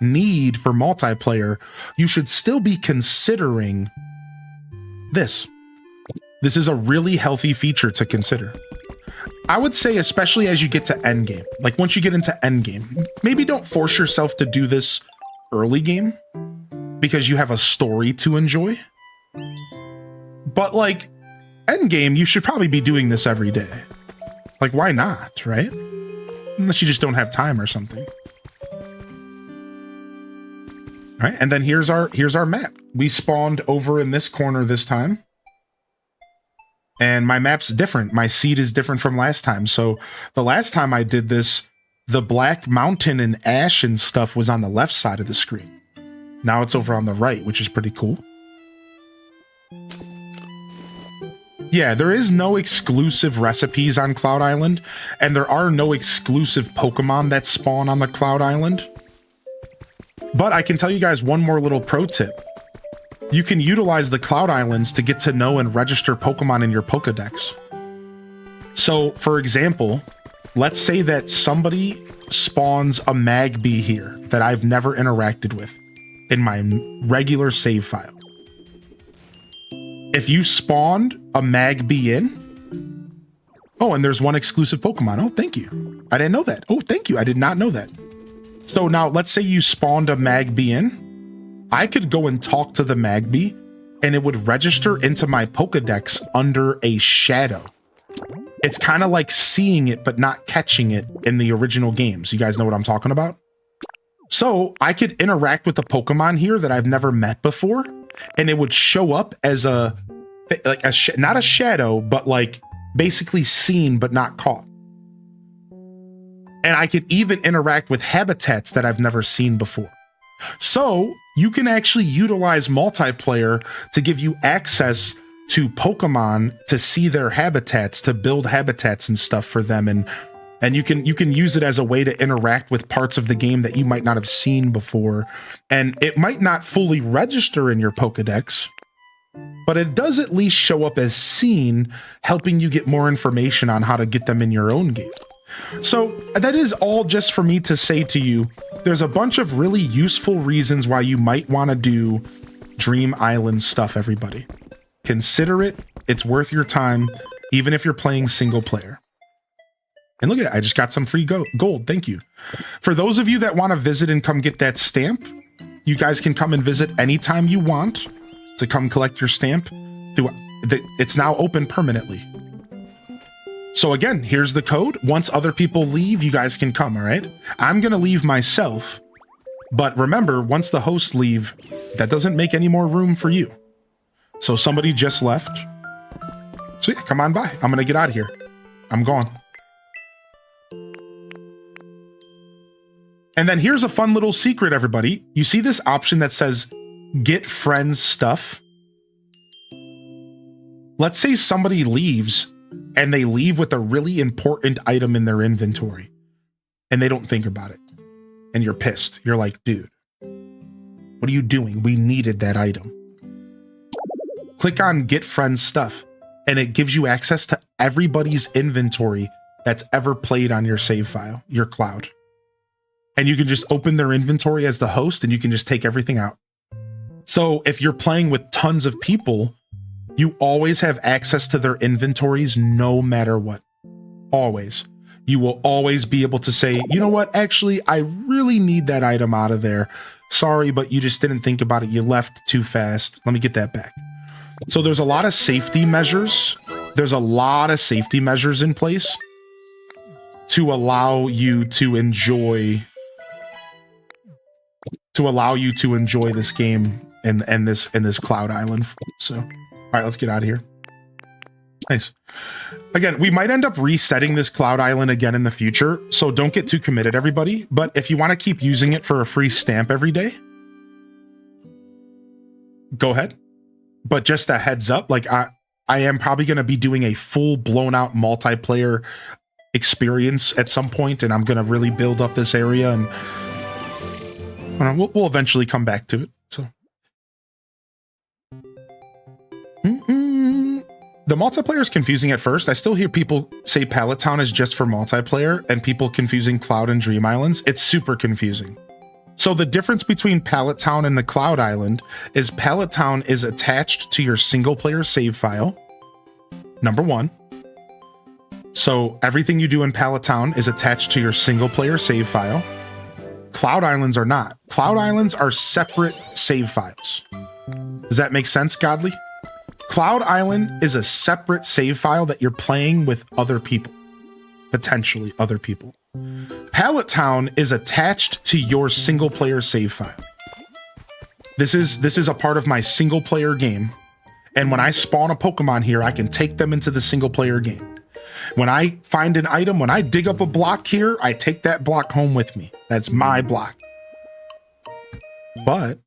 need for multiplayer, you should still be considering this. This is a really healthy feature to consider. I would say, especially as you get to endgame, like once you get into endgame, maybe don't force yourself to do this early game because you have a story to enjoy. But like endgame, you should probably be doing this every day. Like, why not, right? Unless you just don't have time or something. All right, and then here's our map. We spawned over in this corner this time. And my map's different. My seed is different from last time. So the last time I did this, the black mountain and ash and stuff was on the left side of the screen. Now it's over on the right, which is pretty cool. Yeah, there is no exclusive recipes on Cloud Island, and there are no exclusive Pokemon that spawn on the Cloud Island. But I can tell you guys one more little pro tip. You can utilize the Cloud Islands to get to know and register Pokemon in your Pokedex. So, for example, let's say that somebody spawns a Magby here that I've never interacted with in my regular save file. If you spawned a Magby in... Oh, and there's one exclusive Pokemon. Oh, thank you. I didn't know that. Oh, thank you. I did not know that. So now, let's say you spawned a Magby in. I could go and talk to the Magby, and it would register into my Pokedex under a shadow. It's kind of like seeing it, but not catching it in the original games. You guys know what I'm talking about? So I could interact with a Pokemon here that I've never met before, and it would show up as not a shadow, but like basically seen, but not caught. And I could even interact with habitats that I've never seen before. So you can actually utilize multiplayer to give you access to Pokemon to see their habitats, to build habitats and stuff for them, and you can use it as a way to interact with parts of the game that you might not have seen before. And it might not fully register in your Pokedex, but it does at least show up as seen, helping you get more information on how to get them in your own game. So that is all just for me to say to you, there's a bunch of really useful reasons why you might want to do Dream Island stuff, everybody. Consider it. It's worth your time, even if you're playing single player. And look at it. I just got some free gold. Thank you. For those of you that want to visit and come get that stamp, you guys can come and visit anytime you want to come collect your stamp. It's now open permanently. So again, here's the code. Once other people leave, you guys can come, all right? I'm going to leave myself. But remember, once the hosts leave, that doesn't make any more room for you. So somebody just left. So yeah, come on by. I'm going to get out of here. I'm gone. And then here's a fun little secret, everybody. You see this option that says, get friends stuff? Let's say somebody leaves and they leave with a really important item in their inventory and they don't think about it. And you're pissed. You're like, dude, what are you doing? We needed that item. Click on Get Friends Stuff, and it gives you access to everybody's inventory that's ever played on your save file, your cloud. And you can just open their inventory as the host, and you can just take everything out. So if you're playing with tons of people, you always have access to their inventories no matter what. Always. You will always be able to say, you know what, actually, I really need that item out of there. Sorry, but you just didn't think about it. You left too fast. Let me get that back. So there's a lot of safety measures. There's a lot of safety measures in place to allow you to enjoy this game and this Cloud Island. So, all right, let's get out of here. Nice. Again, we might end up resetting this Cloud Island again in the future, so don't get too committed, everybody. But if you want to keep using it for a free stamp every day, go ahead. But just a heads up, like I am probably going to be doing a full blown out multiplayer experience at some point, and I'm going to really build up this area, and we'll eventually come back to it. So. The multiplayer is confusing at first. I still hear people say Pallet Town is just for multiplayer and people confusing Cloud and Dream Islands. It's super confusing. So the difference between Pallet Town and the Cloud Island is Pallet Town is attached to your single player save file. Number one. So everything you do in Pallet Town is attached to your single player save file. Cloud Islands are not. Cloud Islands are separate save files. Does that make sense, Godly? Cloud Island is a separate save file that you're playing with other people, potentially other people. Pallet Town is attached to your single player save file. This is a part of my single player game. And when I spawn a Pokemon here, I can take them into the single player game. When I find an item, when I dig up a block here, I take that block home with me. That's my block. But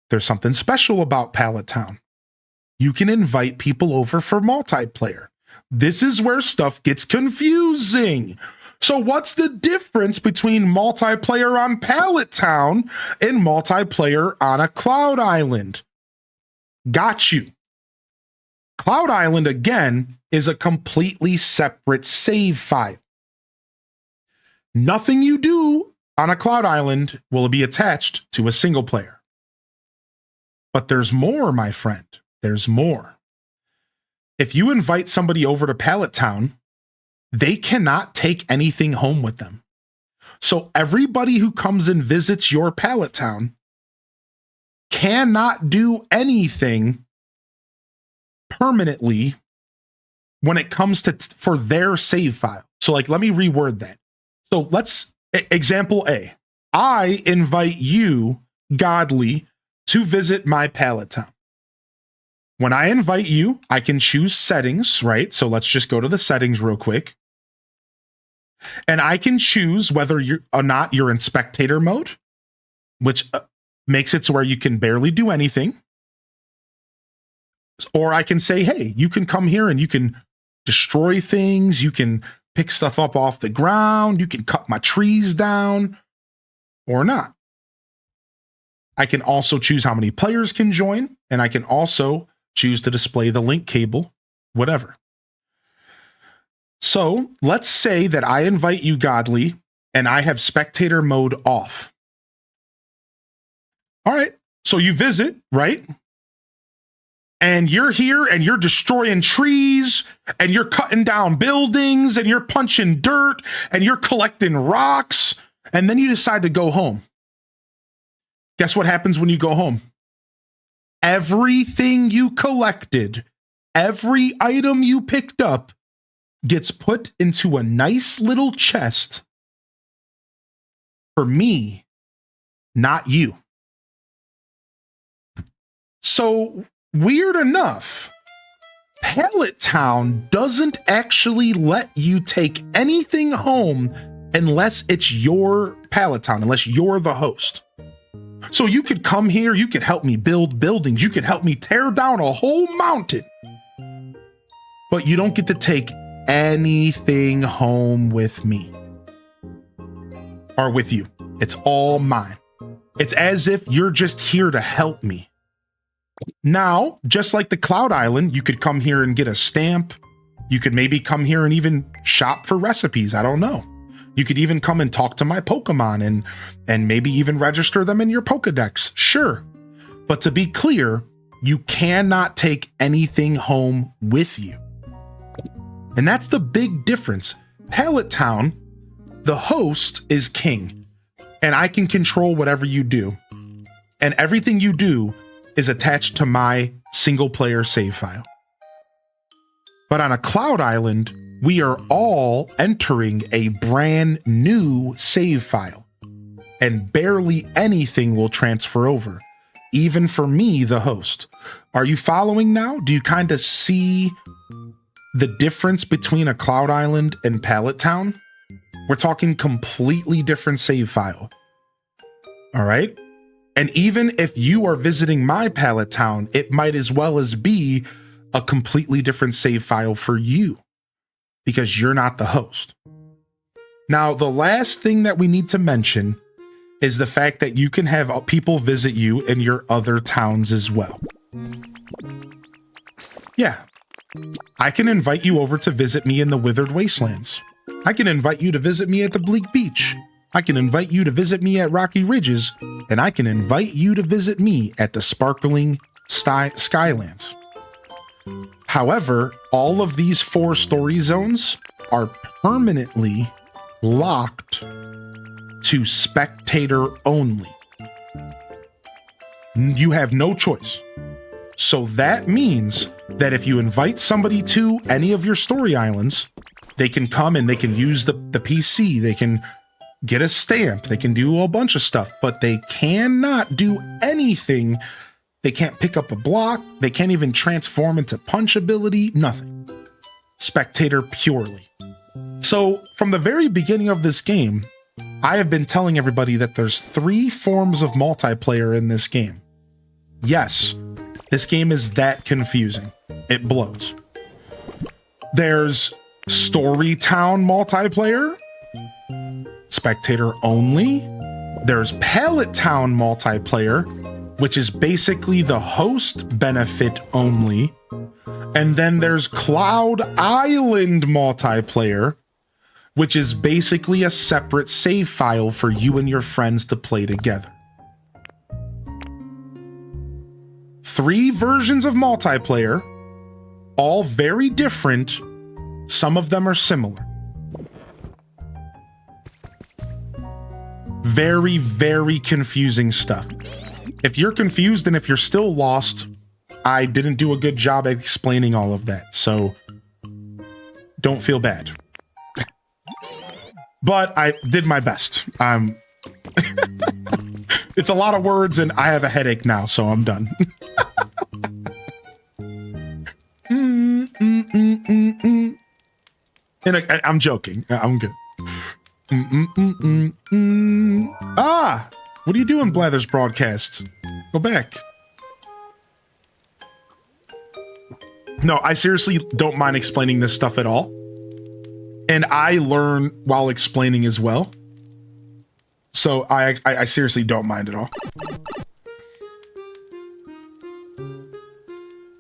there's something special about Pallet Town. You can invite people over for multiplayer. This is where stuff gets confusing. So what's the difference between multiplayer on Pallet Town and multiplayer on a Cloud Island? Got you. Cloud Island, again, is a completely separate save file. Nothing you do on a Cloud Island will be attached to a single player. But there's more, my friend. There's more. If you invite somebody over to Pallet Town, they cannot take anything home with them. So everybody who comes and visits your Pallet Town cannot do anything permanently when it comes to for their save file. So like, let me reword that. So let's, example A, I invite you, Godly, to visit my Pallet Town. When I invite you, I can choose settings, right? So let's just go to the settings real quick. And I can choose whether you're or not you're in spectator mode, which makes it so where you can barely do anything. Or I can say, hey, you can come here and you can destroy things. You can pick stuff up off the ground. You can cut my trees down or not. I can also choose how many players can join, and I can also choose to display the link cable, whatever. So let's say that I invite you, Godly, and I have spectator mode off. All right, so you visit, right? And you're here and you're destroying trees and you're cutting down buildings and you're punching dirt and you're collecting rocks, and then you decide to go home. Guess what happens when you go home? Everything you collected, every item you picked up gets put into a nice little chest for me, not you. So weird enough, Pallet Town doesn't actually let you take anything home unless it's your Pallet Town, unless you're the host. So you could come here, you could help me build buildings, you could help me tear down a whole mountain, but you don't get to take anything home with me or with you. It's all mine. It's as if you're just here to help me. Now, just like the Cloud Island, you could come here and get a stamp. You could maybe come here and even shop for recipes. I don't know. You could even come and talk to my Pokemon and maybe even register them in your Pokedex. Sure. But to be clear, you cannot take anything home with you. And that's the big difference. Pallet Town, the host is king, and I can control whatever you do. And everything you do is attached to my single player save file. But on a Cloud Island, we are all entering a brand new save file, and barely anything will transfer over, even for me, the host. Are you following now? Do you kind of see the difference between a Cloud Island and Pallet Town? We're talking completely different save file. All right. And even if you are visiting my Pallet Town, it might as well as be a completely different save file for you, because you're not the host. Now, the last thing that we need to mention is the fact that you can have people visit you in your other towns as well. Yeah, I can invite you over to visit me in the Withered Wastelands. I can invite you to visit me at the Bleak Beach. I can invite you to visit me at Rocky Ridges, and I can invite you to visit me at the Sparkling Skylands. However, all of these 4 story zones are permanently locked to spectator only. You have no choice. So that means that if you invite somebody to any of your story islands, they can come and they can use the PC, they can get a stamp, they can do a bunch of stuff, but they cannot do anything. They can't pick up a block, they can't even transform into punch ability, nothing. spectator purely. So from the very beginning of this game, I have been telling everybody that there's 3 forms of multiplayer in this game. Yes, this game is that confusing. It blows. There's Story Town multiplayer, spectator only. There's Pallet Town multiplayer, which is basically the host benefit only. And then there's Cloud Island multiplayer, which is basically a separate save file for you and your friends to play together. 3 versions of multiplayer, all very different. Some of them are similar. Very, very confusing stuff. If you're confused and if you're still lost, I didn't do a good job at explaining all of that, so don't feel bad. But I did my best. It's a lot of words and I have a headache now, so I'm done. And I'm joking. I'm good. Ah! What are you doing, Blathers Broadcast? Go back. No, I seriously don't mind explaining this stuff at all. And I learn while explaining as well. So I seriously don't mind at all.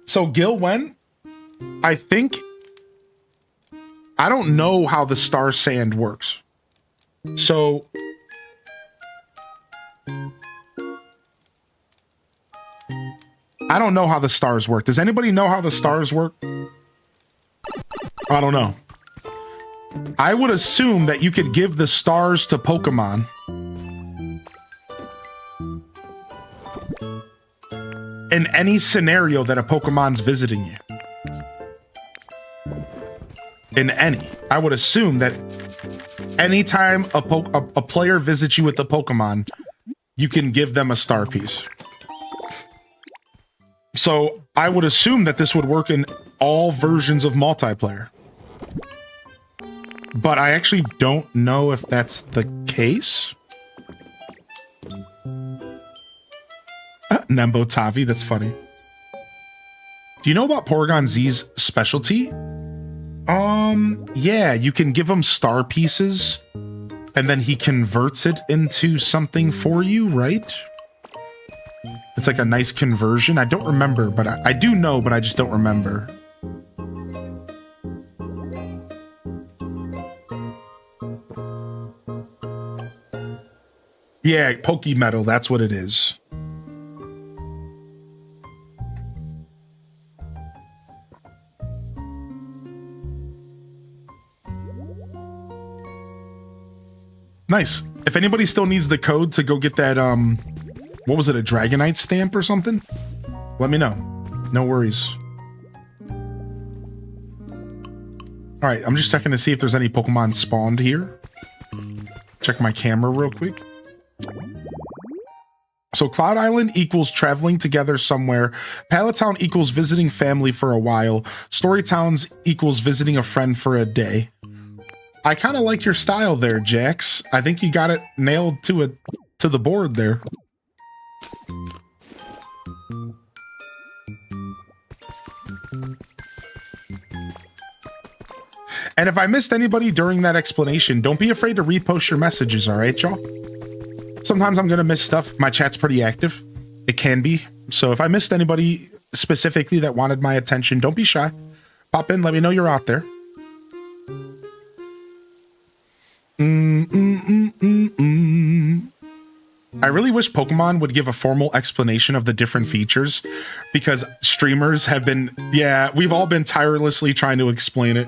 So Gil, when? I think... I don't know how the star sand works. So... I don't know how the stars work. Does anybody know how the stars work? I don't know. I would assume that you could give the stars to Pokemon. In any scenario that a Pokemon's visiting you. In any. I would assume that anytime a player visits you with a Pokemon, you can give them a star piece. So I would assume that this would work in all versions of multiplayer. But I actually don't know if that's the case. Nembo Tavi, that's funny. Do you know about Porygon Z's specialty? Yeah, you can give him star pieces and then he converts it into something for you, right? It's like a nice conversion. I don't remember, but I do know, but I just don't remember. Yeah, Pokemetal, that's what it is. Nice. If anybody still needs the code to go get that, what was it, a Dragonite stamp or something? Let me know. No worries. All right, I'm just checking to see if there's any Pokemon spawned here. Check my camera real quick. So Cloud Island equals traveling together somewhere. Pallet Town equals visiting family for a while. Story Towns equals visiting a friend for a day. I kind of like your style there, Jax. I think you got it nailed to the board there. And if I missed anybody during that explanation, don't be afraid to repost your messages, all right, y'all? Sometimes I'm going to miss stuff. My chat's pretty active. It can be. So if I missed anybody specifically that wanted my attention, don't be shy. Pop in, let me know you're out there. I really wish Pokemon would give a formal explanation of the different features because streamers have been, yeah, we've all been tirelessly trying to explain it.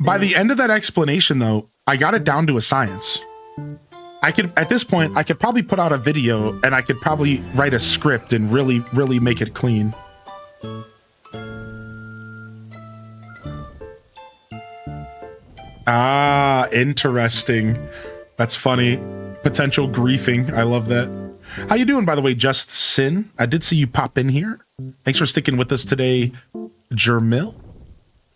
By the end of that explanation, though, I got it down to a science. At this point, I could probably put out a video and I could probably write a script and really make it clean. Ah, interesting. That's funny. Potential griefing. I love that. How you doing, by the way, Just Sin? I did see you pop in here. Thanks for sticking with us today, Jermil.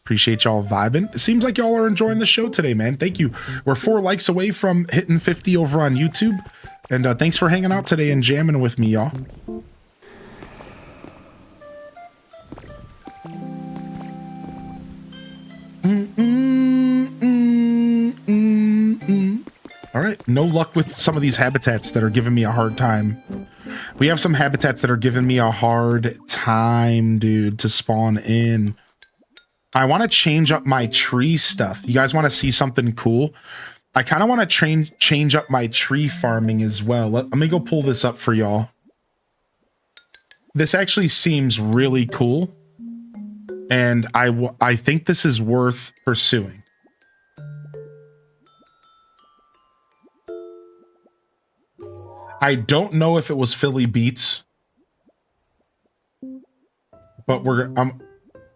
Appreciate y'all vibing. It seems like y'all are enjoying the show today, man. Thank you. We're 4 likes away from hitting 50 over on YouTube. And thanks for hanging out today and jamming with me, y'all. All right, no luck with some of these habitats that are giving me a hard time. We have some habitats that are giving me a hard time, dude, to spawn in. I want to change up my tree stuff. You guys want to see something cool? I kind of want to change up my tree farming as well. Let me go pull this up for y'all. This actually seems really cool. And I think this is worth pursuing. I don't know if it was Philly Beats. But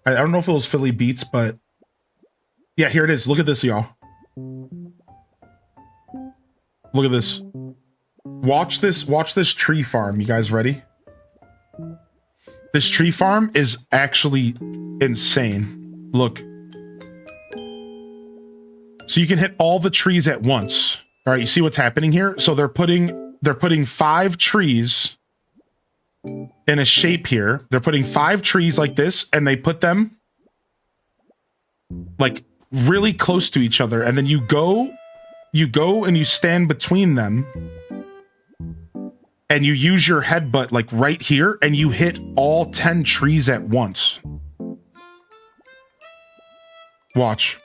I don't know if it was Philly Beats, but yeah, here it is. Look at this, y'all. Look at this. Watch this tree farm. You guys ready? This tree farm is actually insane. Look. So you can hit all the trees at once. All right, you see what's happening here? So they're putting 5 trees in a shape here. They're putting 5 trees like this, and they put them like really close to each other, and then you go and you stand between them, and you use your headbutt like right here, and you hit all 10 trees at once. Watch.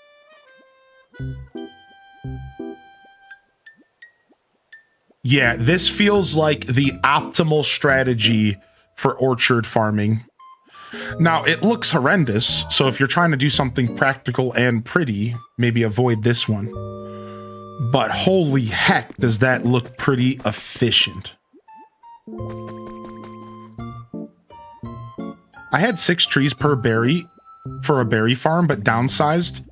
Yeah, this feels like the optimal strategy for orchard farming. Now, it looks horrendous, so if you're trying to do something practical and pretty, maybe avoid this one. But holy heck, does that look pretty efficient. I had 6 trees per berry for a berry farm, but downsized.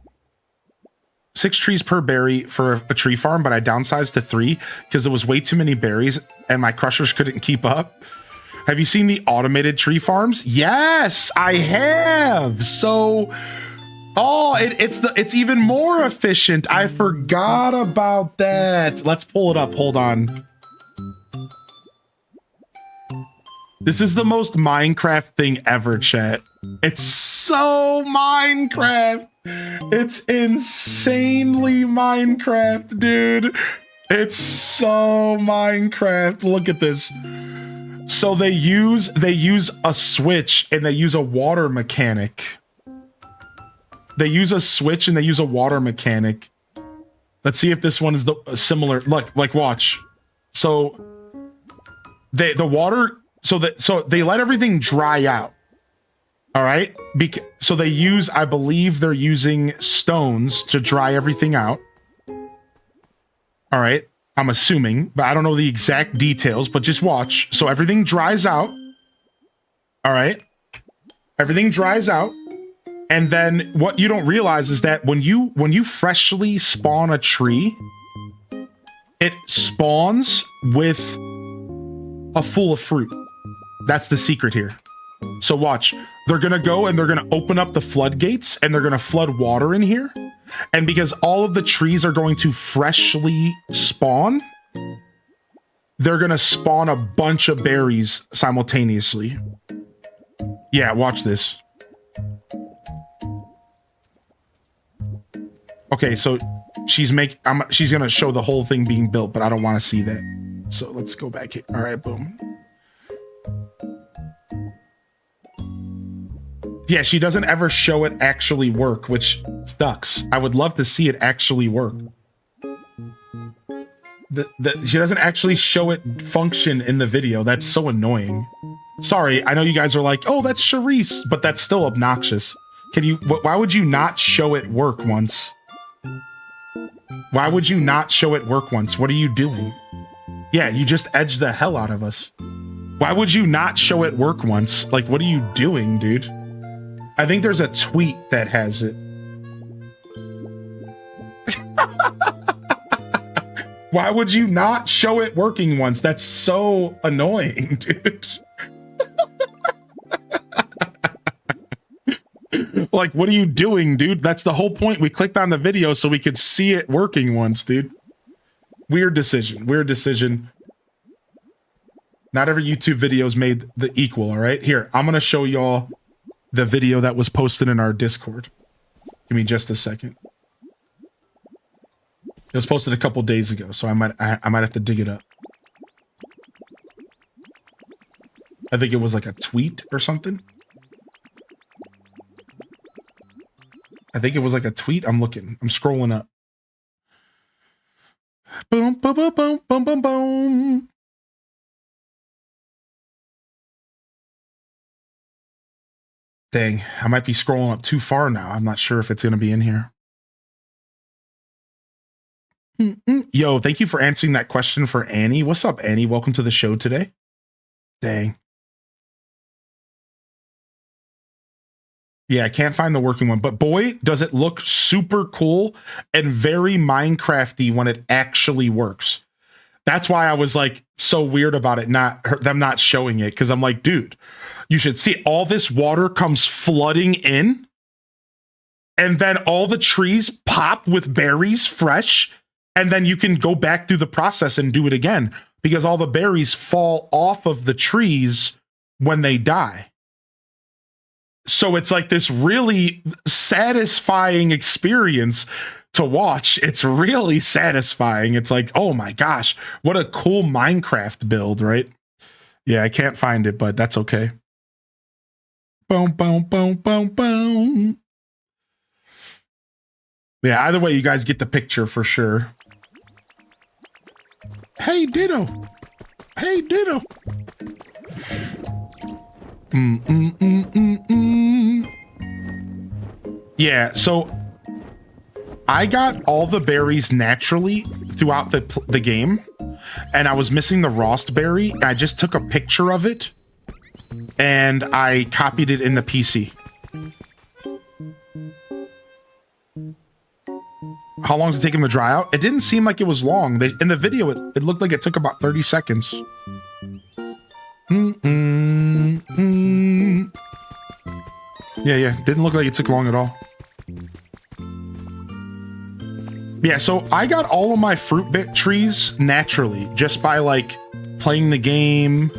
6 trees per berry for a tree farm, but I downsized to 3 because there was way too many berries and my crushers couldn't keep up. Have you seen the automated tree farms? Yes, I have. So, it's even more efficient. I forgot about that. Let's pull it up. Hold on. This is the most Minecraft thing ever, chat. It's so Minecraft. It's insanely Minecraft, dude. It's so Minecraft. Look at this. So they use a switch and they use a water mechanic. They use a switch and they use a water mechanic. Let's see if this one is the similar. Look, like watch. So they let everything dry out. All right. So they use, I believe they're using stones to dry everything out. All right. I'm assuming, but I don't know the exact details, but just watch. So everything dries out. All right. Everything dries out. And then what you don't realize is that when you freshly spawn a tree, it spawns with a full of fruit. That's the secret here. So watch, they're going to go and they're going to open up the floodgates and they're going to flood water in here. And because all of the trees are going to freshly spawn, they're going to spawn a bunch of berries simultaneously. Yeah, watch this. Okay, so she's going to show the whole thing being built, but I don't want to see that. So let's go back here. All right, boom. Yeah, she doesn't ever show it actually work, which sucks. I would love to see it actually work. She doesn't actually show it function in the video. That's so annoying. Sorry, I know you guys are like, oh, that's Charisse, but that's still obnoxious. Why would you not show it work once? Why would you not show it work once? What are you doing? Yeah, you just edged the hell out of us. Why would you not show it work once? Like, what are you doing, dude? I think there's a tweet that has it. Why would you not show it working once? That's so annoying, dude. Like, what are you doing, dude? That's the whole point. We clicked on the video so we could see it working once, dude. Weird decision. Weird decision. Not every YouTube video is made the equal, all right? Here, I'm going to show y'all the video that was posted in our Discord. Give me just a second. It was posted a couple days ago, so I might have to dig it up. I think it was like a tweet or something. I think it was like a tweet. I'm looking. I'm scrolling up. Boom, boom, boom, boom, boom, boom, boom. Dang, I might be scrolling up too far now. I'm not sure if it's going to be in here. Yo, thank you for answering that question for Annie. What's up, Annie? Welcome to the show today. Dang. Yeah, I can't find the working one, but boy, does it look super cool and very Minecrafty when it actually works. That's why I was like so weird about it, them not showing it, because I'm like, dude, you should see all this water comes flooding in, and then all the trees pop with berries fresh, and then you can go back through the process and do it again because all the berries fall off of the trees when they die. So it's like this really satisfying experience to watch. It's really satisfying. It's like, oh my gosh, what a cool Minecraft build, right? Yeah, I can't find it, but that's okay. Boom, boom, boom, boom, boom. Yeah, either way, you guys get the picture for sure. Hey, Ditto. Hey, Ditto. Yeah, so I got all the berries naturally throughout the game, and I was missing the Rost berry. And I just took a picture of it, and I copied it in the PC. How long does it take them to dry out? It didn't seem like it was long. In the video, it looked like it took about 30 seconds. Yeah, didn't look like it took long at all. Yeah, so I got all of my fruit trees naturally, just by like playing the game,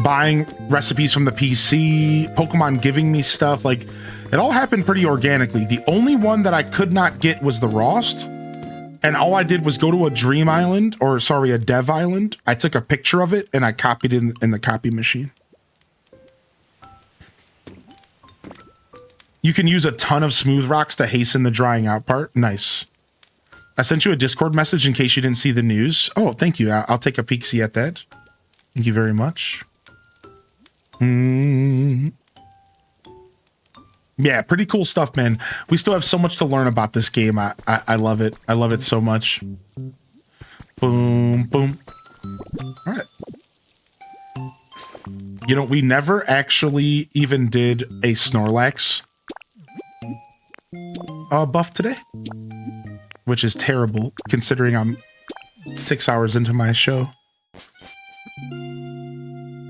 buying recipes from the PC, Pokemon giving me stuff. Like, it all happened pretty organically. The only one that I could not get was the Rost. And all I did was go to a Dream Island, or sorry, a Dev Island. I took a picture of it and I copied it in the copy machine. You can use a ton of smooth rocks to hasten the drying out part. Nice. I sent you a Discord message in case you didn't see the news. Oh, thank you. I'll take a peek-see at that. Thank you very much. Yeah, pretty cool stuff, man. We still have so much to learn about this game. I love it. I love it so much. Boom, boom. All right. You know, we never actually even did a Snorlax buff today, which is terrible considering I'm 6 hours into my show.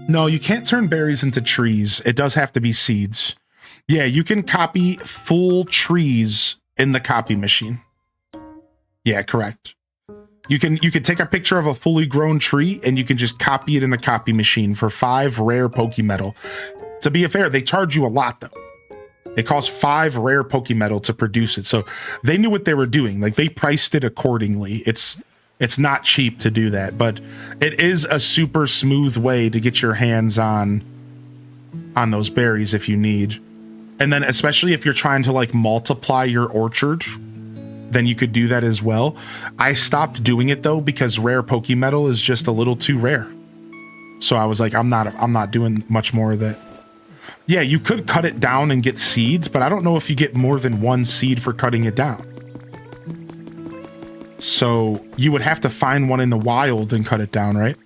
No, you can't turn berries into trees. It does have to be seeds. Yeah, you can copy full trees in the copy machine. Yeah, correct. You can take a picture of a fully grown tree and you can just copy it in the copy machine for 5 rare Pokemetal. To be fair, they charge you a lot though. It costs 5 rare Pokemetal to produce it. So they knew what they were doing. Like, they priced it accordingly. It's not cheap to do that, but it is a super smooth way to get your hands on those berries if you need. And then especially if you're trying to like multiply your orchard, then you could do that as well. I stopped doing it though because rare Pokemetal is just a little too rare. So I was like, I'm not doing much more of that. Yeah, you could cut it down and get seeds, but I don't know if you get more than 1 seed for cutting it down. So you would have to find one in the wild and cut it down, right?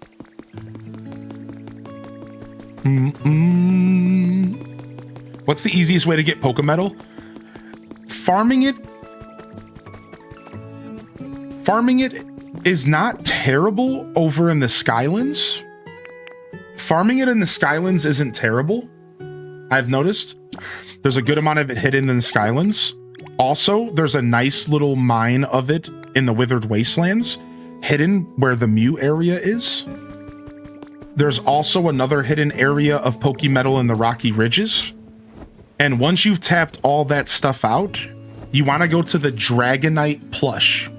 What's the easiest way to get Pokemetal? Farming it is not terrible over in the Skylands. Farming it in the Skylands isn't terrible. I've noticed there's a good amount of it hidden in the Skylands. Also, there's a nice little mine of it in the Withered Wastelands, hidden where the Mew area is. There's also another hidden area of Pokemetal in the Rocky Ridges. And once you've tapped all that stuff out, you want to go to the Dragonite plush.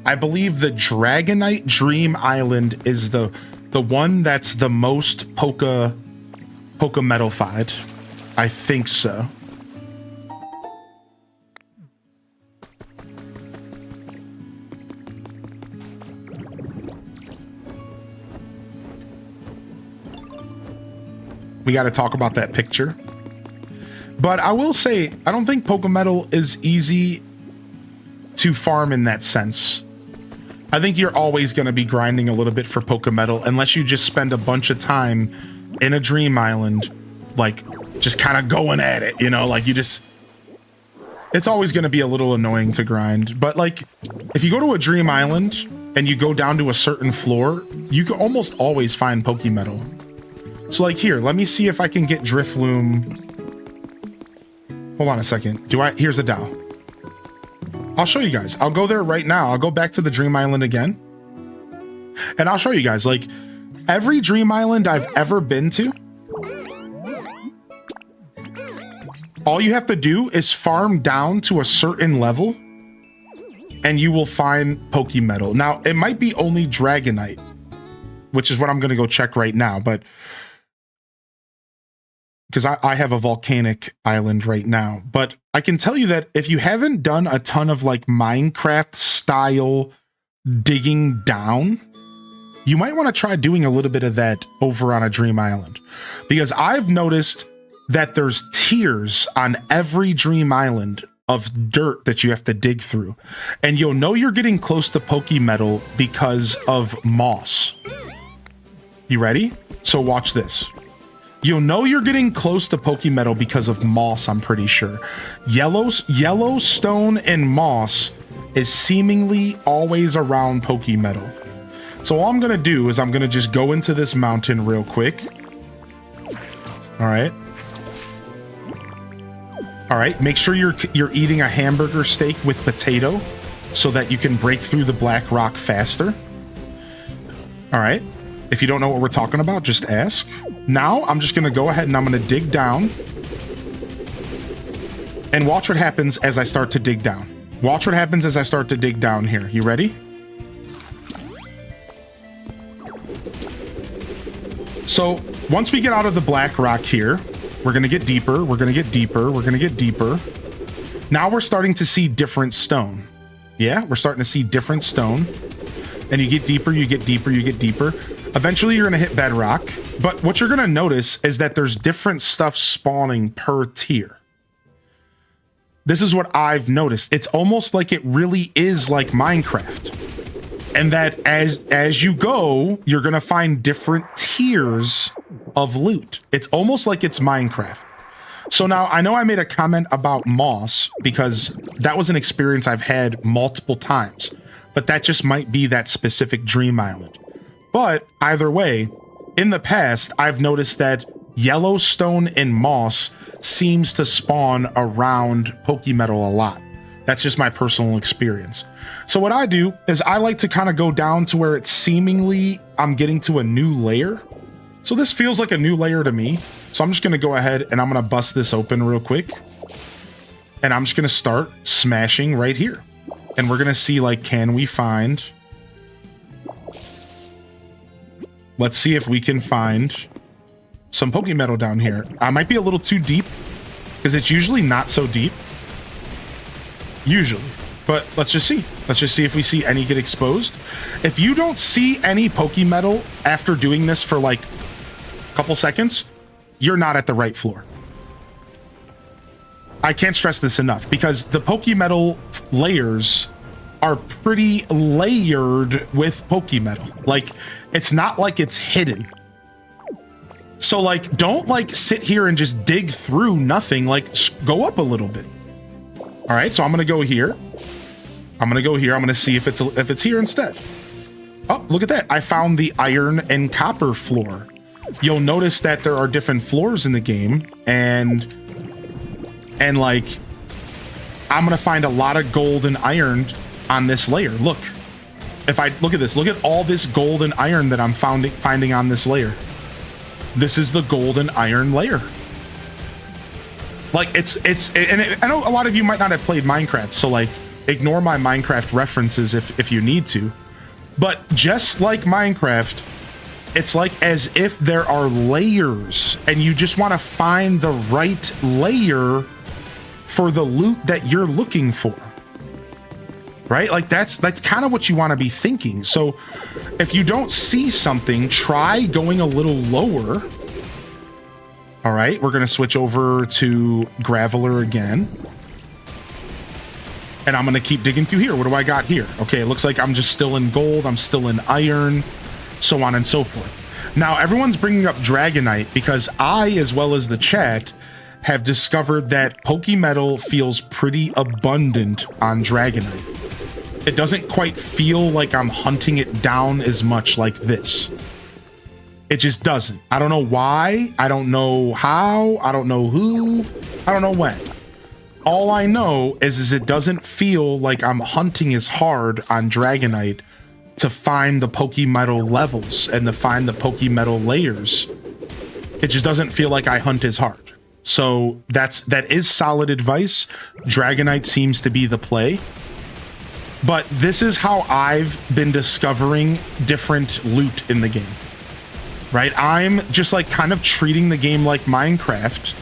I believe the Dragonite Dream Island is the one that's the most Pokemetal-fied. I think so. We got to talk about that picture. But I will say, I don't think Pokemetal is easy to farm in that sense. I think you're always going to be grinding a little bit for Pokemetal unless you just spend a bunch of time in a Dream Island, like just kind of going at it, you know, like you just... It's always going to be a little annoying to grind. But like, if you go to a Dream Island and you go down to a certain floor, you can almost always find Pokemetal. So like here, let me see if I can get Drifloom. Hold on a second. Here's a Dow. I'll show you guys. I'll go there right now. I'll go back to the Dream Island again. And I'll show you guys, like, every Dream Island I've ever been to, all you have to do is farm down to a certain level and you will find Pokemetal. Now, it might be only Dragonite, which is what I'm going to go check right now, but because I have a volcanic island right now. But I can tell you that if you haven't done a ton of like Minecraft style digging down, you might want to try doing a little bit of that over on a Dream Island. Because I've noticed that there's tiers on every Dream Island of dirt that you have to dig through. And you'll know you're getting close to Pokemetal because of moss. You ready? So watch this. You'll know you're getting close to Pokemetal because of moss, I'm pretty sure. Yellowstone and moss is seemingly always around Pokemetal. So all I'm going to do is I'm going to just go into this mountain real quick. All right. All right, make sure you're eating a hamburger steak with potato so that you can break through the black rock faster. All right. If you don't know what we're talking about, just ask. Now, I'm just going to go ahead and I'm going to dig down. And watch what happens as I start to dig down. Watch what happens as I start to dig down here. You ready? So, once we get out of the black rock here, we're going to get deeper. We're going to get deeper. We're going to get deeper. Now we're starting to see different stone. Yeah, we're starting to see different stone. And you get deeper, you get deeper, you get deeper. Eventually, you're going to hit bedrock. But what you're going to notice is that there's different stuff spawning per tier. This is what I've noticed. It's almost like it really is like Minecraft. And that as you go, you're going to find different tiers of loot. It's almost like it's Minecraft. So now, I know I made a comment about moss because that was an experience I've had multiple times. But that just might be that specific Dream Island. But either way, in the past, I've noticed that Yellowstone and moss seems to spawn around Pokemetal a lot. That's just my personal experience. So what I do is I like to kind of go down to where it's seemingly I'm getting to a new layer. So this feels like a new layer to me. So I'm just going to go ahead and I'm going to bust this open real quick. And I'm just going to start smashing right here. And we're going to see, like, can we find... Let's see if we can find some Pokemetal down here. I might be a little too deep because it's usually not so deep. Usually. But let's just see. Let's just see if we see any get exposed. If you don't see any Pokemetal after doing this for like a couple seconds, you're not at the right floor. I can't stress this enough because the Pokemetal layers are pretty layered with Pokemetal. Like, it's not like it's hidden. So, like, don't, like, sit here and just dig through nothing. Like, go up a little bit. All right, so I'm going to go here. I'm going to go here. I'm going to see if it's here instead. Oh, look at that. I found the iron and copper floor. You'll notice that there are different floors in the game, and like, I'm gonna find a lot of gold and iron on this layer. Look, if I look at this, look at all this gold and iron that I'm finding on this layer. This is the gold and iron layer. Like, I know a lot of you might not have played Minecraft, so like, ignore my Minecraft references if you need to. But just like Minecraft, it's like as if there are layers, and you just want to find the right layer for the loot that you're looking for. Right? Like that's kind of what you want to be thinking. So if you don't see something, try going a little lower. All right, we're going to switch over to Graveler again. And I'm going to keep digging through here. What do I got here? Okay, it looks like I'm just still in gold. I'm still in iron, so on and so forth. Now, everyone's bringing up Dragonite because I, as well as the chat, have discovered that Pokemetal feels pretty abundant on Dragonite. It doesn't quite feel like I'm hunting it down as much like this. It just doesn't. I don't know why. I don't know how. I don't know who. I don't know when. All I know is it doesn't feel like I'm hunting as hard on Dragonite to find the Pokemetal levels and to find the Pokemetal layers. It just doesn't feel like I hunt as hard. So that is solid advice. Dragonite seems to be the play. But this is how I've been discovering different loot in the game. Right? I'm just like kind of treating the game like Minecraft.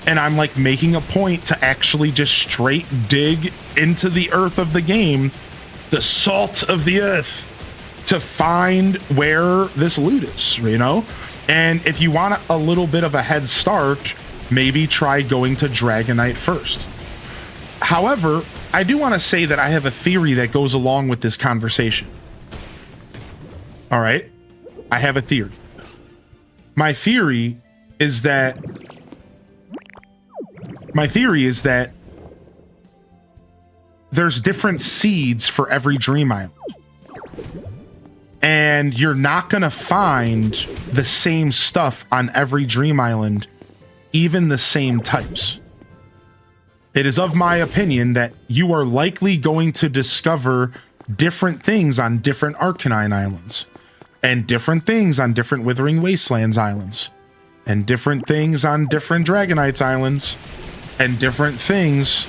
And I'm like making a point to actually just straight dig into the earth of the game, the salt of the earth, to find where this loot is, you know? And if you want a little bit of a head start, maybe try going to Dragonite first. However, I do want to say that I have a theory that goes along with this conversation. All right? I have a theory. My theory is that there's different seeds for every Dream Island. And you're not going to find the same stuff on every Dream Island, even the same types. It is of my opinion that you are likely going to discover different things on different Arcanine Islands, and different things on different Withering Wastelands Islands, and different things on different Dragonites Islands, and different things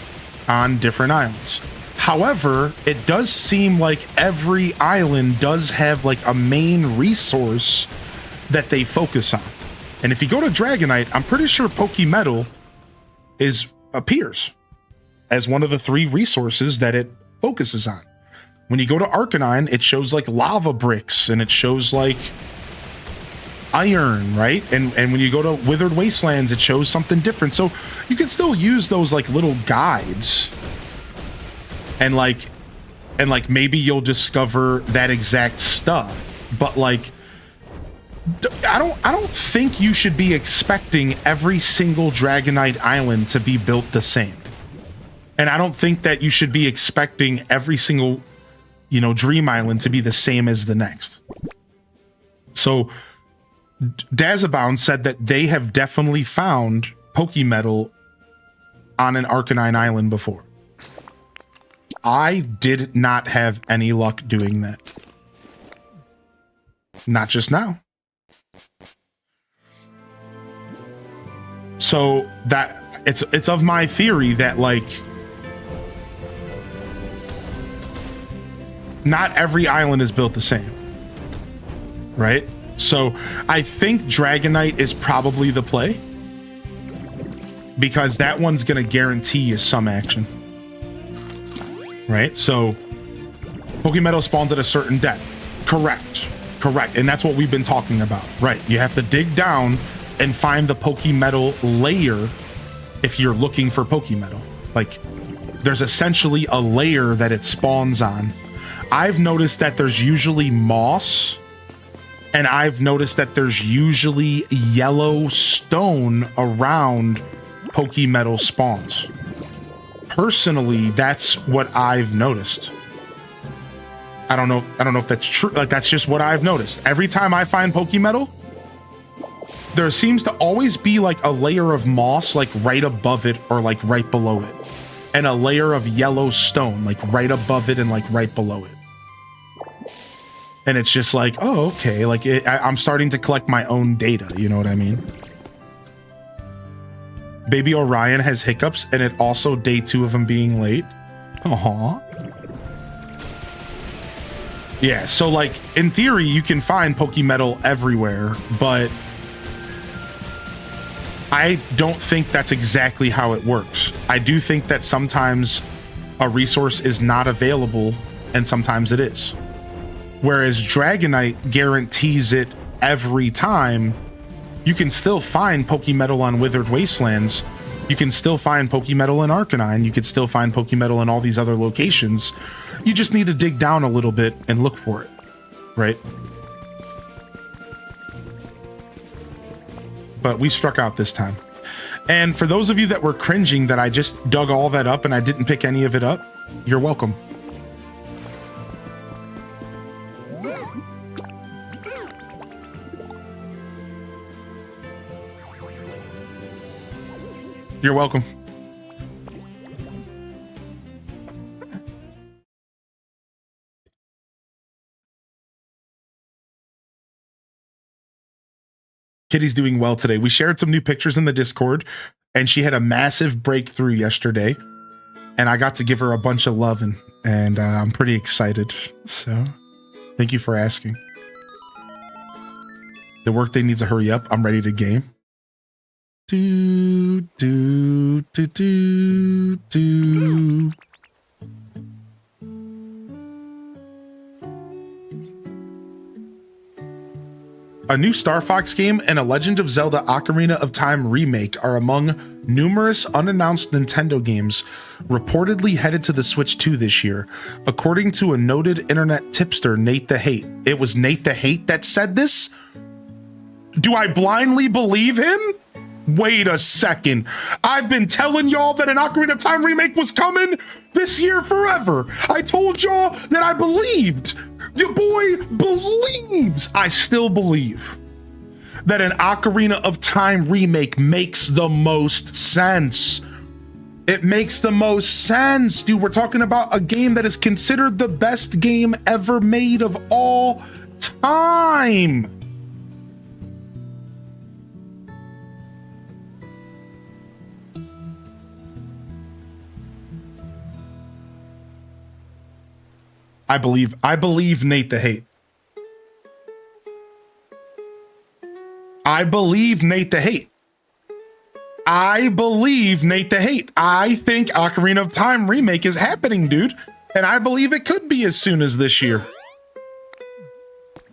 on different islands. However, it does seem like every island does have like a main resource that they focus on. And if you go to Dragonite, I'm pretty sure Pokemetal appears as one of the 3 resources that it focuses on. When you go to Arcanine, it shows like lava bricks, and it shows like iron, right? And when you go to Withered Wastelands, it shows something different. So you can still use those like little guides, and like maybe you'll discover that exact stuff. But like, I don't think you should be expecting every single Dragonite Island to be built the same. And I don't think that you should be expecting every single, you know, Dream Island to be the same as the next. So Dazabound said that they have definitely found Pokemetal on an Arcanine Island before. I did not have any luck doing that. Not just now. So that it's of my theory that like not every island is built the same. Right? So I think Dragonite is probably the play, because that one's going to guarantee you some action. Right? So Pokemetal spawns at a certain depth. Correct. And that's what we've been talking about. Right. You have to dig down and find the Pokemetal layer if you're looking for Pokemetal. Like, there's essentially a layer that it spawns on. I've noticed that there's usually moss, and I've noticed that there's usually yellow stone around Pokemetal spawns. Personally, that's what I've noticed. I don't know if that's true. Like, that's just what I've noticed. Every time I find Pokemetal, there seems to always be like a layer of moss like right above it or like right below it, and a layer of yellow stone like right above it and like right below it. And it's just like, oh, okay, like I'm starting to collect my own data, you know what I mean? Baby Orion has hiccups, and it also day 2 of him being late. Aww. Yeah, so like in theory you can find Pokemetal everywhere, but I don't think that's exactly how it works. I do think that sometimes a resource is not available and sometimes it is. Whereas Dragonite guarantees it every time. You can still find Pokemetal on Withered Wastelands. You can still find Pokemetal in Arcanine. You could still find Pokemetal in all these other locations. You just need to dig down a little bit and look for it, right? But we struck out this time. And for those of you that were cringing that I just dug all that up and I didn't pick any of it up, you're welcome. You're welcome. Kitty's doing well today. We shared some new pictures in the Discord, and she had a massive breakthrough yesterday, and I got to give her a bunch of love, and I'm pretty excited. So thank you for asking. The workday needs to hurry up. I'm ready to game. Do, do, do, do, do. A new Star Fox game and a Legend of Zelda Ocarina of Time remake are among numerous unannounced Nintendo games reportedly headed to the Switch 2 this year, according to a noted internet tipster, Nate the Hate. It was Nate the Hate that said this? Do I blindly believe him? Wait a second. I've been telling y'all that an Ocarina of Time remake was coming this year forever. I told y'all that I believed. Your boy believes. I still believe that an Ocarina of Time remake makes the most sense. It makes the most sense, dude. We're talking about a game that is considered the best game ever made of all time. I believe Nate the Hate. I believe Nate the Hate. I believe Nate the Hate. I think Ocarina of Time remake is happening, dude. And I believe it could be as soon as this year.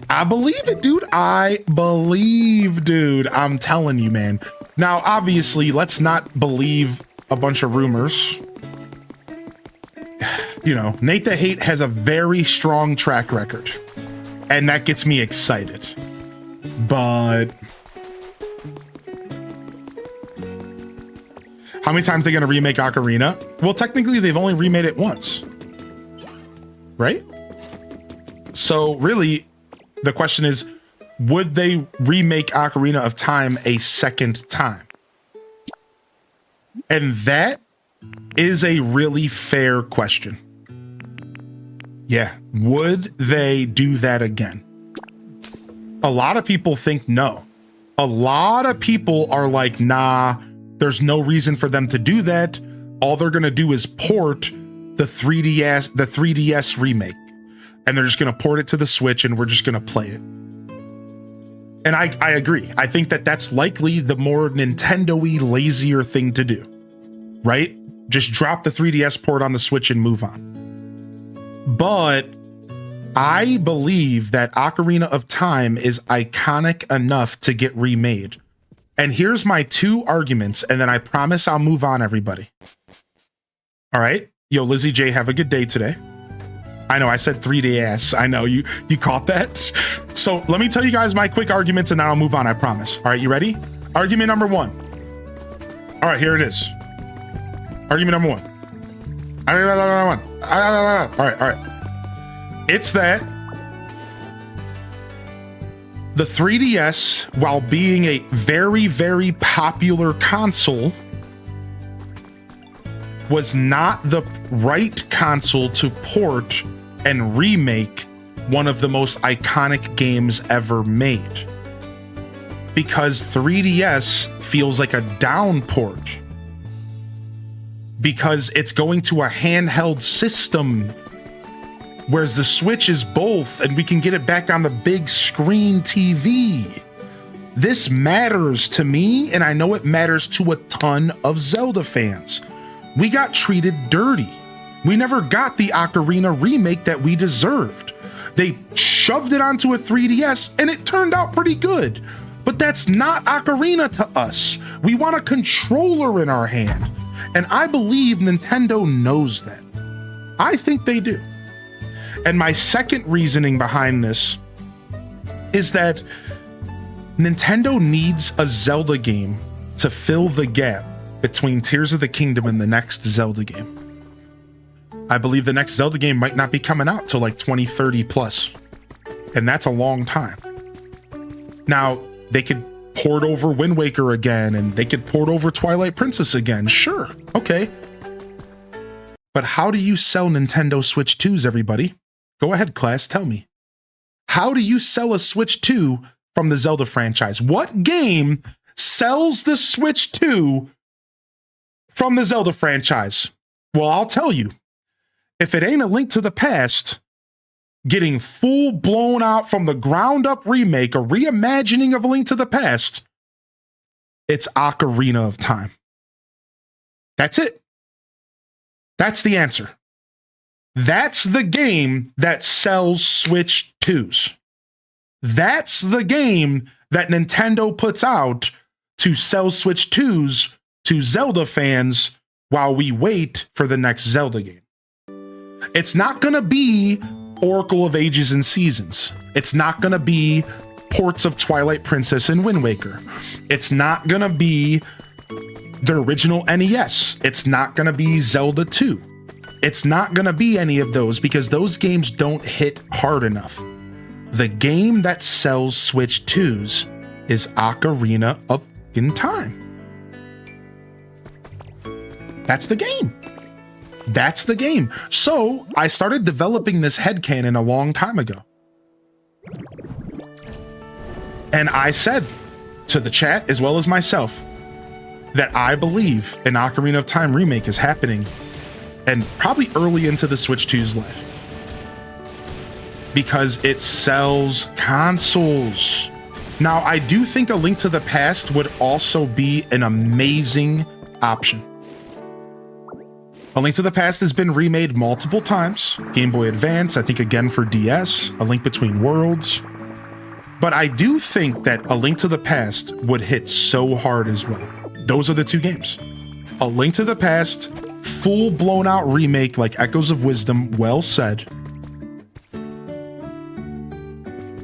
I believe it, dude. I believe, dude. I'm telling you, man. Now, obviously, let's not believe a bunch of rumors. You know, Nate the Hate has a very strong track record, and that gets me excited. But how many times are they going to remake Ocarina? Well, technically, they've only remade it once, right? So really, the question is, would they remake Ocarina of Time a second time? And that is a really fair question. Yeah, would they do that again? A lot of people think no. A lot of people are like, nah, there's no reason for them to do that. All they're gonna do is port the 3DS remake, and they're just gonna port it to the Switch, and we're just gonna play it. And I agree. I think that that's likely the more Nintendo-y, lazier thing to do, right? Just drop the 3DS port on the Switch and move on. But I believe that Ocarina of Time is iconic enough to get remade. And here's my 2 arguments, and then I promise I'll move on, everybody. All right? Yo, Lizzie J, have a good day today. I know, I said 3DS. I know, you caught that? So let me tell you guys my quick arguments, and then I'll move on, I promise. All right, you ready? Argument number 1. All right, here it is. Argument number 1. All right. It's that the 3DS, while being a very, very popular console, was not the right console to port and remake one of the most iconic games ever made. Because 3DS feels like a down port. Because it's going to a handheld system, whereas the Switch is both, and we can get it back on the big screen TV. This matters to me, and I know it matters to a ton of Zelda fans. We got treated dirty. We never got the Ocarina remake that we deserved. They shoved it onto a 3DS, and it turned out pretty good. But that's not Ocarina to us. We want a controller in our hand. And I believe Nintendo knows that. I think they do. And my second reasoning behind this is that Nintendo needs a Zelda game to fill the gap between Tears of the Kingdom and the next Zelda game. I believe the next Zelda game might not be coming out till like 2030 plus. And that's a long time. Now, they could port over Wind Waker again, and they could port over Twilight Princess again. Sure, okay. But how do you sell Nintendo Switch 2s, everybody? Go ahead, class, tell me. How do you sell a Switch 2 from the Zelda franchise? What game sells the Switch 2 from the Zelda franchise? Well, I'll tell you. If it ain't A Link to the Past, getting full blown out from the ground up remake, a reimagining of A Link to the Past, it's Ocarina of Time. That's it. That's the answer. That's the game that sells Switch 2s. That's the game that Nintendo puts out to sell Switch 2s to Zelda fans while we wait for the next Zelda game. It's not going to be Oracle of Ages and Seasons. It's not going to be ports of Twilight Princess and Wind Waker. It's not going to be the original NES. It's not going to be Zelda 2. It's not going to be any of those because those games don't hit hard enough. The game that sells Switch 2s is Ocarina of Time. That's the game. That's the game. So I started developing this headcanon a long time ago. And I said to the chat, as well as myself, that I believe an Ocarina of Time remake is happening, and probably early into the Switch 2's life. Because it sells consoles. Now, I do think A Link to the Past would also be an amazing option. A Link to the Past has been remade multiple times. Game Boy Advance, I think again for DS, A Link Between Worlds. But I do think that A Link to the Past would hit so hard as well. Those are the two games. A Link to the Past, full blown out remake like Echoes of Wisdom, well said.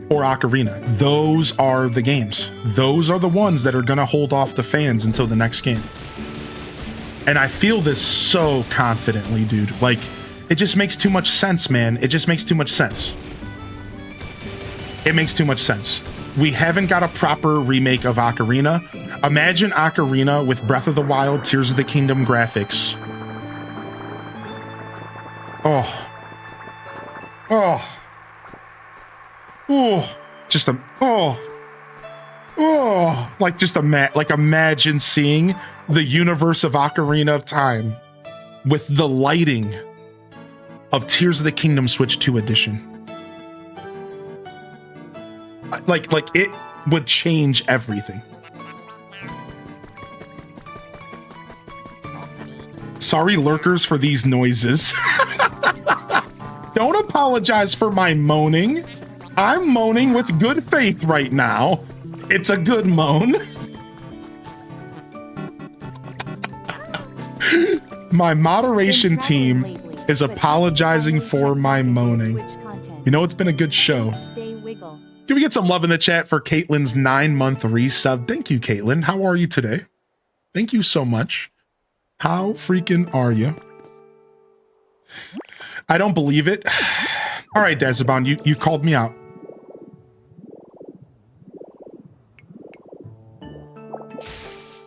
Or Ocarina. Those are the games. Those are the ones that are going to hold off the fans until the next game. And I feel this so confidently, dude. Like, it just makes too much sense, man. It just makes too much sense. It makes too much sense. We haven't got a proper remake of Ocarina. Imagine Ocarina with Breath of the Wild, Tears of the Kingdom graphics. Oh. Oh. Oh. Just a... Oh. Oh. Like, just imagine seeing the universe of Ocarina of Time with the lighting of Tears of the Kingdom Switch 2 edition. Like it would change everything. Sorry, lurkers, for these noises. Don't apologize for my moaning. I'm moaning with good faith right now. It's a good moan. My moderation team is apologizing for my moaning. You know, it's been a good show. Can we get some love in the chat for Caitlin's 9-month resub? Thank you, Caitlin. How are you today? Thank you so much. How freaking are you? I don't believe it. All right, Dazabon, you called me out.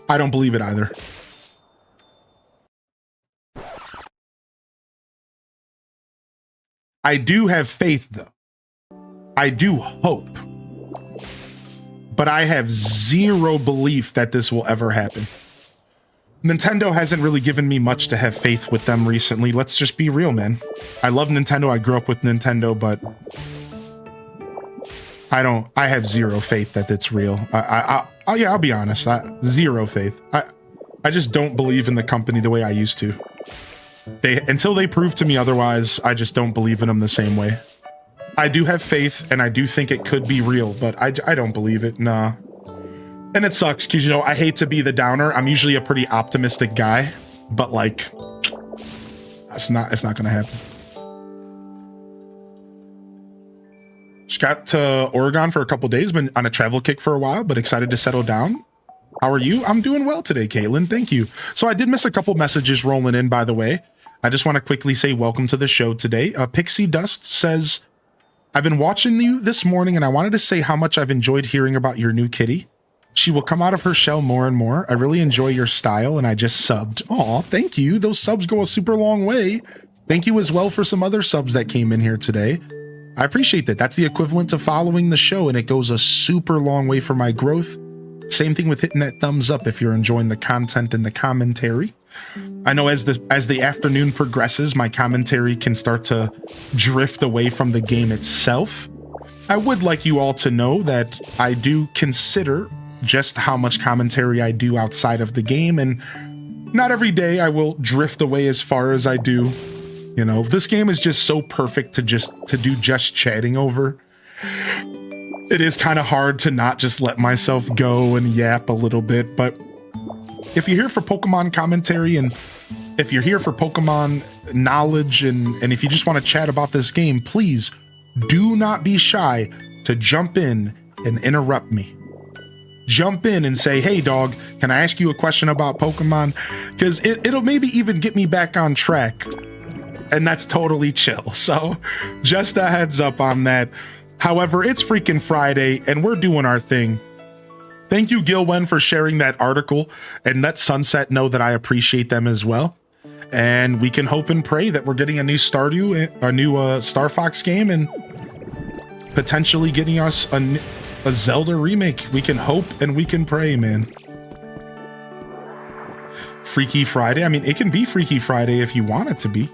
I don't believe it either. I do have faith, though. I do hope. But I have zero belief that this will ever happen. Nintendo hasn't really given me much to have faith with them recently. Let's just be real, man. I love Nintendo. I grew up with Nintendo, but I have zero faith that it's real. I'll be honest. Zero faith. I just don't believe in the company the way I used to. Until they prove to me otherwise, I just don't believe in them the same way. I do have faith, and I do think it could be real, but I don't believe it, nah. And it sucks, because, you know, I hate to be the downer. I'm usually a pretty optimistic guy, but, like, it's not gonna happen. Just got to Oregon for a couple days, been on a travel kick for a while, but excited to settle down. How are you? I'm doing well today, Caitlin. Thank you. So I did miss a couple messages rolling in, by the way. I just want to quickly say welcome to the show today. Pixie Dust says, I've been watching you this morning and I wanted to say how much I've enjoyed hearing about your new kitty. She will come out of her shell more and more. I really enjoy your style and I just subbed. Aw, thank you. Those subs go a super long way. Thank you as well for some other subs that came in here today. I appreciate that. That's the equivalent to following the show and it goes a super long way for my growth. Same thing with hitting that thumbs up if you're enjoying the content and the commentary. I know as the afternoon progresses, my commentary can start to drift away from the game itself. I would like you all to know that I do consider just how much commentary I do outside of the game, and not every day I will drift away as far as I do. You know, this game is just so perfect to do just chatting over. It is kind of hard to not just let myself go and yap a little bit, but if you're here for Pokemon commentary and if you're here for Pokemon knowledge and if you just want to chat about this game, please do not be shy to jump in and interrupt me. Jump in and say, hey dog, can I ask you a question about Pokemon? Because it'll maybe even get me back on track. And that's totally chill. So just a heads up on that. However, it's freaking Friday and we're doing our thing. Thank you, Gilwen, for sharing that article, and let Sunset know that I appreciate them as well. And we can hope and pray that we're getting a new Star Fox game and potentially getting us a Zelda remake. We can hope and we can pray, man. Freaky Friday. I mean, it can be Freaky Friday if you want it to be.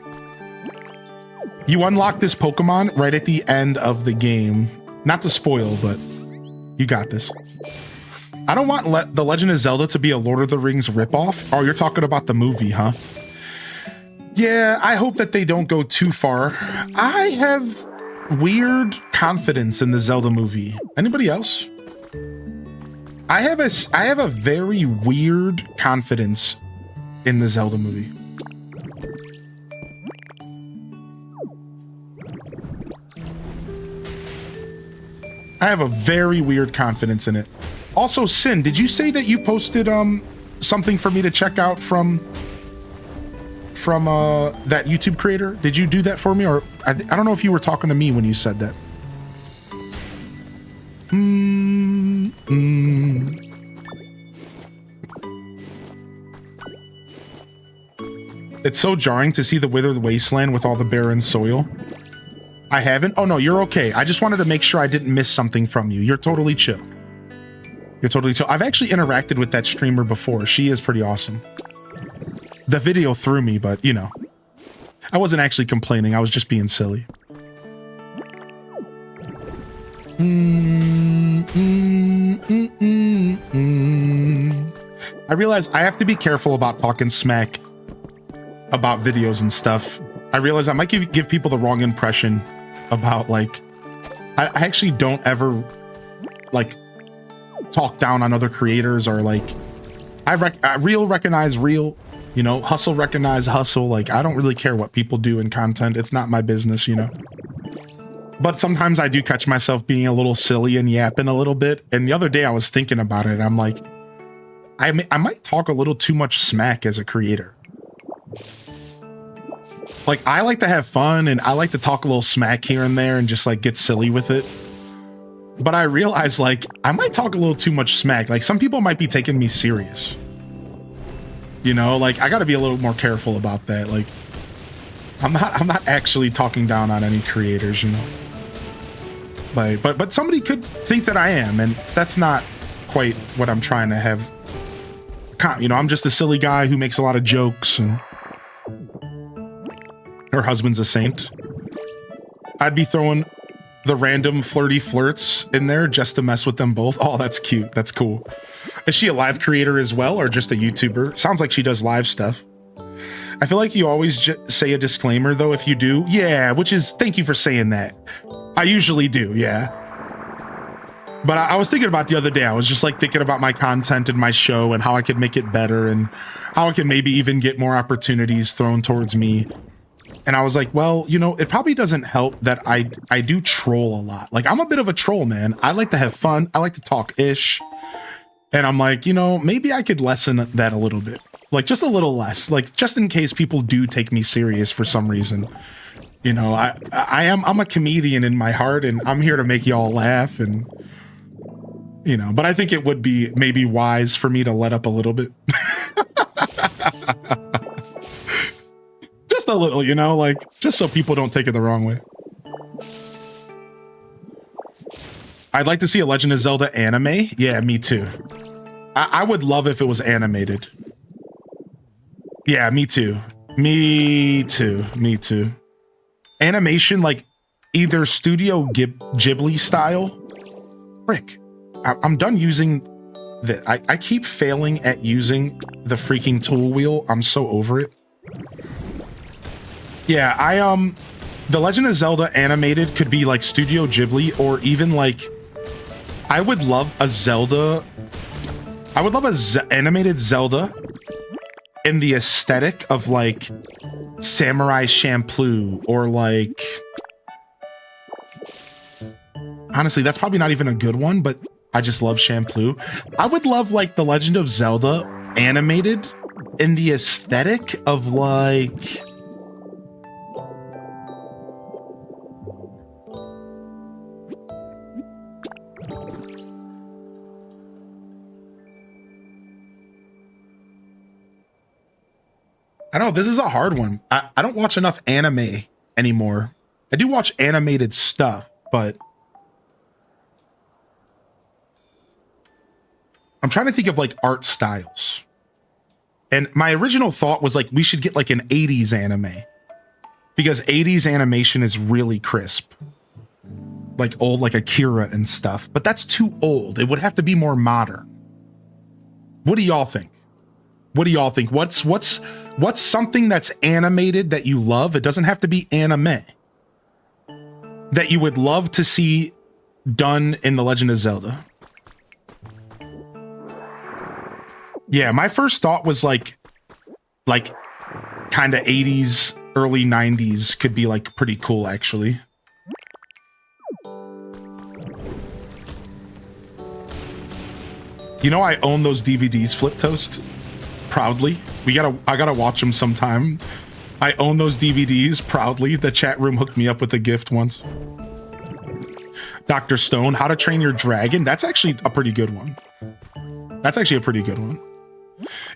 You unlock this Pokemon right at the end of the game. Not to spoil, but you got this. I don't want The Legend of Zelda to be a Lord of the Rings ripoff. Oh, you're talking about the movie, huh? Yeah, I hope that they don't go too far. I have weird confidence in the Zelda movie. Anybody else? I have a very weird confidence in the Zelda movie. I have a very weird confidence in it. Also, Sin, did you say that you posted something for me to check out from that YouTube creator? Did you do that for me, or I don't know if you were talking to me when you said that. It's so jarring to see the withered wasteland with all the barren soil. I haven't. Oh no, you're okay. I just wanted to make sure I didn't miss something from you. You're totally chill. You're totally chill. I've actually interacted with that streamer before. She is pretty awesome. The video threw me, but you know, I wasn't actually complaining. I was just being silly. I realize I have to be careful about talking smack about videos and stuff. I realize I might give people the wrong impression about, like, I actually don't ever like talk down on other creators, or like real recognize real, you know, hustle recognize hustle. Like, I don't really care what people do in content. It's not my business, you know. But sometimes I do catch myself being a little silly and yapping a little bit. And the other day I was thinking about it. I'm like, I might talk a little too much smack as a creator. Like, I like to have fun and I like to talk a little smack here and there and just like get silly with it. But I realize like I might talk a little too much smack. Like some people might be taking me serious. You know, like I got to be a little more careful about that. Like I'm not actually talking down on any creators, you know. Like but somebody could think that I am, and that's not quite what I'm trying to have. You know, I'm just a silly guy who makes a lot of jokes, and her husband's a saint. I'd be throwing the random flirty flirts in there just to mess with them both. Oh, that's cute. That's cool. Is she a live creator as well, or just a YouTuber? Sounds like she does live stuff. I feel like you always say a disclaimer, though, if you do. Yeah, which is, thank you for saying that. I usually do, yeah. But I was thinking about the other day, I was just like thinking about my content and my show and how I could make it better and how I can maybe even get more opportunities thrown towards me. And I was like, well, you know, it probably doesn't help that I do troll a lot. Like, I'm a bit of a troll, man. I like to have fun. I like to talk ish. And I'm like, you know, maybe I could lessen that a little bit. Like, just a little less. Like, just in case people do take me serious for some reason. You know, I'm a comedian in my heart, and I'm here to make y'all laugh. And, you know, but I think it would be maybe wise for me to let up a little bit. Just a little, you know, like, just so people don't take it the wrong way. I'd like to see a Legend of Zelda anime. Yeah, me too. I would love if it was animated. Yeah, me too. Me too. Me too. Animation, like either Studio Ghibli style. Frick. I'm done using the... I keep failing at using the freaking tool wheel. I'm so over it. Yeah, the Legend of Zelda animated could be like Studio Ghibli, or even like... I would love a Zelda... I would love a animated Zelda in the aesthetic of like Samurai Champloo, or like... Honestly, that's probably not even a good one, but I just love Champloo. I would love like the Legend of Zelda animated in the aesthetic of like... I don't know, this is a hard one. I don't watch enough anime anymore. I do watch animated stuff, but I'm trying to think of like art styles. And my original thought was like we should get like an 80s anime, because 80s animation is really crisp. Like old, like Akira and stuff, but that's too old. It would have to be more modern. What do y'all think? What do y'all think? What's something that's animated that you love? It doesn't have to be anime. That you would love to see done in The Legend of Zelda. Yeah, my first thought was like kind of 80s, early 90s could be like pretty cool, actually. You know, I own those DVDs, Flip Toast. Proudly. I gotta watch them sometime. I own those DVDs proudly. The chat room hooked me up with a gift once. Dr. Stone, How to Train Your Dragon. That's actually a pretty good one. That's actually a pretty good one.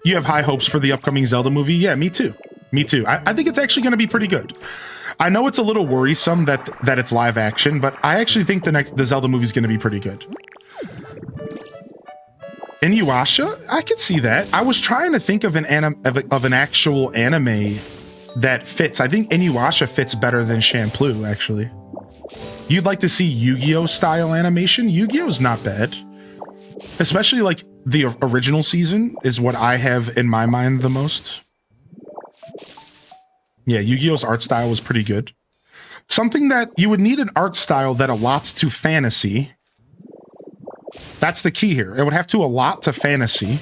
You have high hopes for the upcoming Zelda movie? Yeah, me too. Me too. I think it's actually going to be pretty good. I know it's a little worrisome that it's live action, but I actually think the Zelda movie is going to be pretty good. Inuyasha? I could see that. I was trying to think of an actual anime that fits. I think Inuyasha fits better than Champloo, actually. You'd like to see Yu-Gi-Oh style animation? Yu-Gi-Oh's not bad. Especially like the original season is what I have in my mind the most. Yeah, Yu-Gi-Oh's art style was pretty good. Something that you would need an art style that allots to fantasy. That's the key here. It would have to allot to fantasy,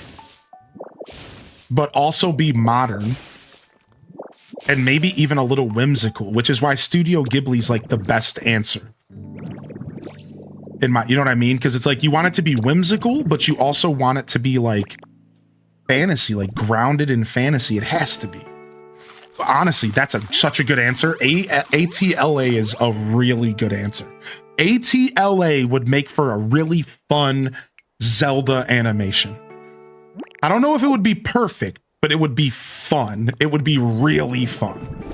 but also be modern and maybe even a little whimsical, which is why Studio Ghibli's like the best answer. You know what I mean? Because it's like you want it to be whimsical, but you also want it to be like fantasy, like grounded in fantasy. It has to be. honestly, that's such a good answer. ATLA is a really good answer. ATLA would make for a really fun Zelda animation. I don't know if it would be perfect, but it would be fun. It would be really fun.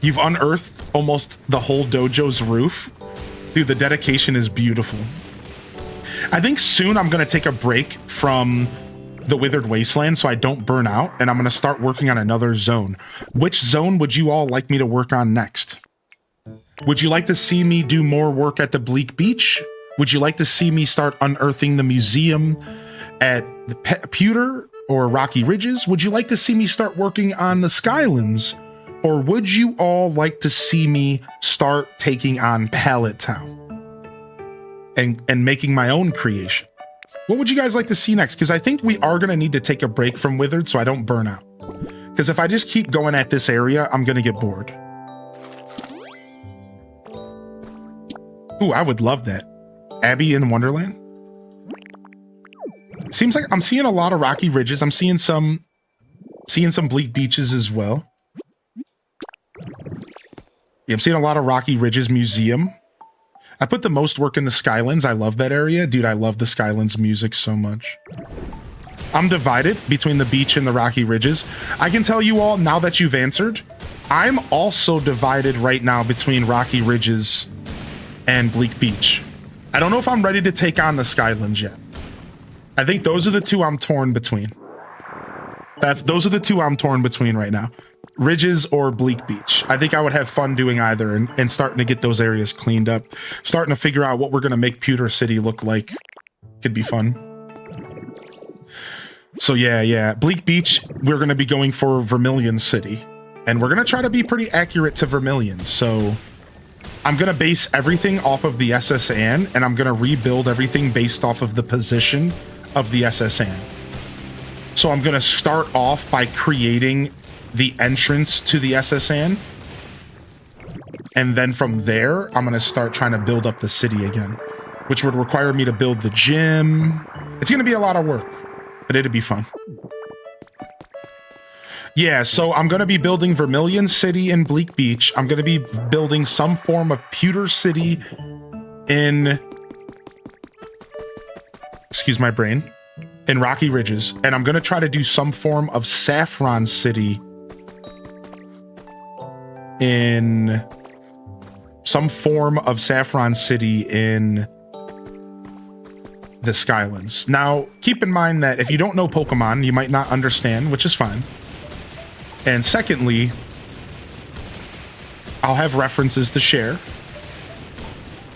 You've unearthed almost the whole dojo's roof. Dude, the dedication is beautiful. I think soon I'm going to take a break from the Withered Wasteland so I don't burn out, and I'm going to start working on another zone. Which zone would you all like me to work on next? Would you like to see me do more work at the Bleak Beach? Would you like to see me start unearthing the museum at the Pewter or Rocky Ridges? Would you like to see me start working on the Skylands? Or would you all like to see me start taking on Pallet Town and making my own creation? What would you guys like to see next? Because I think we are going to need to take a break from Withered so I don't burn out. Because if I just keep going at this area, I'm going to get bored. Ooh, I would love that. Abbey in Wonderland. Seems like I'm seeing a lot of Rocky Ridges. I'm seeing some Bleak Beaches as well. Yeah, I'm seeing a lot of Rocky Ridges Museum. I put the most work in the Skylands. I love that area. Dude, I love the Skylands music so much. I'm divided between the beach and the Rocky Ridges. I can tell you all, now that you've answered, I'm also divided right now between Rocky Ridges and Bleak Beach. I don't know if I'm ready to take on the Skylands yet. I think those are the two I'm torn between. Those are the two I'm torn between right now. Ridges or Bleak Beach. I think I would have fun doing either and starting to get those areas cleaned up. Starting to figure out what we're going to make Pewter City look like. Could be fun. So yeah. Bleak Beach, we're going to be going for Vermilion City. And we're going to try to be pretty accurate to Vermilion. So I'm going to base everything off of the SS Anne, and I'm going to rebuild everything based off of the position of the SS Anne. So I'm going to start off by creating the entrance to the SS Anne. And then from there, I'm going to start trying to build up the city again, which would require me to build the gym. It's going to be a lot of work, but it'd be fun. Yeah, so I'm going to be building Vermilion City in Bleak Beach. I'm going to be building some form of Pewter City in... Excuse my brain. In Rocky Ridges. And I'm going to try to do some form of Saffron City in... Some form of Saffron City in the Skylands. Now, keep in mind that if you don't know Pokemon, you might not understand, which is fine. And secondly, I'll have references to share.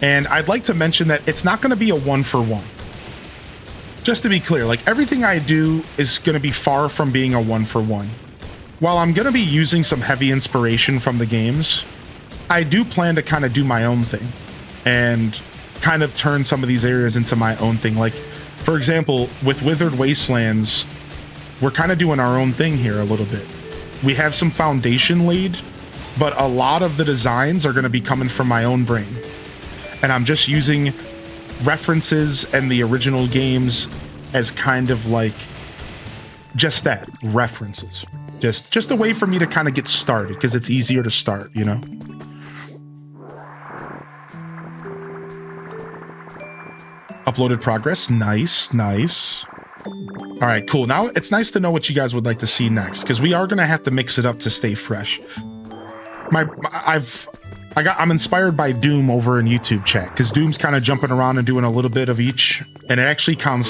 And I'd like to mention that it's not going to be a one-for-one. Just to be clear, like everything I do is going to be far from being a one-for-one. While I'm going to be using some heavy inspiration from the games, I do plan to kind of do my own thing and kind of turn some of these areas into my own thing. Like, for example, with Withered Wastelands, we're kind of doing our own thing here a little bit. We have some foundation laid, but a lot of the designs are going to be coming from my own brain. And I'm just using references and the original games as kind of like just that, references. Just a way for me to kind of get started, because it's easier to start, you know? Uploaded progress. Nice. All right, cool. Now it's nice to know what you guys would like to see next, because we are going to have to mix it up to stay fresh. I'm inspired by Doom over in YouTube chat, because Doom's kind of jumping around and doing a little bit of each, and it actually kind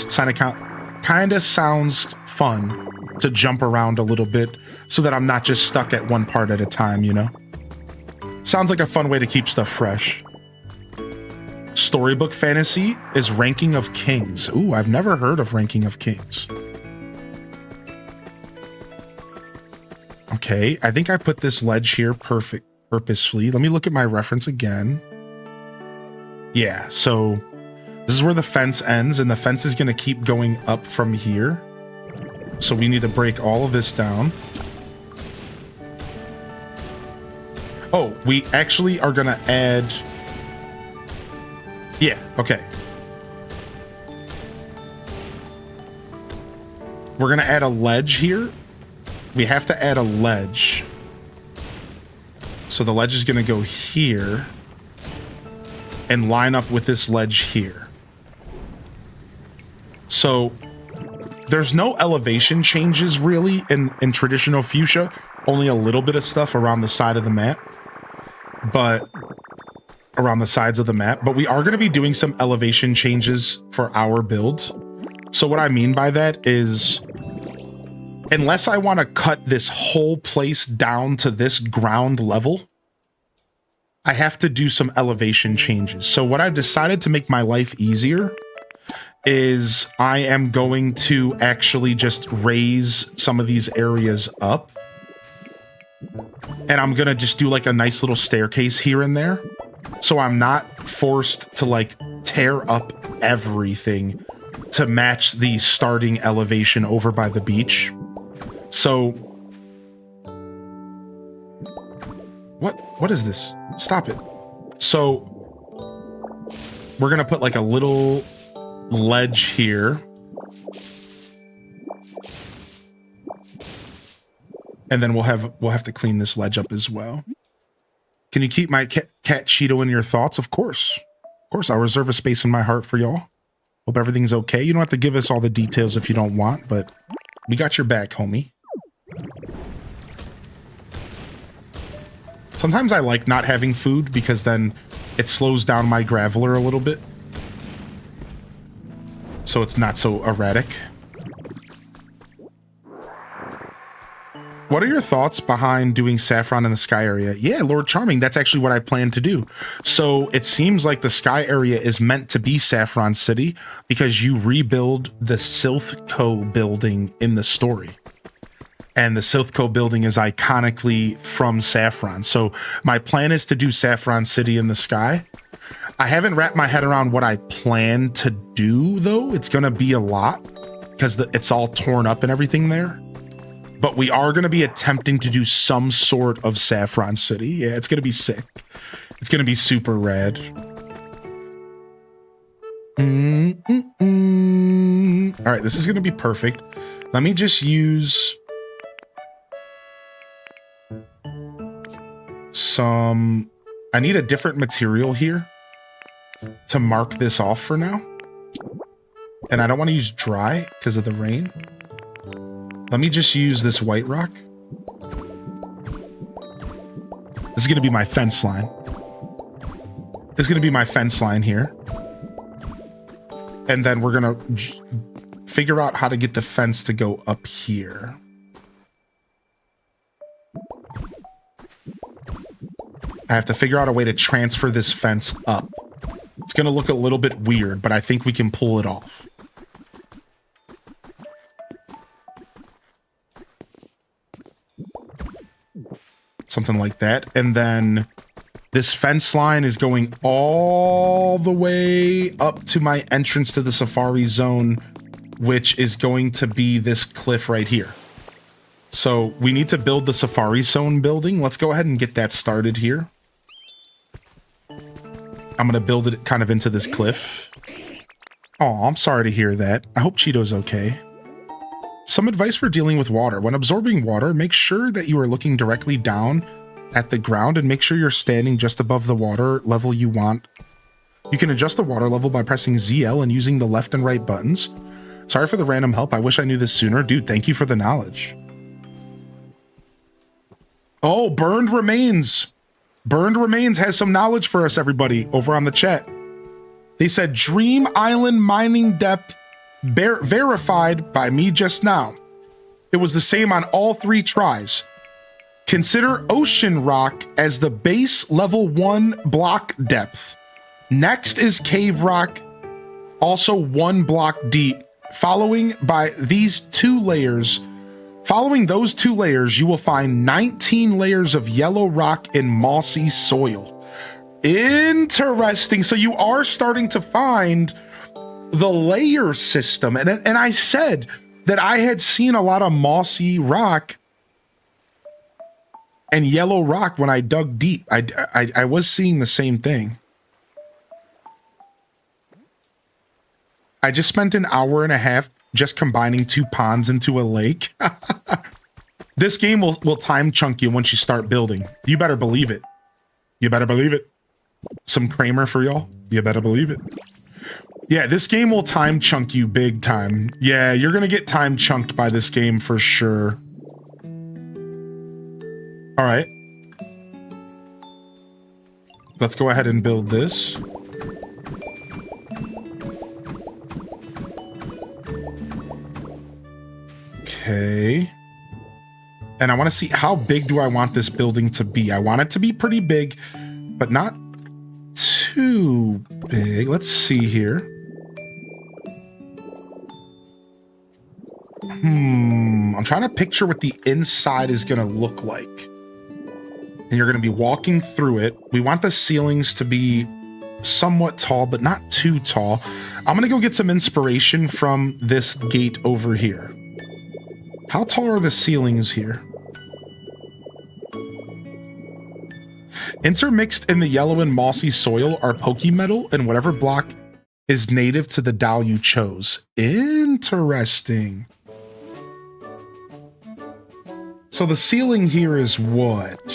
of sounds fun to jump around a little bit so that I'm not just stuck at one part at a time, you know? Sounds like a fun way to keep stuff fresh. Storybook Fantasy is Ranking of Kings. Ooh, I've never heard of Ranking of Kings. Okay, I think I put this ledge here purposefully. Let me look at my reference again. Yeah, so this is where the fence ends, and the fence is going to keep going up from here. So we need to break all of this down. Oh, we actually are going to add... Yeah, okay. We're going to add a ledge here we have to add a ledge. So the ledge is going to go here and line up with this ledge here. So there's no elevation changes really in traditional fuchsia, only a little bit of stuff around the side of the map, but around the sides of the map, but we are going to be doing some elevation changes for our build. So what I mean by that is, unless I want to cut this whole place down to this ground level, I have to do some elevation changes. So what I've decided to make my life easier is I am going to actually just raise some of these areas up. And I'm going to just do like a nice little staircase here and there. So I'm not forced to like tear up everything to match the starting elevation over by the beach. So what is this? Stop it. So we're going to put like a little ledge here. And then we'll have to clean this ledge up as well. Can you keep my cat Cheeto in your thoughts? Of course. Of course, I'll reserve a space in my heart for y'all. Hope everything's okay. You don't have to give us all the details if you don't want, but we got your back, homie. Sometimes I like not having food because then it slows down my graveler a little bit. So it's not so erratic. What are your thoughts behind doing saffron in the sky area? Yeah, Lord Charming, that's actually what I plan to do. So it seems like the sky area is meant to be Saffron City because you rebuild the Silthco building in the story. And the Silthco building is iconically from Saffron. So my plan is to do Saffron City in the sky. I haven't wrapped my head around what I plan to do, though. It's going to be a lot because it's all torn up and everything there. But we are going to be attempting to do some sort of Saffron City. Yeah, it's going to be sick. It's going to be super rad. All right, this is going to be perfect. Let me just use some... I need a different material here to mark this off for now. And I don't want to use dry because of the rain. Let me just use this white rock. This is going to be my fence line. This is going to be my fence line here. And then we're going to figure out how to get the fence to go up here. I have to figure out a way to transfer this fence up. It's going to look a little bit weird, but I think we can pull it off. Something like that. And then this fence line is going all the way up to my entrance to the safari zone, which is going to be this cliff right here. So we need to build the safari zone building. Let's go ahead and get that started here. I'm going to build it kind of into this cliff. Oh, I'm sorry to hear that. I hope Cheeto's okay. Some advice for dealing with water. When absorbing water, make sure that you are looking directly down at the ground and make sure you're standing just above the water level you want. You can adjust the water level by pressing ZL and using the left and right buttons. Sorry for the random help. I wish I knew this sooner. Dude, thank you for the knowledge. Oh, Burned Remains. Burned Remains has some knowledge for us, everybody, over on the chat. They said Dream Island mining depth verified by me just now. It was the same on all 3 tries. Consider ocean rock as the base level 1 block depth. Next is cave rock, also 1 block deep, following by these 2 layers. Following those 2 layers, you will find 19 layers of yellow rock and mossy soil. Interesting. So you are starting to find the layer system. And I said that I had seen a lot of mossy rock and yellow rock when I dug deep. I was seeing the same thing. I just spent an hour and a half just combining 2 ponds into a lake. This game will time chunk you once you start building. You better believe it. You better believe it. Some Kramer for y'all. You better believe it. Yeah, this game will time chunk you big time. Yeah, you're gonna get time chunked by this game for sure. All right. Let's go ahead and build this. Okay. And I want to see how big do I want this building to be? I want it to be pretty big, but not too big. Let's see here. I'm trying to picture what the inside is going to look like. And you're going to be walking through it. We want the ceilings to be somewhat tall, but not too tall. I'm going to go get some inspiration from this gate over here. How tall are the ceilings here? Intermixed in the yellow and mossy soil are Pokemetal and whatever block is native to the Dao you chose. Interesting. So the ceiling here is what?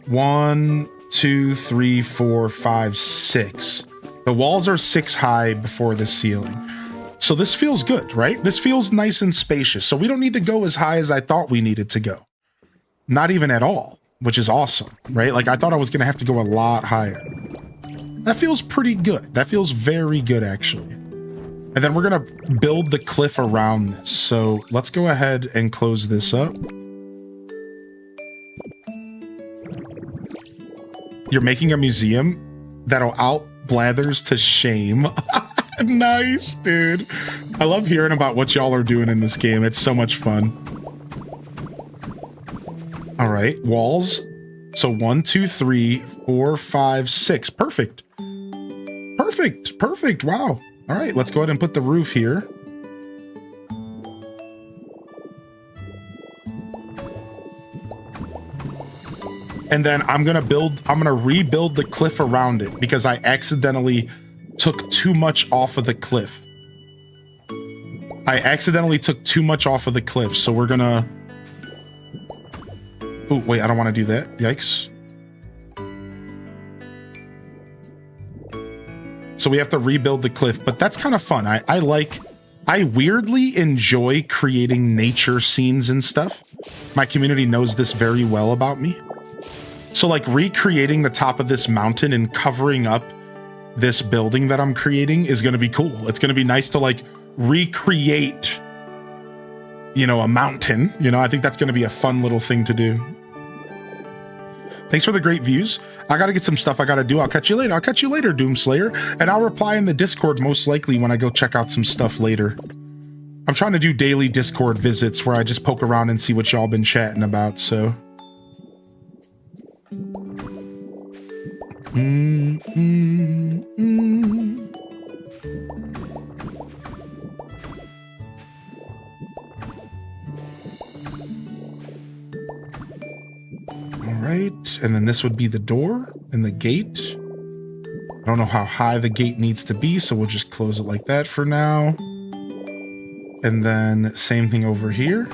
1, 2, 3, 4, 5, 6. The walls are 6 high before the ceiling. So this feels good, right? This feels nice and spacious. So we don't need to go as high as I thought we needed to go. Not even at all, which is awesome, right? Like I thought I was going to have to go a lot higher. That feels pretty good. That feels very good, actually. And then we're going to build the cliff around this. So let's go ahead and close this up. You're making a museum that'll out Blathers to shame. Nice, dude. I love hearing about what y'all are doing in this game. It's so much fun. All right, walls. So 1, 2, 3, 4, 5, 6. Perfect. Perfect. Perfect. Wow. All right, let's go ahead and put the roof here. And then I'm going to rebuild the cliff around it because I accidentally took too much off of the cliff. So we're gonna... Oh, wait, I don't want to do that. Yikes. So we have to rebuild the cliff, but that's kind of fun. I weirdly enjoy creating nature scenes and stuff. My community knows this very well about me. So like recreating the top of this mountain and covering up this building that I'm creating is going to be cool. It's going to be nice to like recreate, you know, a mountain. You know, I think that's going to be a fun little thing to do. Thanks for the great views. I got to get some stuff I got to do. I'll catch you later. Doomslayer. And I'll reply in the Discord most likely when I go check out some stuff later. I'm trying to do daily Discord visits where I just poke around and see what y'all been chatting about, so... Alright, and then this would be the door and the gate. I don't know how high the gate needs to be, so we'll just close it like that for now. And then same thing over here.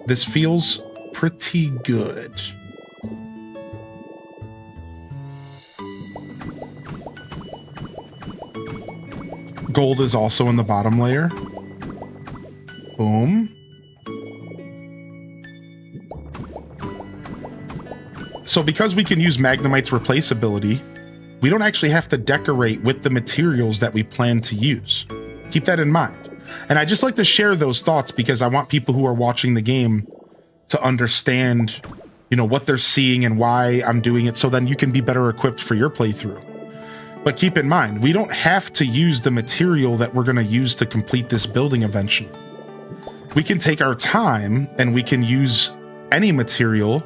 This feels pretty good. Gold is also in the bottom layer. Boom. So because we can use Magnemite's replaceability, we don't actually have to decorate with the materials that we plan to use. Keep that in mind. And I just like to share those thoughts because I want people who are watching the game to understand, you know, what they're seeing and why I'm doing it, so then you can be better equipped for your playthrough. But keep in mind, we don't have to use the material that we're going to use to complete this building eventually. We can take our time and we can use any material,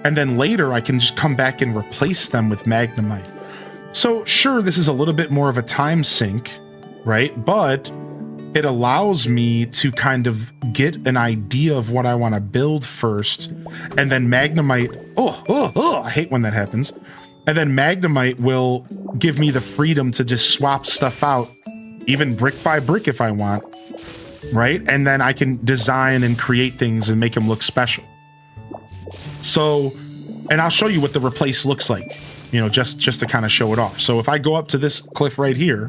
and then later I can just come back and replace them with Magnemite. So sure, this is a little bit more of a time sink, right? But it allows me to kind of get an idea of what I want to build first, and then Magnemite, I hate when that happens. And then Magnemite will give me the freedom to just swap stuff out, even brick by brick if I want, right? And then I can design and create things and make them look special. So, and I'll show you what the replace looks like, you know, just to kind of show it off. So if I go up to this cliff right here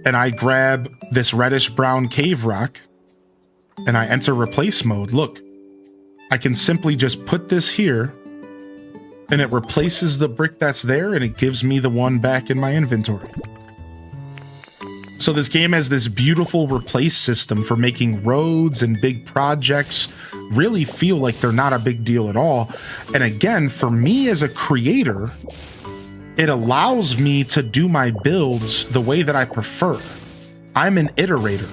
and I grab this reddish brown cave rock and I enter replace mode, look, I can simply just put this here and it replaces the brick that's there and it gives me the one back in my inventory. So this game has this beautiful replace system for making roads and big projects really feel like they're not a big deal at all. And again, for me as a creator, it allows me to do my builds the way that I prefer. I'm an iterator,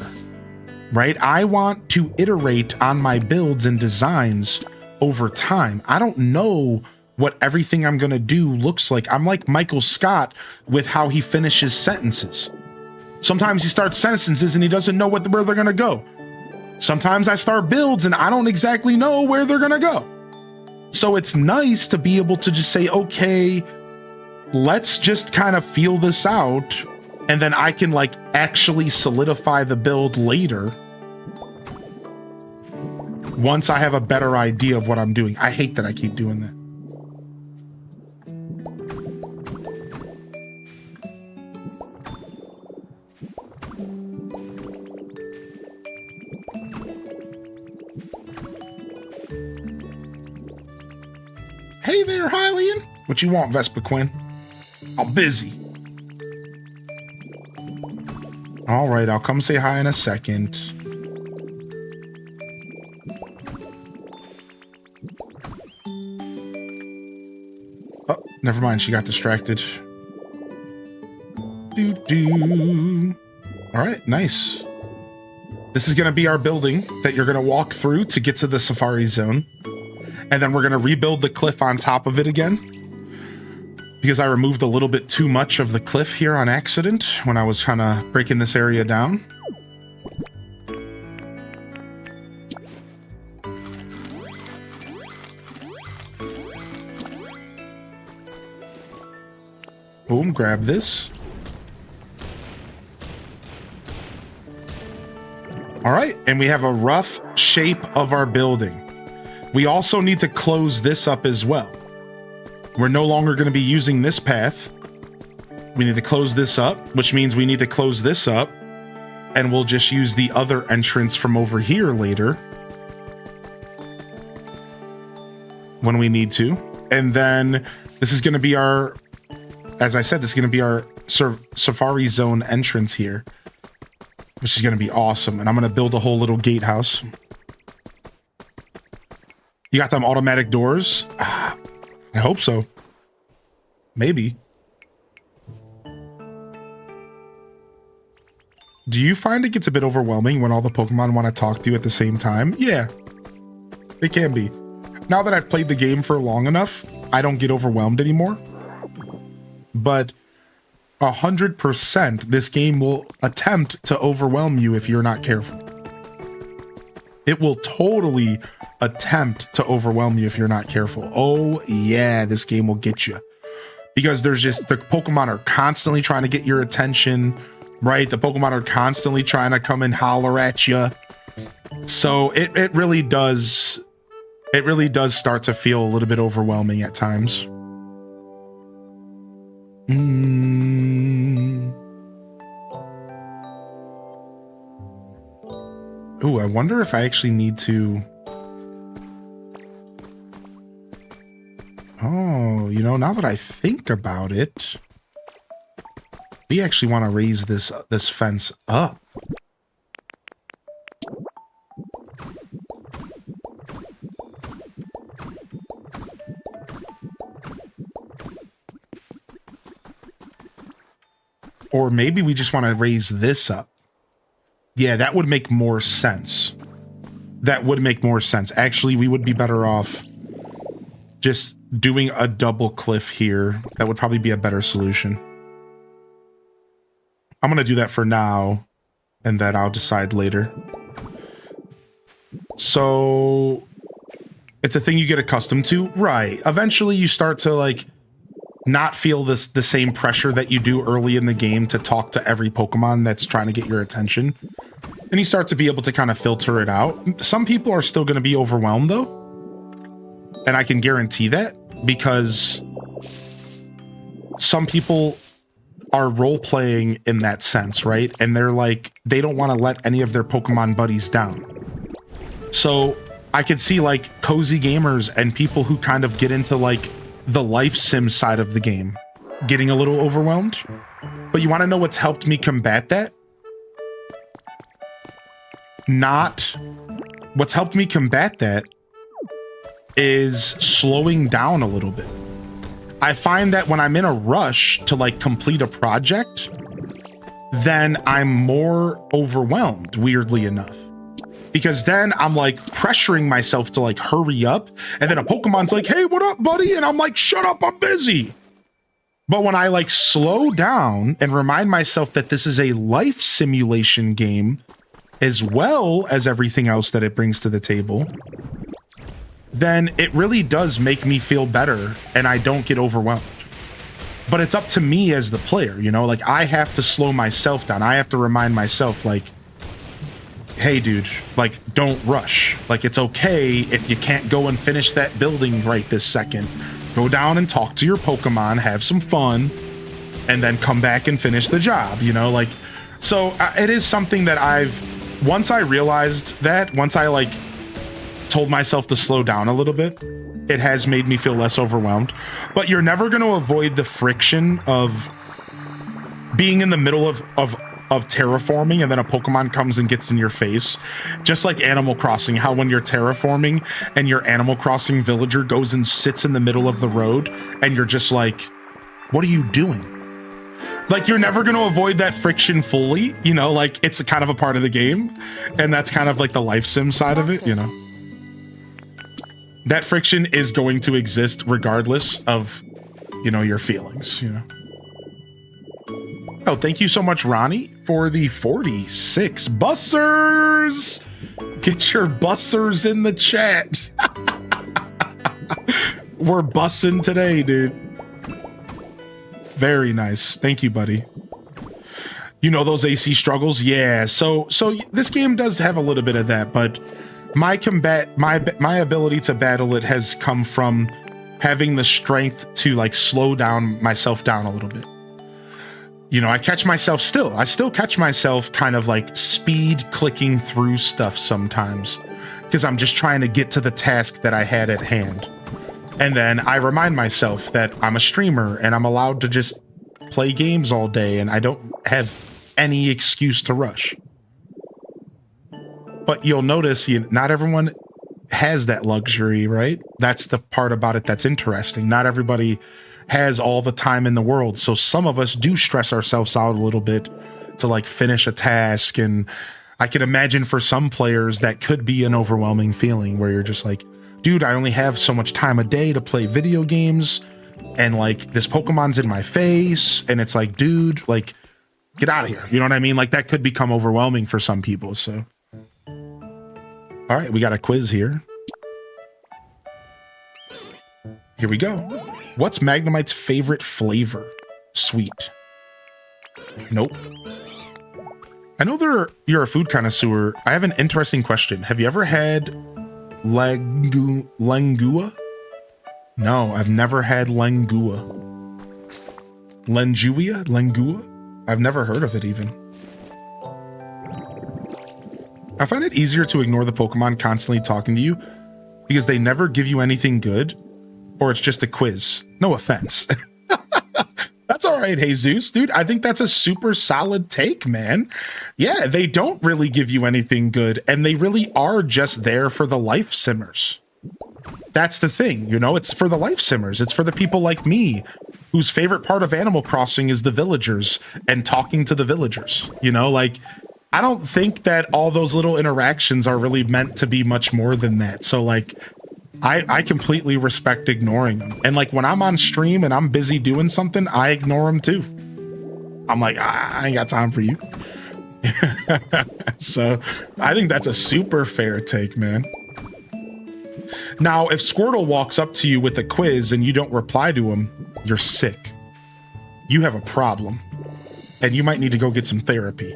right? I want to iterate on my builds and designs over time. I don't know what everything I'm going to do looks like. I'm like Michael Scott with how he finishes sentences. Sometimes he starts sentences and he doesn't know where they're going to go. Sometimes I start builds and I don't exactly know where they're going to go. So it's nice to be able to just say, okay, let's just kind of feel this out. And then I can like actually solidify the build later once I have a better idea of what I'm doing. I hate that I keep doing that. Hey there, Hylian. What you want, Vespa Quinn? I'm busy. All right, I'll come say hi in a second. Oh, never mind. She got distracted. Doo-doo. All right, nice. This is going to be our building that you're going to walk through to get to the safari zone. And then we're going to rebuild the cliff on top of it again, because I removed a little bit too much of the cliff here on accident when I was kind of breaking this area down. Boom, grab this. All right, and we have a rough shape of our building. We also need to close this up as well. We're no longer going to be using this path. We need to close this up, which means we need to close this up, and we'll just use the other entrance from over here later when we need to. And then this is going to be our, as I said, this is going to be our safari zone entrance here, which is going to be awesome. And I'm going to build a whole little gatehouse. You got them automatic doors? I hope so. Maybe. Do you find it gets a bit overwhelming when all the Pokemon want to talk to you at the same time? Yeah, it can be. Now that I've played the game for long enough, I don't get overwhelmed anymore. But 100%, this game will attempt to overwhelm you if you're not careful. It will totally attempt to overwhelm you if you're not careful. Oh yeah, this game will get you. Because there's just, the Pokemon are constantly trying to get your attention, right? The Pokemon are constantly trying to come and holler at you. So it really does start to feel a little bit overwhelming at times. Ooh, I wonder if I actually need to... Oh, you know, now that I think about it, we actually want to raise this fence up. Or maybe we just want to raise this up. Yeah, that would make more sense. That would make more sense. Actually, we would be better off just doing a double cliff here. That would probably be a better solution. I'm going to do that for now, and then I'll decide later. So it's a thing you get accustomed to, right? Eventually you start to like not feel the same pressure that you do early in the game to talk to every Pokemon that's trying to get your attention. And you start to be able to kind of filter it out. Some people are still going to be overwhelmed though. And I can guarantee that because some people are role-playing in that sense, right? And they're like, they don't want to let any of their Pokemon buddies down. So I could see like cozy gamers and people who kind of get into like the life sim side of the game getting a little overwhelmed. But you want to know what's helped me combat that? What's helped me combat that is slowing down a little bit. I find that when I'm in a rush to like complete a project, then I'm more overwhelmed, weirdly enough. Because then I'm like pressuring myself to like hurry up, and then a Pokemon's like, hey, what up, buddy? And I'm like, shut up, I'm busy. But when I like slow down and remind myself that this is a life simulation game, as well as everything else that it brings to the table, then it really does make me feel better and I don't get overwhelmed. But it's up to me as the player, you know, like I have to slow myself down. I have to remind myself like, hey dude, like don't rush. Like it's okay if you can't go and finish that building right this second. Go down and talk to your Pokemon, have some fun, and then come back and finish the job, you know, like, so it is something that once I realized that, once I like told myself to slow down a little bit, it has made me feel less overwhelmed. But you're never going to avoid the friction of being in the middle of terraforming and then a Pokemon comes and gets in your face. Just like Animal Crossing, how when you're terraforming and your Animal Crossing villager goes and sits in the middle of the road and you're just like, what are you doing? Like, you're never going to avoid that friction fully, you know, like it's a kind of a part of the game. And that's kind of like the life sim side of it, you know. That friction is going to exist regardless of, you know, your feelings, you know. Oh, thank you so much, Ronnie, for the 46 bussers. Get your bussers in the chat. We're bussing today, dude. Very nice. Thank you, buddy. You know those AC struggles? Yeah. So this game does have a little bit of that, but my ability to battle it has come from having the strength to like slow down myself down a little bit. You know, I still catch myself kind of like speed clicking through stuff sometimes because I'm just trying to get to the task that I had at hand. And then I remind myself that I'm a streamer and I'm allowed to just play games all day and I don't have any excuse to rush. But you'll notice not everyone has that luxury, right? That's the part about it that's interesting. Not everybody has all the time in the world. So some of us do stress ourselves out a little bit to like finish a task. And I can imagine for some players that could be an overwhelming feeling where you're just like, dude, I only have so much time a day to play video games. And like this Pokemon's in my face. And it's like, dude, like get out of here. You know what I mean? Like that could become overwhelming for some people. So, all right, we got a quiz here. Here we go. What's Magnemite's favorite flavor? Sweet. Nope. I know you're a food connoisseur. I have an interesting question. Have you ever had Langua? No, I've never had Langua. Langua? I've never heard of it even. I find it easier to ignore the Pokemon constantly talking to you because they never give you anything good, or it's just a quiz. No offense. That's all right, Jesus. Dude, I think that's a super solid take, man. Yeah, they don't really give you anything good, and they really are just there for the life simmers. That's the thing, you know? It's for the life simmers. It's for the people like me, whose favorite part of Animal Crossing is the villagers and talking to the villagers. You know, like, I don't think that all those little interactions are really meant to be much more than that. So, like, I completely respect ignoring them. And like when I'm on stream and I'm busy doing something, I ignore them too. I'm like, I ain't got time for you. So I think that's a super fair take, man. Now, if Squirtle walks up to you with a quiz and you don't reply to him, you're sick. You have a problem and you might need to go get some therapy.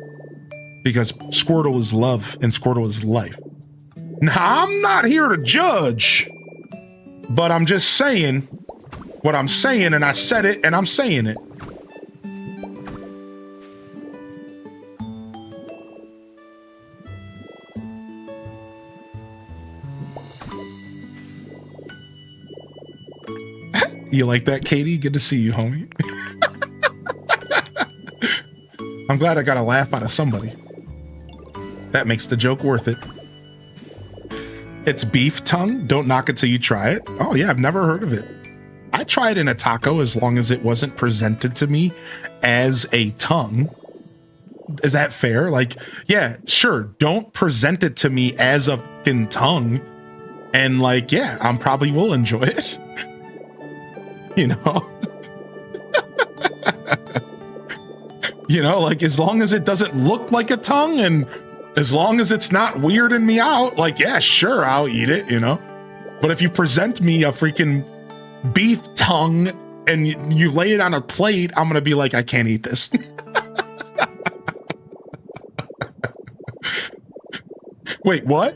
because Squirtle is love and Squirtle is life. Now, I'm not here to judge, but I'm just saying what I'm saying, and I said it, and I'm saying it. You like that, Katie? Good to see you, homie. I'm glad I got a laugh out of somebody. That makes the joke worth it. It's beef tongue. Don't knock it till you try it. Oh yeah, I've never heard of it. I try it in a taco as long as it wasn't presented to me as a tongue. Is that fair? Like, yeah, sure. Don't present it to me as a fucking tongue. And like, yeah, I'm probably will enjoy it. You know? You know, like as long as it doesn't look like a tongue and as long as it's not weirding me out, like, yeah, sure, I'll eat it, you know? But if you present me a freaking beef tongue and you lay it on a plate, I'm going to be like, I can't eat this. Wait, what?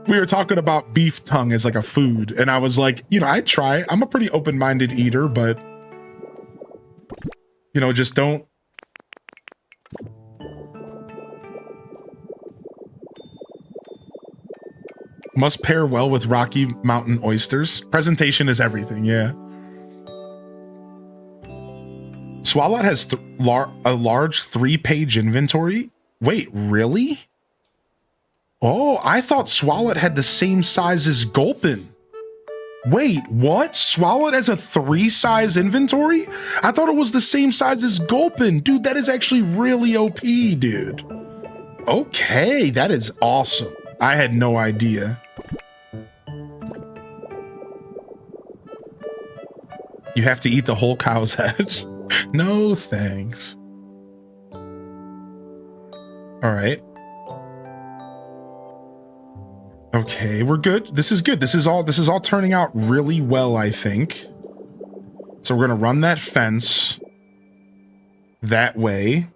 We were talking about beef tongue as like a food. And I was like, you know, I try. I'm a pretty open-minded eater, but, you know, just don't. Must pair well with Rocky Mountain oysters. Presentation is everything, yeah. Swalot has a large 3-page inventory. Wait, really? Oh, I thought Swalot had the same size as Gulpin. Wait, what? Swalot has a 3-size inventory? I thought it was the same size as Gulpin. Dude, that is actually really OP, dude. Okay, that is awesome. I had no idea. You have to eat the whole cow's head. No, thanks. All right. Okay, we're good. This is good. This is all turning out really well, I think. So we're going to run that fence that way.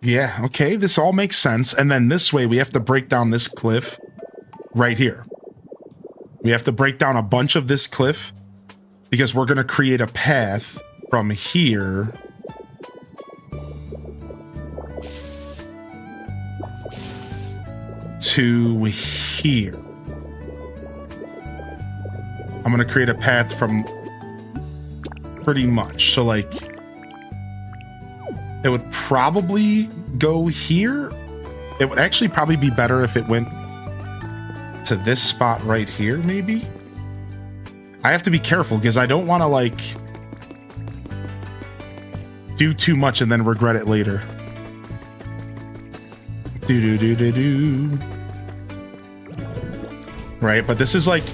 Yeah, okay, this all makes sense. And then this way, we have to break down this cliff right here. We have to break down a bunch of this cliff because we're going to create a path from here to here. I'm going to create a path from pretty much. So like, it would probably go here. It would actually probably be better if it went to this spot right here, maybe. I have to be careful because I don't want to like do too much and then regret it later. Do. Right, but this is like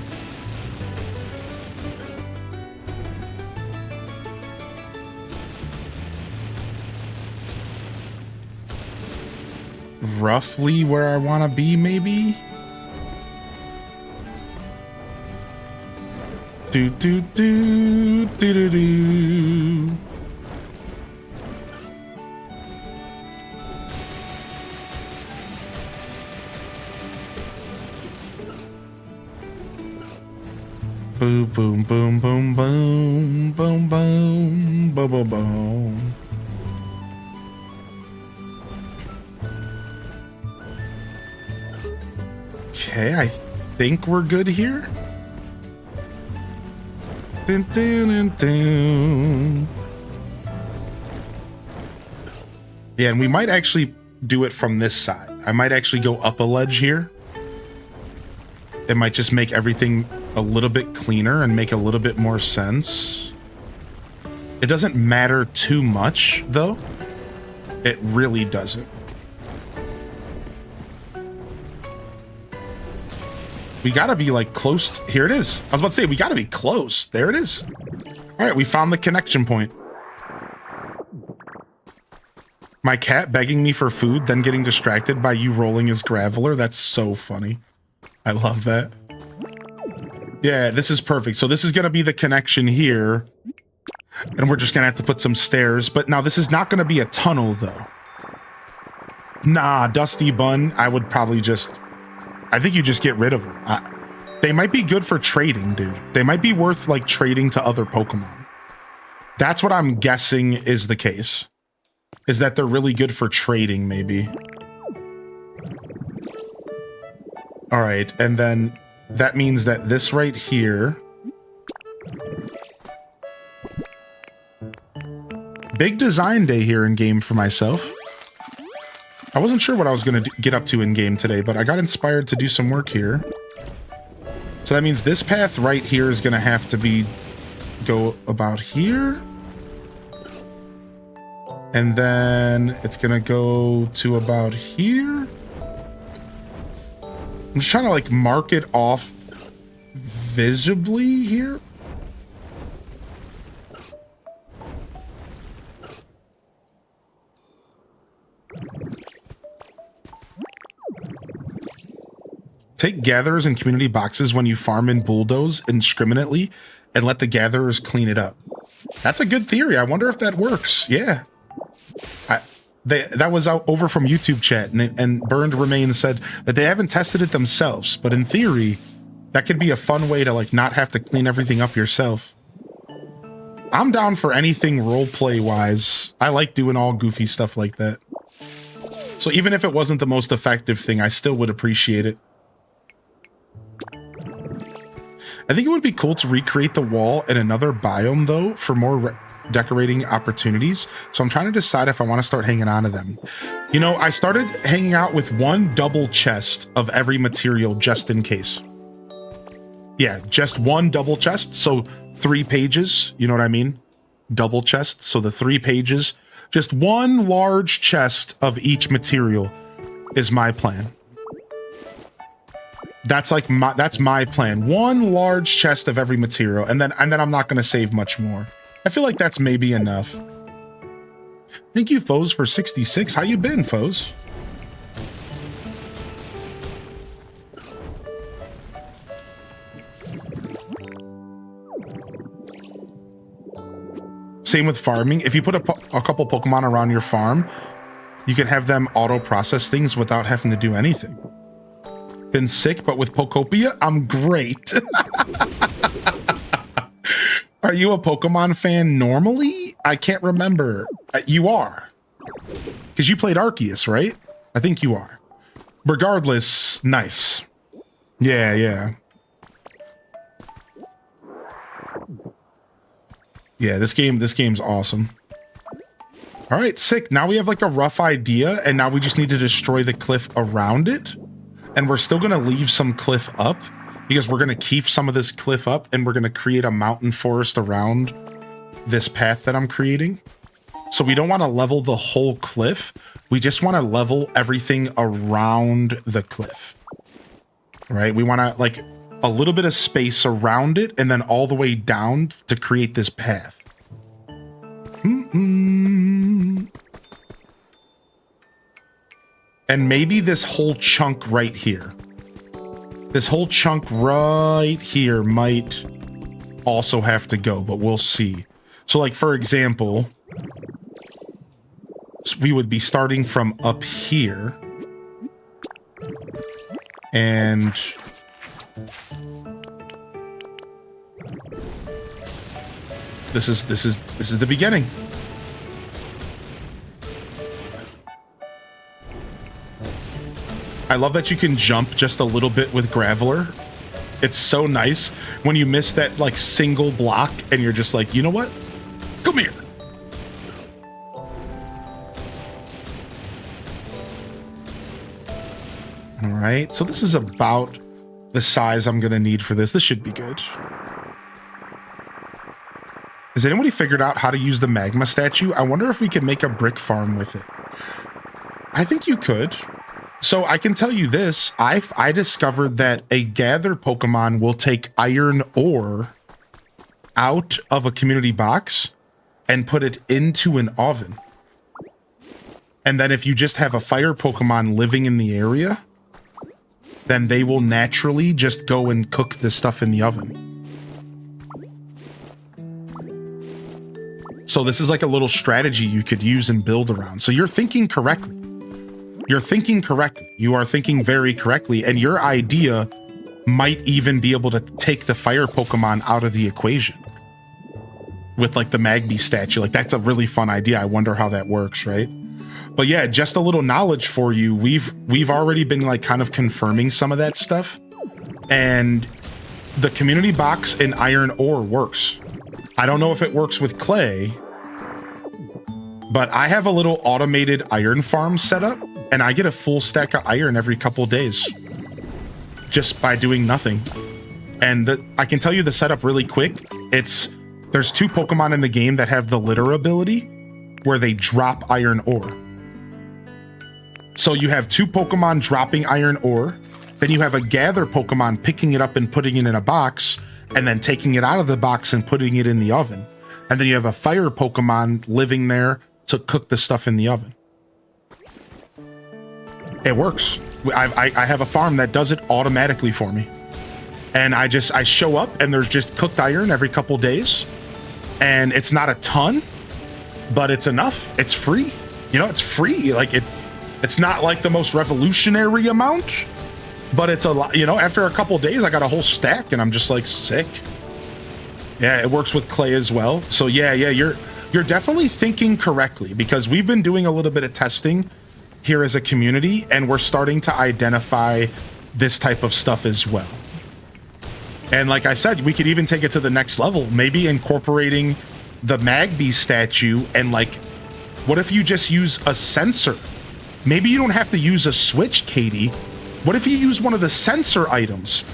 roughly where I want to be, maybe. Do. Boom, boom, boom, boom, boom, boom, boom, boom, boom, boom. Okay, I think we're good here. Dun, dun, dun, dun. Yeah, and we might actually do it from this side. I might actually go up a ledge here. It might just make everything a little bit cleaner and make a little bit more sense. It doesn't matter too much, though. It really doesn't. We gotta be like close. Here it is. I was about to say, we gotta be close. There it is. All right, we found the connection point. My cat begging me for food, then getting distracted by you rolling his graveler. That's so funny. I love that. Yeah, this is perfect. So this is going to be the connection here. And we're just going to have to put some stairs. But now this is not going to be a tunnel, though. Nah, Dusty Bun, I would probably just... I think you just get rid of them. They might be good for trading, dude. They might be worth, like, trading to other Pokemon. That's what I'm guessing is the case. Is that they're really good for trading, maybe. All right, and then that means that this right here... Big design day here in game for myself. I wasn't sure what I was going to get up to in game today, but I got inspired to do some work here. So that means this path right here is going to have to go about here. And then it's going to go to about here. I'm just trying to like mark it off visibly here. Take gatherers and community boxes when you farm and bulldoze indiscriminately and let the gatherers clean it up. That's a good theory. I wonder if that works. Yeah. That was out over from YouTube chat, and Burned Remain said that they haven't tested it themselves, but in theory, that could be a fun way to like not have to clean everything up yourself. I'm down for anything roleplay wise. I like doing all goofy stuff like that. So even if it wasn't the most effective thing, I still would appreciate it. I think it would be cool to recreate the wall in another biome, though, for more decorating opportunities. So I'm trying to decide if I want to start hanging on to them. You know, I started hanging out with one double chest of every material just in case. Yeah, just one double chest. So 3 pages, you know what I mean? Double chest. So the 3 pages, just one large chest of each material is my plan. That's like that's my plan. One large chest of every material, and then I'm not going to save much more. I feel like that's maybe enough. Thank you, Foes, for 66. How you been, Foes? Same with farming. If you put a couple Pokemon around your farm, you can have them auto-process things without having to do anything. Been sick, but with Pokopia, I'm great. Are you a Pokemon fan normally? I can't remember. You are. Because you played Arceus, right? I think you are. Regardless, nice. Yeah, yeah. Yeah, this game's awesome. All right, sick. Now we have like a rough idea, and now we just need to destroy the cliff around it. And we're still going to leave some cliff up because we're going to keep some of this cliff up and we're going to create a mountain forest around this path that I'm creating. So we don't want to level the whole cliff. We just want to level everything around the cliff. Right? We want to like a little bit of space around it and then all the way down to create this path. And maybe this whole chunk right here. This whole chunk right here might also have to go, but we'll see. So like, for example, we would be starting from up here. And this is the beginning. I love that you can jump just a little bit with Graveler. It's so nice when you miss that like single block and you're just like, you know what? Come here. All right, so this is about the size I'm gonna need for this. This should be good. Has anybody figured out how to use the magma statue? I wonder if we can make a brick farm with it. I think you could. So I can tell you this, I discovered that a gather Pokemon will take iron ore out of a community box and put it into an oven. And then if you just have a fire Pokemon living in the area, then they will naturally just go and cook this stuff in the oven. So this is like a little strategy you could use and build around. So you're thinking correctly. You're thinking correctly. You are thinking very correctly. And your idea might even be able to take the fire Pokemon out of the equation with like the Magby statue. Like that's a really fun idea. I wonder how that works, right? But yeah, just a little knowledge for you. We've already been like kind of confirming some of that stuff. And the community box in iron ore works. I don't know if it works with clay, but I have a little automated iron farm set up, and I get a full stack of iron every couple days just by doing nothing. And I can tell you the setup really quick. There's 2 Pokemon in the game that have the litter ability where they drop iron ore. So you have 2 Pokemon dropping iron ore, then you have a gather Pokemon picking it up and putting it in a box, and then taking it out of the box and putting it in the oven. And then you have a fire Pokemon living there to cook the stuff in the oven. It works. I have a farm that does it automatically for me. And I show up and there's just cooked iron every couple days. And it's not a ton, but it's enough. It's free. You know, it's free. Like it's not like the most revolutionary amount, but it's a lot. You know, after a couple days, I got a whole stack and I'm just like sick. Yeah, it works with clay as well. So yeah, you're definitely thinking correctly, because we've been doing a little bit of testing here as a community, and we're starting to identify this type of stuff as well. And like I said, we could even take it to the next level, maybe incorporating the Magby statue. And like, what if you just use a sensor? Maybe you don't have to use a switch, Katie. What if you use one of the sensor items?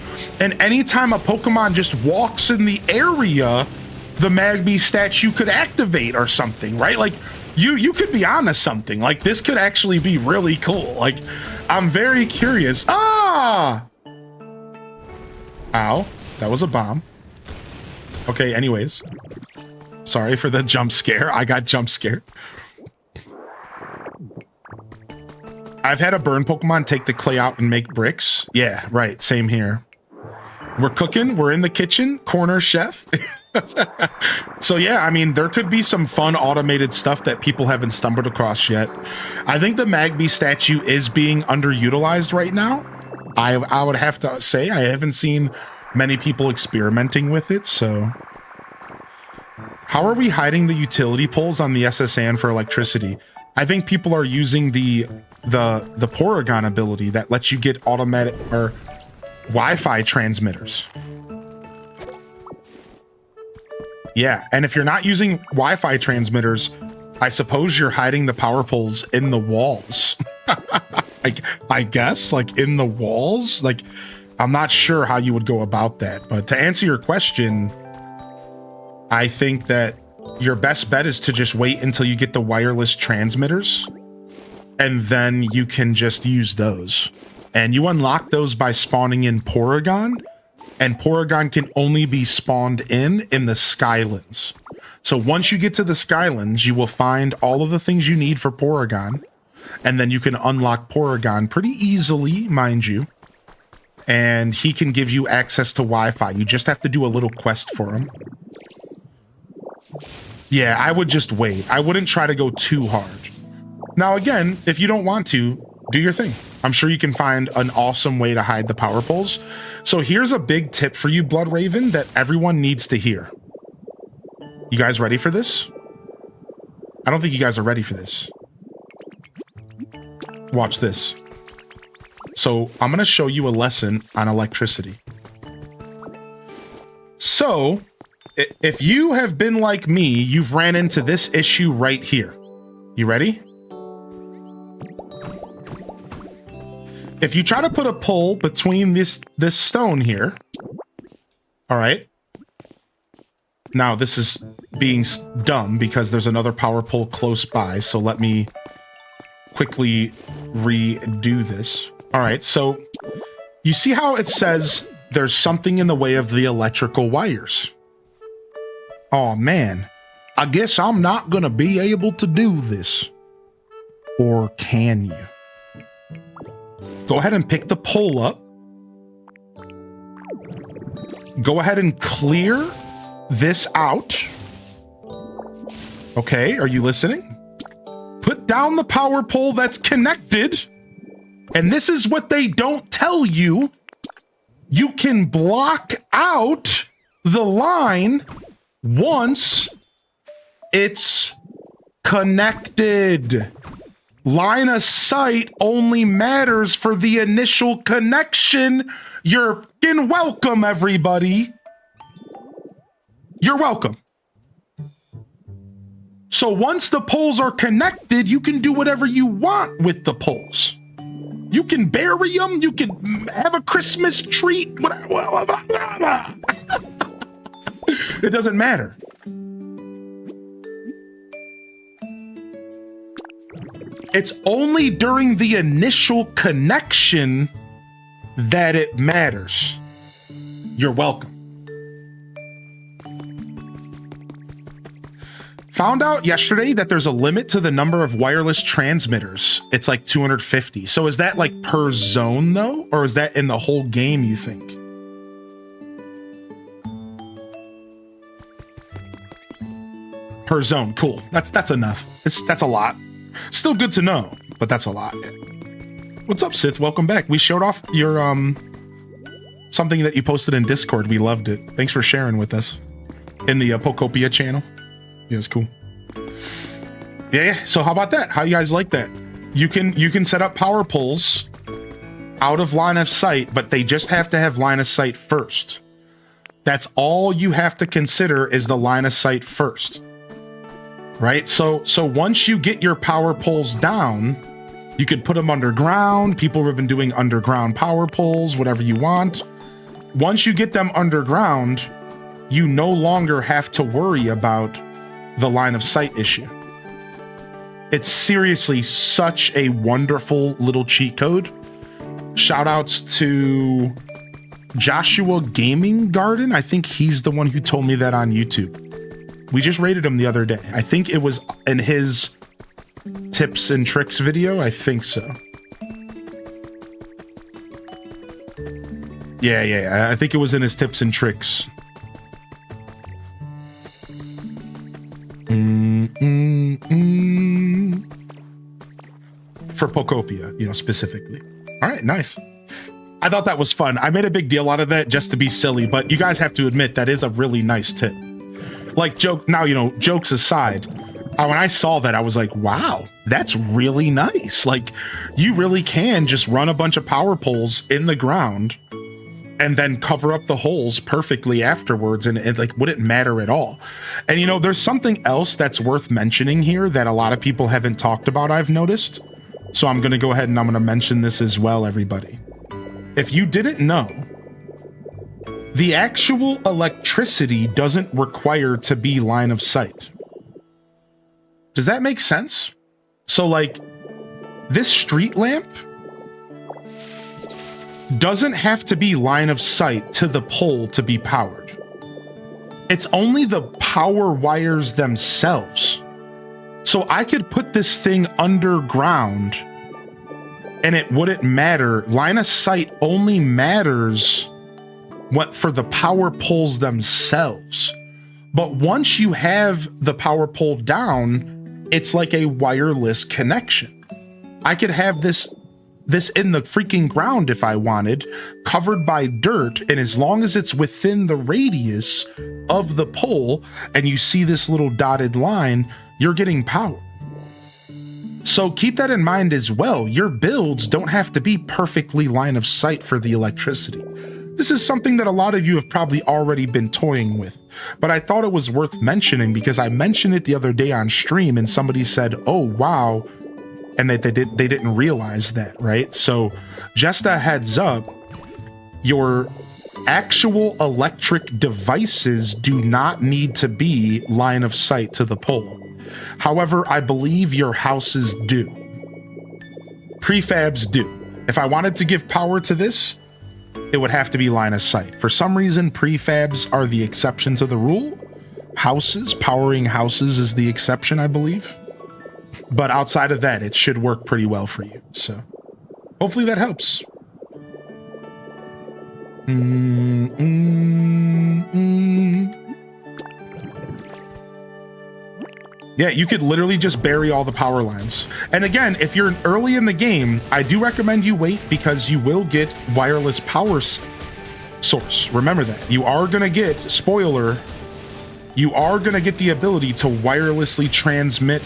And anytime a Pokemon just walks in the area, the Magby statue could activate or something, right? Like you could be onto something. Like this could actually be really cool. Like I'm very curious. Ah! Ow, that was a bomb. Okay, anyways. Sorry for the jump scare. I got jump scared. I've had a burn Pokemon take the clay out and make bricks. Yeah, right. Same here. We're cooking. We're in the kitchen. Corner chef. So yeah, I mean, there could be some fun automated stuff that people haven't stumbled across yet. I think the Magby statue is being underutilized right now. I would have to say I haven't seen many people experimenting with it, so... How are we hiding the utility poles on the SSN for electricity? I think people are using the Porygon ability that lets you get automatic or Wi-Fi transmitters. Yeah, and if you're not using Wi-Fi transmitters, I suppose you're hiding the power poles in the walls. I guess, like in the walls? Like, I'm not sure how you would go about that. But to answer your question, I think that your best bet is to just wait until you get the wireless transmitters, and then you can just use those. And you unlock those by spawning in Porygon, and Porygon can only be spawned in the Skylands. So once you get to the Skylands, you will find all of the things you need for Porygon, and then you can unlock Porygon pretty easily, mind you. And he can give you access to Wi-Fi. You just have to do a little quest for him. Yeah, I would just wait. I wouldn't try to go too hard. Now, again, if you don't want to, do your thing. I'm sure you can find an awesome way to hide the power poles. So here's a big tip for you, Blood Raven, that everyone needs to hear. You guys ready for this? I don't think you guys are ready for this. Watch this. So I'm going to show you a lesson on electricity. So if you have been like me, you've ran into this issue right here. You ready? If you try to put a pole between this stone here, all right. Now this is being dumb because there's another power pole close by. So let me quickly redo this. All right. So you see how it says there's something in the way of the electrical wires. Oh man, I guess I'm not going to be able to do this. Or can you? Go ahead and pick the pole up go ahead and clear this out. Okay, are you listening? Put down the power pole that's connected. And this is what they don't tell you. You can block out the line once it's connected. Line of sight only matters for the initial connection. You're fucking welcome, everybody. You're welcome. So once the poles are connected, you can do whatever you want with the poles. You can bury them. You can have a Christmas treat. It doesn't matter. It's only during the initial connection that it matters. You're welcome. Found out yesterday that there's a limit to the number of wireless transmitters. It's like 250. So is that like per zone though? Or is that in the whole game, you think? Per zone, cool. That's enough. That's a lot. Still good to know, but that's a lot. What's up, Sith? Welcome back. We showed off your something that you posted in Discord. We loved it. Thanks for sharing with us in the Pokopia channel. Yeah, it's cool. Yeah. So how about that? How you guys like that? You can set up power poles out of line of sight, but they just have to have line of sight first. That's all you have to consider is the line of sight first. Right? So once you get your power poles down, you could put them underground. People have been doing underground power poles, whatever you want. Once you get them underground, you no longer have to worry about the line of sight issue. It's seriously such a wonderful little cheat code. Shout outs to Joshua Gaming Garden. I think he's the one who told me that on YouTube. We just rated him the other day. I think it was in his tips and tricks video. I think so. Yeah. I think it was in his tips and tricks. For Pokopia, specifically. All right, nice. I thought that was fun. I made a big deal out of that just to be silly, but you guys have to admit that is a really nice tip. Like, jokes aside, when I saw that, I was like, wow, that's really nice. Like, you really can just run a bunch of power poles in the ground and then cover up the holes perfectly afterwards, and it like wouldn't matter at all. And there's something else that's worth mentioning here that a lot of people haven't talked about, I've noticed. So I'm gonna go ahead and I'm gonna mention this as well, everybody. If you didn't know, the actual electricity doesn't require to be line of sight. Does that make sense? So like, this street lamp doesn't have to be line of sight to the pole to be powered. It's only the power wires themselves. So I could put this thing underground and it wouldn't matter. Line of sight only matters for the power poles themselves. But once you have the power pole down, it's like a wireless connection. I could have this in the freaking ground if I wanted, covered by dirt, and as long as it's within the radius of the pole and you see this little dotted line, you're getting power. So keep that in mind as well. Your builds don't have to be perfectly line of sight for the electricity. This is something that a lot of you have probably already been toying with, but I thought it was worth mentioning because I mentioned it the other day on stream and somebody said, oh, wow. And they didn't realize that, right? So just a heads up, your actual electric devices do not need to be line of sight to the pole. However, I believe your houses do. Prefabs do. If I wanted to give power to this, it would have to be line of sight. For some reason, prefabs are the exception to the rule. Powering houses is the exception, I believe. But outside of that, it should work pretty well for you. So hopefully that helps. Yeah, you could literally just bury all the power lines. And again, if you're early in the game, I do recommend you wait because you will get wireless power source. Remember that. You are going to get, spoiler, you are going to get the ability to wirelessly transmit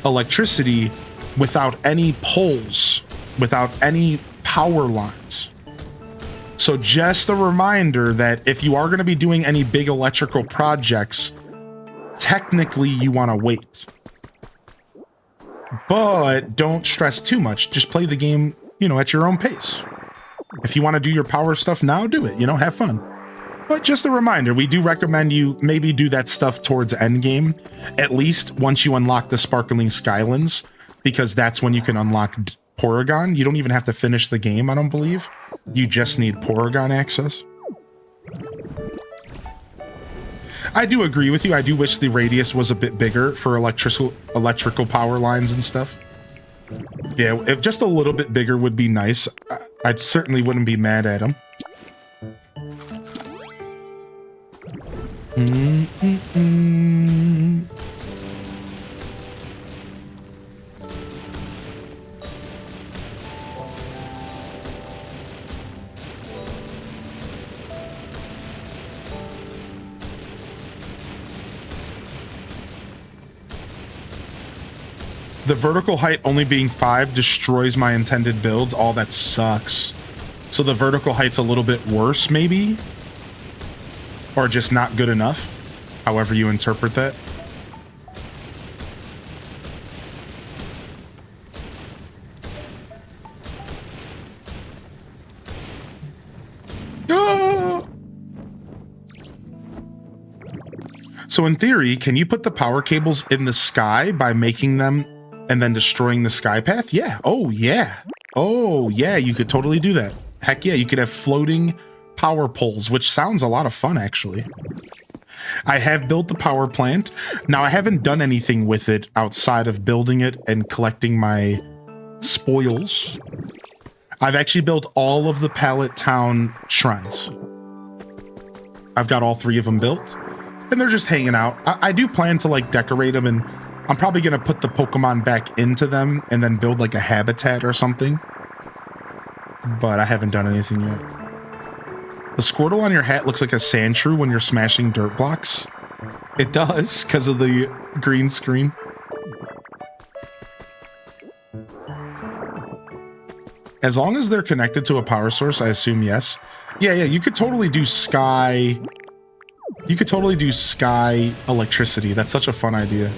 electricity without any poles, without any power lines. So just a reminder that if you are going to be doing any big electrical projects, technically you want to wait. But don't stress too much. Just play the game, you know, at your own pace. If you want to do your power stuff now, do it, you know, have fun. But just a reminder, we do recommend you maybe do that stuff towards endgame, at least once you unlock the Sparkling Skylands, because that's when you can unlock Porygon. You don't even have to finish the game, I don't believe. You just need Porygon access. I do agree with you. I do wish the radius was a bit bigger for electrical power lines and stuff. Yeah, if just a little bit bigger would be nice. I certainly wouldn't be mad at him. The vertical height only being 5 destroys my intended builds. Oh, that sucks. So the vertical height's a little bit worse, maybe? Or just not good enough? However you interpret that. Ah! So in theory, can you put the power cables in the sky by making them and then destroying the sky path? Yeah. Oh, yeah. Oh, yeah, you could totally do that. Heck yeah, you could have floating power poles, which sounds a lot of fun, actually. I have built the power plant. Now, I haven't done anything with it outside of building it and collecting my spoils. I've actually built all of the Pallet Town shrines. I've got all 3 of them built, and they're just hanging out. I do plan to, like, decorate them, and I'm probably going to put the Pokemon back into them and then build, like, a habitat or something. But I haven't done anything yet. The Squirtle on your hat looks like a Sandshrew when you're smashing dirt blocks. It does, because of the green screen. As long as they're connected to a power source, I assume yes. Yeah, you could totally do sky... You could totally do sky electricity. That's such a fun idea.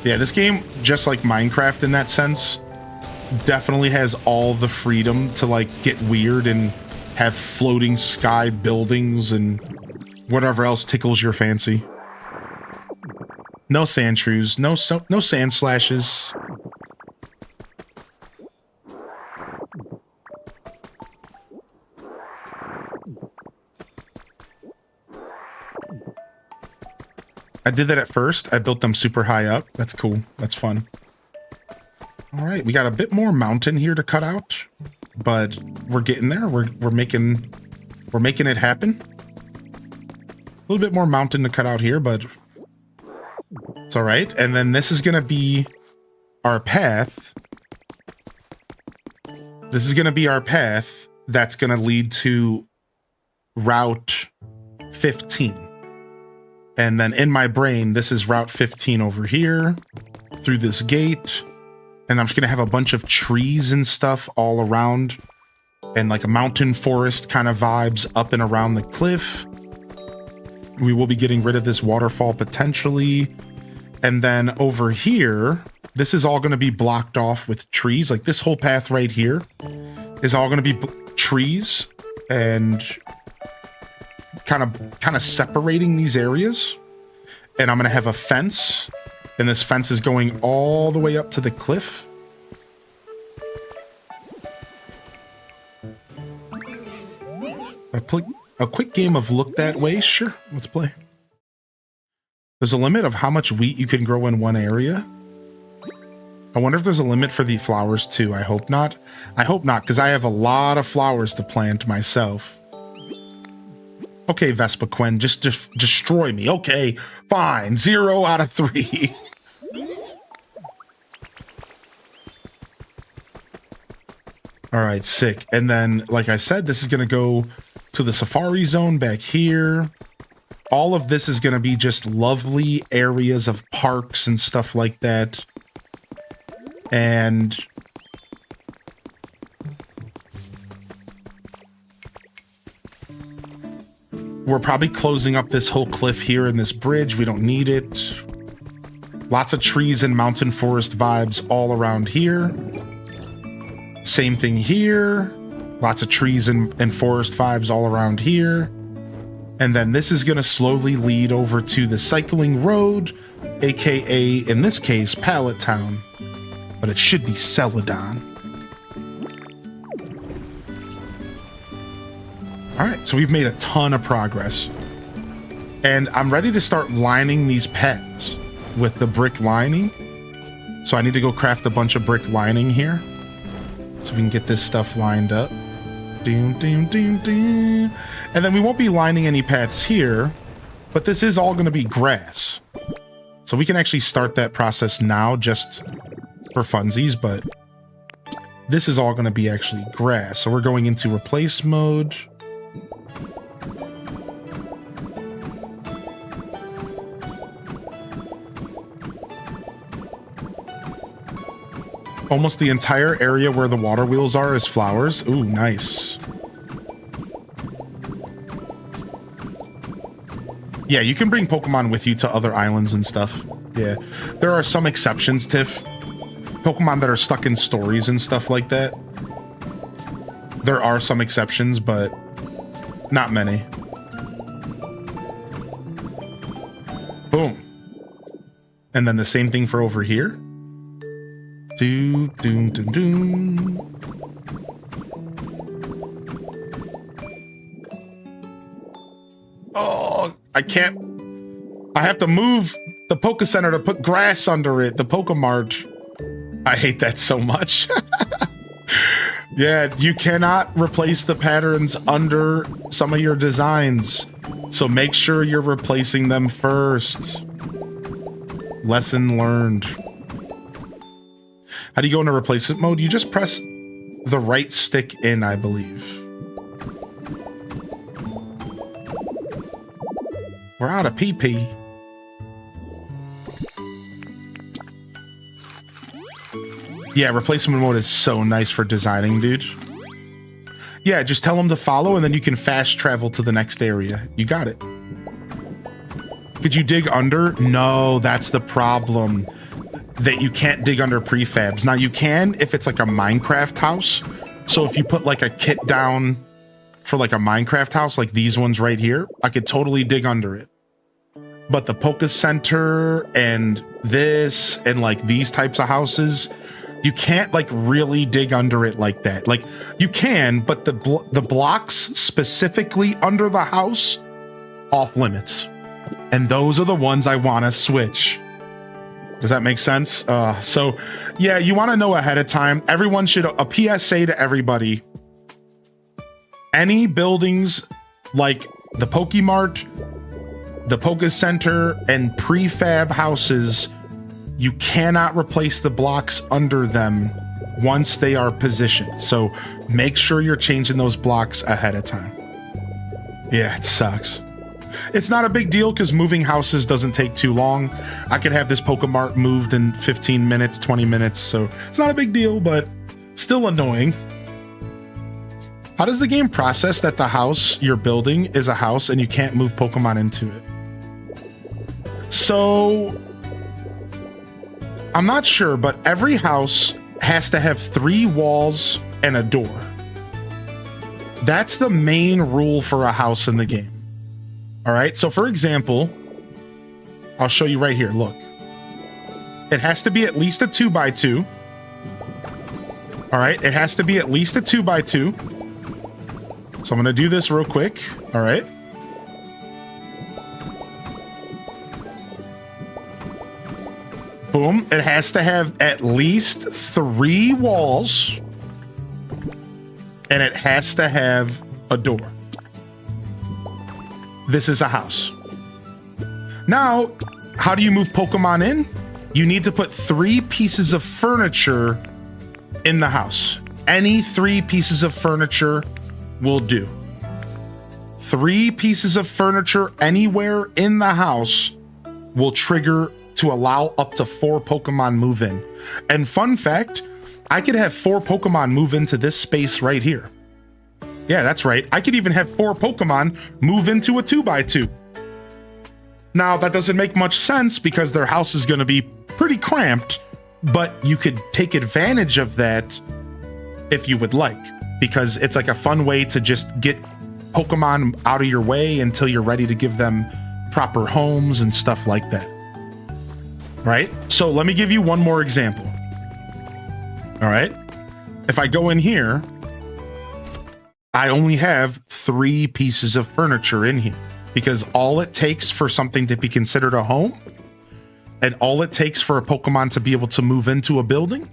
Yeah, this game, just like Minecraft in that sense, definitely has all the freedom to, like, get weird and have floating sky buildings and whatever else tickles your fancy. No Sandshrews, no sand slashes. I did that at first. I built them super high up. That's cool. That's fun. All right, we got a bit more mountain here to cut out, but we're getting there. We're making it happen. A little bit more mountain to cut out here, but it's all right. And then this is gonna be our path. This is gonna be our path that's gonna lead to Route 15. And then in my brain, this is Route 15 over here, through this gate. And I'm just going to have a bunch of trees and stuff all around. And like a mountain forest kind of vibes up and around the cliff. We will be getting rid of this waterfall potentially. And then over here, this is all going to be blocked off with trees. Like this whole path right here is all going to be trees. And kind of separating these areas, and I'm gonna have a fence, and this fence is going all the way up to the cliff. A quick game of look that way, sure, let's play. There's a limit of how much wheat you can grow in one area. I wonder if there's a limit for the flowers too. I hope not. I hope not, because I have a lot of flowers to plant myself. Okay, Vespa Quen, just destroy me. Okay, fine. 0 out of 3. All right, sick. And then, like I said, this is going to go to the safari zone back here. All of this is going to be just lovely areas of parks and stuff like that. And we're probably closing up this whole cliff here and this bridge. We don't need it. Lots of trees and mountain forest vibes all around here. Same thing here. Lots of trees and forest vibes all around here. And then this is going to slowly lead over to the cycling road, aka, in this case, Pallet Town. But it should be Celadon. All right, so we've made a ton of progress. And I'm ready to start lining these paths with the brick lining. So I need to go craft a bunch of brick lining here, so we can get this stuff lined up. Doom, doom, doom, doom. And then we won't be lining any paths here, but this is all going to be grass. So we can actually start that process now just for funsies, but this is all going to be actually grass. So we're going into replace mode. Almost the entire area where the water wheels are is flowers. Ooh, nice. Yeah, you can bring Pokemon with you to other islands and stuff. Yeah, there are some exceptions, Tiff. Pokemon that are stuck in stories and stuff like that. There are some exceptions, but not many. Boom. And then the same thing for over here. Do, doom, doom, doom. Oh, I can't. I have to move the Poke Center to put grass under it. The Pokemart. I hate that so much. Yeah, you cannot replace the patterns under some of your designs. So make sure you're replacing them first. Lesson learned. How do you go into replacement mode? You just press the right stick in, I believe. We're out of PP. Yeah, replacement mode is so nice for designing, dude. Yeah, just tell them to follow and then you can fast travel to the next area. You got it. Could you dig under? No, that's the problem. That you can't dig under prefabs. Now you can if it's like a Minecraft house. So if you put like a kit down for like a Minecraft house, like these ones right here, I could totally dig under it. But the Poke Center and this and like these types of houses, you can't like really dig under it like that. Like you can, but the blocks specifically under the house, off limits. And those are the ones I want to switch. Does that make sense? So yeah, you want to know ahead of time. Everyone should, a PSA to everybody. Any buildings like the Pokemart, the Poke Center, and prefab houses, you cannot replace the blocks under them once they are positioned. So make sure you're changing those blocks ahead of time. Yeah, it sucks. It's not a big deal because moving houses doesn't take too long. I could have this Pokemart moved in 15 minutes, 20 minutes, so it's not a big deal, but still annoying. How does the game process that the house you're building is a house and you can't move Pokemon into it? So, I'm not sure, but every house has to have 3 walls and a door. That's the main rule for a house in the game. All right, so for example, I'll show you right here. Look, it has to be at least a 2x2. All right, it has to be at least a 2x2. So I'm going to do this real quick. All right. Boom. It has to have at least 3 walls. And it has to have a door. This is a house. Now, how do you move Pokemon in? You need to put 3 pieces of furniture in the house. Any 3 pieces of furniture will do. 3 pieces of furniture anywhere in the house will trigger to allow up to 4 Pokemon move in. And fun fact, I could have 4 Pokemon move into this space right here. Yeah, that's right. I could even have 4 Pokemon move into a 2x2. Now, that doesn't make much sense because their house is going to be pretty cramped, but you could take advantage of that if you would like, because it's like a fun way to just get Pokemon out of your way until you're ready to give them proper homes and stuff like that. Right? So let me give you one more example. All right. If I go in here, I only have 3 pieces of furniture in here because all it takes for something to be considered a home and all it takes for a Pokemon to be able to move into a building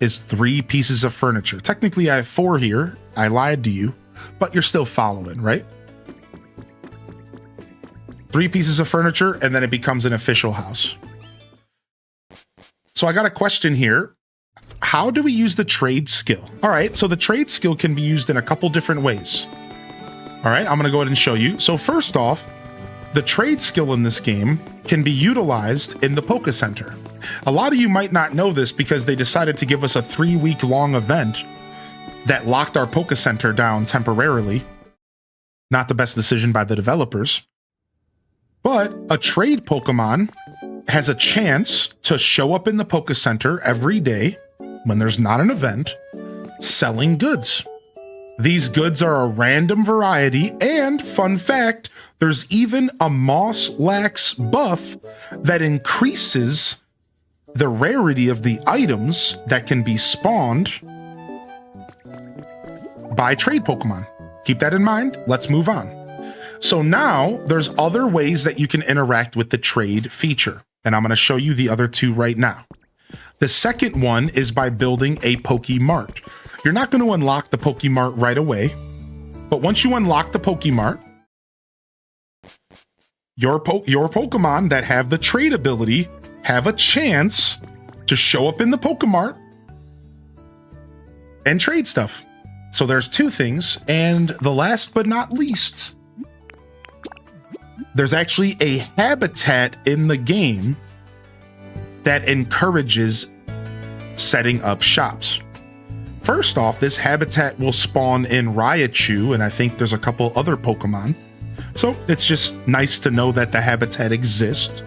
is 3 pieces of furniture. Technically, I have 4 here. I lied to you, but you're still following, right? 3 pieces of furniture, and then it becomes an official house. So I got a question here. How do we use the trade skill? All right, so the trade skill can be used in a couple different ways. All right, I'm going to go ahead and show you. So first off, the trade skill in this game can be utilized in the Poke Center. A lot of you might not know this because they decided to give us a 3-week-long event that locked our Poke Center down temporarily. Not the best decision by the developers. But a trade Pokemon has a chance to show up in the Poke Center every day when there's not an event, selling goods. These goods are a random variety, and fun fact, there's even a Moss Lax buff that increases the rarity of the items that can be spawned by trade Pokemon. Keep that in mind. Let's move on. So now there's other ways that you can interact with the trade feature, and I'm going to show you the other 2 right now. The second one is by building a Pokemart. You're not going to unlock the Pokemart right away, but once you unlock the Pokemart, your Pokemon that have the trade ability have a chance to show up in the Pokemart and trade stuff. So there's 2 things, and the last but not least, there's actually a habitat in the game that encourages setting up shops. First off, this habitat will spawn in Raichu, and I think there's a couple other Pokemon. So it's just nice to know that the habitat exists.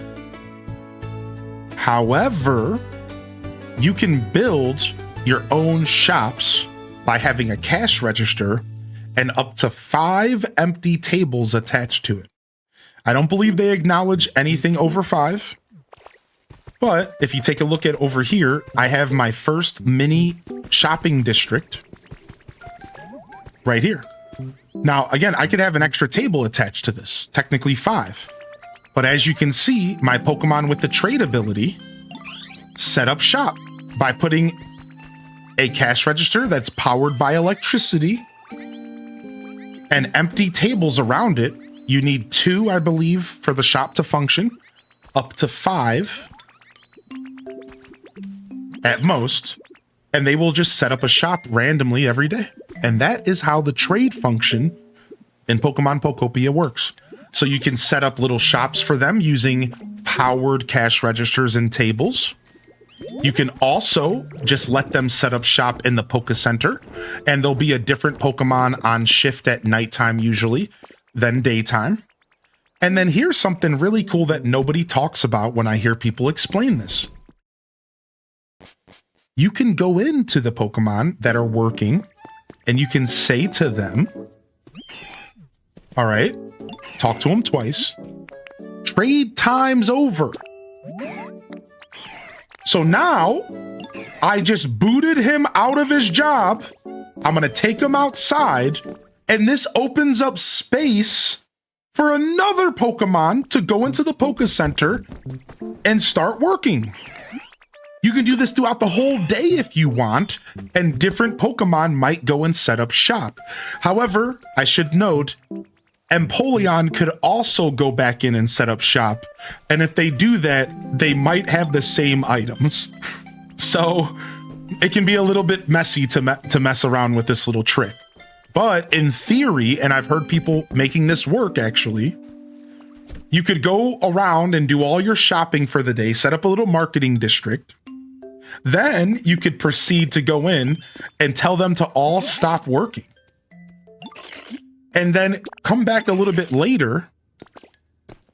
However, you can build your own shops by having a cash register and up to 5 empty tables attached to it. I don't believe they acknowledge anything over 5. But if you take a look at over here, I have my first mini shopping district right here. Now, again, I could have an extra table attached to this, technically 5. But as you can see, my Pokemon with the trade ability set up shop by putting a cash register that's powered by electricity and empty tables around it. You need 2, I believe, for the shop to function, up to 5 at most, and they will just set up a shop randomly every day. And that is how the trade function in Pokemon Pokopia works. So you can set up little shops for them using powered cash registers and tables. You can also just let them set up shop in the Poke Center, and there'll be a different Pokemon on shift at nighttime usually than daytime. And then here's something really cool that nobody talks about when I hear people explain this. You can go into the Pokemon that are working and you can say to them, all right, talk to them twice. Trade time's over. So now I just booted him out of his job. I'm going to take him outside, and this opens up space for another Pokemon to go into the Poke Center and start working. You can do this throughout the whole day if you want, and different Pokemon might go and set up shop. However, I should note, Empoleon could also go back in and set up shop, and if they do that, they might have the same items. So it can be a little bit messy to mess around with this little trick. But in theory, and I've heard people making this work actually, you could go around and do all your shopping for the day, set up a little marketing district. Then you could proceed to go in and tell them to all stop working. And then come back a little bit later,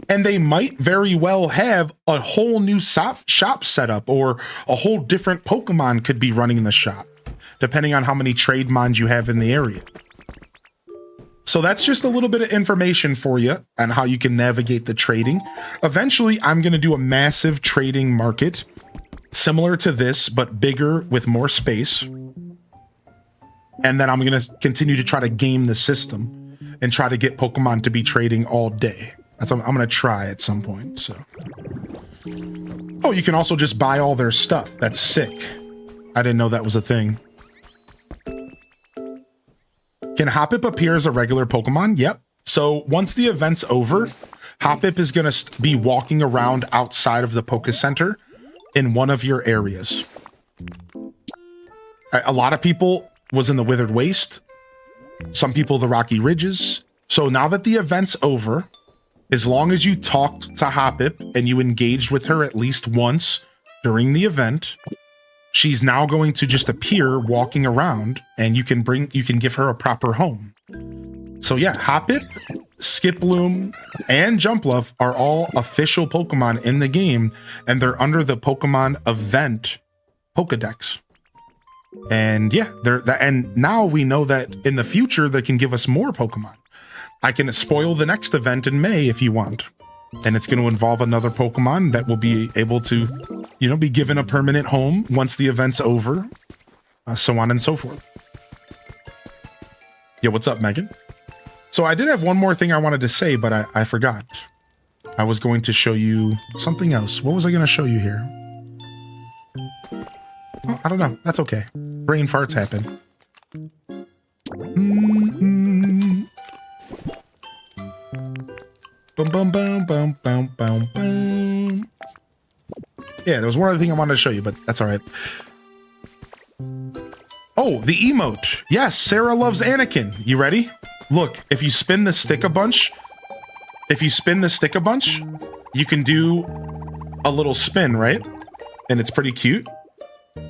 and they might very well have a whole new shop set up, or a whole different Pokemon could be running the shop, depending on how many trade mons you have in the area. So that's just a little bit of information for you on how you can navigate the trading. Eventually, I'm going to do a massive trading market similar to this, but bigger with more space. And then I'm going to continue to try to game the system and try to get Pokemon to be trading all day. That's what I'm going to try at some point. So, oh, you can also just buy all their stuff. That's sick. I didn't know that was a thing. Can Hoppip appear as a regular Pokemon? Yep. So once the event's over, Hoppip is going to be walking around outside of the Poke Center in one of your areas. A lot of people was in the Withered Waste, some people the Rocky Ridges. So now that the event's over, as long as you talked to Hoppip and you engaged with her at least once during the event, she's now going to just appear walking around, and you can give her a proper home. So yeah, Hoppip, Skiploom, and Jumpluff are all official Pokemon in the game, and they're under the Pokemon event Pokedex. And yeah, and now we know that in the future they can give us more Pokemon. I can spoil the next event in May if you want, and it's going to involve another Pokemon that will be able to, you know, be given a permanent home once the event's over, so on and so forth. Yeah, what's up, Megan? So I did have one more thing I wanted to say, but I forgot. I was going to show you something else. What was I going to show you here? Oh, I don't know. That's okay. Brain farts happen. Boom, boom, boom, boom, boom, boom, boom. Yeah, there was one other thing I wanted to show you, but that's all right. Oh, the emote. Yes, Sarah loves Anakin. You ready? Look, if you spin the stick a bunch, you can do a little spin, right? And it's pretty cute.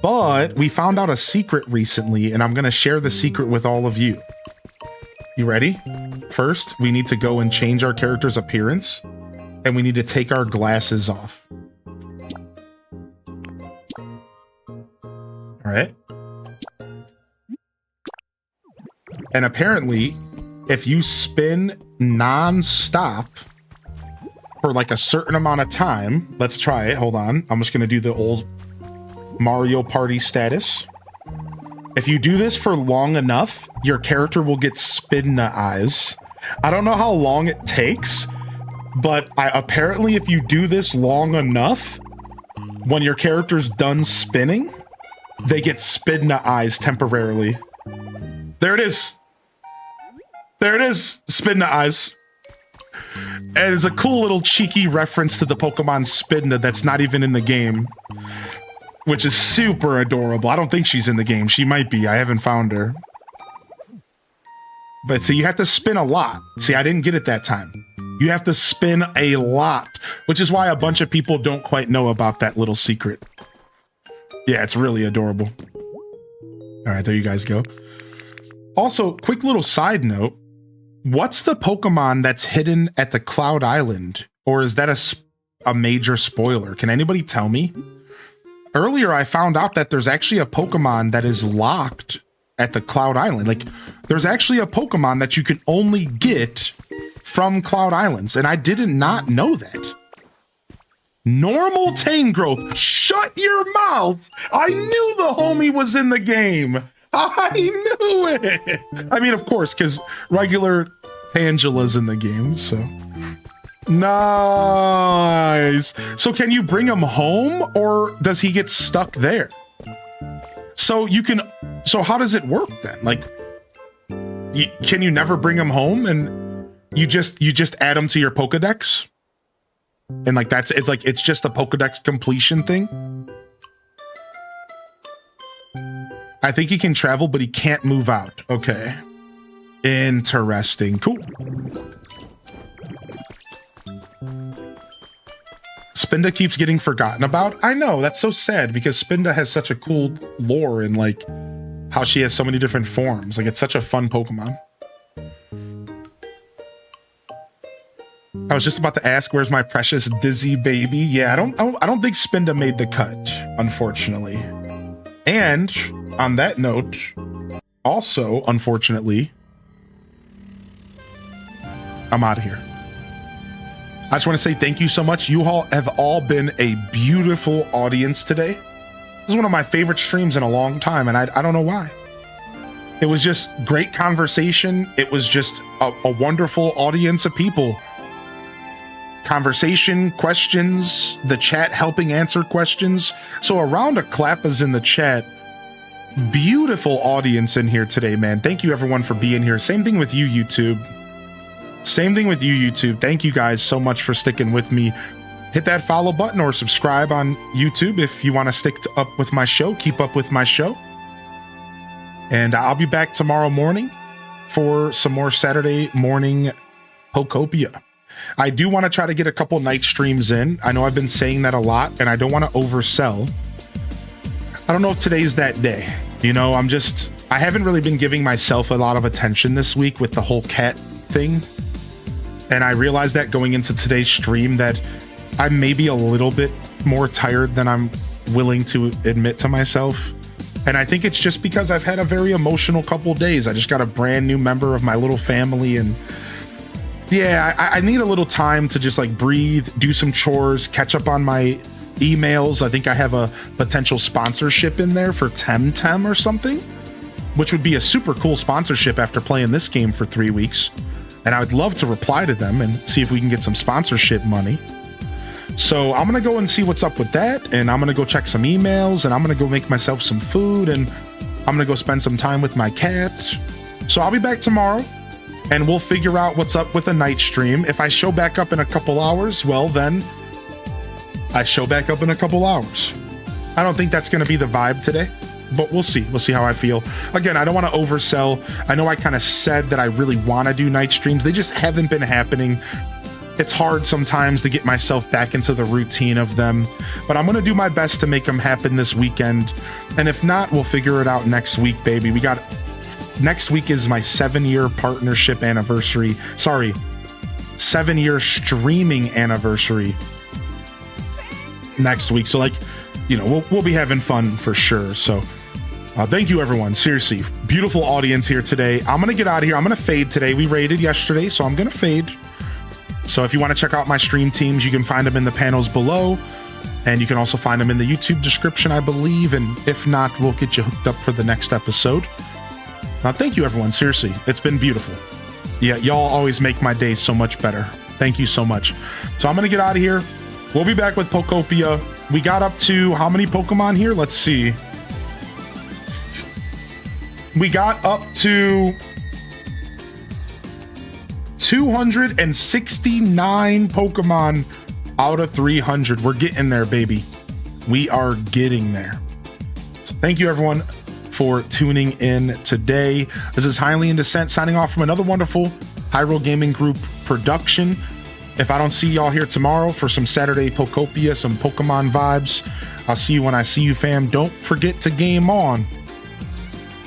But we found out a secret recently, and I'm going to share the secret with all of you. You ready? First, we need to go and change our character's appearance, and we need to take our glasses off. All right. And apparently, if you spin non-stop for like a certain amount of time, let's try it. Hold on. I'm just going to do the old Mario Party status. If you do this for long enough, your character will get spin-na eyes. I don't know how long it takes, but apparently if you do this long enough, when your character's done spinning, they get spin-na eyes temporarily. There it is. There it is. Spin-na eyes. And it's a cool little cheeky reference to the Pokemon Spinna that's not even in the game, which is super adorable. I don't think she's in the game. She might be. I haven't found her. But see, you have to spin a lot. See, I didn't get it that time. You have to spin a lot, which is why a bunch of people don't quite know about that little secret. Yeah, it's really adorable. All right, there you guys go. Also, quick little side note. What's the Pokemon that's hidden at the Cloud Island? Or is that a major spoiler? Can anybody tell me? Earlier, I found out that there's actually a Pokemon that is locked at the Cloud Island. Like, there's actually a Pokemon that you can only get from Cloud Islands, and I did not know that. Normal Tangrowth. Shut your mouth! I knew the homie was in the game. I knew it. I mean, of course, because regular Tangela's in the game, so. Nice. So can you bring him home or does he get stuck there? So how does it work then? Like, can you never bring him home and you just add him to your Pokedex? And like, it's just a Pokedex completion thing. I think he can travel, but he can't move out. Okay. Interesting. Cool. Spinda keeps getting forgotten about. I know, that's so sad because Spinda has such a cool lore and like how she has so many different forms. Like, it's such a fun Pokemon. I was just about to ask, where's my precious Dizzy baby? Yeah, I don't think Spinda made the cut, unfortunately. And on that note, also, unfortunately, I'm out of here. I just want to say thank you so much. You all have all been a beautiful audience today. This is one of my favorite streams in a long time, and I don't know why. It was just great conversation. It was just a wonderful audience of people. Conversation, questions, the chat helping answer questions. So a round of clappers in the chat. Beautiful audience in here today, man. Thank you everyone for being here. Same thing with you, YouTube. Same thing with you, YouTube. Thank you guys so much for sticking with me. Hit that follow button or subscribe on YouTube if you want to stick up with my show, keep up with my show. And I'll be back tomorrow morning for some more Saturday morning Pokopia. I do want to try to get a couple night streams in. I know I've been saying that a lot and I don't want to oversell. I don't know if today's that day. You know, I haven't really been giving myself a lot of attention this week with the whole cat thing. And I realized that going into today's stream that I'm maybe a little bit more tired than I'm willing to admit to myself. And I think it's just because I've had a very emotional couple days. I just got a brand new member of my little family and yeah, I need a little time to just like breathe, do some chores, catch up on my emails. I think I have a potential sponsorship in there for Temtem or something, which would be a super cool sponsorship after playing this game for 3 weeks. And I would love to reply to them and see if we can get some sponsorship money. So I'm going to go and see what's up with that. And I'm going to go check some emails and I'm going to go make myself some food and I'm going to go spend some time with my cat. So I'll be back tomorrow. And we'll figure out what's up with a night stream. If I show back up in a couple hours, well then, I show back up in a couple hours. I don't think that's going to be the vibe today, but we'll see. We'll see how I feel. Again, I don't want to oversell. I know I kind of said that I really want to do night streams. They just haven't been happening. It's hard sometimes to get myself back into the routine of them, but I'm going to do my best to make them happen this weekend. And if not, we'll figure it out next week, baby. Next week is my 7-year partnership anniversary. Sorry, 7-year streaming anniversary next week. So like, you know, we'll be having fun for sure. So thank you everyone. Seriously, beautiful audience here today. I'm going to get out of here. I'm going to fade today. We raided yesterday, so I'm going to fade. So if you want to check out my stream teams, you can find them in the panels below. And you can also find them in the YouTube description, I believe. And if not, we'll get you hooked up for the next episode. Thank you, everyone. Seriously, it's been beautiful. Yeah, y'all always make my day so much better. Thank you so much. So I'm going to get out of here. We'll be back with Pokopia. We got up to how many Pokemon here? Let's see. We got up to 269 Pokemon out of 300. We're getting there, baby. We are getting there. So thank you, everyone, for tuning in today. This is Highly in Descent signing off from another wonderful Hyrule Gaming Group production. If I don't see y'all here tomorrow for some Saturday Pokopia, some Pokemon vibes, I'll see you when I see you, fam. Don't forget to game on.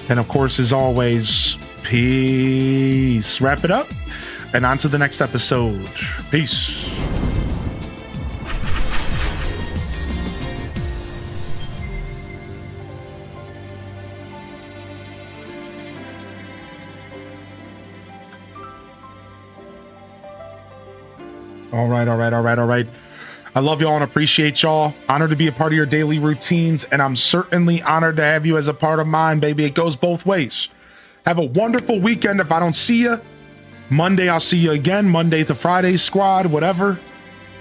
And of course, as always, peace. Wrap it up and on to the next episode. Peace. All right. I love y'all and appreciate y'all. Honored to be a part of your daily routines, and I'm certainly honored to have you as a part of mine, baby. It goes both ways. Have a wonderful weekend if I don't see you, Monday, I'll see you again. Monday to Friday, squad, whatever.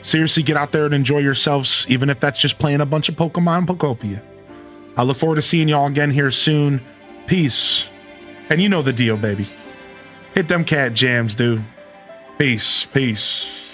Seriously, get out there and enjoy yourselves, even if that's just playing a bunch of Pokemon Pokopia. I look forward to seeing y'all again here soon. Peace. And you know the deal, baby. Hit them cat jams, dude. Peace. Peace.